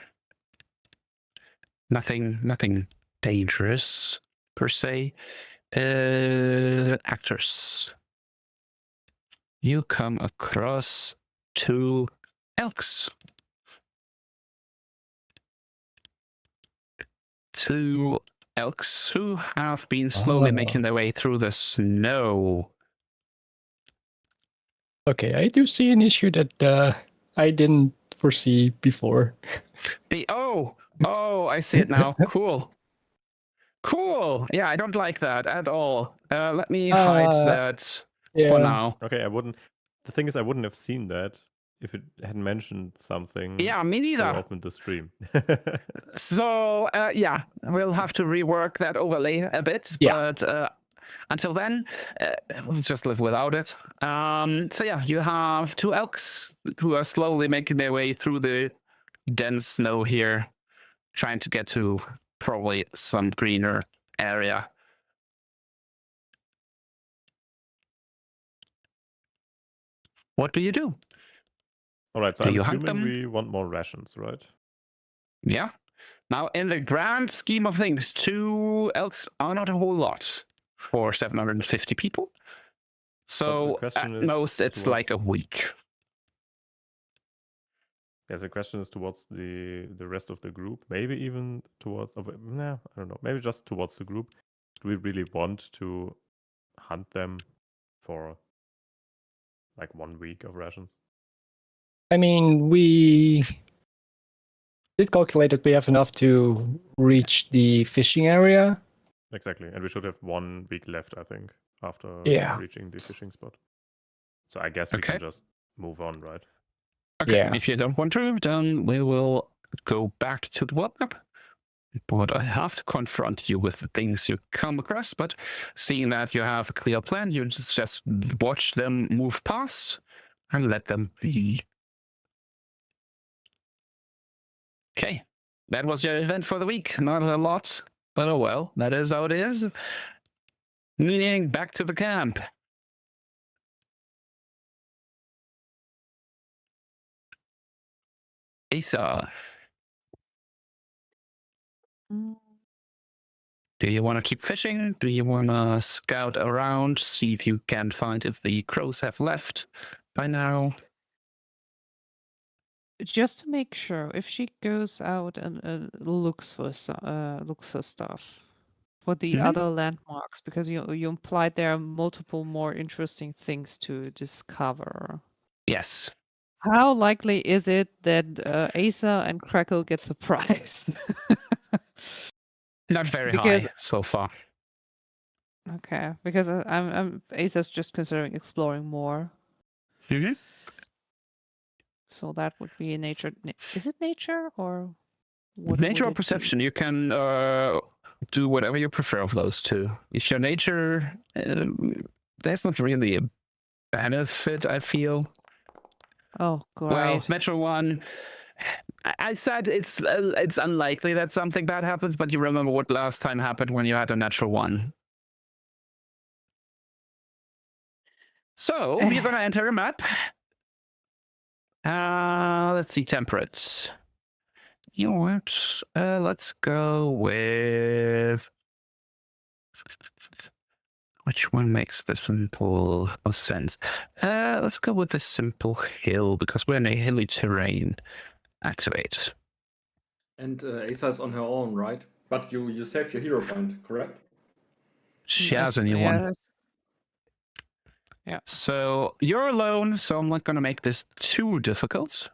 S2: Nothing dangerous, per se. Actors. You come across 2 elks. 2 elks who have been slowly making their way through the snow.
S4: Okay, I do see an issue that I didn't foresee before.
S2: Oh, I see it now. Cool. Yeah, I don't like that at all. Let me hide that for now.
S7: Okay, I wouldn't. The thing is, I wouldn't have seen that if it hadn't mentioned something.
S2: Yeah, me neither.
S7: I opened the stream.
S2: So, yeah, we'll have to rework that overlay a bit.
S4: Yeah.
S2: But until then, we'll just live without it. So, yeah, you have 2 elks who are slowly making their way through the dense snow here, trying to get to probably some greener area. What do you do?
S7: All right, so
S2: Do
S7: I'm
S2: you hunt
S7: assuming
S2: them?
S7: we want more rations, right?
S2: Yeah. Now, in the grand scheme of things, 2 elks are not a whole lot for 750 people. So at
S7: question is
S2: most, it's like a week.
S7: Yes, the question is towards the rest of the group, maybe even towards. No, I don't know. Maybe just towards the group. Do we really want to hunt them for like 1 week of rations?
S4: I mean, we did calculate that we have enough to reach the fishing area.
S7: Exactly, and we should have 1 week left, I think, after reaching the fishing spot. So I guess we can just move on, right?
S2: Okay,
S4: Yeah.
S2: if you don't want to, then we will go back to the WhatsApp. But I have to confront you with the things you come across. But seeing that you have a clear plan, you just watch them move past and let them be. Okay, that was your event for the week. Not a lot, but oh well, that is how it is. Meaning back to the camp. Asa, do you want to keep fishing? Do you want to scout around, see if you can find if the crows have left by now?
S5: Just to make sure, if she goes out and looks for stuff for the other landmarks, because you implied there are multiple more interesting things to discover.
S2: Yes.
S5: How likely is it that Asa and Crackle get surprised?
S2: Not very high so far.
S5: Okay, because I'm Asa's just considering exploring more.
S2: Mhm.
S5: So that would be nature. Is it nature or what
S2: Nature
S5: would
S2: or
S5: it be?
S2: perception, you can do whatever you prefer of those two. If your nature, there's not really a benefit, I feel.
S5: Oh,
S2: Well,
S5: great.
S2: natural one. I said it's unlikely that something bad happens, but you remember what last time happened when you had a natural one. So we're gonna enter a map. Let's see, temperate. You know what? Let's go with which one makes this simple most sense. Let's go with the simple hill because we're in a hilly terrain. Activate.
S3: And Asa is on her own, right? But you saved your hero point, correct?
S2: She has a new one.
S5: Yeah.
S2: So you're alone, so I'm not gonna make this too difficult.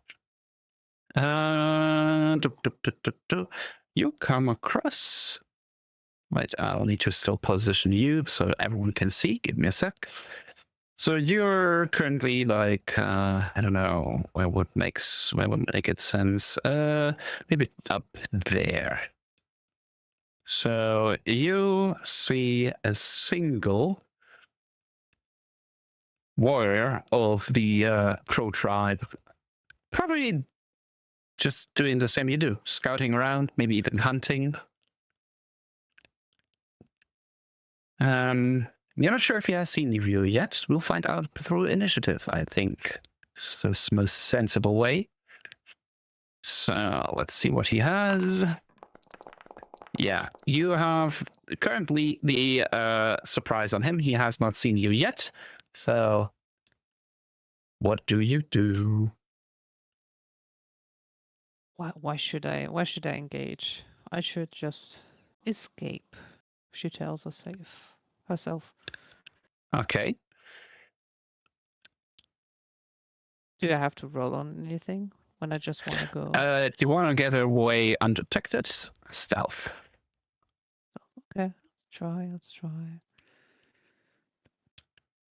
S2: You come across. Wait, I'll need to still position you so everyone can see. Give me a sec. So you're currently like I don't know where would make it sense. Maybe up there. So you see a single warrior of the Crow tribe, probably just doing the same you do, scouting around, maybe even hunting. You're not sure if he has seen you yet. We'll find out through initiative, I think. It's the most sensible way. So let's see what he has. Yeah, you have currently the surprise on him. He has not seen you yet. So what do you do?
S5: Why should I engage? I should just escape. She tells herself.
S2: Okay.
S5: Do I have to roll on anything when I just want to go?
S2: Do you want to get away undetected? Stealth.
S5: Okay, let's try.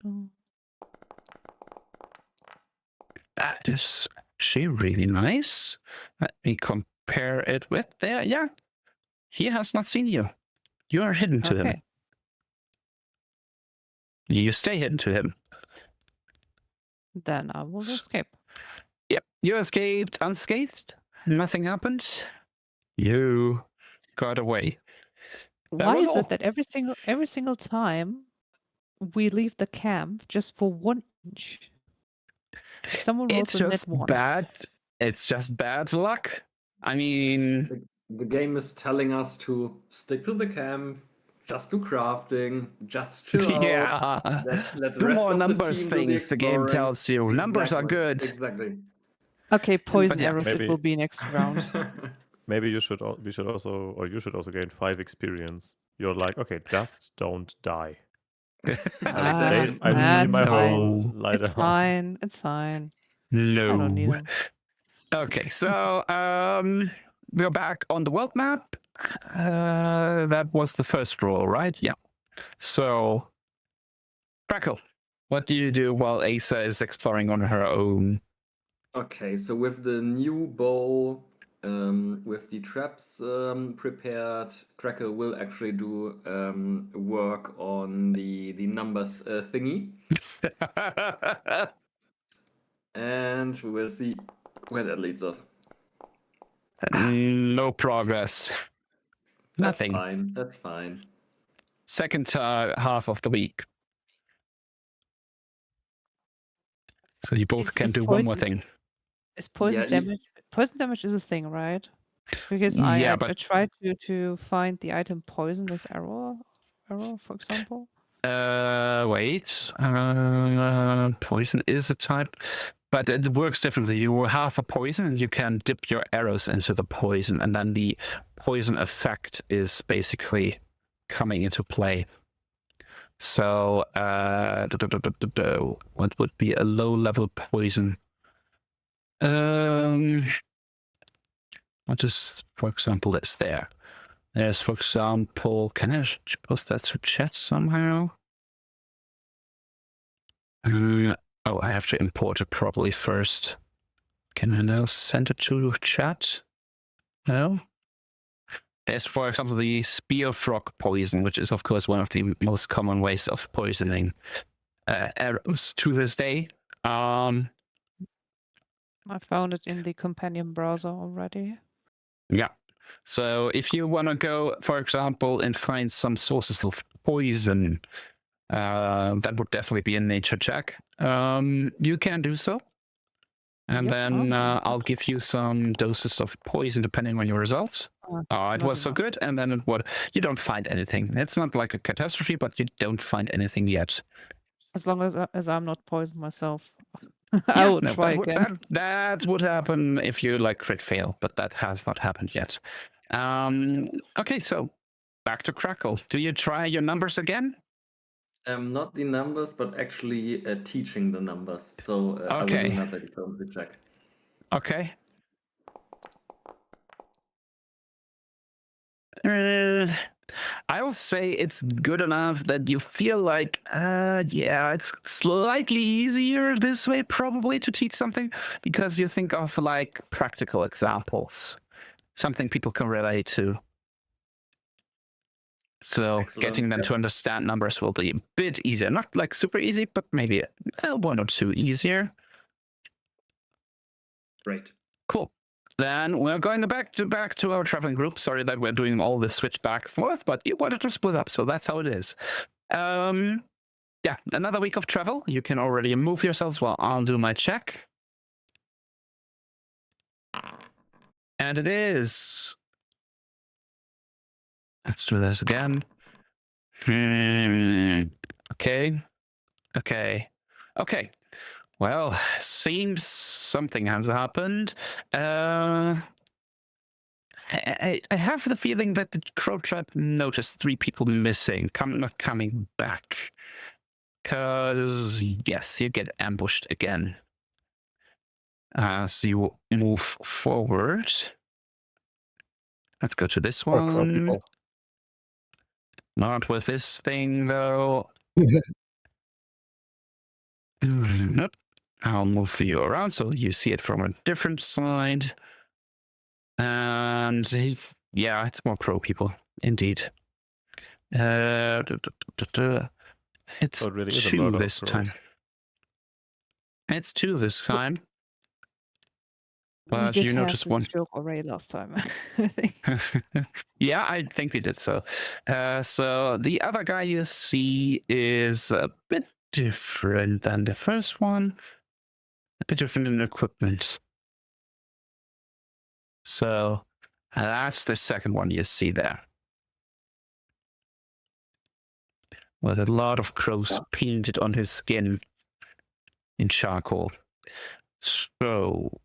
S5: Oh.
S2: That is actually really nice. Let me compare it with there. Yeah, he has not seen you. You are hidden to him.
S5: Okay.
S2: You stay hidden to him.
S5: Then I will escape.
S2: Yep, you escaped unscathed. Nothing happened. You got away.
S5: Why
S2: was
S5: is
S2: all.
S5: it that every single time we leave the camp just for 1 inch? Someone rolls
S2: It's
S5: a net
S2: just
S5: 1.
S2: bad. It's just bad luck. I mean,
S3: The game is telling us to stick to the camp, just do crafting, just chill out.
S2: yeah.
S3: Let the
S2: Do
S3: rest
S2: more
S3: of the
S2: numbers
S3: team do the
S2: things the game
S3: exploring.
S2: tells you. Numbers are
S3: Exactly,
S2: good.
S3: Exactly.
S5: Okay, poison
S2: yeah,
S5: arrows. It
S7: maybe-
S5: will be next round.
S7: Maybe you should also gain 5 experience. You're like, okay, just don't die. I've stayed
S5: that's
S7: my whole
S5: fine.
S7: light
S5: It's
S7: out.
S5: fine. It's fine. I don't need
S2: No.
S5: them.
S2: Okay, so we're back on the world map. That was the first roll, right? Yeah. So, Crackle, what do you do while Asa is exploring on her own?
S3: Okay, so with the new bow, with the traps prepared, Cracker will actually do work on the numbers thingy, and we will see where that leads us.
S2: No progress.
S3: That's
S2: Nothing.
S3: fine. That's fine.
S2: Second half of the week. So you both can do one more thing.
S5: Is poison
S3: Yeah,
S5: damage? Poison damage is a thing, right? Because
S2: Yeah,
S5: I
S2: but
S5: tried to find the item poisonous arrow, for example.
S2: Wait. Poison is a type, but it works differently. You will have a poison and you can dip your arrows into the poison, and then the poison effect is basically coming into play. So, what would be a low-level poison? I'll just, for example, this there. There's, for example, can I post that to chat somehow? Oh, I have to import it properly first. Can I now send it to chat? No? There's, for example, the spear frog poison, which is, of course, one of the most common ways of poisoning arrows to this day.
S5: I found it in the companion browser already.
S2: Yeah. So if you want to go, for example, and find some sources of poison, that would definitely be a nature check. You can do so. And
S5: Yep,
S2: then
S5: oh,
S2: I'll give you some doses of poison depending on your results. It
S5: not
S2: was so
S5: enough.
S2: good, and then you don't find anything. It's not like a catastrophe, but you don't find anything yet.
S5: As long as I'm not poisoned myself, I
S2: Yeah,
S5: will
S2: no,
S5: try
S2: that would,
S5: again.
S2: that would happen if you like crit fail, but that has not happened yet. Okay, so back to Crackle. Do you try your numbers again?
S3: Not the numbers, but actually teaching the numbers. So I will do
S2: Okay.
S3: another diplomacy check.
S2: Okay. I will say it's good enough that you feel like, yeah, it's slightly easier this way probably to teach something because you think of like practical examples, something people can relate to. So
S3: Excellent,
S2: getting them
S3: yeah.
S2: to understand numbers will be a bit easier. Not like super easy, but maybe one or two easier.
S3: Great.
S2: Cool. Then we're going back to our traveling group. Sorry that we're doing all this switch back and forth, but you wanted to split up, so that's how it is. Yeah, another week of travel. You can already move yourselves while I'll do my check. And it is. Let's do this again. Okay. Okay. Okay. Well, seems something has happened. I have the feeling that the Crow Tribe noticed 3 people missing, not coming back. Because, yes, you get ambushed again. As you move forward. Let's go to this
S4: Or crow
S2: one.
S4: people.
S2: Not with this thing, though. Nope. I'll move you around so you see it from a different side. And yeah, it's more crow people, indeed. It's
S7: So it really is a
S2: 2
S7: murder of
S2: this
S7: crows.
S2: time. It's 2 this time.
S5: We
S2: But
S5: did
S2: you
S5: have
S2: noticed
S5: this
S2: one.
S5: joke already last time. I think.
S2: Yeah, I think we did so. So the other guy you see is a bit different than the first one. A bit different in equipment. So that's the second one you see there. With a lot of crows painted on his skin in charcoal. So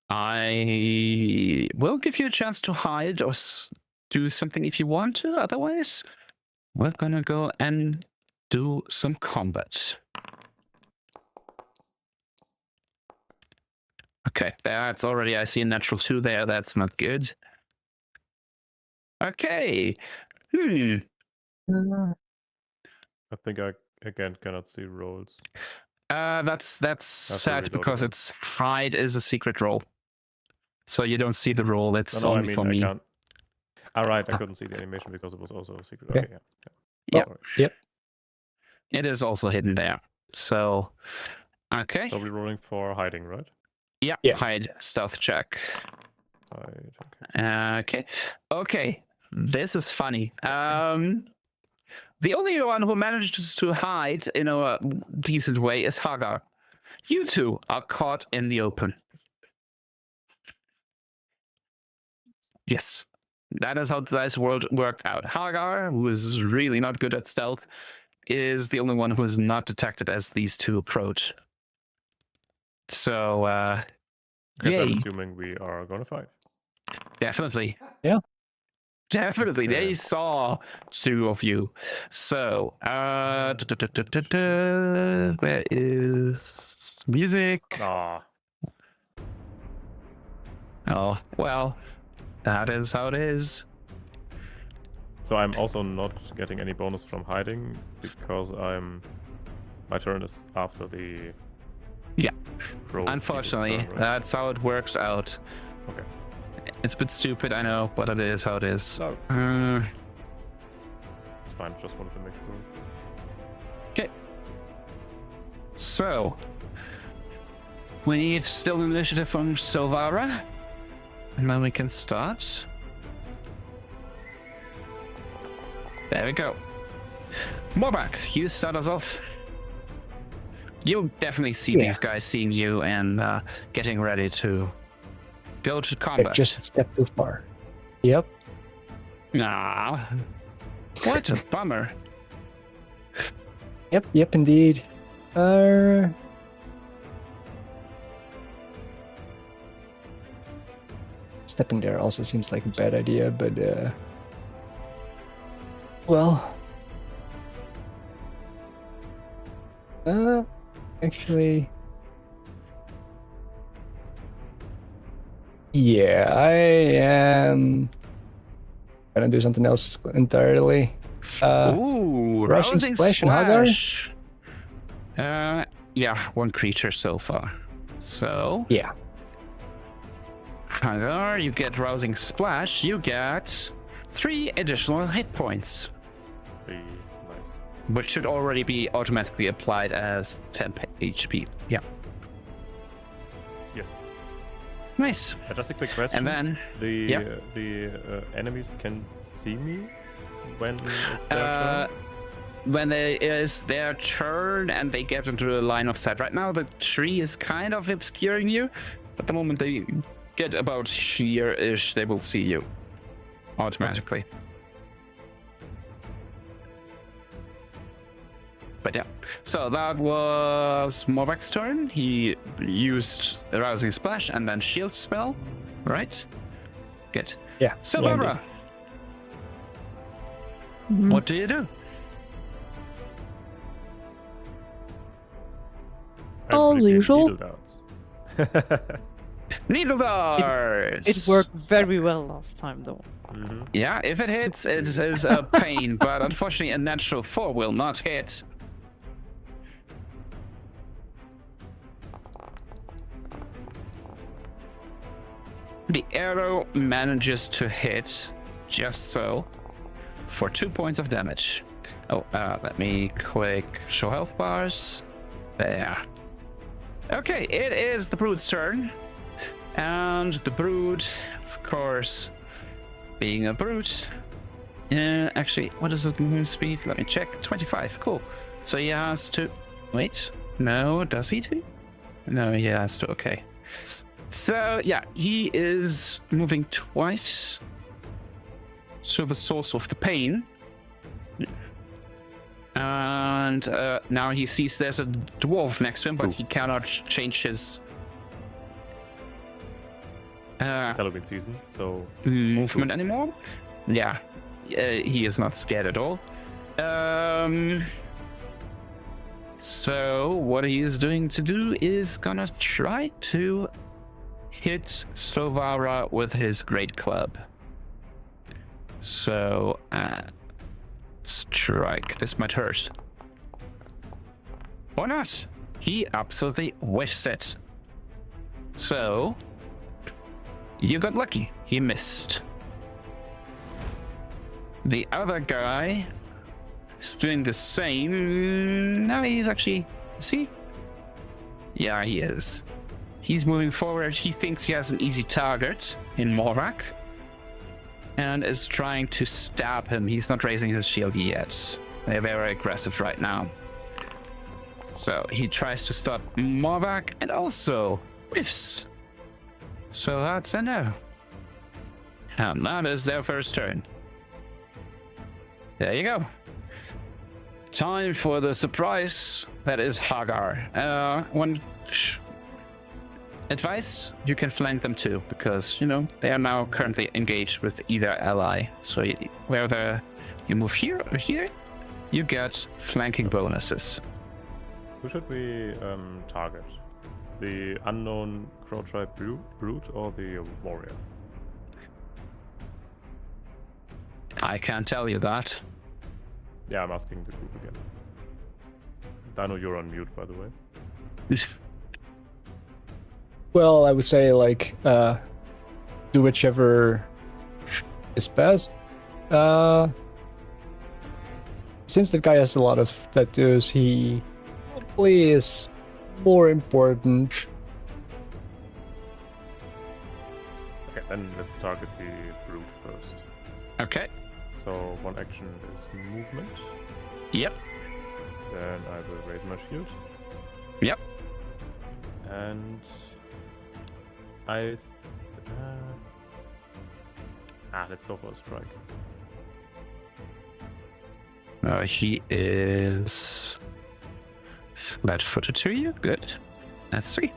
S2: I will give you a chance to hide or do something if you want to. Otherwise, we're gonna go and do some combat. Okay, that's already, I see a natural 2 there. That's not good. Okay.
S7: I think I again cannot see rolls.
S2: That's
S7: to
S2: sad
S7: reload
S2: because
S7: again.
S2: it's hide is a secret roll. So you don't see the roll. It's
S7: No, I
S2: only
S7: mean
S2: for
S7: I
S2: me.
S7: can't. Alright, I
S2: Ah.
S7: couldn't see the animation because it was also a secret.
S4: Okay.
S7: Okay, yeah.
S2: Yeah.
S7: Alright.
S4: Yep.
S2: It is also hidden there. So, okay.
S7: So we're rolling for hiding, right?
S2: Yeah,
S4: Yeah.
S2: hide stealth check.
S7: Hide, okay.
S2: Okay. Okay. This is funny. The only one who manages to hide in a decent way is Hagar. You two are caught in the open. Yes. That is how this world worked out. Hagar, who is really not good at stealth, is the only one who is not detected as these two approach. So,
S7: Guess I'm
S2: yay.
S7: assuming we are gonna fight.
S2: Definitely.
S4: Yeah.
S2: Definitely. They
S7: Okay.
S2: saw 2 of you. So, where is music?
S7: Ah,
S2: Oh, well, That is how it is.
S7: So I'm also not getting any bonus from hiding because my turn is after the
S2: Yeah.
S7: crow people's
S2: Unfortunately,
S7: turn, right?
S2: that's how it works out.
S7: Okay.
S2: It's a bit stupid, I know, but it is how it is.
S7: No,
S2: Uh,
S7: it's fine. Just wanted to make sure.
S2: Okay. So, we need still an initiative from Silvara. And then we can start. There we go. Morbak, you start us off. You definitely see
S4: Yeah.
S2: these guys seeing you and getting ready to go to
S4: They're
S2: combat.
S4: just a step too far. Yep.
S2: Nah. What a bummer.
S4: Yep, indeed. Stepping there also seems like a bad idea, but well, actually, yeah, I am gonna do something else entirely.
S2: Ooh,
S4: Rousing
S2: rousing
S4: Splash and Hagar?
S2: splash. Yeah, one creature so far. So,
S4: Yeah,
S2: Hagar, you get rousing splash. You get 3 additional hit points,
S7: Pretty nice.
S2: which should already be automatically applied as 10 HP. Yeah,
S7: Yes.
S2: nice.
S7: Just a quick question.
S2: And then,
S7: the enemies can see me when it's their
S2: uh,
S7: turn.
S2: when it is their turn and they get into the line of sight. Right now, the tree is kind of obscuring you, but the moment they get about here-ish, they will see you automatically. But yeah, so that was Morvak's turn. He used a rousing splash and then shield spell, right? Good.
S4: yeah.
S2: Silvara,
S8: Mhm.
S2: what do you do?
S8: All
S7: Hopefully we
S8: usual.
S7: needle darts.
S2: Needle darts!
S5: It worked very well last time, though.
S7: Mm-hmm.
S2: Yeah, if it hits, it is a pain, but unfortunately a natural 4 will not hit. The arrow manages to hit, just so, for 2 points of damage. Oh, let me click show health bars. There. Okay, it is the Brood's turn. And the Brood, of course, being a Brood. Actually, what is the movement speed? Let me check. 25, cool. So he has to... Wait, no, does he do? No, he has to, okay. So, yeah, he is moving twice to the source of the pain. And now he sees there's a dwarf next to him, but he cannot change his
S7: It's Halloween season, so
S2: movement anymore. Yeah, he is not scared at all. So what he is doing to do is gonna try to hit Silvara with his great club. So strike. This might hurt. Or not. He absolutely whiffs it. So you got lucky. He missed. The other guy is doing the same. No, he's actually... Is he? Yeah, he is. He's moving forward. He thinks he has an easy target in Morak and is trying to stab him. He's not raising his shield yet. They're very aggressive right now. So he tries to stop Morak and also whiffs. So that's a no. And that is their first turn. There you go. Time for the surprise. That is Hagar. One advice, you can flank them too, because, you know, they are now currently engaged with either ally. So whether you move here or here, you get flanking bonuses.
S7: who should we target? The unknown crow tribe brute or the warrior?
S2: I can't tell you that.
S7: Yeah, I'm asking the group again. Dino, you're on mute, by the way.
S4: Well, I would say like do whichever is best. Since the guy has a lot of tattoos, he probably is more important.
S7: Okay, then let's target the brute first.
S2: Okay.
S7: So one action is movement.
S2: Yep.
S7: Then I will raise my shield.
S2: Yep.
S7: And let's go for a strike.
S2: He is flat-footed to you. Good. That's 3.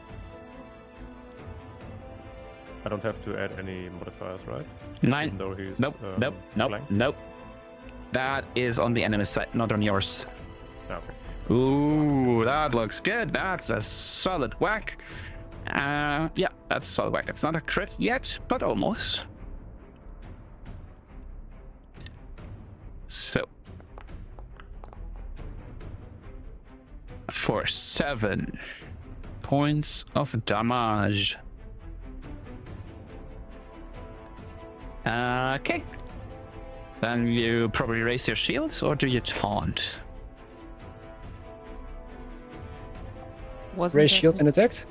S7: I don't have to add any modifiers, right?
S2: 9.
S7: Even though he's
S2: Nope.
S7: flanked?
S2: Nope. That is on the enemy side, not on yours.
S7: Okay.
S2: Ooh, that looks good. That's a solid whack. Yeah, that's a solid whack. It's not a crit yet, but almost. So, for 7 points of damage. Okay. Then you probably raise your shields, or do you taunt?
S5: Wasn't
S4: Raise
S5: that
S4: shields and
S5: was-
S4: attacks.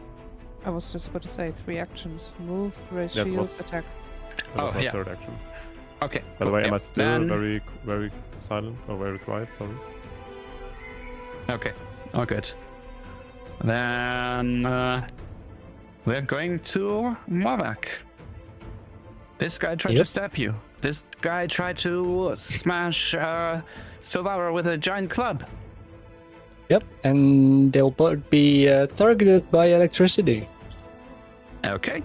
S5: I was just about to say 3 actions: move, raise
S7: That
S5: shield,
S7: was-
S5: attack.
S7: That was
S2: Oh,
S7: my
S2: yeah.
S7: third action.
S2: Okay.
S7: By the way, am
S2: yeah,
S7: I still
S2: then-
S7: very silent or very quiet? Sorry.
S2: Okay. Oh, good. Then we're going to Mavak. This guy tried to
S4: Yep.
S2: stab you. This guy tried to smash Silvara with a giant club.
S4: Yep, and they'll both be targeted by electricity.
S2: Okay.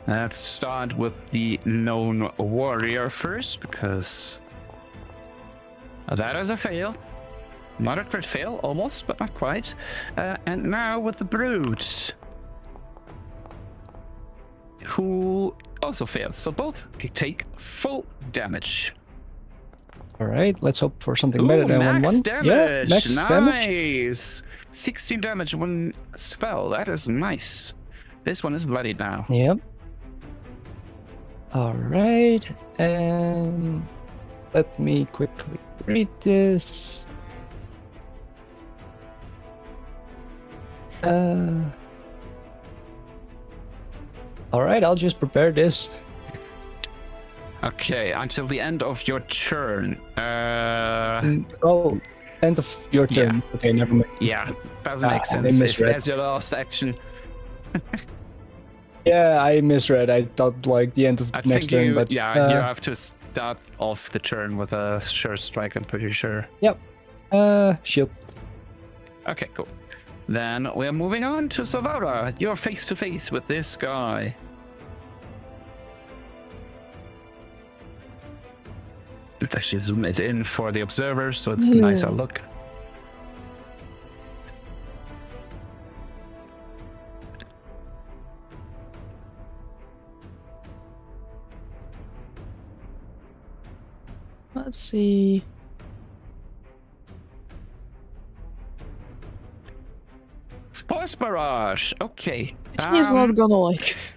S2: Let's start with the known warrior first, because that is a fail. Not a crit fail, almost, but not quite. And now with the brute, who also fails. So both take full damage.
S4: All right, let's hope for something better than
S2: max
S4: 1-1.
S2: damage.
S4: Yeah, max damage.
S2: Nice. 16 damage one spell. That is nice. This one is bloodied now.
S4: Yep. All right, and let me quickly read this. All right, I'll just prepare this.
S2: Okay, until the end of your turn.
S4: Oh, end of your turn. Okay, never mind.
S2: Yeah, doesn't
S4: Ah,
S2: make
S4: I
S2: sense. If
S4: misread.
S2: that's your last action.
S4: Yeah, I misread. I thought like the end of
S2: I
S4: next
S2: think
S4: turn,
S2: you,
S4: but
S2: you have to start off the turn with a sure strike, I'm pretty sure.
S4: shield.
S2: Okay, cool. Then we're moving on to Savara. You're face to face with this guy. Let's actually zoom it in for the observer so it's a nicer look.
S8: Let's see.
S2: Force Barrage. Okay.
S8: He's not gonna like it.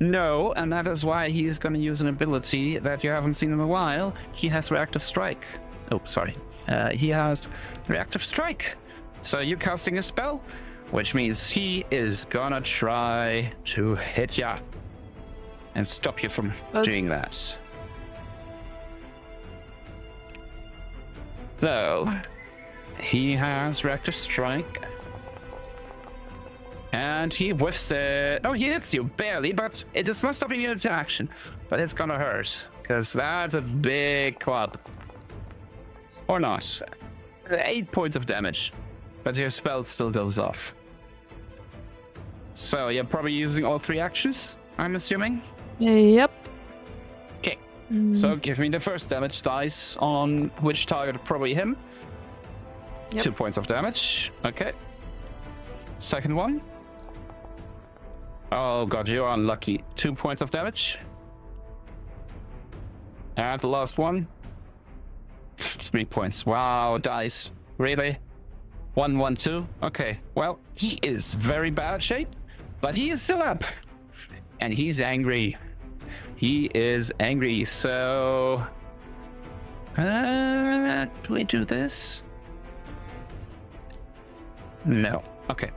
S2: No, and that is why he is going to use an ability that you haven't seen in a while. He has Reactive Strike. Oh, sorry. He has Reactive Strike. So you're casting a spell, which means he is gonna try to hit ya and stop you from doing that. So he has Reactive Strike. And he whiffs it. Oh, he hits you barely, but it is not stopping you into action. But it's gonna hurt, because that's a big club. Or not. 8 points of damage. But your spell still goes off. So you're probably using all 3 actions, I'm assuming?
S8: Yep.
S2: Okay. So give me the first damage dice on which target, probably him.
S8: Yep.
S2: 2 points of damage. Okay. Second one. Oh god, you are unlucky. 2 points of damage. And the last one. 3 points. Wow, dice. Really? 1, 1, 2? Okay. Well, he is very bad shape, but he is still up. And he's angry. He is angry, so... do we do this? No. Okay.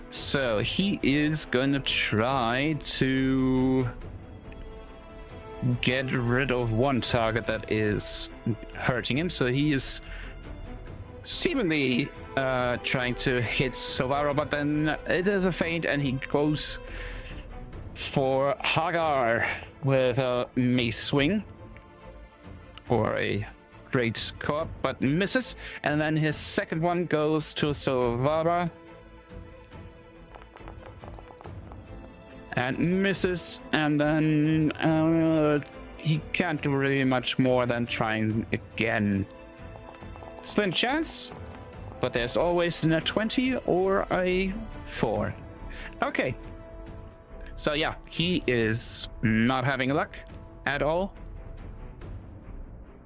S2: So he is gonna try to get rid of one target that is hurting him. So he is seemingly trying to hit Silvara, but then it is a feint and he goes for Hagar with a mace swing or a great co-op, but misses. And then his second one goes to Silvara and misses. And then he can't do really much more than trying again. Slim chance, but there's always a 20 or a 4. Okay. So yeah, he is not having luck at all.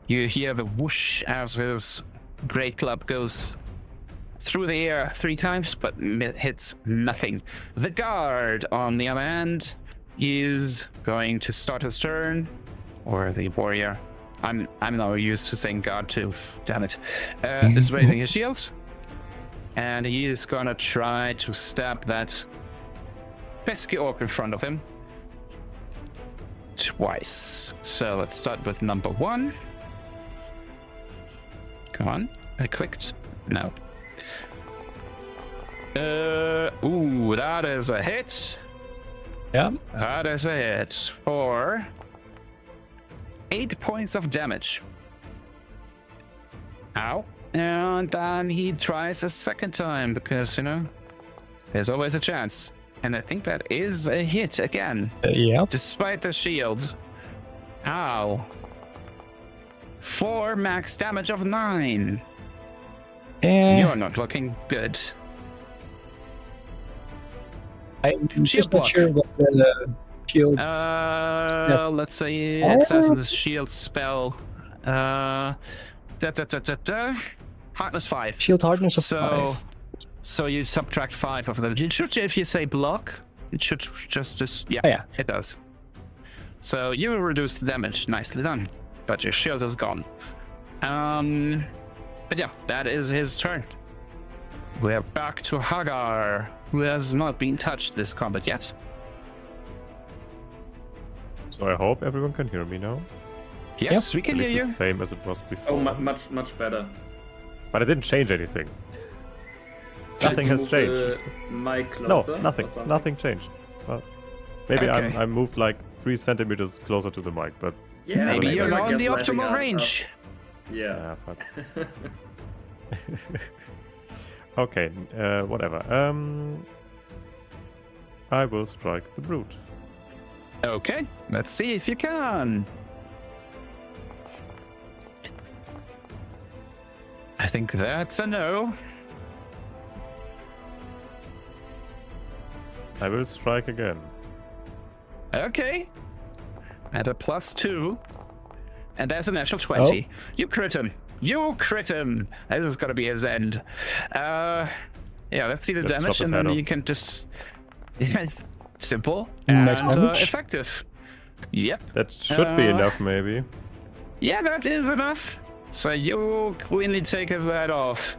S2: You hear the whoosh as his great club goes through the air 3 times, but hits nothing. The guard, on the other hand, is going to start his turn, or the warrior. I'm now used to saying guard too. Damn it. Is raising his shield, and he is gonna try to stab that pesky orc in front of him twice. So let's start with number 1. Come on. I clicked. No. Ooh, that is a hit.
S4: Yeah.
S2: That is a hit for 8 points of damage. Ow. And then he tries a second time because, you know, there's always a chance. And I think that is a hit again.
S4: Yeah.
S2: Despite the shield. Ow. 4 max damage of 9. You're not looking good.
S4: I'm
S2: Shield
S4: just not
S2: block.
S4: sure what the shield.
S2: Let's say it says in the shield spell. Hardness 5.
S4: Shield hardness of
S2: So
S4: 5.
S2: So you subtract 5 of them. It should, if you say block, it should just yeah,
S4: Oh, yeah.
S2: it does. So you reduce the damage. Nicely done. But your shield is gone. But yeah, that is his turn. We're back to Hagar, who has not been touched this combat yet.
S7: So I hope everyone can hear me now.
S2: Yes, we can
S7: At
S2: hear
S7: least
S2: you.
S7: the same as it was before.
S3: Oh, much better.
S7: But I didn't change anything. Nothing has
S3: Move
S7: changed.
S3: the mic
S7: No,
S3: closer or
S7: nothing.
S3: something?
S7: Nothing changed. Well, maybe
S2: Okay.
S7: I moved like 3 centimeters closer to the mic, but
S3: Yeah,
S2: Maybe
S3: but
S2: you're
S3: I
S2: not in
S3: guess
S2: the
S3: lighting
S2: optimal
S3: up-
S2: range.
S3: Yeah.
S7: fuck. Okay, whatever. I will strike the brute.
S2: Okay, let's see if you can. I think that's a no.
S7: I will strike again.
S2: Okay. At a +2. And there's a natural 20. You crit him. You crit him. This is gonna be his end. Yeah, let's see the
S7: Let's
S2: damage,
S7: chop his
S2: and then
S7: head
S2: you
S7: off.
S2: can just simple
S4: Make
S2: and
S4: damage?
S2: effective. Yep.
S7: That should be enough, maybe.
S2: Yeah, that is enough. So you cleanly take his head off.
S3: Is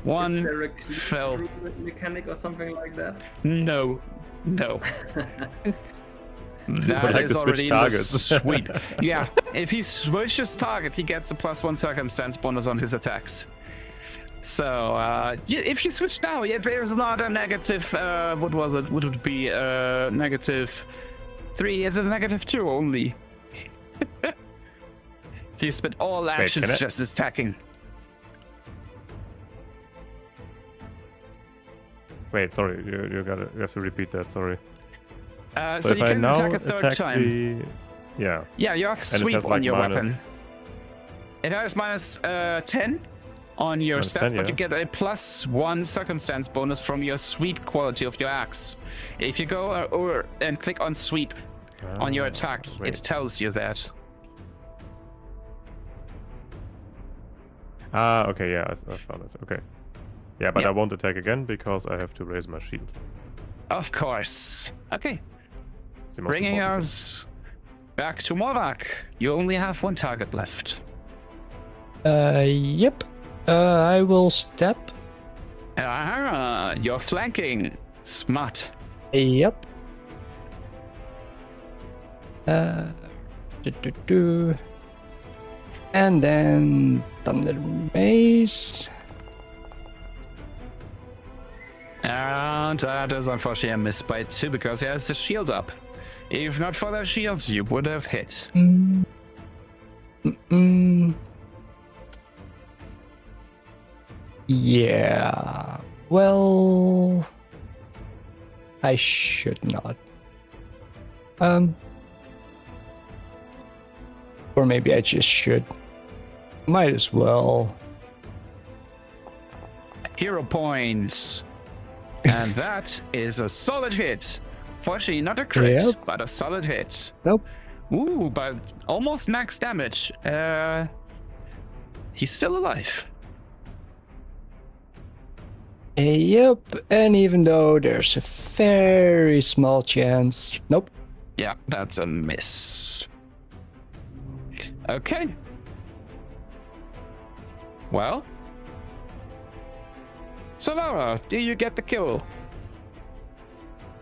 S2: One
S3: there a cleave
S2: fell.
S3: through mechanic or something like that?
S2: No. That
S7: like to
S2: is
S7: switch
S2: already in the
S7: targets.
S2: sweep. Yeah, if he switches target, he gets a +1 circumstance bonus on his attacks. So, if you switch now, there's not a negative, what was it? Would it be -3? It's a -2 only. If you spend all actions
S7: can I-
S2: just attacking.
S7: Wait, sorry, you have to repeat that. Sorry.
S2: So
S7: if
S2: you
S7: I
S2: can
S7: now
S2: attack a third time.
S7: Yeah.
S2: Yeah, you have
S7: And it
S2: sweep
S7: has
S2: on
S7: like
S2: your weapon.
S7: minus...
S2: It has -10 on your
S7: Minus
S2: stats,
S7: 10,
S2: but you
S7: yeah.
S2: get a +1 circumstance bonus from your sweep quality of your axe. If you go over and click on sweep on your attack,
S7: wait.
S2: it tells you that.
S7: Ah, okay, yeah, I found it. Okay. Yeah, but
S2: Yeah.
S7: I won't attack again because I have to raise my shield.
S2: Of course. Okay.
S7: It's the most
S2: Bringing
S7: important
S2: us back to Morvac. You only have one target left.
S4: Yep. I will step.
S2: Ah, you're flanking. Smart.
S4: Yep. And then Thunder Mace.
S2: And that is unfortunately a miss by 2 because he has the shield up. If not for the shields, you would have hit.
S4: Yeah. Well, I should not. Or maybe I just should. Might as well.
S2: Hero points. And that is a solid hit. Fortunately, not a crit,
S4: Yep.
S2: but a solid hit.
S4: Nope.
S2: Ooh, but almost max damage. He's still alive.
S4: Yep. And even though there's a very small chance. Nope.
S2: Yeah, that's a miss. Okay. Well. Solara, do you get the kill?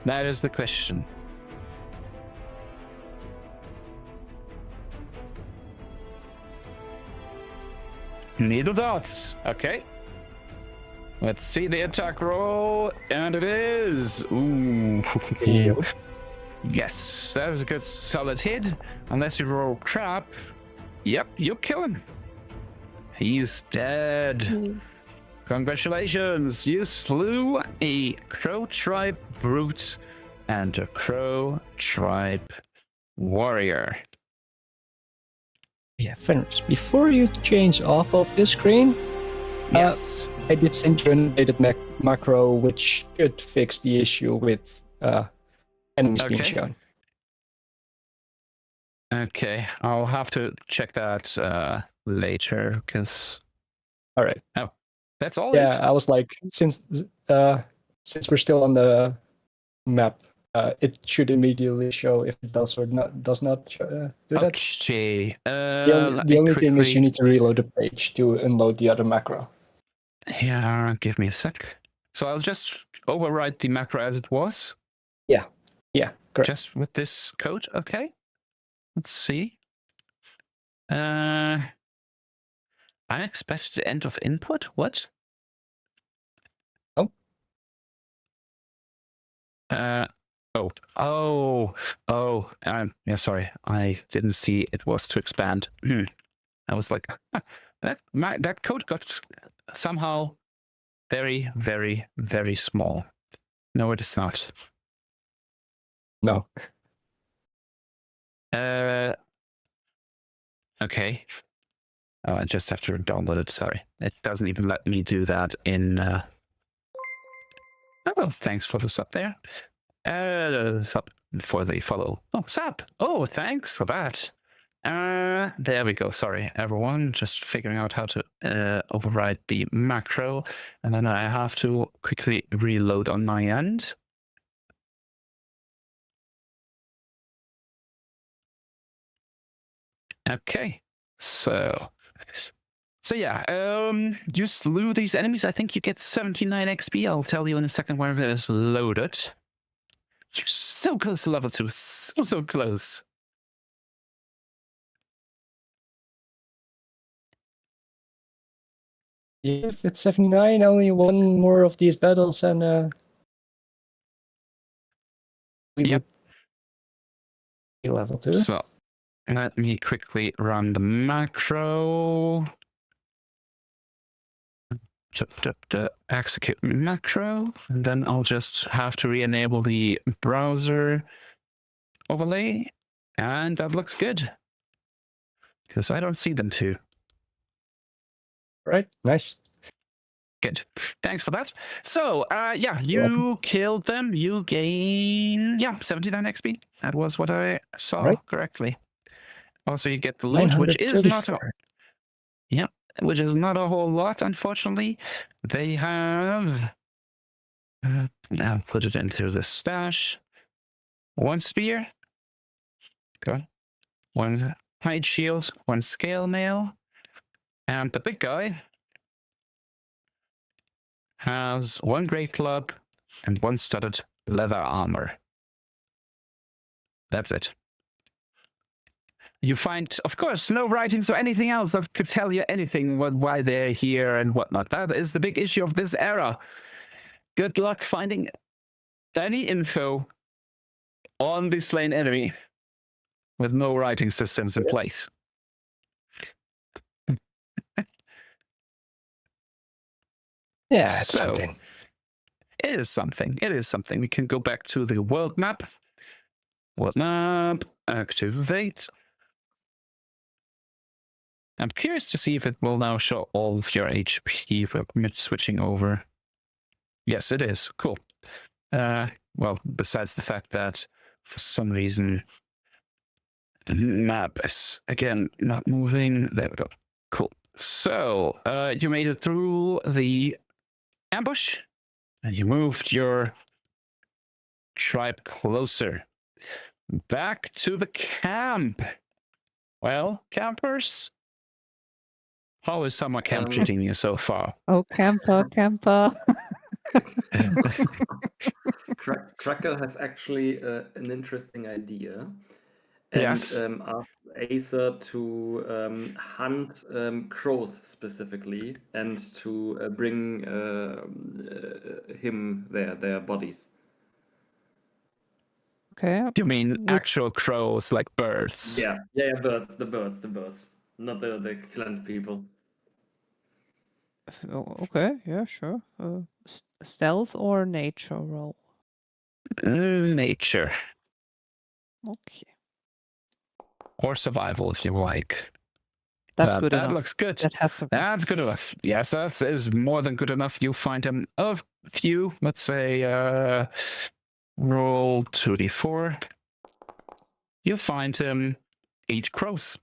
S2: That is the question. Needle dots. Okay. Let's see the attack roll. And it is. Ooh.
S4: Yep.
S2: Yes, that was a good solid hit. Unless you roll crap. Yep, you kill him. He's dead. Congratulations, you slew a Crow Tribe Brute and a Crow Tribe Warrior.
S4: Yeah, Fenris, before you change off of this screen,
S2: Yes.
S4: I did send you an updated macro, which should fix the issue with enemies being
S2: Okay.
S4: shown.
S2: Okay, I'll have to check that later, because
S4: All right.
S2: that's all
S4: Yeah,
S2: it.
S4: I was like, since we're still on the map, it should immediately show if it does or does not do that.
S2: Okay.
S4: The only thing is you need to reload the page to unload the other macro.
S2: Yeah, give me a sec. So I'll just overwrite the macro as it was.
S4: Yeah, correct.
S2: Just with this code, okay. Let's see. Unexpected end of input? What?
S4: Oh.
S2: Yeah, sorry. I didn't see it was to expand. I was like, that code got somehow very, very, very small. No, it is not.
S4: No.
S2: Okay. Oh, I just have to download it. Sorry. It doesn't even let me do that in... Oh, thanks for the sub there. Sub for the follow. Oh, sub. Oh, thanks for that. There we go. Sorry, everyone. Just figuring out how to override the macro. And then I have to quickly reload on my end. Okay. So yeah, you slew these enemies. I think you get 79 XP. I'll tell you in a second where it is loaded. You're so close to level 2. So close.
S4: If it's 79, only one more of these battles and we
S2: Yep.
S4: would be level 2.
S2: So let me quickly run the macro. Execute macro, and then I'll just have to re-enable the browser overlay, and that looks good. Because I don't see them too.
S4: Right, nice.
S2: Good. Thanks for that. So, yeah, you killed them. You gain, 79 XP. That was what I saw
S4: Right.
S2: correctly. Also, you get the loot, which is not...
S4: 934.
S2: Yep. which is not a whole lot, unfortunately. They have. I'll put it into the stash. 1 spear. Okay. 1 hide shield, 1 scale mail. And the big guy has 1 great club and 1 studded leather armor. That's it. You find, of course, no writings or anything else that could tell you anything why they're here and whatnot. That is the big issue of this era. Good luck finding any info on the slain enemy with no writing systems in place.
S4: Yeah, it's
S2: So,
S4: something.
S2: It is something. It is something. We can go back to the world map. World map. Activate. I'm curious to see if it will now show all of your HP for switching over. Yes, it is. Cool. Well, besides the fact that for some reason the map is again not moving. There we go. Cool. So you made it through the ambush and you moved your tribe closer. Back to the camp. Well, campers, how is summer camp treating you so far?
S5: Oh, camper, camper.
S3: Crackle has actually an interesting idea. And
S2: Yes.
S3: asked Acer to hunt crows specifically and to bring him their bodies.
S5: Okay.
S2: You mean
S5: Would-
S2: actual crows like birds?
S3: Yeah, birds, the birds, not the clans people.
S5: Oh, okay, yeah, sure. Stealth or nature roll?
S2: Nature.
S5: Okay.
S2: Or survival if you like.
S5: That's good
S2: that
S5: enough.
S2: looks good.
S5: That has to be.
S2: That's good enough. Yes, that is more than good enough. You find him a few, let's say, roll 2d4. You find him 8 crows.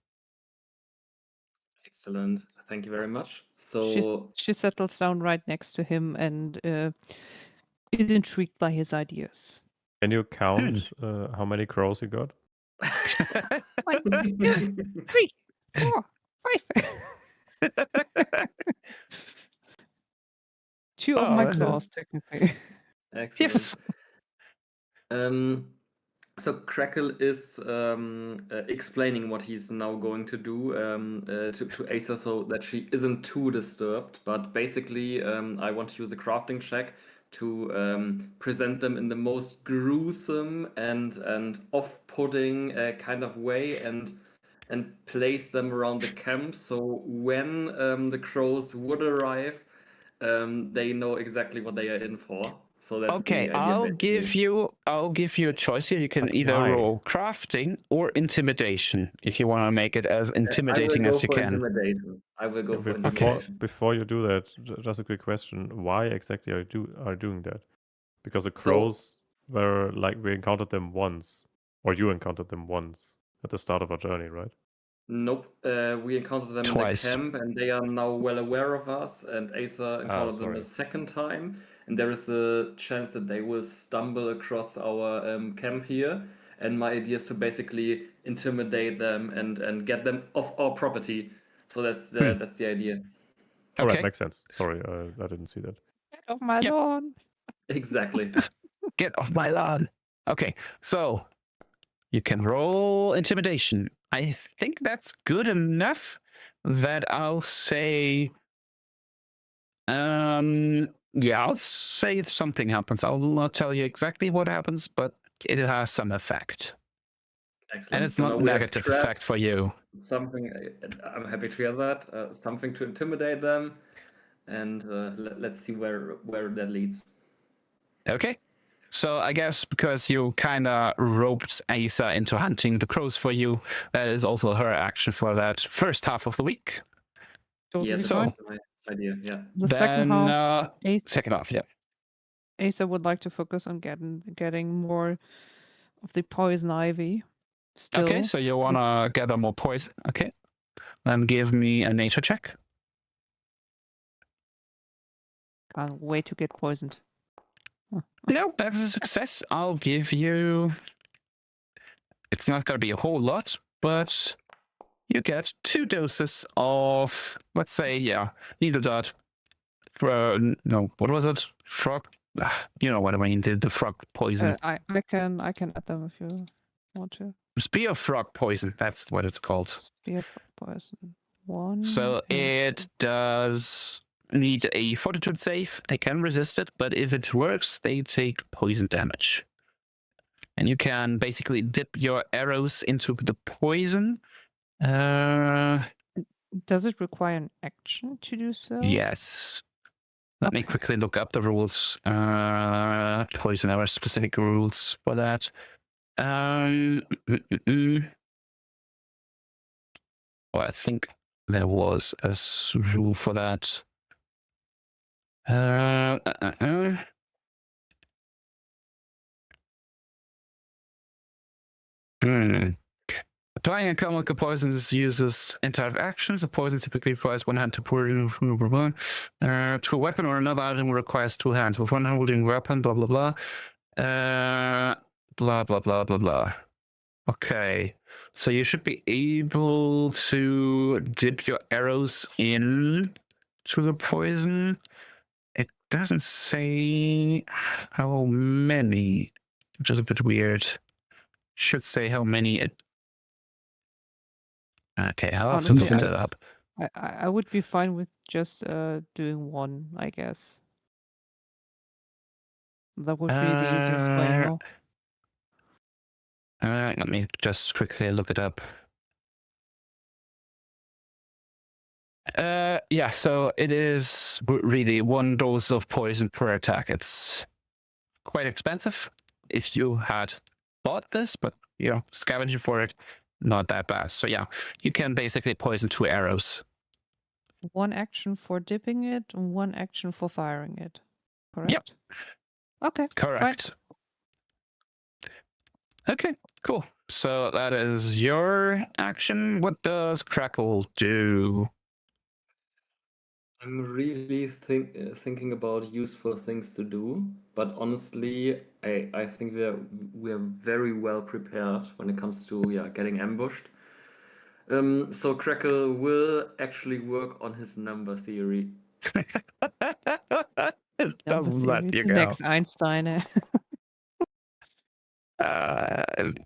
S3: Excellent. Thank you very much. So
S5: She settles down right next to him and is intrigued by his ideas.
S7: Can you count how many crows you got?
S5: 1, 2, 3, 4, 5. 2 of my
S2: Oh,
S5: claws, technically.
S3: excellent.
S2: Yes.
S3: So Crackle is explaining what he's now going to do to Acer so that she isn't too disturbed. But basically, I want to use a crafting check to present them in the most gruesome and off-putting kind of way and place them around the camp. So when the crows would arrive, they know exactly what they are in for. So that's
S2: Okay,
S3: the idea.
S2: I'll
S3: basically.
S2: give you a choice here. You can
S7: But
S2: either
S7: why?
S2: roll crafting or intimidation if you want to make it as intimidating as you can.
S3: Intimidation. I will go for
S7: Before
S3: intimidation.
S7: before you do that, just a quick question: why exactly are doing that? Because the
S3: So-
S7: crows were like we encountered them once, or you encountered them once at the start of our journey, right?
S3: Nope. We encountered them
S2: Twice.
S3: in the camp, and they are now well aware of us. And Acer encountered them
S7: sorry.
S3: a second time, and there is a chance that they will stumble across our camp here. And my idea is to basically intimidate them and get them off our property. So that's the idea.
S7: All right,
S2: Okay,
S7: makes sense. Sorry, I didn't see that.
S5: Get off my
S2: Yep.
S5: lawn.
S3: Exactly.
S2: get off my lawn. Okay, so you can roll intimidation. I think that's good enough that I'll say, yeah, I'll say if something happens. I'll not tell you exactly what happens, but it has some effect.
S3: Excellent.
S2: And it's
S3: So
S2: not
S3: now we have
S2: negative effect
S3: traps,
S2: for you.
S3: Something. I'm happy to hear that. Something to intimidate them, and let's see where that leads.
S2: Okay. So I guess because you kind of roped Asa into hunting the crows for you, that is also her action for that first half of the week.
S5: Totally
S3: Yeah, that's
S2: So-
S5: fine.
S3: also my idea. Yeah.
S5: The second
S2: Then,
S5: half,
S2: second half, yeah.
S5: Asa would like to focus on getting more of the poison ivy. Still,
S2: Okay, so you want to gather more poison. Okay. Then give me a nature check.
S5: Can't wait to get poisoned.
S2: No, that's a success. I'll give you. It's not going to be a whole lot, but you get 2 doses of, let's say, needle dart. No, what was it? Frog. You know what I mean? The frog poison.
S5: I can add them if you want to.
S2: Spear frog poison. That's what it's called.
S5: Spear poison. 1.
S2: So
S5: and
S2: it does need a fortitude save. They can resist it, but if it works, they take poison damage. And you can basically dip your arrows into the poison.
S5: Does it require an action to do so?
S2: Yes. Let me quickly look up the rules. Poison arrow specific rules for that. Well, I think there was a rule for that. Applying a chemical poison uses entire actions. The poison typically requires one hand to pour it to a weapon, or another item requires 2 hands. With one hand holding a weapon, blah, blah, blah. Blah, blah, blah, blah, blah. Okay. So you should be able to dip your arrows in to the poison. It doesn't say how many, which is a bit weird. Should say how many it. Okay, I'll have to
S5: Honestly,
S2: look that up.
S5: I would be fine with just doing 1, I guess. That would be the easiest way, you know?
S2: Alright, let me just quickly look it up. Yeah, so it is really 1 dose of poison per attack. It's quite expensive if you had bought this, but scavenging for it, not that bad. So yeah, you can basically poison 2 arrows.
S5: 1 action for dipping it, and 1 action for firing it. Correct?
S2: Yep.
S5: Okay.
S2: Correct. Okay, cool. So that is your action. What does Crackle do?
S3: I'm really thinking about useful things to do, but honestly, I think we're very well prepared when it comes to getting ambushed. So Crackle will actually work on his number theory.
S2: It doesn't let you go.
S5: Next Einstein.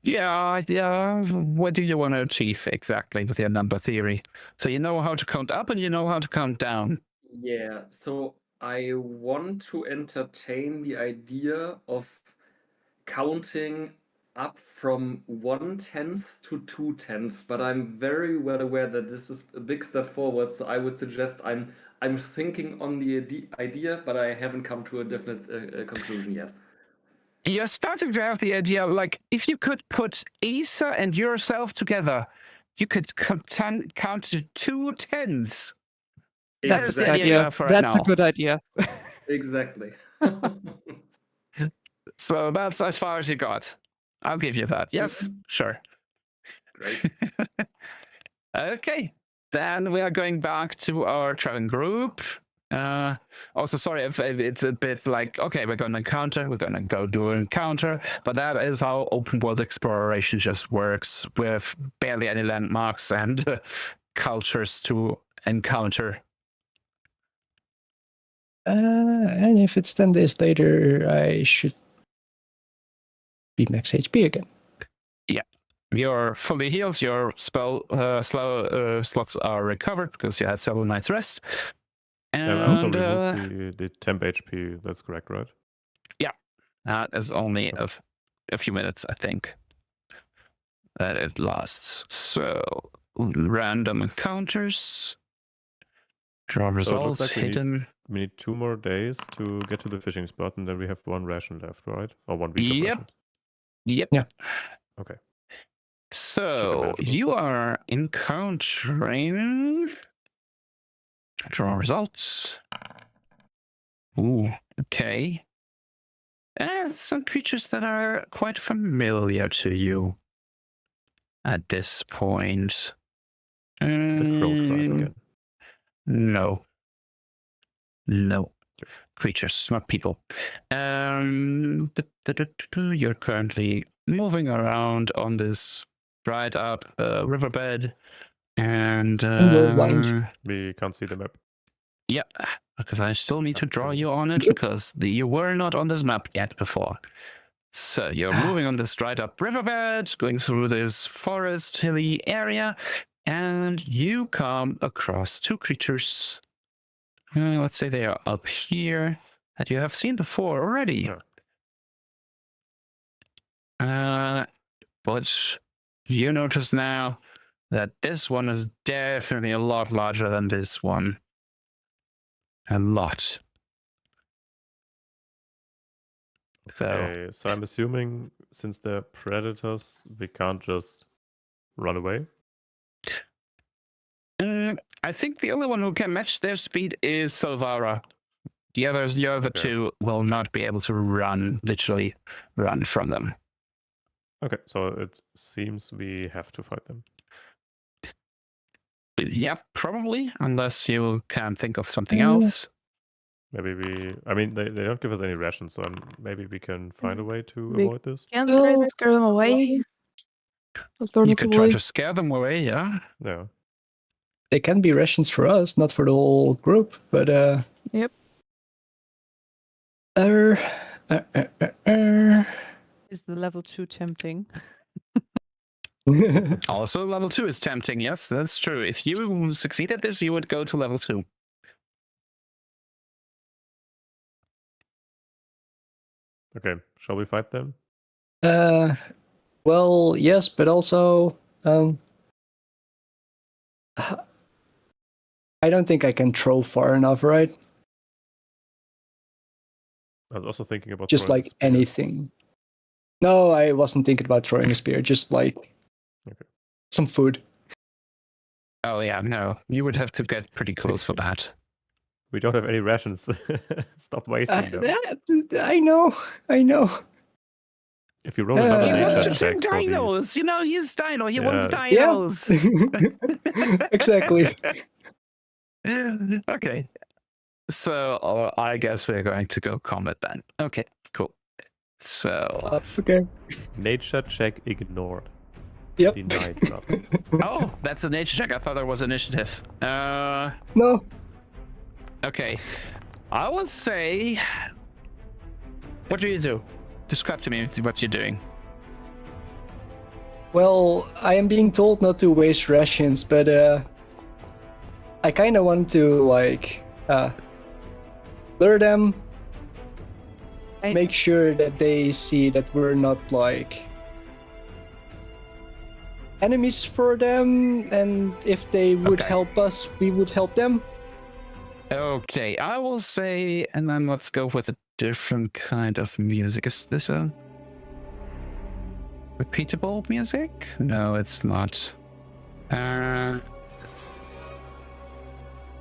S2: Yeah. What do you want to achieve exactly with your number theory? So you know how to count up and you know how to count down.
S3: Yeah, so I want to entertain the idea of counting up from 1/10 to 2/10, but I'm very well aware that this is a big step forward. So I would suggest I'm thinking on the idea, but I haven't come to a definite conclusion yet.
S2: You're starting to have the idea, like, if you could put Asa and yourself together, you could count to 2 10s. That's the idea for right now.
S5: That's a good idea.
S3: Exactly.
S2: So that's as far as you got. I'll give you that. Yes, sure.
S3: Great.
S2: Okay, then we are going back to our traveling group. Also, sorry if it's a bit like, okay, we're going to go do an encounter, but that is how open world exploration just works, with barely any landmarks and cultures to encounter.
S4: And if it's 10 days later, I should be max HP again.
S2: Yeah. You're fully healed. Your spell slots are recovered because you had several nights rest. And
S7: I also removed the temp HP. That's correct, right?
S2: Yeah. That is only a few minutes, I think, that it lasts. So, random encounters. Draw results,
S7: like
S2: hidden.
S7: We need 2 more days to get to the fishing spot, and then we have 1 ration left, right? Or 1 week of ration.
S2: Yep.
S4: Yeah.
S7: Okay.
S2: So you are encountering. Draw results. Ooh, okay. Some creatures that are quite familiar to you at this point.
S7: The crow tribe again.
S2: No. creatures, not people. You're currently moving around on this dried up riverbed, and
S4: we're blind.
S7: We can't see the map.
S2: yeah, because I still need to draw
S7: Okay.
S2: you on it because you were not on this map yet before. So you're moving on this dried up riverbed, going through this forest hilly area, and you come across two creatures. Let's say they are up here that you have seen before already. But you notice now that this one is definitely a lot larger than this one. A lot. So,
S7: Okay, so I'm assuming since they're predators, we can't just run away.
S2: I think the only one who can match their speed is Silvara. The other
S7: Okay.
S2: two will not be able to literally run from them.
S7: Okay, so it seems we have to fight them.
S2: Yeah, probably, unless you can think of something else.
S7: Maybe I mean, they don't give us any rations, so maybe we can find a way to
S8: We-
S7: avoid this.
S8: Can't
S4: Oh,
S8: scare them away.
S2: You could
S8: Alternatively,
S2: try to scare them away, yeah.
S7: Yeah.
S4: They can be rations for us, not for the whole group, but
S8: Yep.
S5: Is the level 2 tempting?
S2: Also, level 2 is tempting, yes, that's true. If you succeed at this, you would go to level 2.
S7: Okay, shall we fight them?
S4: Well, yes, but also, I don't think I can throw far enough, right?
S7: I was also thinking about
S4: Just
S7: throwing a
S4: like
S7: spear.
S4: anything. No, I wasn't thinking about throwing a spear. Just like some food.
S2: Oh yeah, no, you would have to get pretty close for that.
S7: We don't have any rations. Stop wasting them.
S4: I know.
S7: If you roll another
S2: He wants
S7: nature
S2: to
S7: check
S2: turn
S7: for these,
S2: dinos. You know, he's dino. He wants
S7: Yeah.
S2: dinos.
S4: Exactly.
S2: Okay. So I guess we're going to go combat then. Okay, cool. So,
S4: Okay.
S7: nature check ignored.
S4: Yep.
S7: Denied. Not.
S2: oh, that's a nature check. I thought that was initiative.
S4: No.
S2: Okay. I will say, what do you do? Describe to me what you're doing.
S4: Well, I am being told not to waste rations, but I kind of want to like lure them, make sure that they see that we're not like enemies for them, and if they would
S2: Okay.
S4: help us, we would help them.
S2: Okay, I will say, and then let's go with a different kind of music. Is this a repeatable music? No, it's not.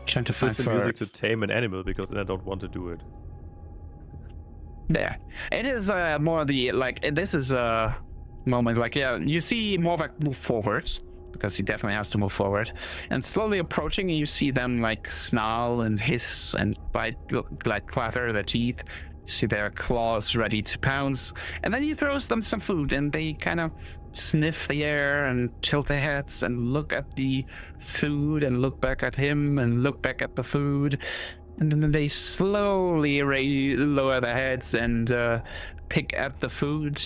S2: Trying to
S7: This
S2: find
S7: is the music to tame an animal because then I don't want to do it.
S2: There. It is more the, like, this is a moment, like, yeah, you see Morvac move forward, because he definitely has to move forward, and slowly approaching, and you see them, like, snarl and hiss and bite, like, clatter their teeth. You see their claws ready to pounce, and then he throws them some food, and they kind of sniff the air and tilt their heads and look at the food and look back at him and look back at the food. And then they slowly lower their heads and pick at the food,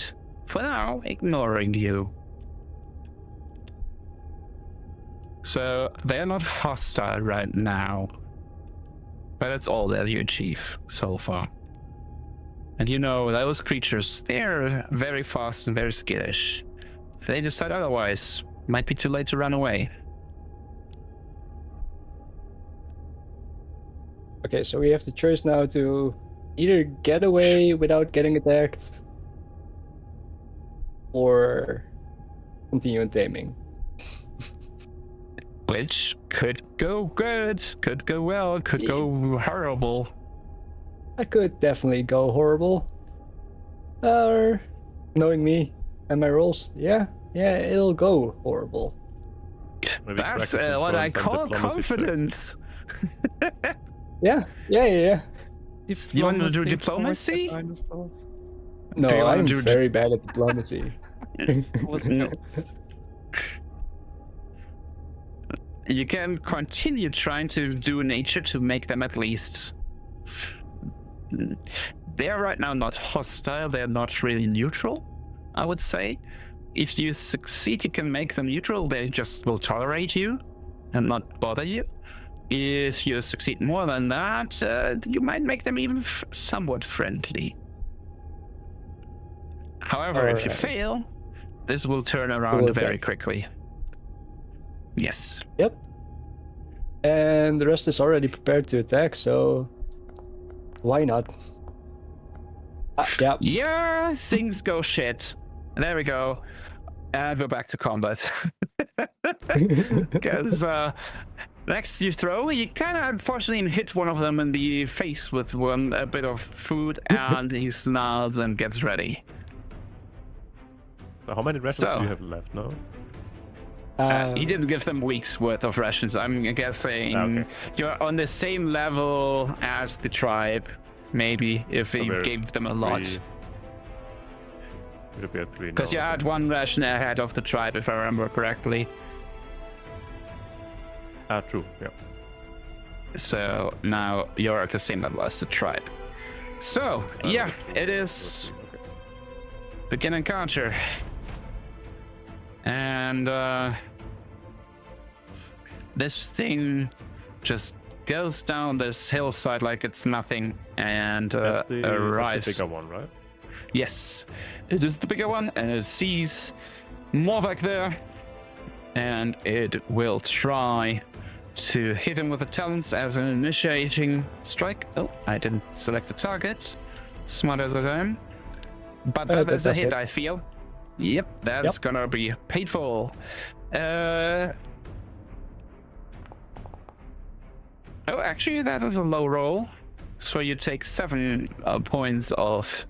S2: for now ignoring you. So they're not hostile right now, but that's all that you achieve so far. And you know, those creatures, they're very fast and very skittish. If they decide otherwise, might be too late to run away.
S4: Okay, so we have the choice now to either get away without getting attacked or continue taming.
S2: Which could go good, could go well, could go horrible.
S4: I could definitely go horrible. Or, knowing me and my rolls, yeah, it'll go horrible.
S7: Maybe
S2: That's
S7: Cracker
S2: what I
S7: confirms some
S2: call
S7: diplomacy checks.
S2: confidence.
S4: Yeah.
S2: You want to do
S5: Diplomacy?
S2: diplomacy?
S5: Dinosaurs.
S4: No,
S2: Do you wanna
S4: I'm
S2: do
S4: very bad at diplomacy.
S5: Was no.
S2: You can continue trying to do nature to make them at least. They're right now not hostile, they're not really neutral, I would say. If you succeed, you can make them neutral, they just will tolerate you and not bother you. If you succeed more than that, you might make them even somewhat friendly. However, if you
S4: Alright.
S2: fail, this will turn around
S4: Will
S2: very
S4: attack.
S2: quickly. Yes.
S4: Yep. And the rest is already prepared to attack, so why not? Yeah.
S2: Yeah, things go shit. There we go. And we're back to combat. Because next you throw, you kind of unfortunately hit one of them in the face with a bit of food, and he snarls and gets ready.
S7: So how many rations
S2: So-
S7: do you have left now?
S2: He didn't give them weeks worth of rations. I'm guessing
S7: Okay.
S2: you're on the same level as the tribe, maybe, if
S7: So
S2: he
S7: we're
S2: gave them a lot.
S7: We should be at 3 now.
S2: Because you had one ration ahead of the tribe, if I remember correctly.
S7: Ah, true. Yeah.
S2: So now you're at the same level as the tribe. So, yeah, it is
S7: Okay.
S2: begin encounter. And this thing just goes down this hillside like it's nothing and
S7: That's the
S2: arrives.
S7: bigger one, right?
S2: Yes, it is the bigger one, and it sees Morvac there, and it will try to hit him with the talons as an initiating strike. Oh, I didn't select the target. Smart as I am. But that
S4: that
S2: is a
S4: does
S2: hit,
S4: hit.
S2: I feel. Yep, that's
S4: Yep.
S2: gonna be painful. Oh, actually, that is a low roll. So you take 7 points of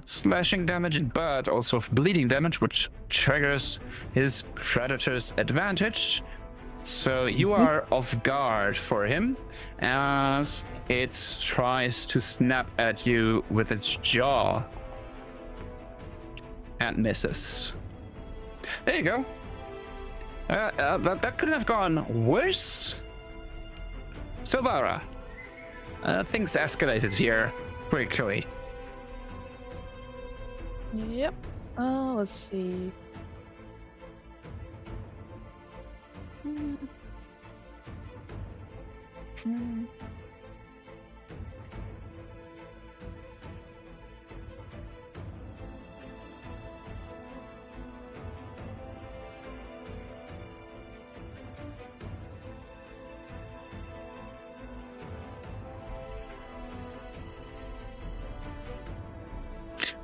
S2: slashing damage, but also of bleeding damage, which triggers his predator's advantage. So you are off guard for him as it tries to snap at you with its jaw and misses. There you go. That couldn't have gone worse. Silvara, things escalated here quickly.
S8: Yep. Let's see. Hmm. Hmm.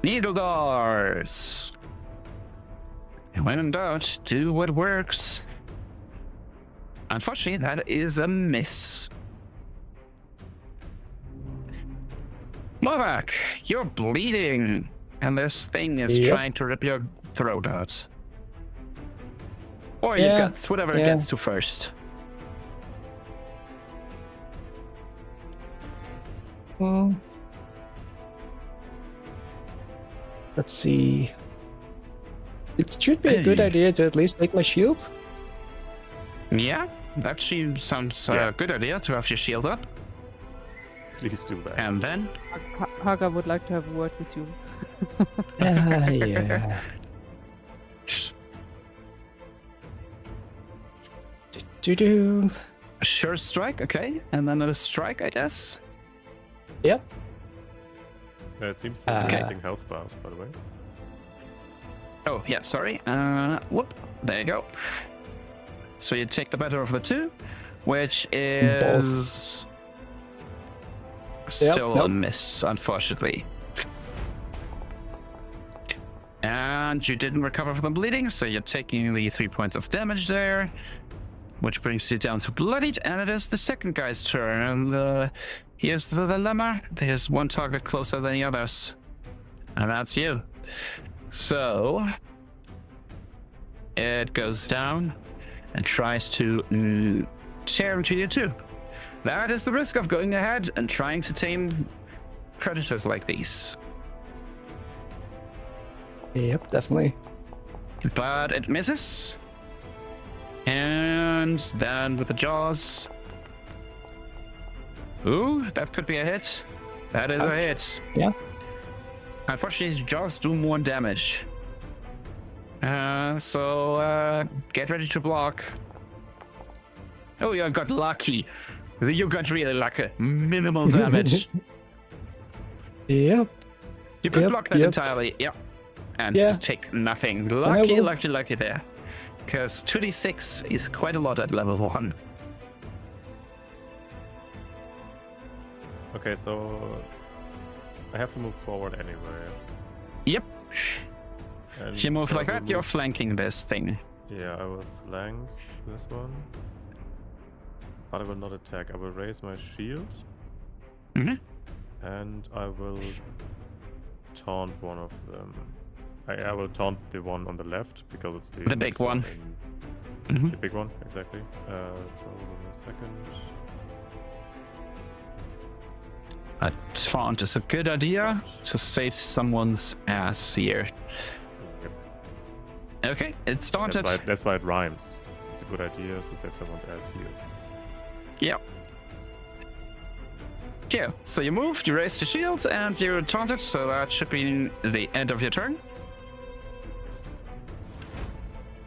S2: Needle doors. When in doubt, do what works. Unfortunately, that is a miss. Morvac, you're bleeding, and this thing is
S4: Yep.
S2: trying to rip your throat out. Or your
S4: Yeah,
S2: guts, whatever it
S4: yeah.
S2: gets to first.
S4: Hmm. Let's see. It should be a good
S2: Hey.
S4: idea to at least take my shield.
S2: Yeah, that sounds
S7: Yeah.
S2: a good idea to have your shield up.
S7: Please do that.
S2: And then
S5: Haga would like to have a word with you.
S4: Yeah. Do.
S2: a sure strike, okay. And then a strike, I guess.
S4: Yep.
S7: It seems
S4: Okay.
S7: amazing health bars, by the way.
S2: Oh, yeah, sorry. Whoop. There you go. So you take the better of the two, which is still a
S4: nope.
S2: miss, unfortunately. And you didn't recover from the bleeding, so you're taking the 3 points of damage there, which brings you down to bloodied, and it is the second guy's turn. And here's the dilemma. There's one target closer than the others, and that's you. So it goes down and tries to tear into you too. that is the risk of going ahead and trying to tame predators like these.
S4: Yep, definitely.
S2: But it misses. And then with the jaws. Ooh, that could be a hit. That is a hit.
S4: Yeah.
S2: Unfortunately, his jaws do more damage. So get ready to block. Oh, you got lucky. You got really lucky. Minimal damage.
S4: Yep.
S2: You could
S4: Yep,
S2: block that
S4: yep.
S2: entirely. Yep. And
S4: Yeah.
S2: just take nothing.
S4: I
S2: Lucky,
S4: will.
S2: lucky there. Because 2d6 is quite a lot at level 1.
S7: Okay, so I have to move forward anyway.
S2: Yep.
S7: And
S2: If you move
S7: so
S2: like
S7: I will
S2: that, you're
S7: move-
S2: flanking this thing.
S7: Yeah, I will flank this one. But I will not attack. I will raise my shield.
S2: Mm-hmm.
S7: And I will taunt one of them. I will taunt the one on the left because it's the
S2: The big
S7: next
S2: one.
S7: The big one, exactly. So give me a second.
S2: A taunt is a good idea to save someone's ass here.
S7: Yep.
S2: Okay, it's taunted.
S7: That's why it rhymes. It's a good idea to save someone's ass here.
S2: Yep. Yeah, so you moved, you raised the shield, and you're taunted, so that should be the end of your turn.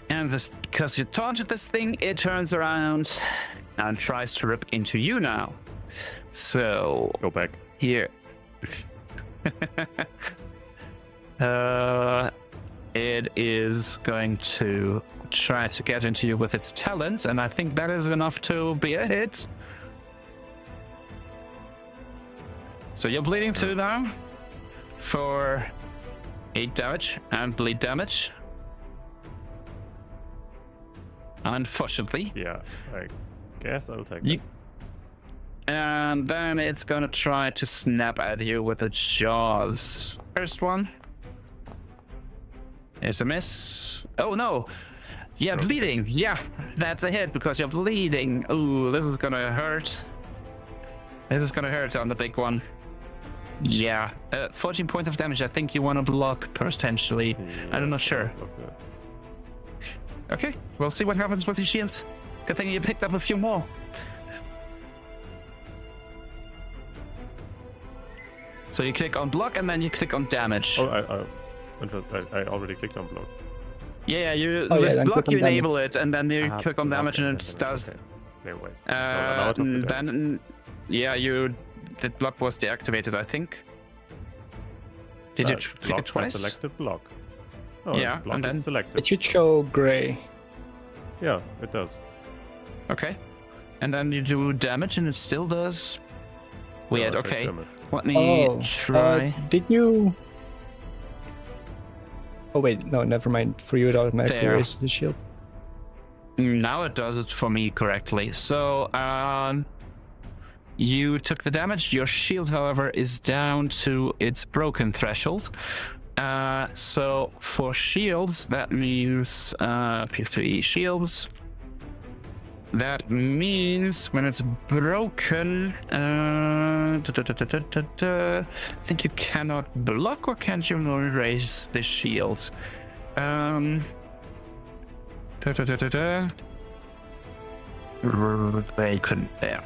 S2: And this, because you taunted this thing, it turns around and tries to rip into you now. So,
S7: Go back.
S2: here. It is going to try to get into you with its talons, and I think that is enough to be a hit. So you're bleeding 2 now for 8 damage and bleed damage. Unfortunately.
S7: Yeah, I guess I'll take
S2: You-
S7: that.
S2: And then it's gonna try to snap at you with its jaws. First one is a miss. Oh no! Yeah, bleeding. Yeah, that's a hit because you're bleeding. Ooh, this is gonna hurt. This is gonna hurt on the big one. Yeah, 14 points of damage. I think you want to block potentially. I'm not
S7: Yes,
S2: sure.
S7: I'll block that.
S2: Okay, we'll see what happens with your shield. Good thing you picked up a few more. So you click on block and then you click on damage.
S7: Oh, I already clicked on block.
S2: Yeah, you
S4: Oh, yeah,
S2: with
S4: then
S2: block
S4: click on
S2: you
S4: damage.
S2: enable it, and then you
S7: Ah,
S2: click on
S7: block
S2: damage, and
S7: and
S2: it
S7: damage,
S2: does.
S7: okay. No, wait. No, now I took the damage.
S2: Then yeah, the block was deactivated, I think. Did you click
S7: block
S2: it twice?
S7: Selected block. Oh,
S2: Yeah,
S7: block
S2: and
S7: is
S2: then-
S7: selected.
S4: It should show gray.
S7: Yeah, it does.
S2: Okay, and then you do damage, and it still does. Weird.
S7: Yeah, I take
S2: Okay,
S7: damage.
S2: let me try.
S4: Did you? Oh wait, no, never mind. For you, it automatically
S2: There.
S4: raises the shield.
S2: Now it does it for me correctly. So, you took the damage. Your shield, however, is down to its broken threshold. So for shields, that means P3 shields. That means when it's broken, I think you cannot block, or can't you raise the shield? They couldn't there.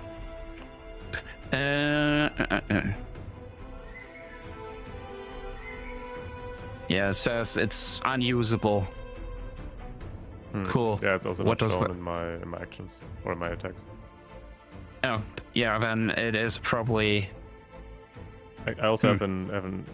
S2: Yeah, it says it's unusable. Cool.
S7: Yeah, it's also
S2: What
S7: not
S2: does
S7: shown
S2: that-
S7: in my actions or in my attacks.
S2: Oh, yeah, then it is probably.
S7: I also have an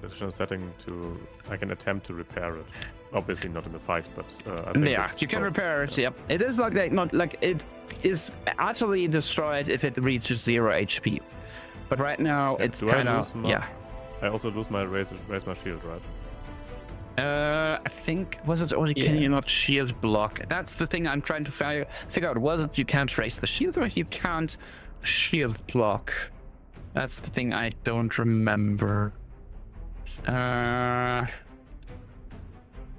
S7: additional setting to I can attempt to repair it. Obviously not in the fight, but I think
S2: Yeah,
S7: it's
S2: you can
S7: pro-
S2: repair it. Yep, it is like that. Not like it is utterly destroyed if it reaches 0 HP. But right now
S7: Yeah,
S2: it's
S7: do I
S2: kind of
S7: lose my-
S2: yeah.
S7: I also lose my raise my shield, right?
S2: I think was it, or can
S4: Yeah.
S2: you not shield block? That's the thing I'm trying to figure out. Was it you can't raise the shield, or you can't shield block? That's the thing I don't remember.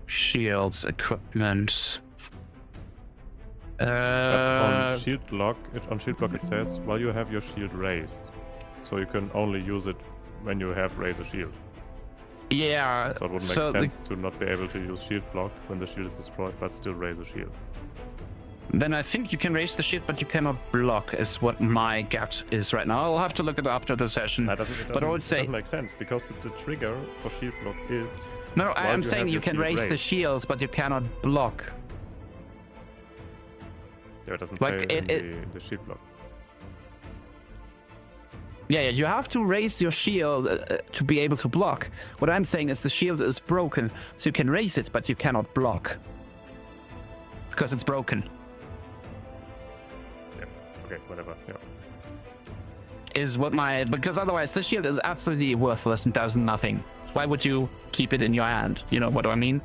S2: Shields equipment.
S7: But on shield block, it says while you have your shield raised, so you can only use it when you have raised a shield.
S2: Yeah.
S7: So it would make sense to not be able to use shield block when the shield is destroyed, but still raise a shield.
S2: Then I think you can raise the shield, but you cannot block, is what my gut is right now. I'll have to look at it after the session.
S7: It doesn't make sense because the trigger for shield block is.
S2: No, I'm saying you can raise the shields, but you cannot block.
S7: Yeah, it doesn't
S2: Like
S7: say in the shield block.
S2: Yeah, you have to raise your shield to be able to block. What I'm saying is the shield is broken, so you can raise it, but you cannot block. Because it's broken.
S7: Yeah, okay, whatever, yeah.
S2: Is what because otherwise the shield is absolutely worthless and does nothing. Why would you keep it in your hand? You know what I mean?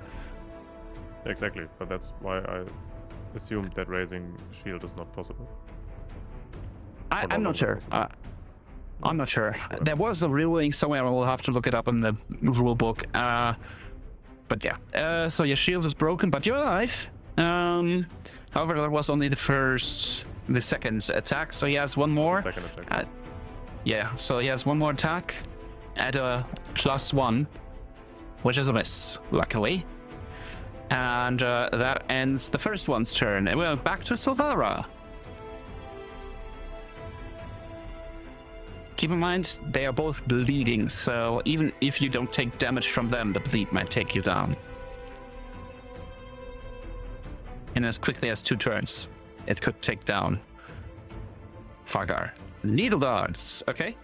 S7: Exactly, but that's why I assumed that raising shield is not possible.
S2: I'm not sure. I'm not sure. There was a ruling somewhere. We'll have to look it up in the rule book. But yeah. So your shield is broken, but you're alive. However, that was only the second attack. So he has one more.
S7: Second attack.
S2: Yeah. So he has one more attack at a +1, which is a miss, luckily. And that ends the first one's turn. And we're back to Silvara. Keep in mind, they are both bleeding, so even if you don't take damage from them, the bleed might take you down. In as quickly as 2 turns, it could take down Hagar. Needle darts, okay?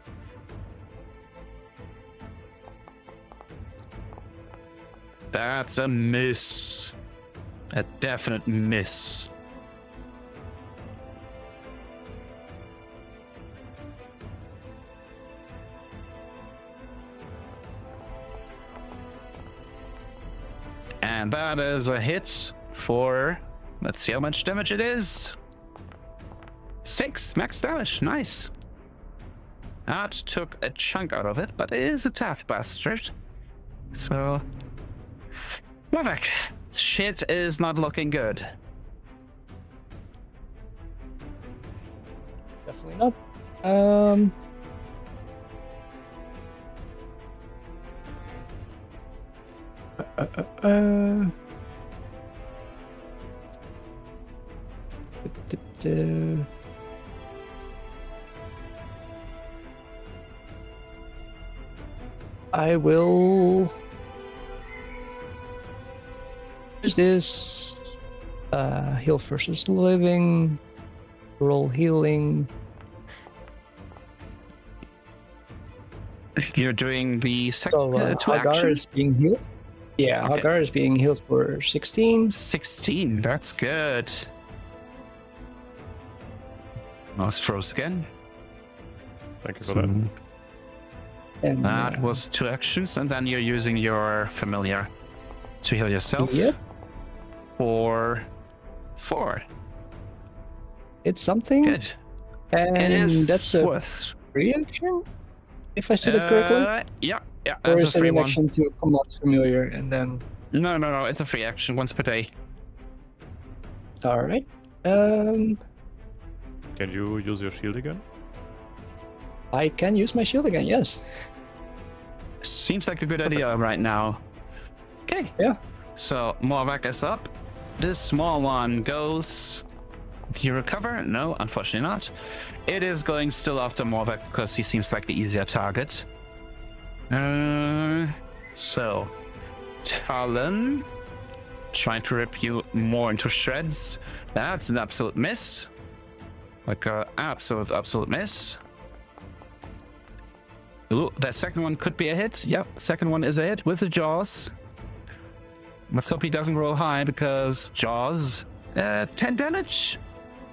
S2: That's a miss. A definite miss. And that is a hit for, let's see how much damage it is. 6 max damage, nice. That took a chunk out of it, but it is a tough bastard. So, Novak, shit is not looking good.
S4: Definitely not. I will use this heal versus living, roll healing.
S2: You're doing the second
S4: So
S2: two
S4: Hagar
S2: action?
S4: is being healed. Yeah,
S2: Okay.
S4: Hagar is being healed for 16.
S2: 16, that's good. Mouse froze again.
S7: Thank you for that.
S4: And
S2: That was 2 actions, and then you're using your familiar to heal yourself.
S4: Yep.
S2: For 4.
S4: it's something.
S2: Good.
S4: And
S2: It is
S4: that's a
S2: worth.
S4: free action, if I said it correctly.
S2: Yeah,
S4: Or
S2: that's
S4: is
S2: a
S4: it
S2: free
S4: an
S2: one.
S4: action to come out familiar and then?
S2: No, it's a free action once per day.
S4: All right.
S7: Can you use your shield again?
S4: I can use my shield again. Yes.
S2: Seems like a good idea right now. Okay.
S4: Yeah.
S2: So Morvac is up. This small one goes. Do you recover? No, unfortunately not. It is going still after Morvac because he seems like the easier target. So Talon trying to rip you more into shreds. That's an absolute miss. Like a absolute miss. Ooh, that second one could be a hit. Yep, second one is a hit with the jaws. Let's hope he doesn't roll high because jaws. 10 damage.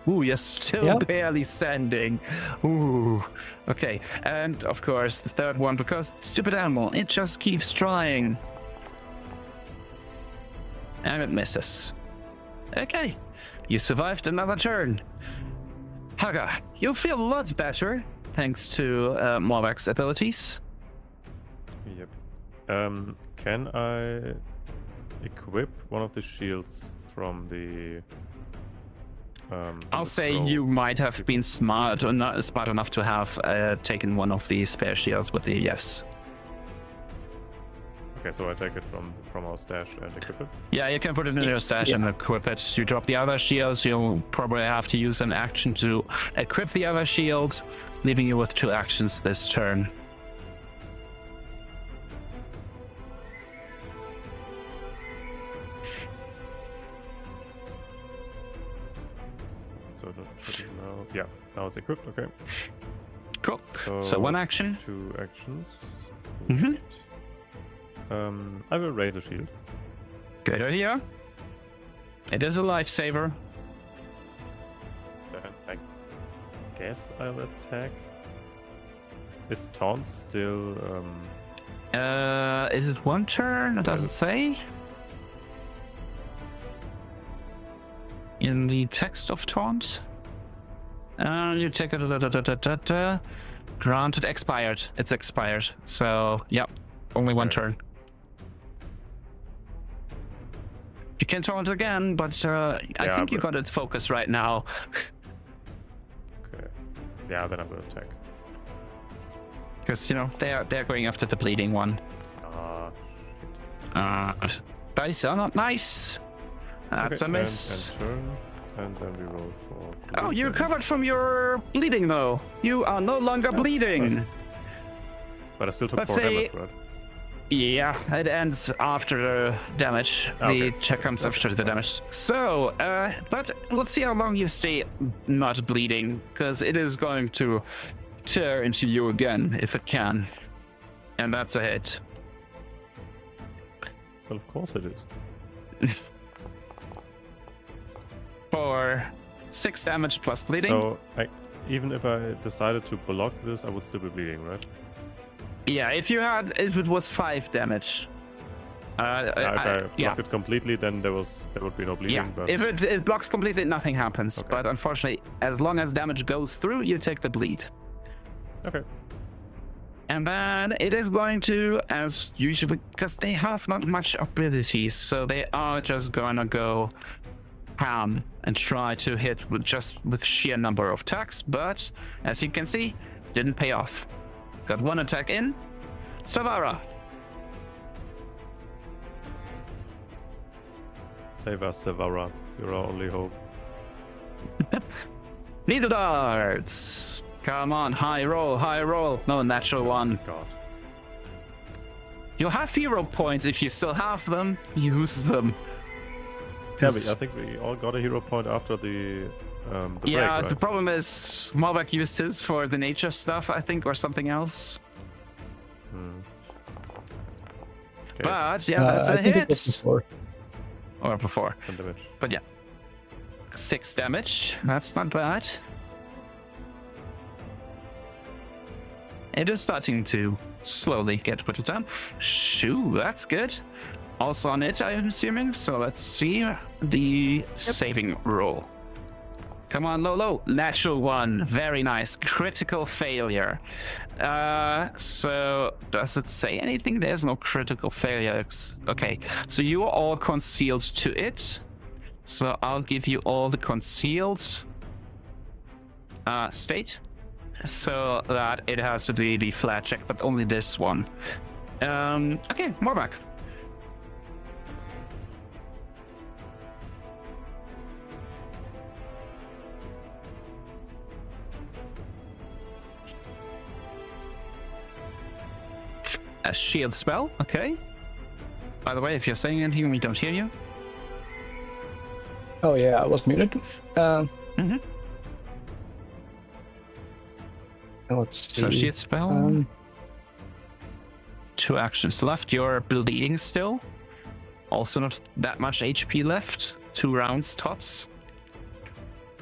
S2: Ooh, you're still barely standing. Ooh. Okay, and of course the third one because stupid animal, it just keeps trying. And it misses. Okay, you survived another turn. Haga, you feel a lot better thanks to Morvac's abilities.
S7: Yep. Can I equip one of the shields from the
S2: I'll say you might have been smart or not smart enough to have taken one of these spare shields with you. Yes.
S7: Okay, so I take it from our stash and equip it.
S2: Yeah, you can put it in your stash and equip it. You drop the other shields. You'll probably have to use an action to equip the other shields, leaving you with 2 actions this turn.
S7: So that should now, yeah, now it's equipped. Okay.
S2: Cool. So 1 action.
S7: 2 actions.
S2: Mm-hmm.
S7: I will raise a shield.
S2: Good idea. It is a lifesaver.
S7: And I guess I'll attack. Is taunt still?
S2: Is it 1 turn? It doesn't say. In the text of taunt. You take a granted expired. It's expired. So yep, only 1 turn. You can taunt again, but I think you got its focus right now.
S7: Okay. Yeah, then I will attack.
S2: Because you know they're going after the bleeding one. Dice are not nice. That's
S7: okay,
S2: a miss.
S7: And turn, and then we roll for.
S2: Oh, you recovered from your bleeding though. You are no longer bleeding.
S7: Nice. But I still took
S2: Let's
S7: 4
S2: say-
S7: damage, right?
S2: Yeah, it ends after the damage.
S7: Okay.
S2: The check comes after the damage. So, but let's see how long you stay not bleeding, because it is going to tear into you again if it can. And that's a hit.
S7: Well, of course it is.
S2: For 6 damage plus bleeding.
S7: So, even if I decided to block this, I would still be bleeding, right?
S2: Yeah, if it was 5 damage.
S7: If I block it completely, then there would be no bleeding.
S2: Yeah,
S7: But
S2: if it blocks completely, nothing happens.
S7: Okay.
S2: But unfortunately, as long as damage goes through, you take the bleed.
S7: okay,
S2: And then it is going to, as usual, because they have not much abilities, so they are just gonna go ham and try to hit with sheer number of attacks. But as you can see, didn't pay off. Got 1 attack in. Savara.
S7: save us, Sevara. You're our only hope.
S2: Needle darts. Come on, high roll, high roll. No, natural 1.
S7: God.
S2: You have hero points if you still have them. Use them.
S7: Yeah, but I think we all got a hero point after the break,
S2: Yeah,
S7: right?
S2: the problem is Malbec used his for the nature stuff, I think, or something else.
S7: Okay,
S2: But yeah, that's a
S4: I think it was
S2: hit.
S4: before.
S2: Or before.
S7: 10 damage.
S2: But yeah. 6 damage. That's not bad. It is starting to slowly get whittled down. Shoo, that's good. Also on it, I'm assuming. So let's see the saving roll. Come on, Lolo. Natural 1. Very nice. Critical failure. So does it say anything? There's no critical failure. Okay, so you are all concealed to it. So I'll give you all the concealed state. So that it has to be the flat check, but only this one. Okay, more back. A shield spell, okay. By the way, if you're saying anything, we don't hear you.
S4: Oh yeah, I was muted. Let's see.
S2: So shield spell. 2 actions left. You're bleeding still. Also not that much HP left. 2 rounds tops.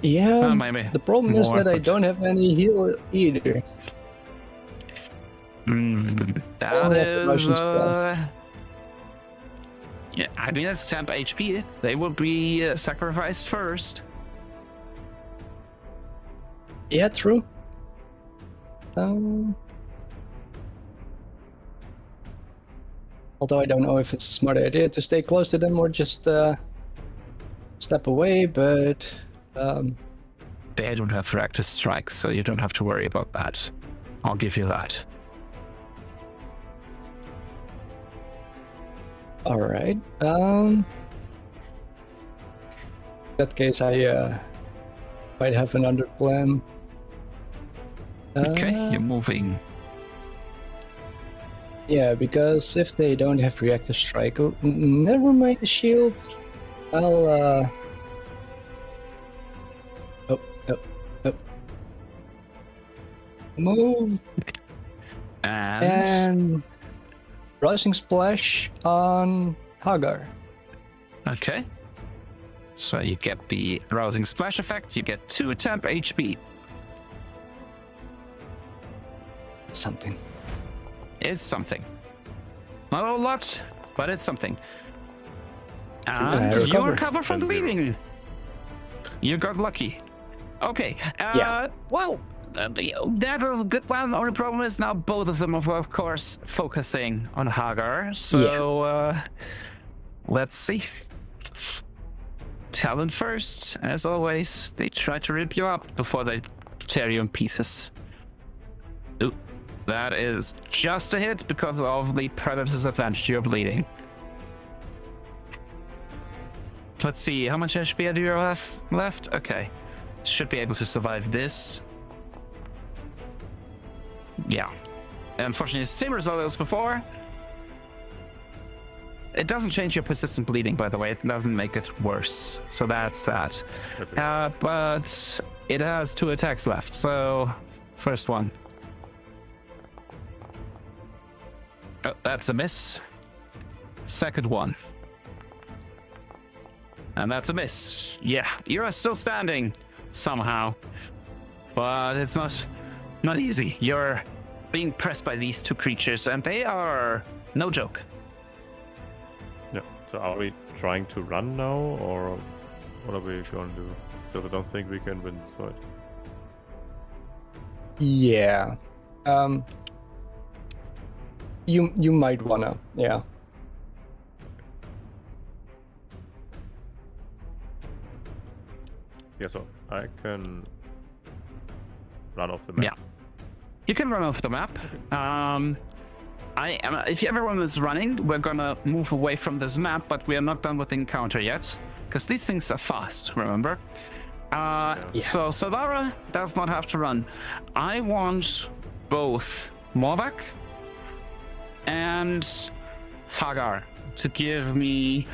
S4: Yeah,
S2: Maybe
S4: the problem is
S2: more,
S4: that I
S2: but-
S4: don't have any heal either.
S2: That
S4: Only have the
S2: is,
S4: Russian spell.
S2: yeah, I mean, it's temp HP. They will be sacrificed first.
S4: Yeah, true. Although I don't know if it's a smart idea to stay close to them or just step away, but
S2: They don't have reactive strikes, so you don't have to worry about that. I'll give you that.
S4: All right. In that case, I might have another plan.
S2: Okay, you're moving.
S4: Yeah, because if they don't have reactive strike, never mind the shield. I'll move and Rising Splash on Hagar.
S2: Okay. So you get the Rousing Splash effect, you get 2 temp HP.
S4: It's something.
S2: It's something. Not a lot, but it's something.
S4: I
S2: And you
S4: recover.
S2: recover from
S7: And 0.
S2: bleeding. You got lucky. Okay.
S4: Yeah.
S2: Well, that was a good one. Only problem is now both of them are, of course, focusing on Hagar. So, let's see. Talent first, as always. They try to rip you up before they tear you in pieces. Ooh, that is just a hit because of the Predator's advantage. You're bleeding. Let's see, how much HP do you have left? Okay. Should be able to survive this. Yeah. Unfortunately, same result as before. It doesn't change your persistent bleeding, by the way. It doesn't make it worse. So that's that. But it has 2 attacks left. So, first one. Oh, that's a miss. Second one. And that's a miss. Yeah, you are still standing somehow. But it's not easy. You're being pressed by these 2 creatures, and they are no joke.
S7: Yeah. So are we trying to run now, or what are we going to do? Because I don't think we can win this fight.
S4: Yeah. You might wanna, yeah.
S7: Yeah, so I can run off the map.
S2: Yeah. You can run off the map. If everyone is running, we're gonna move away from this map, but we are not done with the encounter yet, because these things are fast, remember? So Savara does not have to run. I want both Morvac and Hagar to give me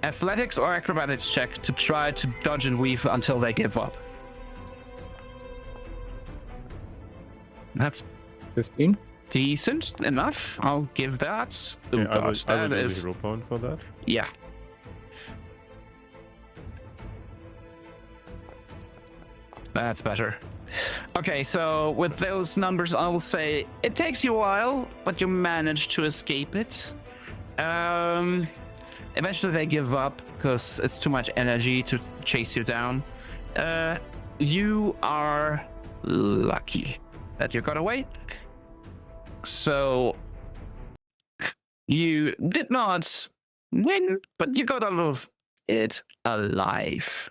S2: athletics or acrobatics check to try to dodge and weave until they give up. That's
S4: 15.
S2: decent enough. I'll give that. Oh
S7: Yeah,
S2: gosh,
S7: I will
S2: that
S7: do
S2: is...
S7: the hero point for that.
S2: Yeah. That's better. Okay, so with those numbers, I will say it takes you a while, but you manage to escape it. Eventually they give up because it's too much energy to chase you down. You are lucky that you got away. So you did not win, but you got out of it alive.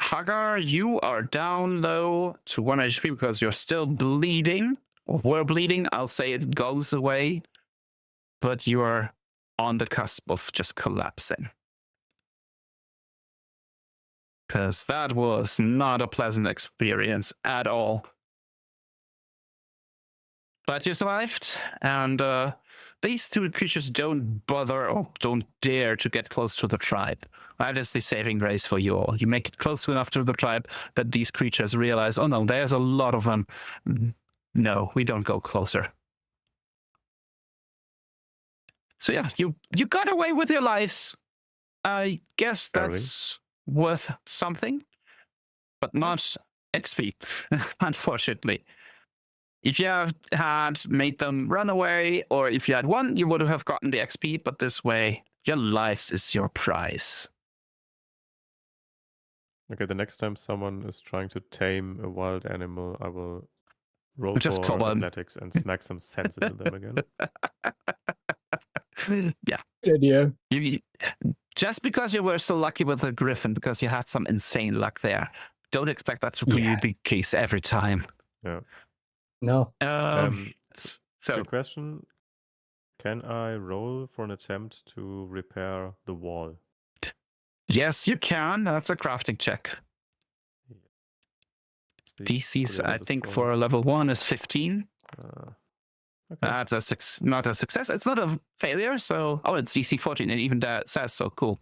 S2: Hagar, you are down low to 1 HP because you're still bleeding, or were bleeding. I'll say it goes away, but you are on the cusp of just collapsing. Because that was not a pleasant experience at all. But you survived, and these 2 creatures don't bother or don't dare to get close to the tribe. That is the saving grace for you all. You make it close enough to the tribe that these creatures realize, oh no, there's a lot of them. No, we don't go closer. So yeah, you got away with your lives. I guess that's worth something, but not XP, unfortunately. If you had made them run away, or if you had won, you would have gotten the XP, but this way, your lives is your prize.
S7: Okay, the next time someone is trying to tame a wild animal, I will roll
S2: Just
S7: for
S2: call them.
S7: athletics and smack some sense into them again.
S2: Yeah.
S4: Good idea.
S2: just because you were so lucky with the griffin, because you had some insane luck there, don't expect that to be the case every time.
S7: Yeah.
S4: No.
S2: So
S7: Quick question. Can I roll for an attempt to repair the wall?
S2: yes, you can. That's a crafting check. DC's, I think, for level 1 is 15.
S7: Okay.
S2: That's not a success. It's not a failure. So, it's DC 14. It even says so. Cool.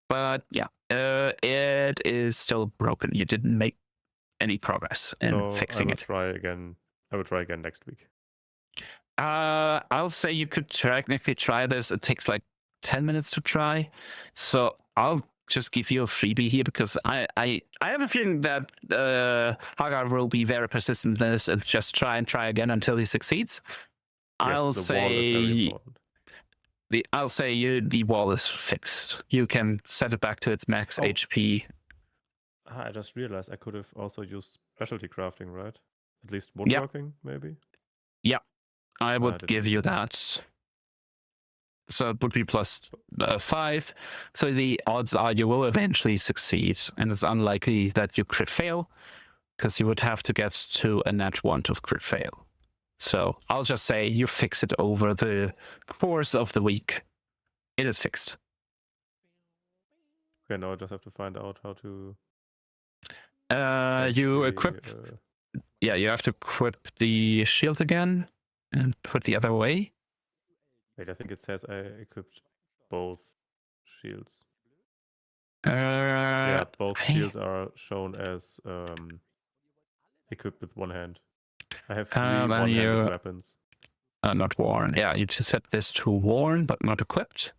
S2: But yeah, it is still broken. You didn't make any progress in fixing it.
S7: I will try again next week.
S2: I'll say you could technically try this. It takes like 10 minutes to try. So I'll just give you a freebie here because I have a feeling that Hagar will be very persistent in this and just try again until he succeeds.
S7: Yes,
S2: I'll
S7: the wall is very important.
S2: I'll say the wall is fixed. You can set it back to its max HP.
S7: I just realized I could have also used specialty crafting, right? At least woodworking, maybe?
S2: Yeah, I would give you that. So it would be plus 5. So the odds are you will eventually succeed. And it's unlikely that you crit fail because you would have to get to a nat 1 to crit fail. So I'll just say you fix it over the course of the week. It is fixed.
S7: Okay, now I just have to find out how to...
S2: you equip... Yeah, you have to equip the shield again and put the other way.
S7: Wait, I think it says I equipped both shields.
S2: Yeah,
S7: both shields are shown as equipped with one hand. I have 3 one-handed weapons.
S2: Not worn. Yeah, you just set this to worn, but not equipped.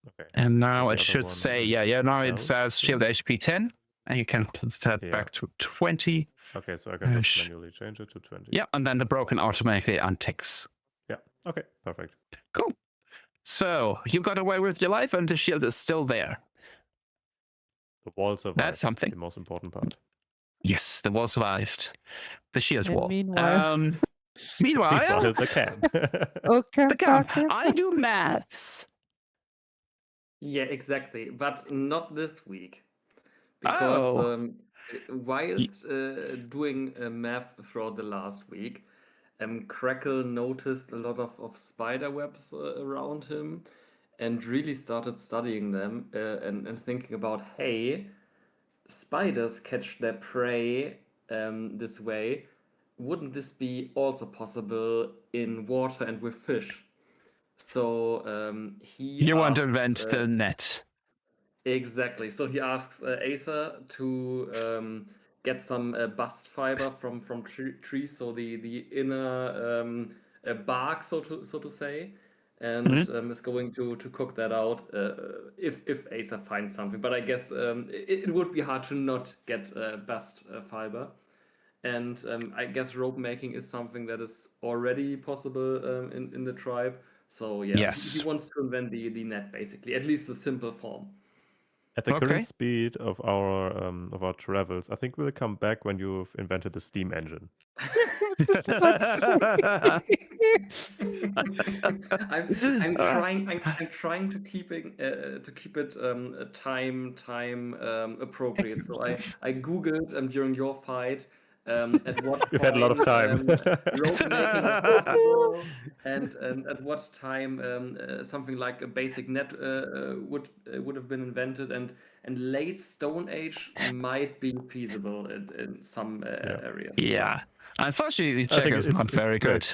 S7: Okay.
S2: And now it should say, now it says shield HP 10, and you can put that back to 20.
S7: Okay, so I can just manually change it to 20.
S2: Yeah, and then the broken automatically unticks.
S7: Yeah, okay, perfect.
S2: Cool. So, you got away with your life, and the shield is still there.
S7: The wall survived.
S2: That's something.
S7: The most important part.
S2: Yes, the wall survived. The shield wall.
S5: Meanwhile,
S2: meanwhile
S7: the can.
S5: okay,
S2: the can. I do maths.
S3: Yeah, exactly, but not this week, because whilst doing math throughout the last week, Crackle noticed a lot of spider webs around him, and really started studying them and thinking about, hey, spiders catch their prey this way. Wouldn't this be also possible in water and with fish? So he
S2: want to
S3: asks,
S2: invent the net.
S3: Exactly. So he asks Acer to get some bast fiber from trees, so the inner bark, so to say, and is going to cook that out if Acer finds something. But I guess it would be hard to not get bast fiber. And I guess rope making is something that is already possible in the tribe. So yeah,
S2: Yes.
S3: he wants to invent the net, basically, at least the simple form.
S7: At the current speed of our travels, I think we'll come back when you've invented the steam engine.
S3: I'm trying to keep it time appropriate. So I googled during your fight at what
S7: You've had a lot of time.
S3: rope making was possible, and at what time something like a basic net would have been invented, and late Stone Age might be feasible in some areas.
S2: Yeah. Unfortunately, the check is not very good.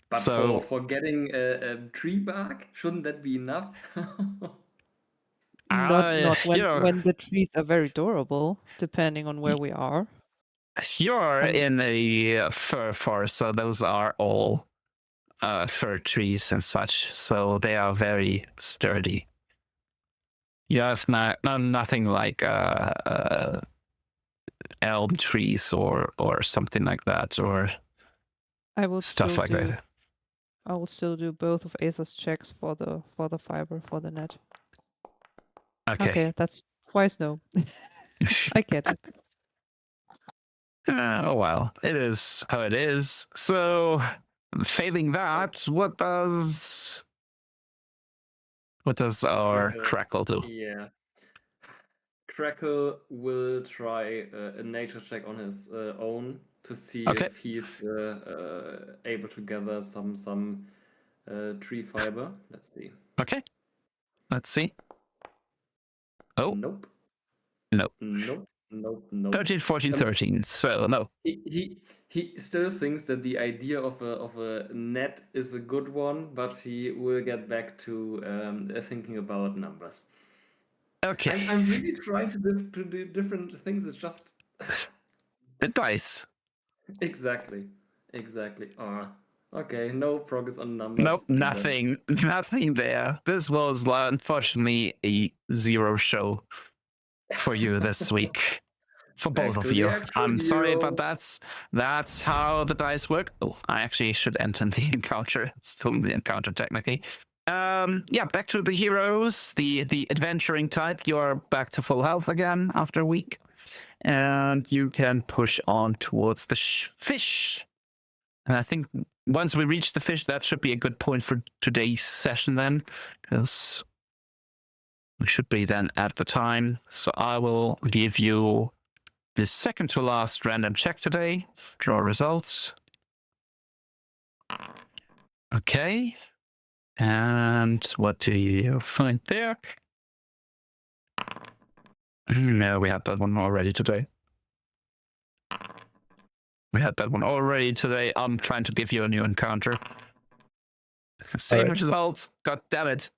S3: But
S2: So,
S3: for getting a tree bark, shouldn't that be enough?
S5: not when the trees are very durable, depending on where we are.
S2: You're in a fir forest, so those are all fir trees and such, so they are very sturdy. You have nothing like elm trees or something like that, or stuff like that.
S5: I will still do both of Acer's checks for the fiber for the net. Okay, that's twice no. I get it.
S2: Oh well, it is how it is. So, failing that, what does What does our
S3: Crackle.
S2: Crackle do?
S3: Yeah. Crackle will try a nature check on his own to see
S2: Okay.
S3: if he's able to gather some tree fiber. Let's see.
S2: Okay. Let's see. Oh,
S3: Nope.
S2: no.
S3: Nope. Nope. Nope.
S2: 13, 14,
S3: Um,
S2: 13. So, no.
S3: he still thinks that the idea of a net is a good one, but he will get back to thinking about numbers.
S2: Okay.
S3: I'm really trying to do different things. It's just
S2: The dice.
S3: exactly. Okay, no progress on numbers.
S2: Nope, nothing. Nothing there. This was unfortunately a 0 show for you this week. For both of you. I'm sorry, but that's how the dice work. Oh, I actually should enter the encounter. Still in the encounter technically. Yeah, back to the heroes, the adventuring type. You're back to full health again after a week. And you can push on towards the fish. And I think once we reach the fish, that should be a good point for today's session then, because we should be then at the time. So I will give you the second to last random check today. Draw results. Okay. And what do you find there? No, we had that one already today. I'm trying to give you a new encounter. Same result. God damn it.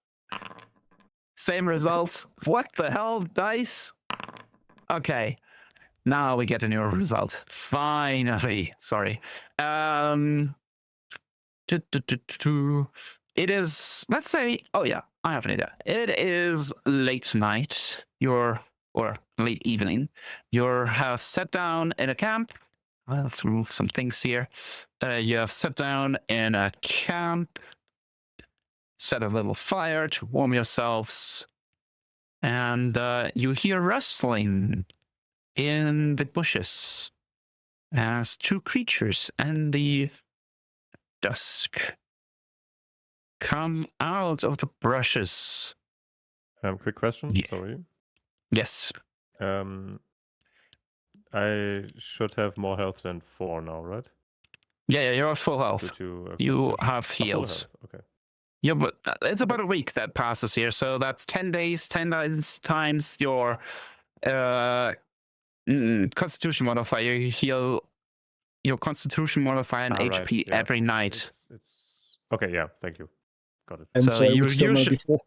S2: Same result. What the hell, dice? Okay. Now we get a new result. Finally. Sorry. It is, let's say, oh yeah, I have an idea. It is late night. Or late evening. You have sat down in a camp. Well, let's remove some things here. You have sat down in a camp, set a little fire to warm yourselves, and you hear rustling in the bushes as two creatures and the dusk come out of the brushes.
S7: Quick question.
S2: Yeah.
S7: Sorry.
S2: Yes.
S7: I should have more health than 4 now, right?
S2: Yeah, you're at full health. You have heals.
S7: Okay.
S2: Yeah, but it's about a week that passes here, so that's 10 days. 10 days times your constitution modifier. You heal your constitution modifier and HP
S7: right, yeah.
S2: every night.
S7: It's okay. Yeah, thank you. Got it.
S4: And
S2: So
S4: so you
S2: you
S4: still not be full.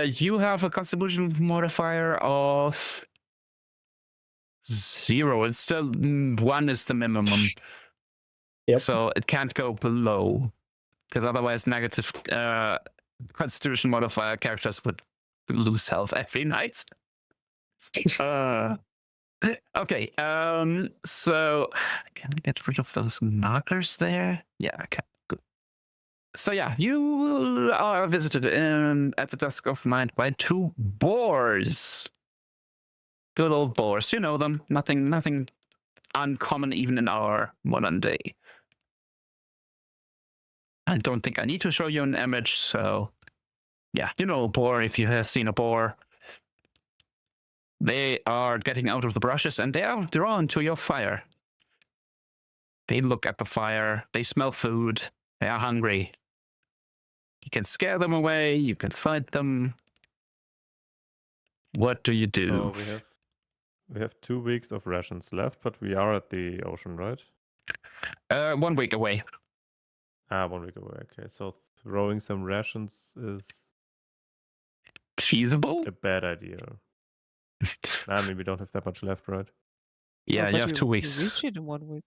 S2: You have a constitution modifier of 0. It's still 1 is the minimum.
S4: Yep.
S2: So it can't go below, because otherwise negative constitution modifier characters would lose health every night. Okay. So can I get rid of those markers there? Yeah, I can. Good. So yeah, you are visited at the dusk of night by 2 boars. Good old boars. You know them. Nothing uncommon even in our modern day. I don't think I need to show you an image, so yeah, you know a boar if you have seen a boar. They are getting out of the brushes and they are drawn to your fire. They look at the fire, they smell food, they are hungry. You can scare them away, you can fight them. What do you do?
S7: So we have 2 weeks of rations left, but we are at the ocean, right?
S2: 1 week away.
S7: 1 week away. Okay, so throwing some rations is
S2: Feasible?
S7: a bad idea. I mean, we don't have that much left, right?
S2: Yeah,
S5: but
S2: you have 2
S5: You
S2: weeks.
S5: reach it in 1 week,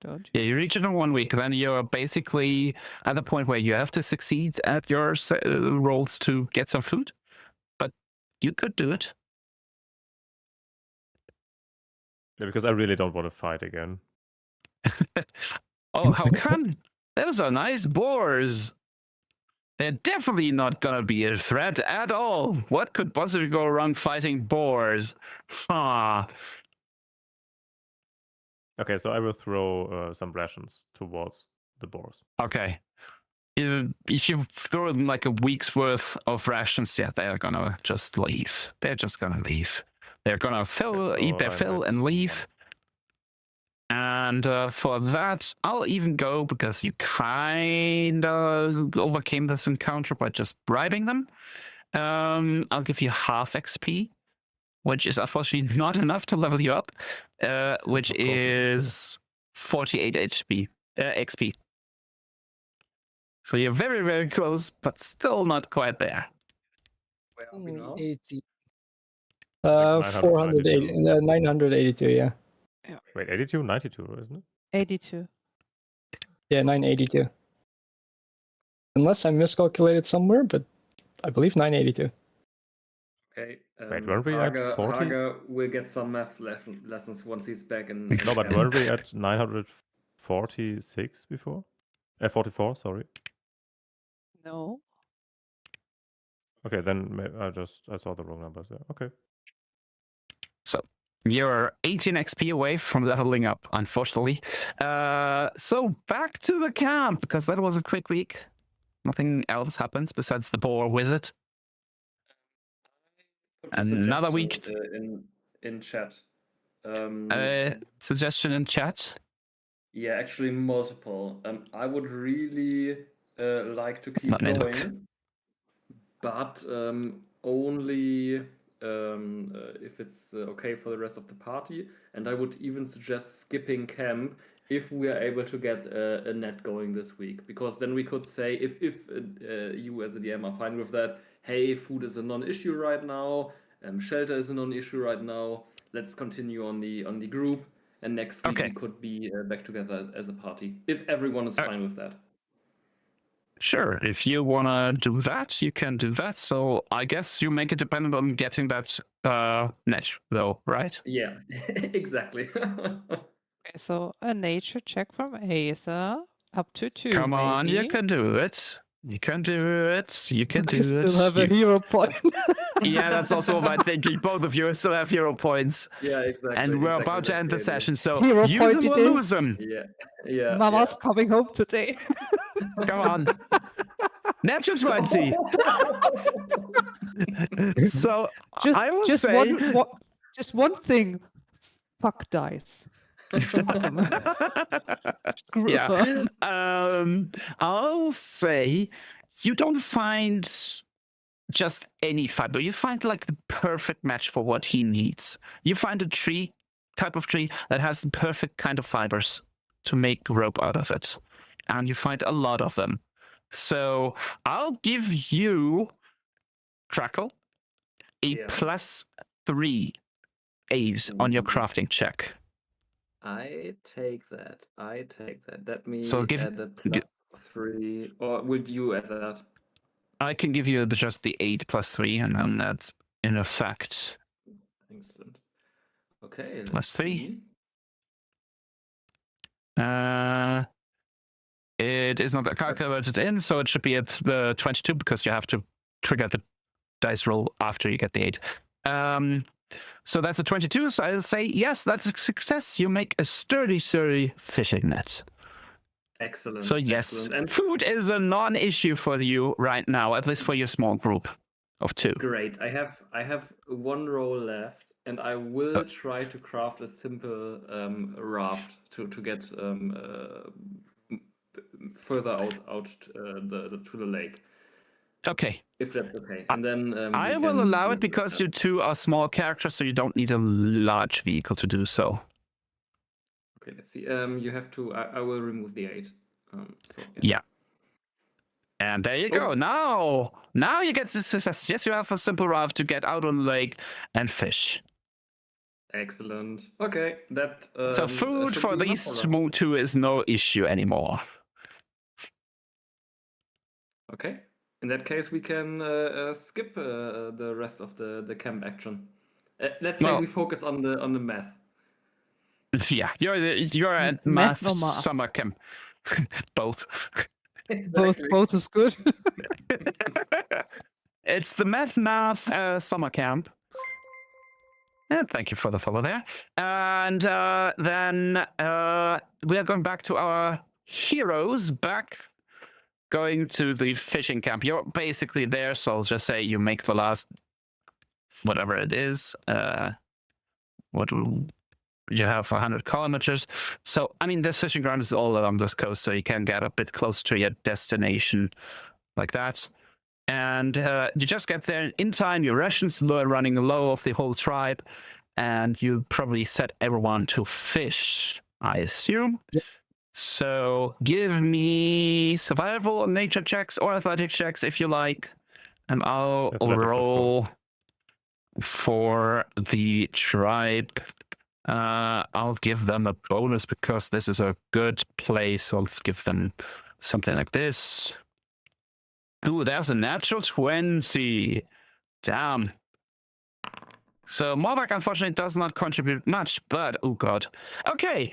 S5: don't you?
S2: Yeah, you reach it in 1 week, then you're basically at the point where you have to succeed at your rolls to get some food. But you could do it.
S7: Yeah, because I really don't want to fight again.
S2: Oh, how come? Those are nice boars. They're definitely not gonna be a threat at all. What could possibly go wrong fighting boars? Ah.
S7: Okay, so I will throw some rations towards the boars.
S2: Okay. if you throw them like a week's worth of rations, yeah, they're gonna just leave. They're just gonna leave. They're gonna eat their fill and leave. And for that, I'll even go, because you kind of overcame this encounter by just bribing them. I'll give you half XP, which is unfortunately not enough to level you up, which is 48 XP. So you're very, very close, but still not quite there.
S3: Where are we now?
S4: 80.
S7: Like
S4: 480, 982, yeah.
S7: Wait, 82, 92, isn't it?
S5: 82.
S4: Yeah, 982. Unless I miscalculated somewhere, but I believe 982.
S3: Okay.
S7: Wait, weren't we at 40?
S3: Hager will get some math lessons once he's back in.
S7: No, but
S3: camp.
S7: weren't we at 946 before? 44, sorry.
S5: No.
S7: Okay, then I saw the wrong numbers there. Okay.
S2: So you're 18 XP away from leveling up, unfortunately. So back to the camp, because that was a quick week. Nothing else happens besides the boar wizard.
S3: Put a
S2: Another week.
S3: suggestion, in chat.
S2: Suggestion in chat.
S3: Yeah, actually multiple. I would really like to keep
S2: Not me, look.
S3: going, but only if it's okay for the rest of the party. And I would even suggest skipping camp if we are able to get a net going this week, because then we could say, if you as a DM are fine with that, hey, food is a non-issue right now, shelter is a non-issue right now, let's continue on the group, and next week we could be back together as a party, if everyone is fine with that.
S2: Sure, if you want to do that, you can do that. So I guess you make it dependent on getting that net, though, right?
S3: Yeah, exactly.
S5: Okay, so a nature check from Asa, up to 2.
S2: Come on,
S5: maybe.
S2: you can do it. You can do it. You can
S5: I
S2: do it.
S5: still have a hero point.
S2: Yeah, that's also my thinking. Both of you still have hero points.
S3: Yeah, exactly.
S2: And we're about to end the session, so
S5: Hero
S2: use them
S5: point
S2: or
S5: it
S2: lose
S5: is.
S2: them.
S3: Yeah.
S5: Mama's coming home today.
S2: Come on. Natural 20. So I will say...
S5: just one thing. Fuck dice.
S2: Yeah. I'll say you don't find just any fiber. You find like the perfect match for what he needs. You find a type of tree that has the perfect kind of fibers to make rope out of it. And you find a lot of them. So I'll give you, Crackle, a +3 A's on your crafting check.
S3: I take that. That means
S2: So
S3: add a +3, or would you add that?
S2: I can give you just the 8 +3, and then that's in effect.
S3: Excellent. Okay.
S2: +3. It is not calculated in, so it should be at 22, because you have to trigger the dice roll after you get the 8. So that's a 22, so I'll say, yes, that's a success. You make a sturdy fishing net.
S3: Excellent.
S2: So yes,
S3: excellent. And
S2: food is a non-issue for you right now, at least for your small group of 2.
S3: great. I have one roll left, and I will try to craft a simple raft to get further out to the lake.
S2: Okay.
S3: If that's okay. And then
S2: I will allow it, because you 2 are small characters, so you don't need a large vehicle to do so.
S3: Okay, let's see. You have to. I will remove the 8.
S2: Yeah. And there you go. Now you get the success. Yes, you have a simple raft to get out on the lake and fish.
S3: Excellent. Okay, that.
S2: So food for these 2 is no issue anymore.
S3: Okay. In that case, we can skip the rest of the camp action. Let's say we focus on the math.
S2: Yeah, you're at math summer camp. Both.
S3: Exactly.
S5: Both is good.
S2: It's the math summer camp. And thank you for the follow there. And then we are going back to our heroes back going to the fishing camp. You're basically there, so I'll just say you make the last, whatever it is. What you have 100 kilometers. So, I mean, this fishing ground is all along this coast, so you can get a bit closer to your destination like that. And you just get there in time. Your rations are running low of the whole tribe, and you probably set everyone to fish, I assume.
S4: Yep.
S2: So give me survival, nature checks, or athletic checks if you like, and I'll
S7: Athletics, of
S2: roll
S7: course.
S2: for the tribe. I'll give them a bonus because this is a good place. So let's give them something like this. Ooh, there's a natural 20. Damn. So Morvac unfortunately does not contribute much, but oh god. Okay.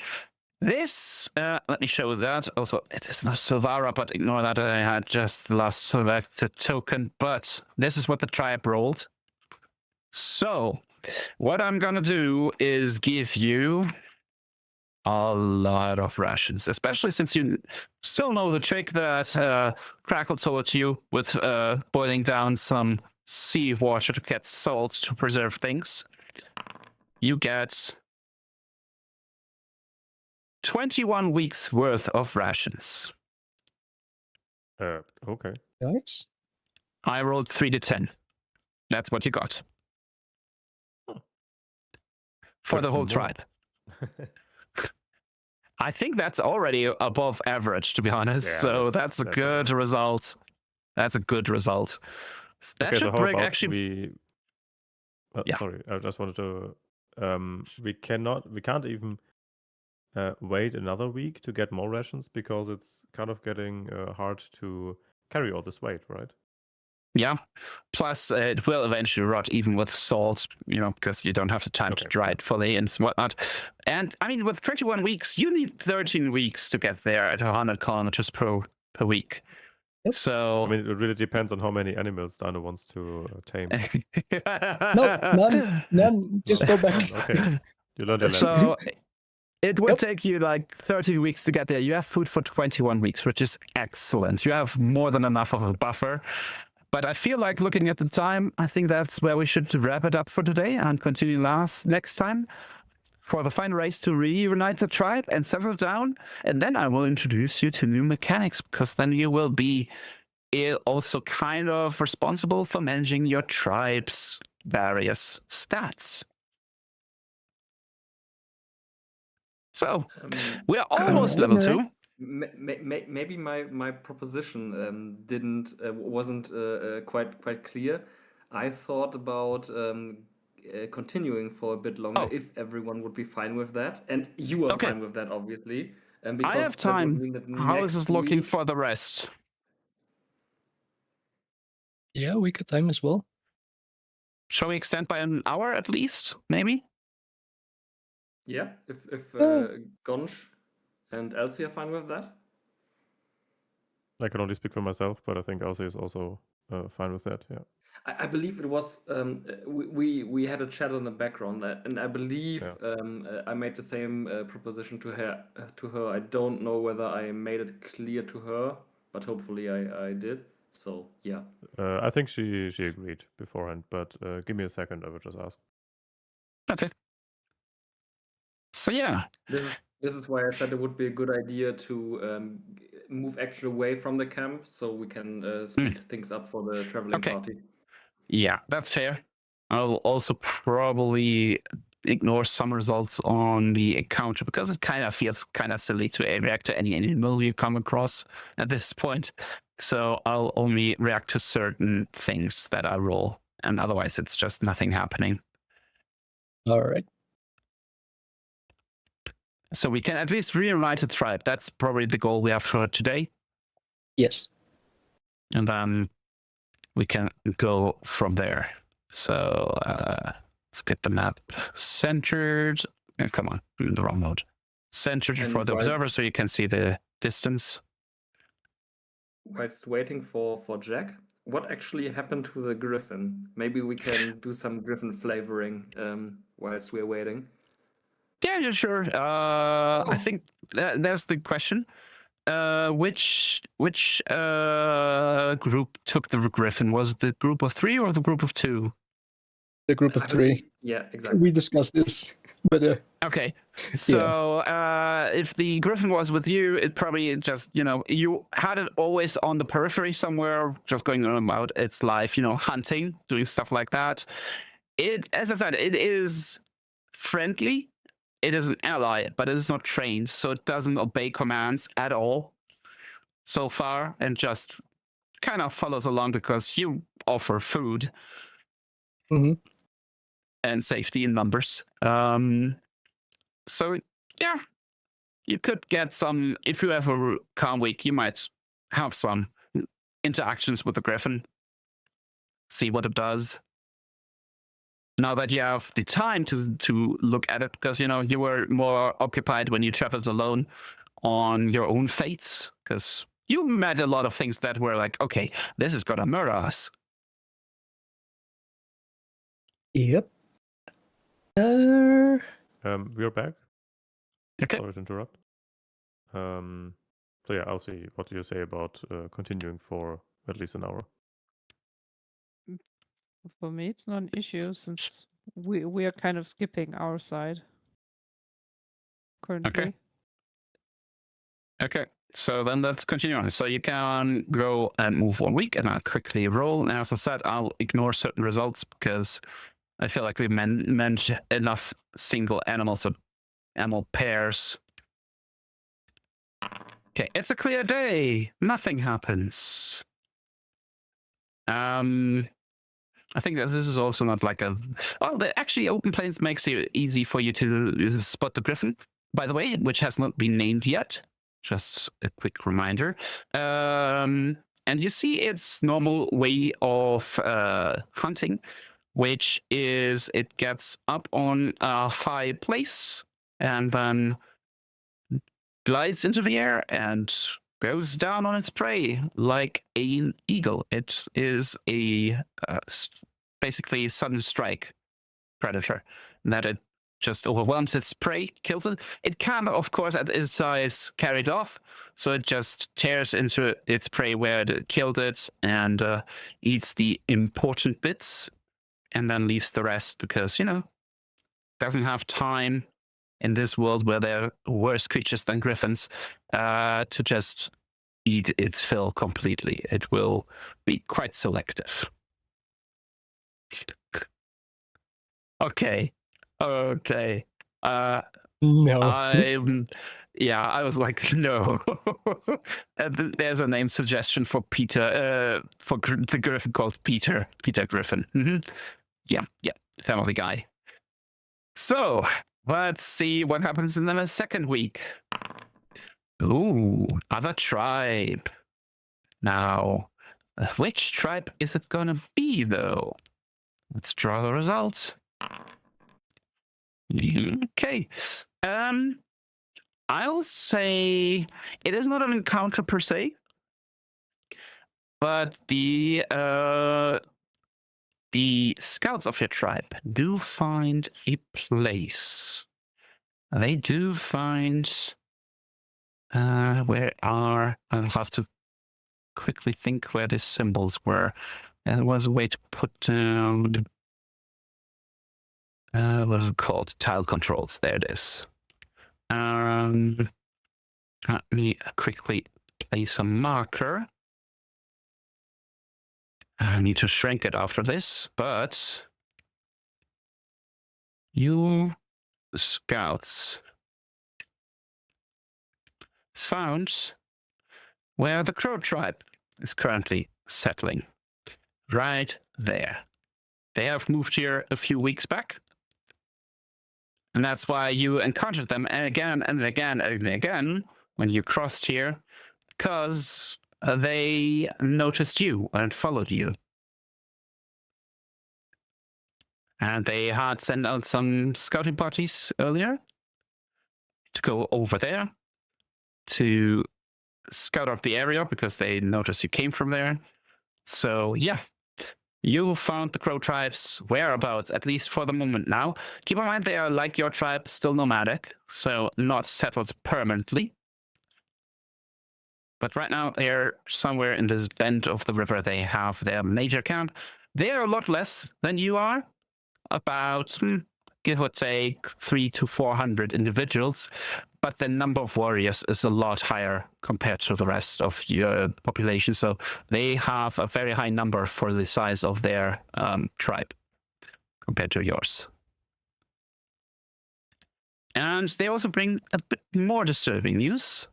S2: This, let me show that. Also, it is not Silvara, but ignore that. I had just the last selected token, but this is what the tribe rolled. So, what I'm gonna do is give you a lot of rations, especially since you still know the trick that Crackle told you with boiling down some seawater to get salt to preserve things. You get 21 weeks worth of rations.
S7: Okay.
S4: Nice.
S2: I rolled 3 to 10. That's what you got. For the
S7: That's
S2: whole
S7: more.
S2: tribe. I think that's already above average, to be honest.
S7: Yeah,
S2: So that's a
S7: that's
S2: good
S7: alright.
S2: result. That's a good result. That
S7: Okay, so
S2: should
S7: how
S2: bring
S7: about
S2: actually.
S7: we...
S2: Yeah.
S7: Sorry, I just wanted to... we can't even wait another week to get more rations because it's kind of getting hard to carry all this weight, right?
S2: Yeah. Plus, it will eventually rot even with salt, because you don't have the time to
S7: Okay,
S2: dry
S7: yeah.
S2: it fully and whatnot. And I mean, with 21 weeks, you need 13 weeks to get there at 100 kilometers per week.
S4: Yep.
S2: So.
S7: I mean, it really depends on how many animals Dino wants to tame.
S4: No, none. Just go back.
S7: Okay, you learned your lesson.
S2: So it would
S4: Yep.
S2: take you like 30 weeks to get there. You have food for 21 weeks, which is excellent. You have more than enough of a buffer. But I feel like looking at the time, I think that's where we should wrap it up for today and continue next time for the final race to reunite the tribe and settle down. And then I will introduce you to new mechanics, because then you will be also kind of responsible for managing your tribe's various stats. So we're almost level 2.
S3: Maybe my proposition wasn't quite clear. I thought about continuing for a bit longer if everyone would be fine with that, and you are fine with that, obviously. Because
S2: I have
S3: that would
S2: time.
S3: mean that
S2: How is
S3: next
S2: this looking
S3: week-
S2: for the rest?
S4: Yeah, we got time as well.
S2: Shall we extend by an hour at least? Maybe.
S3: Yeah, if Gonch and Elsie are fine with that.
S7: I can only speak for myself, but I think Elsie is also fine with that. Yeah.
S3: I believe it was we had a chat in the background, and I believe I made the same proposition to her. I don't know whether I made it clear to her, but hopefully I did. So yeah.
S7: I think she agreed beforehand, but give me a second. I will just ask.
S2: Okay. So yeah.
S3: This is why I said it would be a good idea to move actually away from the camp, so we can speed things up for the traveling party.
S2: Yeah, that's fair. I'll also probably ignore some results on the encounter because it kind of feels kind of silly to react to any animal you come across at this point. So I'll only react to certain things that I roll, and otherwise it's just nothing happening.
S4: All right.
S2: So we can at least reunite the tribe. That's probably the goal we have for today.
S4: Yes.
S2: And then we can go from there. So let's get the map centered. Come on, we're in the wrong mode. Centered for the observer so you can see the distance.
S3: Whilst waiting for Jack, what actually happened to the griffin? Maybe we can do some griffin flavoring whilst we're waiting.
S2: Yeah, sure. I think there's the question. which group took the griffin? Was it the group of 3 or the group of 2?
S4: The group of
S3: I
S4: 3.
S3: Yeah, exactly.
S4: We discussed this, but
S2: Okay, so if the griffin was with you, it probably just, you had it always on the periphery somewhere, just going about its life, hunting, doing stuff like that. As I said, it is friendly. It is an ally, but it is not trained, so it doesn't obey commands at all so far, and just kind of follows along because you offer food
S4: Mhm.
S2: and safety in numbers. So yeah, you could get some. If you have a calm week, you might have some interactions with the griffin, see what it does. Now that you have the time to look at it, because you were more occupied when you traveled alone on your own fates, because you met a lot of things that were like, okay, this is gonna murder us.
S4: Yep.
S7: We're back.
S2: Okay.
S7: Sorry to interrupt. So yeah, I'll see. What do you say about continuing for at least an hour?
S5: For me, it's not an issue since we are kind of skipping our side currently.
S2: Okay, so then let's continue on. So you can go and move 1 week, and I'll quickly roll. Now, as I said, I'll ignore certain results because I feel like we mentioned enough single animals or animal pairs. Okay, it's a clear day. Nothing happens. I think that this is also not like a... Well, actually, open plains makes it easy for you to spot the griffin, by the way, which has not been named yet. Just a quick reminder. And you see its normal way of hunting, which is it gets up on a high place and then glides into the air and goes down on its prey like an eagle. It is a basically sudden strike predator that it just overwhelms its prey, kills it. It can, of course, at its size, carry it off. So it just tears into its prey where it killed it and eats the important bits and then leaves the rest because, doesn't have time in this world where there are worse creatures than griffins to just eat its fill completely. It will be quite selective. Okay.
S4: No.
S2: I was like, no. There's a name suggestion for Peter, for the griffin called Peter Griffin. Yeah, family guy. So let's see what happens in the second week. Ooh, other tribe. Now, which tribe is it gonna be though? Let's draw the results. Okay. I'll say it is not an encounter per se, but the scouts of your tribe do find a place. They do find I'll have to quickly think where the symbols were. There was a way to put down what was it called? Tile controls. There it is. Let me quickly place a marker. I need to shrink it after this, but you scouts found where the Crow tribe is currently settling. Right there. They have moved here a few weeks back. And that's why you encountered them again and again and again when you crossed here, because they noticed you and followed you. And they had sent out some scouting parties earlier to go over there to scout out the area because they noticed you came from there. So yeah, you found the Crow tribe's whereabouts, at least for the moment now. Keep in mind they are like your tribe, still nomadic, so not settled permanently. But right now, they're somewhere in this bend of the river. They have their major camp. They're a lot less than you are, about, give or take, 300 to 400 individuals. But the number of warriors is a lot higher compared to the rest of your population. So they have a very high number for the size of their tribe compared to yours. And they also bring a bit more disturbing news,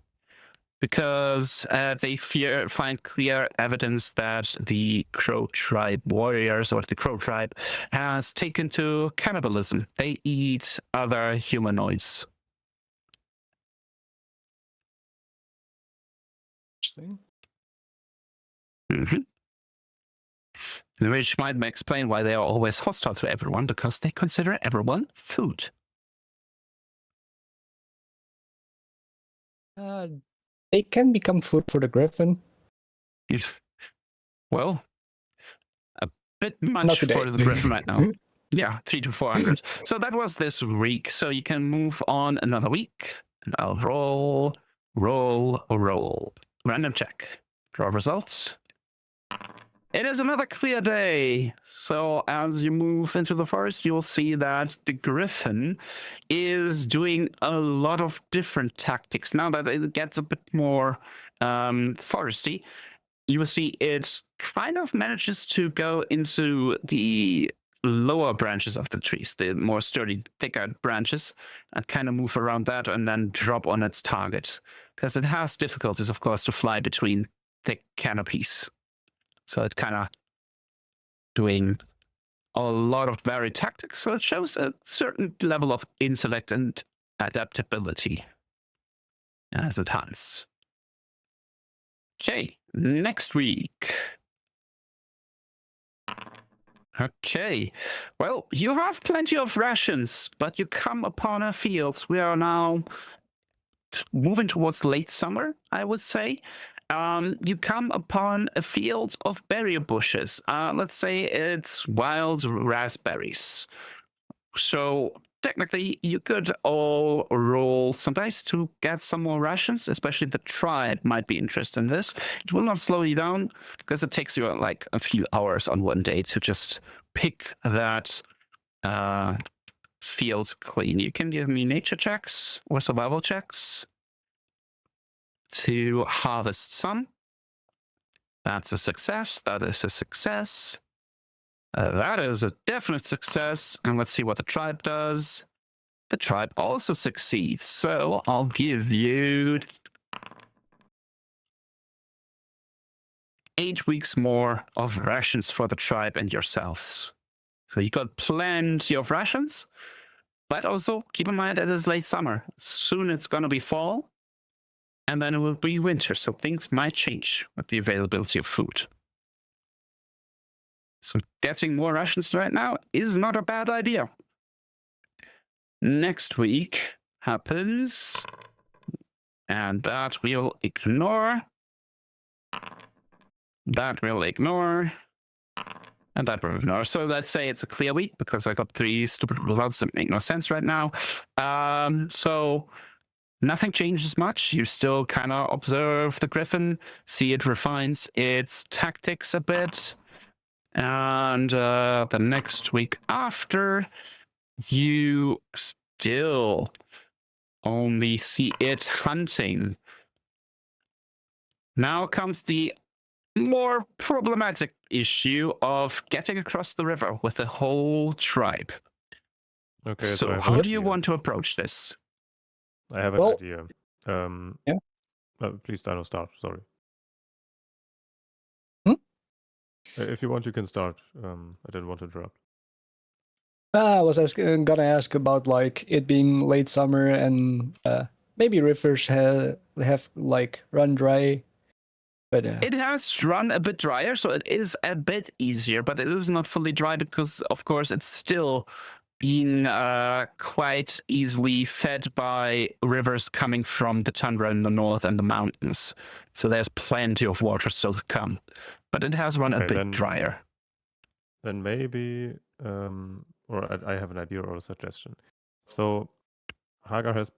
S2: because they find clear evidence that the Crow tribe warriors, or the Crow tribe, has taken to cannibalism. They eat other humanoids.
S4: Interesting.
S2: Which might explain why they are always hostile to everyone, because they consider everyone food.
S4: They can become food for the griffin.
S2: Well, a bit
S4: Not
S2: much
S4: today.
S2: for the griffin right now. Yeah, 300 to 400. So that was this week. So you can move on another week. And I'll roll. Random check. Draw results. It is another clear day. So as you move into the forest, you'll see that the griffin is doing a lot of different tactics. Now that it gets a bit more foresty, you will see it kind of manages to go into the lower branches of the trees, the more sturdy, thicker branches, and kind of move around that and then drop on its target. Because it has difficulties, of course, to fly between thick canopies. So it's kind of doing a lot of varied tactics. So it shows a certain level of intellect and adaptability as it hunts. Okay, next week. Okay, well, you have plenty of rations, but you come upon a field. We are now moving towards late summer, I would say. You come upon a field of berry bushes. Let's say it's wild raspberries. So technically, you could all roll some dice to get some more rations, especially the tribe might be interested in this. It will not slow you down, because it takes you like a few hours on one day to just pick that field clean. You can give me nature checks or survival checks to harvest some. That's a success. That is a success. That is a definite success. And let's see what the tribe does. The tribe also succeeds. So I'll give you 8 weeks more of rations for the tribe and yourselves. So you got plenty of rations, but also keep in mind that it's late summer. Soon it's going to be fall, and then it will be winter. So things might change with the availability of food. So getting more rations right now is not a bad idea. Next week happens, and that we'll ignore. That we'll ignore. And that we'll ignore. So let's say it's a clear week, because I got 3 stupid results that make no sense right now. So nothing changes much. You still kind of observe the griffin, see it refines its tactics a bit. And the next week after, you still only see it hunting. Now comes the more problematic issue of getting across the river with the whole tribe.
S7: Okay,
S2: So
S7: I have
S2: how
S7: an
S2: do you
S7: idea.
S2: want to approach this?
S7: I have an
S4: Well,
S7: idea.
S4: yeah.
S7: Please, Dino, start. Sorry.
S4: Hmm?
S7: If you want, you can start. I didn't want to interrupt.
S4: I was gonna ask about like it being late summer and maybe rivers have like run dry, but
S2: It has run a bit drier, so it is a bit easier, but it is not fully dry because, of course, it's still being quite easily fed by rivers coming from the tundra in the north and the mountains. So there's plenty of water still to come, but it has run a
S7: Okay,
S2: bit
S7: then-
S2: drier.
S7: Then maybe, or I have an idea or a suggestion. So Hagar has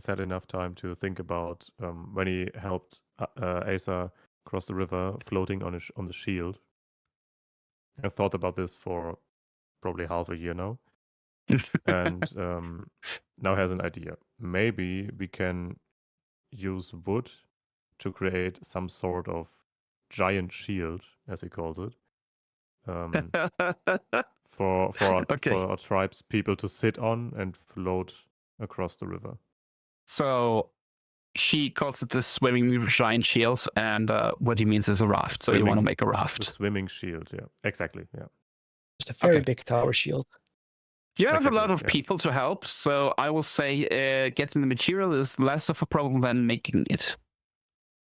S7: had enough time to think about when he helped Asa cross the river, floating on the shield. I've thought about this for probably half a year now, and now has an idea. Maybe we can use wood to create some sort of giant shield, as he calls it, for
S2: Okay.
S7: our tribes people to sit on and float across the river.
S2: So she calls it the swimming giant shield, and what he means is a raft. So you want to make a
S7: The
S2: raft.
S7: swimming shield, yeah, exactly, yeah.
S4: Just a very
S2: Okay.
S4: big tower shield.
S2: You have a lot
S7: Exactly,
S2: of
S7: yeah.
S2: people to help, so I will say getting the material is less of a problem than making it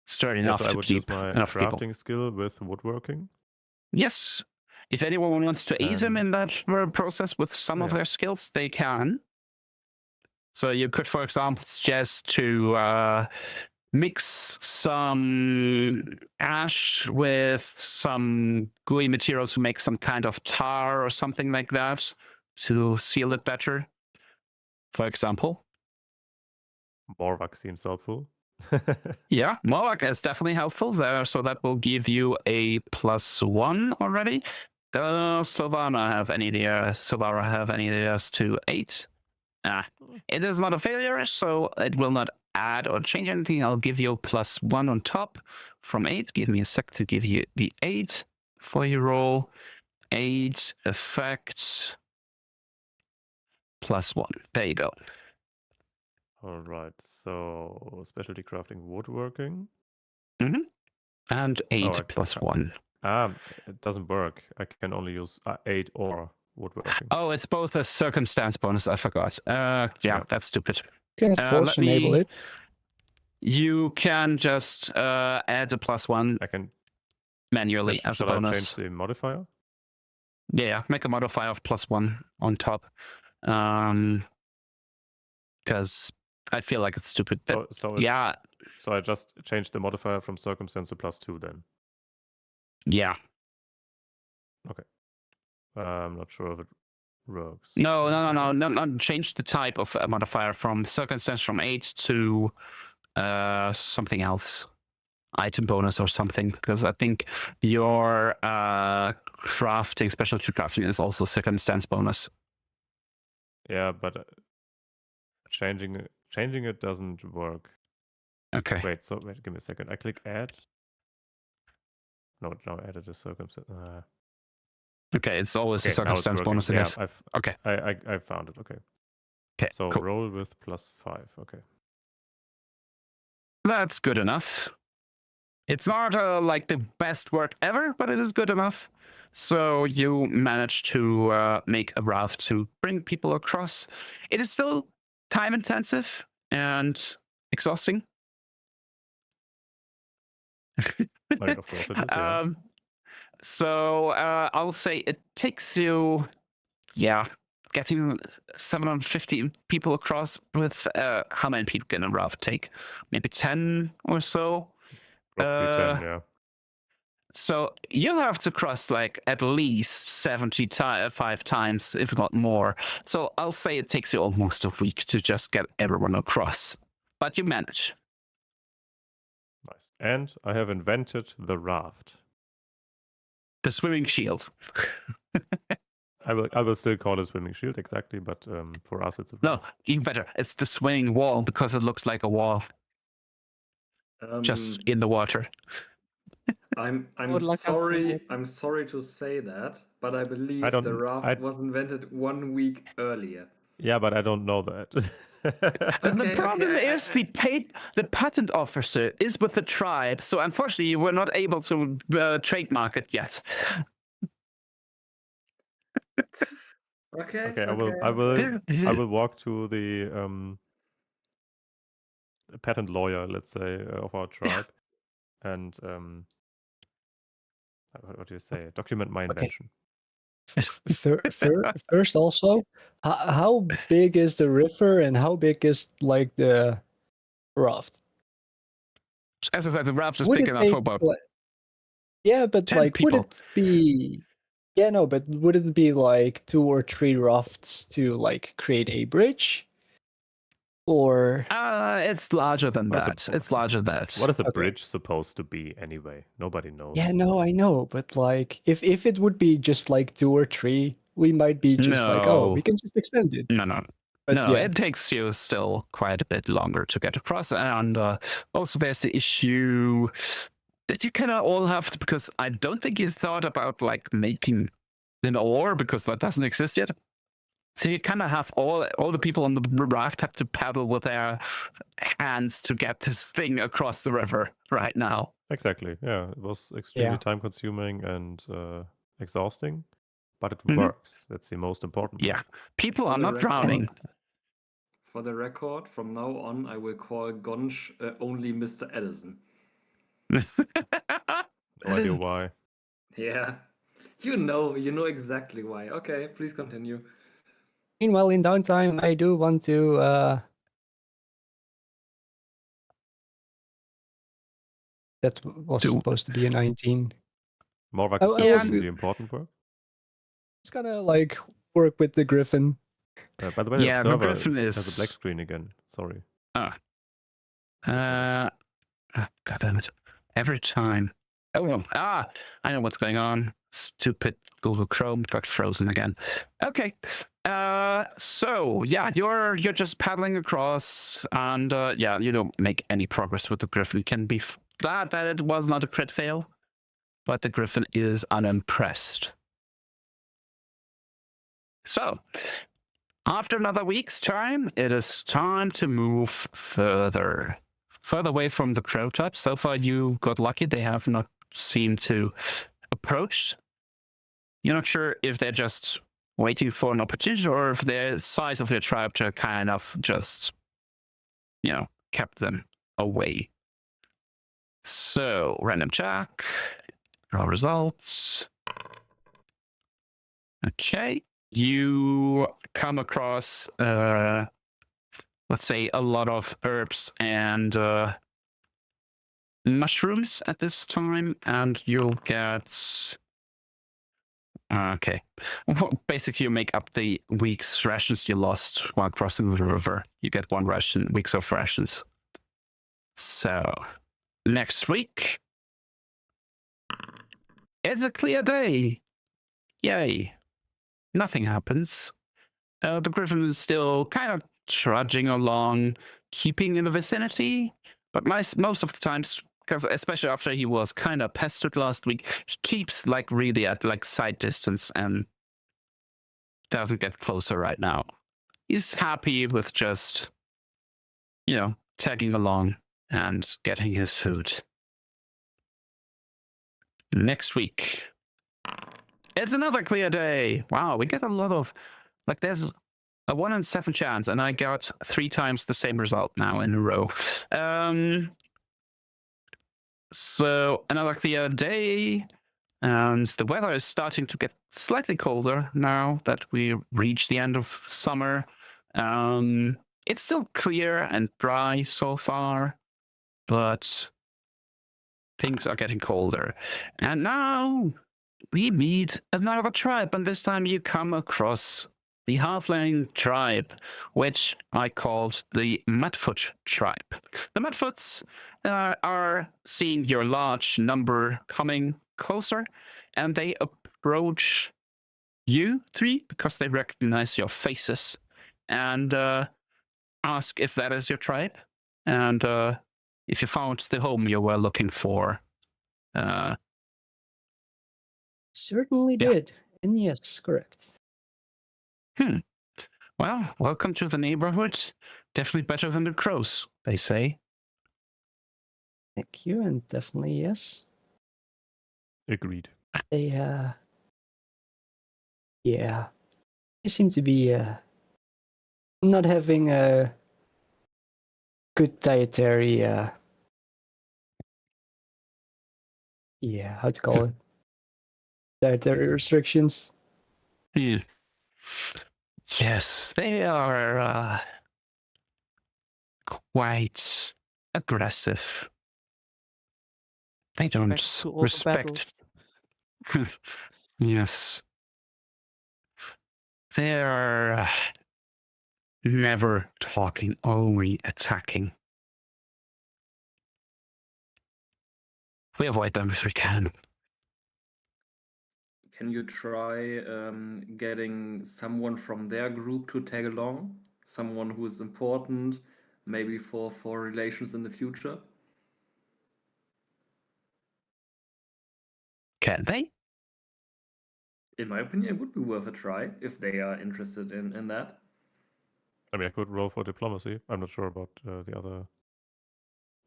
S2: sturdy
S7: Yeah,
S2: enough
S7: so I
S2: to
S7: would
S2: keep
S7: use my
S2: enough people.
S7: crafting skill with woodworking.
S2: Yes. If anyone wants to aid him in that process with some of
S7: Yeah.
S2: their skills, they can. So you could, for example, suggest to mix some ash with some gooey material to make some kind of tar or something like that to seal it better, for example.
S7: Morvac seems helpful.
S2: Yeah, Moak is definitely helpful there, so that will give you a +1 already. Does Silvana have any ideas? Silvara have any ideas to 8? It is not a failure, so it will not add or change anything. I'll give you a +1 on top from 8. Give me a sec to give you the 8 for your roll. 8 effects +1. There you go.
S7: All right, so specialty crafting woodworking.
S2: And 8
S7: Oh,
S2: +1.
S7: It doesn't work. I can only use 8 or woodworking.
S2: Oh, it's both a circumstance bonus. I forgot. Yeah, that's stupid.
S4: You can force enable it.
S2: You can just add a +1
S7: I can
S2: manually as a
S7: shall I
S2: bonus.
S7: change the modifier?
S2: Yeah, make a modifier of +1 on top. Because I feel like it's stupid. But
S7: So
S2: yeah,
S7: So I just changed the modifier from circumstance to +2 then.
S2: yeah.
S7: I'm not sure if it works.
S2: No. Change the type of modifier from circumstance from 8 to something else. Item bonus or something. Because I think your crafting, specialty crafting is also circumstance bonus.
S7: Yeah, but changing it doesn't work.
S2: Okay.
S7: Wait, give me a second. I click add. No, now I added a circumstance.
S2: Okay, it's always a
S7: Okay, now it's
S2: circumstance
S7: working.
S2: bonus, I
S7: Yeah,
S2: guess. Okay.
S7: I found it. Okay.
S2: Okay.
S7: So
S2: Cool.
S7: roll with +5. Okay.
S2: That's good enough. It's not like the best work ever, but it is good enough. So you manage to make a raft to bring people across. It is still time intensive and exhausting.
S7: Like, of course it is, yeah.
S2: So I'll say it takes you, getting 750 people across with how many people can a raft take? Maybe 10 or so.
S7: Probably 10, yeah.
S2: So you'll have to cross like at least 75 times, if not more. So I'll say it takes you almost a week to just get everyone across. But you manage.
S7: Nice. And I have invented the raft.
S2: The swimming shield.
S7: I will still call it swimming shield, exactly, but for us it's a
S2: No, even better. It's the swimming wall because it looks like a wall just in the water.
S3: I'm
S5: Would like a
S3: sorry.
S5: wall.
S3: I'm sorry to say that, but I believe
S7: I don't-
S3: the raft
S7: I-
S3: was invented 1 week earlier.
S7: Yeah, but I don't know that.
S2: The problem is the patent officer is with the tribe, so unfortunately we're not able to trademark it yet.
S3: Okay.
S7: Okay, I will walk to the patent lawyer, let's say, of our tribe, and what do you say? Document my invention.
S4: First, also, how big is the river and how big is like the raft?
S2: As I said, the raft is
S4: Would
S2: big
S4: it
S2: enough
S4: take,
S2: for about
S4: like- yeah, but
S2: 10
S4: like, would
S2: people.
S4: it be? Yeah, no, but would it be like 2 or 3 rafts to like create a bridge? Or
S2: It's larger than
S7: What is
S2: that.
S7: it-
S2: It's larger than that.
S7: What is a
S4: Okay.
S7: bridge supposed to be anyway? Nobody knows.
S4: yeah, no, I know, but like if it would be just like 2 or 3, we might be just like, oh,
S2: No.
S4: we can just extend it.
S2: No.
S4: But
S2: No,
S4: yeah,
S2: it takes you still quite a bit longer to get across. And also there's the issue that you kind of all have to, because I don't think you thought about like making an oar, because that doesn't exist yet. So you kind of have all the people on the raft have to paddle with their hands to get this thing across the river right now.
S7: Exactly. Yeah, it was extremely
S4: Yeah.
S7: time consuming and exhausting, but it
S2: Mhm.
S7: works. That's the most important.
S2: Yeah, people
S3: For
S2: are
S3: the
S2: not
S3: record-
S2: drowning.
S3: For the record, from now on, I will call Gonch only Mr. Edison.
S7: No idea why.
S3: Yeah, you know exactly why. Okay, please continue.
S4: meanwhile, in downtime, I do want to that was
S2: Do-
S4: supposed to be a 19.
S7: Morvac
S4: I
S7: is still
S4: was-
S7: doing the important work.
S4: Just gonna like work with the Griffin.
S7: By the way,
S2: Yeah, the
S7: observer
S2: Griffin
S7: has
S2: is-
S7: a black screen again. Sorry.
S2: God damn it. Every time. Oh, no. I know what's going on. Stupid Google Chrome got frozen again. Okay. So yeah, you're just paddling across, and yeah, you don't make any progress with the Griffin. You can be glad that it was not a crit fail, but the Griffin is unimpressed. So, after another week's time, it is time to move further away from the crow type. So far, you got lucky. They have not seemed to approach. You're not sure if they're just waiting for an opportunity or if the size of their tribe to kind of just, kept them away. So, random check. Draw results. Okay. You come across, let's say, a lot of herbs and mushrooms at this time, and you'll get. Okay. Well, basically, you make up the week's rations you lost while crossing the river. You get 1 ration, weeks of rations. So, next week, it's a clear day. Yay. Nothing happens. The Griffin is still kind of trudging along, keeping in the vicinity, but most of the times, because especially after he was kind of pestered last week, he keeps like really at like sight distance and doesn't get closer right now. He's happy with just, tagging along and getting his food. Next week, it's another clear day. Wow, we get a lot of, there's a 1 in 7 chance, and I got 3 times the same result now in a row. So another clear day, and the weather is starting to get slightly colder now that we reach the end of summer. It's still clear and dry so far, but things are getting colder. And now we meet another tribe, and this time you come across the halfling tribe, which I called the Mudfoot tribe. The Mudfoots are seeing your large number coming closer, and they approach you 3 because they recognize your faces and ask if that is your tribe, and if you found the home you were looking for.
S4: Certainly
S2: Yeah.
S4: did. And yes, correct.
S2: Well, welcome to the neighborhood. Definitely better than the crows, they say.
S4: Thank you, and definitely yes.
S7: Agreed.
S4: They seem to be not having a good dietary how to call it? Dietary restrictions.
S2: Yes, they are quite aggressive. They don't
S5: Back to all the
S2: respect.
S5: battles.
S2: Yes. They're never talking, only attacking. We avoid them if we can.
S3: Can you try getting someone from their group to tag along? Someone who is important, maybe for relations in the future?
S2: Can they?
S3: In my opinion, it would be worth a try if they are interested in that.
S7: I mean, I could roll for diplomacy. I'm not sure about the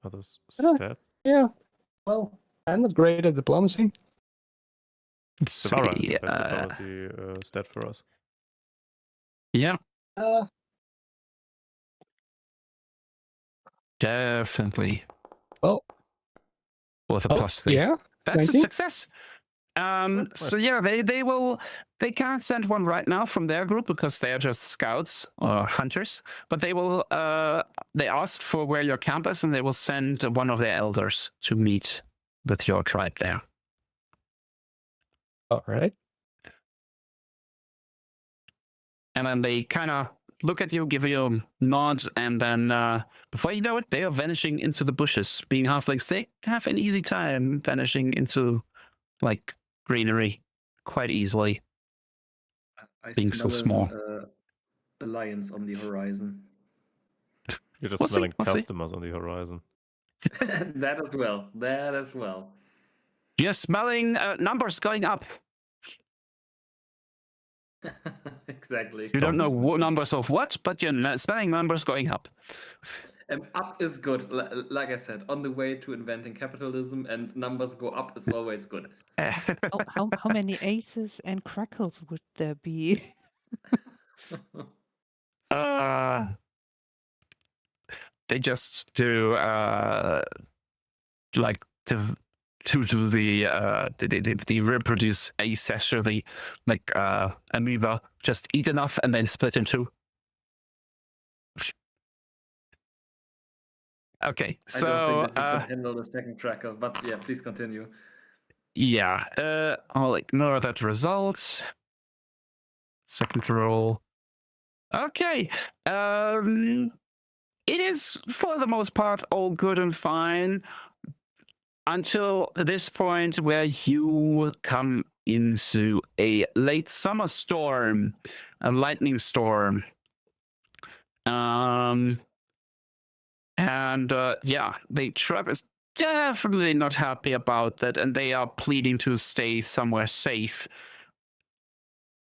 S7: others'
S4: Uh,
S7: stats.
S4: Yeah. Well, I'm not great at diplomacy.
S7: Savara has the
S2: Sweet.
S7: best diplomacy stat for us.
S2: Yeah,
S4: Uh,
S2: definitely.
S4: well,
S2: With a +3.
S4: yeah.
S2: That's a
S4: 19?
S2: success. So yeah, they can't send one right now from their group because they are just scouts or hunters, but they will they asked for where your camp is and they will send one of their elders to meet with your tribe there.
S4: All right.
S2: And then they kind of look at you, give you nods, and then before you know it, they are vanishing into the bushes. Being halflings, they have an easy time vanishing into like greenery quite easily.
S3: I
S2: Being so
S3: smell
S2: small.
S3: a lions on the horizon.
S7: You're just
S2: We'll see,
S7: smelling
S2: we'll see.
S7: customers on the horizon.
S3: That as well. That as well.
S2: You're smelling numbers going up.
S3: Exactly.
S2: You don't know numbers of what, but you're smelling numbers going up.
S3: Up is good. Like I said, on the way to inventing capitalism, and numbers go up is always good.
S5: How many aces and crackles would there be?
S2: They just do like to do the reproduce asexually, like amoeba, just eat enough and then split in two. Okay,
S3: I
S2: so
S3: don't think that you could handle the second tracker, but yeah, please continue.
S2: yeah, I'll ignore that result. Second roll. Okay, it is for the most part all good and fine until this point where you come into a late summer storm, a lightning storm. Yeah, the tribe is definitely not happy about that, and they are pleading to stay somewhere safe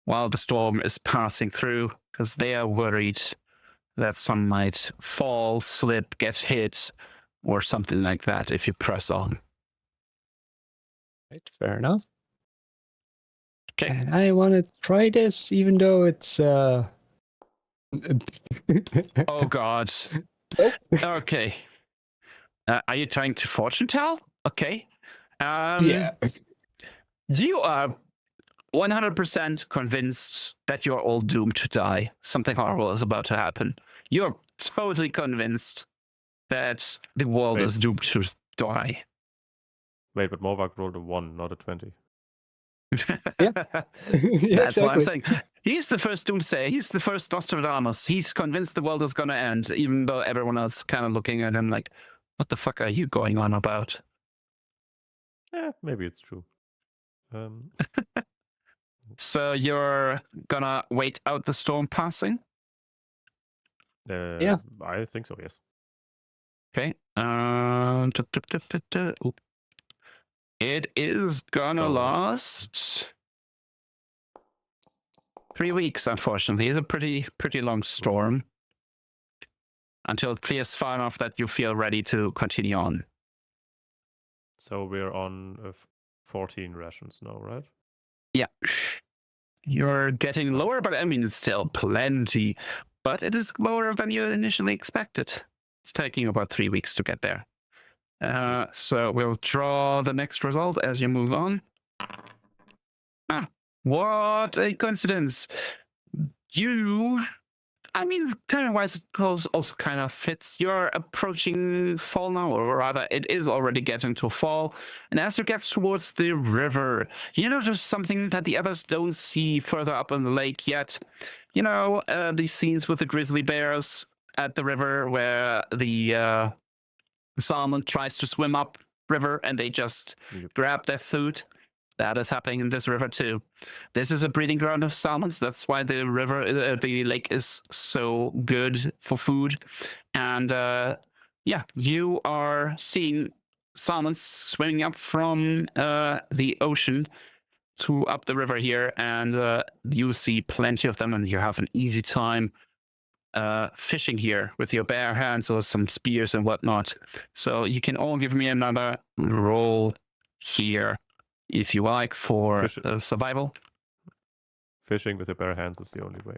S2: while the storm is passing through, because they are worried that some might fall, slip, get hit, or something like that if you press on.
S4: Right, fair enough.
S2: Okay.
S4: And I want to try this, even though it's
S2: Oh God.
S4: Oh.
S2: Okay. Are you trying to fortune tell? Okay.
S4: Yeah.
S2: You are 100% convinced that you're all doomed to die. Something horrible is about to happen. You're totally convinced that the world
S7: Wait.
S2: is doomed to die.
S7: Wait, but Morvac rolled a 1, not a 20.
S4: Yeah.
S2: That's what I'm
S4: exactly.
S2: saying. He's the first doomsayer. He's the first Nostradamus. He's convinced the world is going to end, even though everyone else kind of looking at him like, what the fuck are you going on about?
S7: Yeah, maybe it's true.
S2: So you're gonna wait out the storm passing?
S4: Yeah.
S7: I think so, yes.
S2: Okay. It is gonna
S7: Oh.
S2: last 3 weeks, unfortunately. It's a pretty long storm. Until it clears far enough that you feel ready to continue on.
S7: So we're on 14 rations now, right?
S2: Yeah. You're getting lower, but I mean, it's still plenty. But it is lower than you initially expected. It's taking about 3 weeks to get there. So we'll draw the next result as you move on. Ah, what a coincidence. You I mean, timing-wise, it also kind of fits. You're approaching fall now, or rather, it is already getting to fall. And as you get towards the river, you notice something that the others don't see further up on the lake yet. You know, these scenes with the grizzly bears at the river where the salmon tries to swim up river and they just grab their food. That is happening in this river too. This is a breeding ground of salmons. That's why the the lake is so good for food. And yeah, you are seeing salmon swimming up from the ocean to up the river here, and you see plenty of them, and you have an easy time fishing here with your bare hands or some spears and whatnot. So you can all give me another roll here, if you like, for survival.
S7: Fishing with your bare hands is the only way.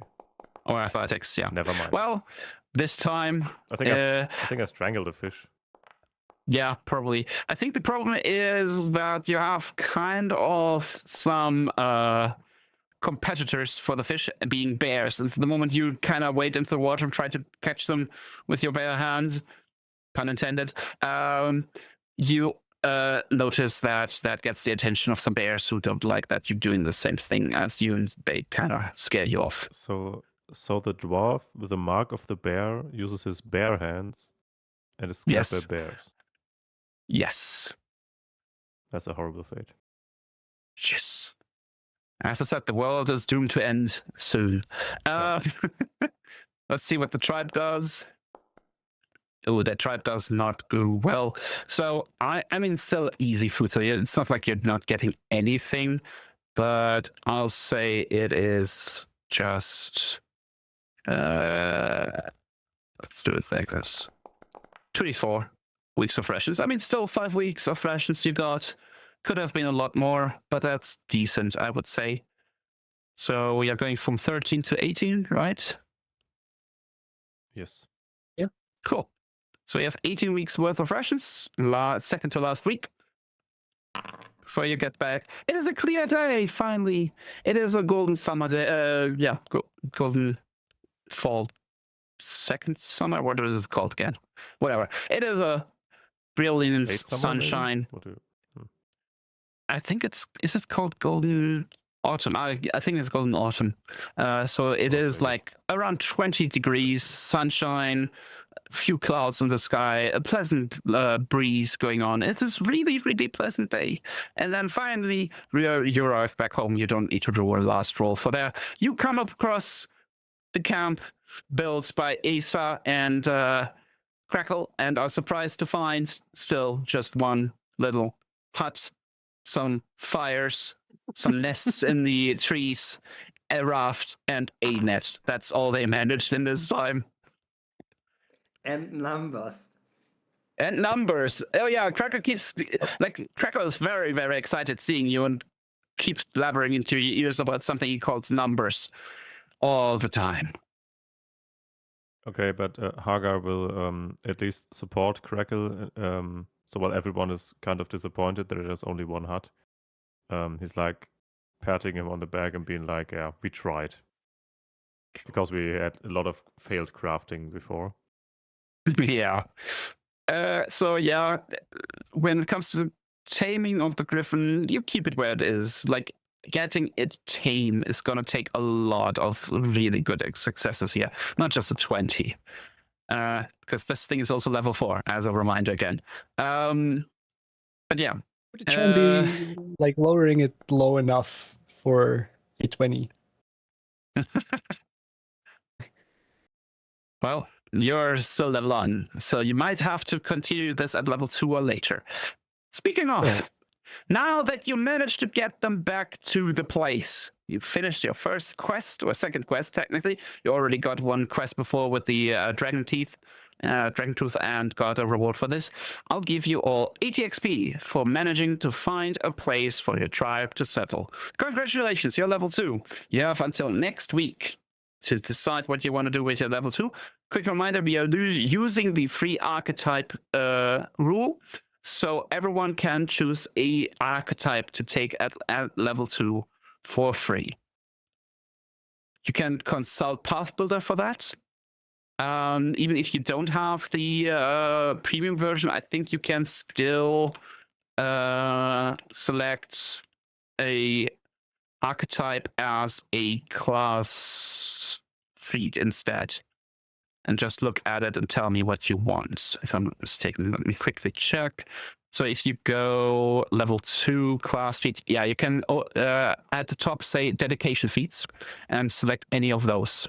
S2: Or athletics, yeah.
S7: Never mind.
S2: Well, this time...
S7: I think I strangled a fish.
S2: Yeah, probably. I think the problem is that you have kind of some competitors for the fish being bears. And the moment you kind of wade into the water and try to catch them with your bare hands, pun intended, you notice that gets the attention of some bears who don't like that you're doing the same thing as you, and they kind of scare you off.
S7: So the dwarf with the mark of the bear uses his bare hands and is scared by bears.
S2: Yes.
S7: That's a horrible fate.
S2: Yes. As I said, the world is doomed to end soon. Let's see what the tribe does. Oh, that tribe does not go well. So, I mean, still easy food. So it's not like you're not getting anything, but I'll say it is just... let's do it like this. 24 weeks of rations. I mean, still 5 weeks of rations you got. Could have been a lot more, but that's decent, I would say. So we are going from 13 to 18, right?
S7: Yes.
S4: Yeah.
S2: Cool. So we have 18 weeks worth of rations, second to last week. Before you get back, it is a clear day, finally. It is a golden summer day. Yeah, golden fall, second summer. What is it called again? Whatever. It is a brilliant sunshine. I think is it called golden autumn? I think it's golden autumn. So it is like around 20 degrees, sunshine, a few clouds in the sky, a pleasant breeze going on. It is really, really pleasant day. And then finally, you arrive back home. You don't need to do a last roll for there. You come across the camp built by Asa and Crackle, and are surprised to find still just one little hut, some fires, some nests in the trees, a raft, and a net. That's all they managed in this time.
S9: And numbers.
S2: And numbers. Oh yeah, Crackle Crackle is very, very excited seeing you and keeps blabbering into your ears about something he calls numbers all the time.
S7: Okay, but Hagar will at least support Crackle. So while everyone is kind of disappointed that there's only one hut, he's like patting him on the back and being like, yeah, we tried. Because we had a lot of failed crafting before.
S2: Yeah. So yeah, when it comes to taming of the griffin, you keep it where it is. Like, getting it tame is going to take a lot of really good successes here, not just a 20. Because this thing is also level 4, as a reminder again. But yeah.
S4: Would it try and be like lowering it low enough for a 20?
S2: Well, you're still level 1, so you might have to continue this at level 2 or later. Speaking of, now that you managed to get them back to the place, you finished your first quest, or second quest, technically. You already got one quest before with the dragon tooth, and got a reward for this. I'll give you all 80 XP for managing to find a place for your tribe to settle. Congratulations, you're level 2. You have until next week to decide what you want to do with your level 2. Quick reminder, we are using the free archetype rule. So everyone can choose a archetype to take at level 2 for free. You can consult Path Builder for that. Even if you don't have the premium version, I think you can still select a archetype as a class feat instead, and just look at it and tell me what you want. If I'm not mistaken, let me quickly check. So if you go level 2 class feat, yeah, you can at the top say dedication feats and select any of those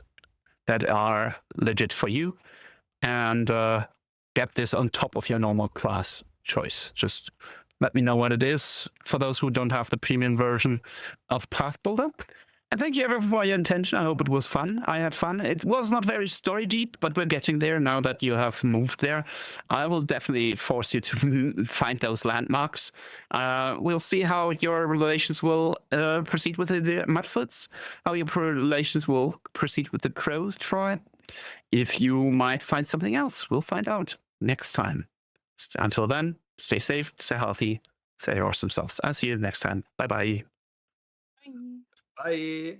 S2: that are legit for you, and get this on top of your normal class choice. Just let me know what it is for those who don't have the premium version of Pathfinder. And thank you everyone for your attention. I hope it was fun. I had fun. It was not very story deep, but we're getting there now that you have moved there. I will definitely force you to find those landmarks. We'll see how your relations will proceed with the Mudfoots, how your relations will proceed with the Crows tribe. If you might find something else, we'll find out next time. Until then, stay safe, stay healthy, stay awesome selves. I'll see you next time. Bye-bye.
S8: Bye.
S9: Bye.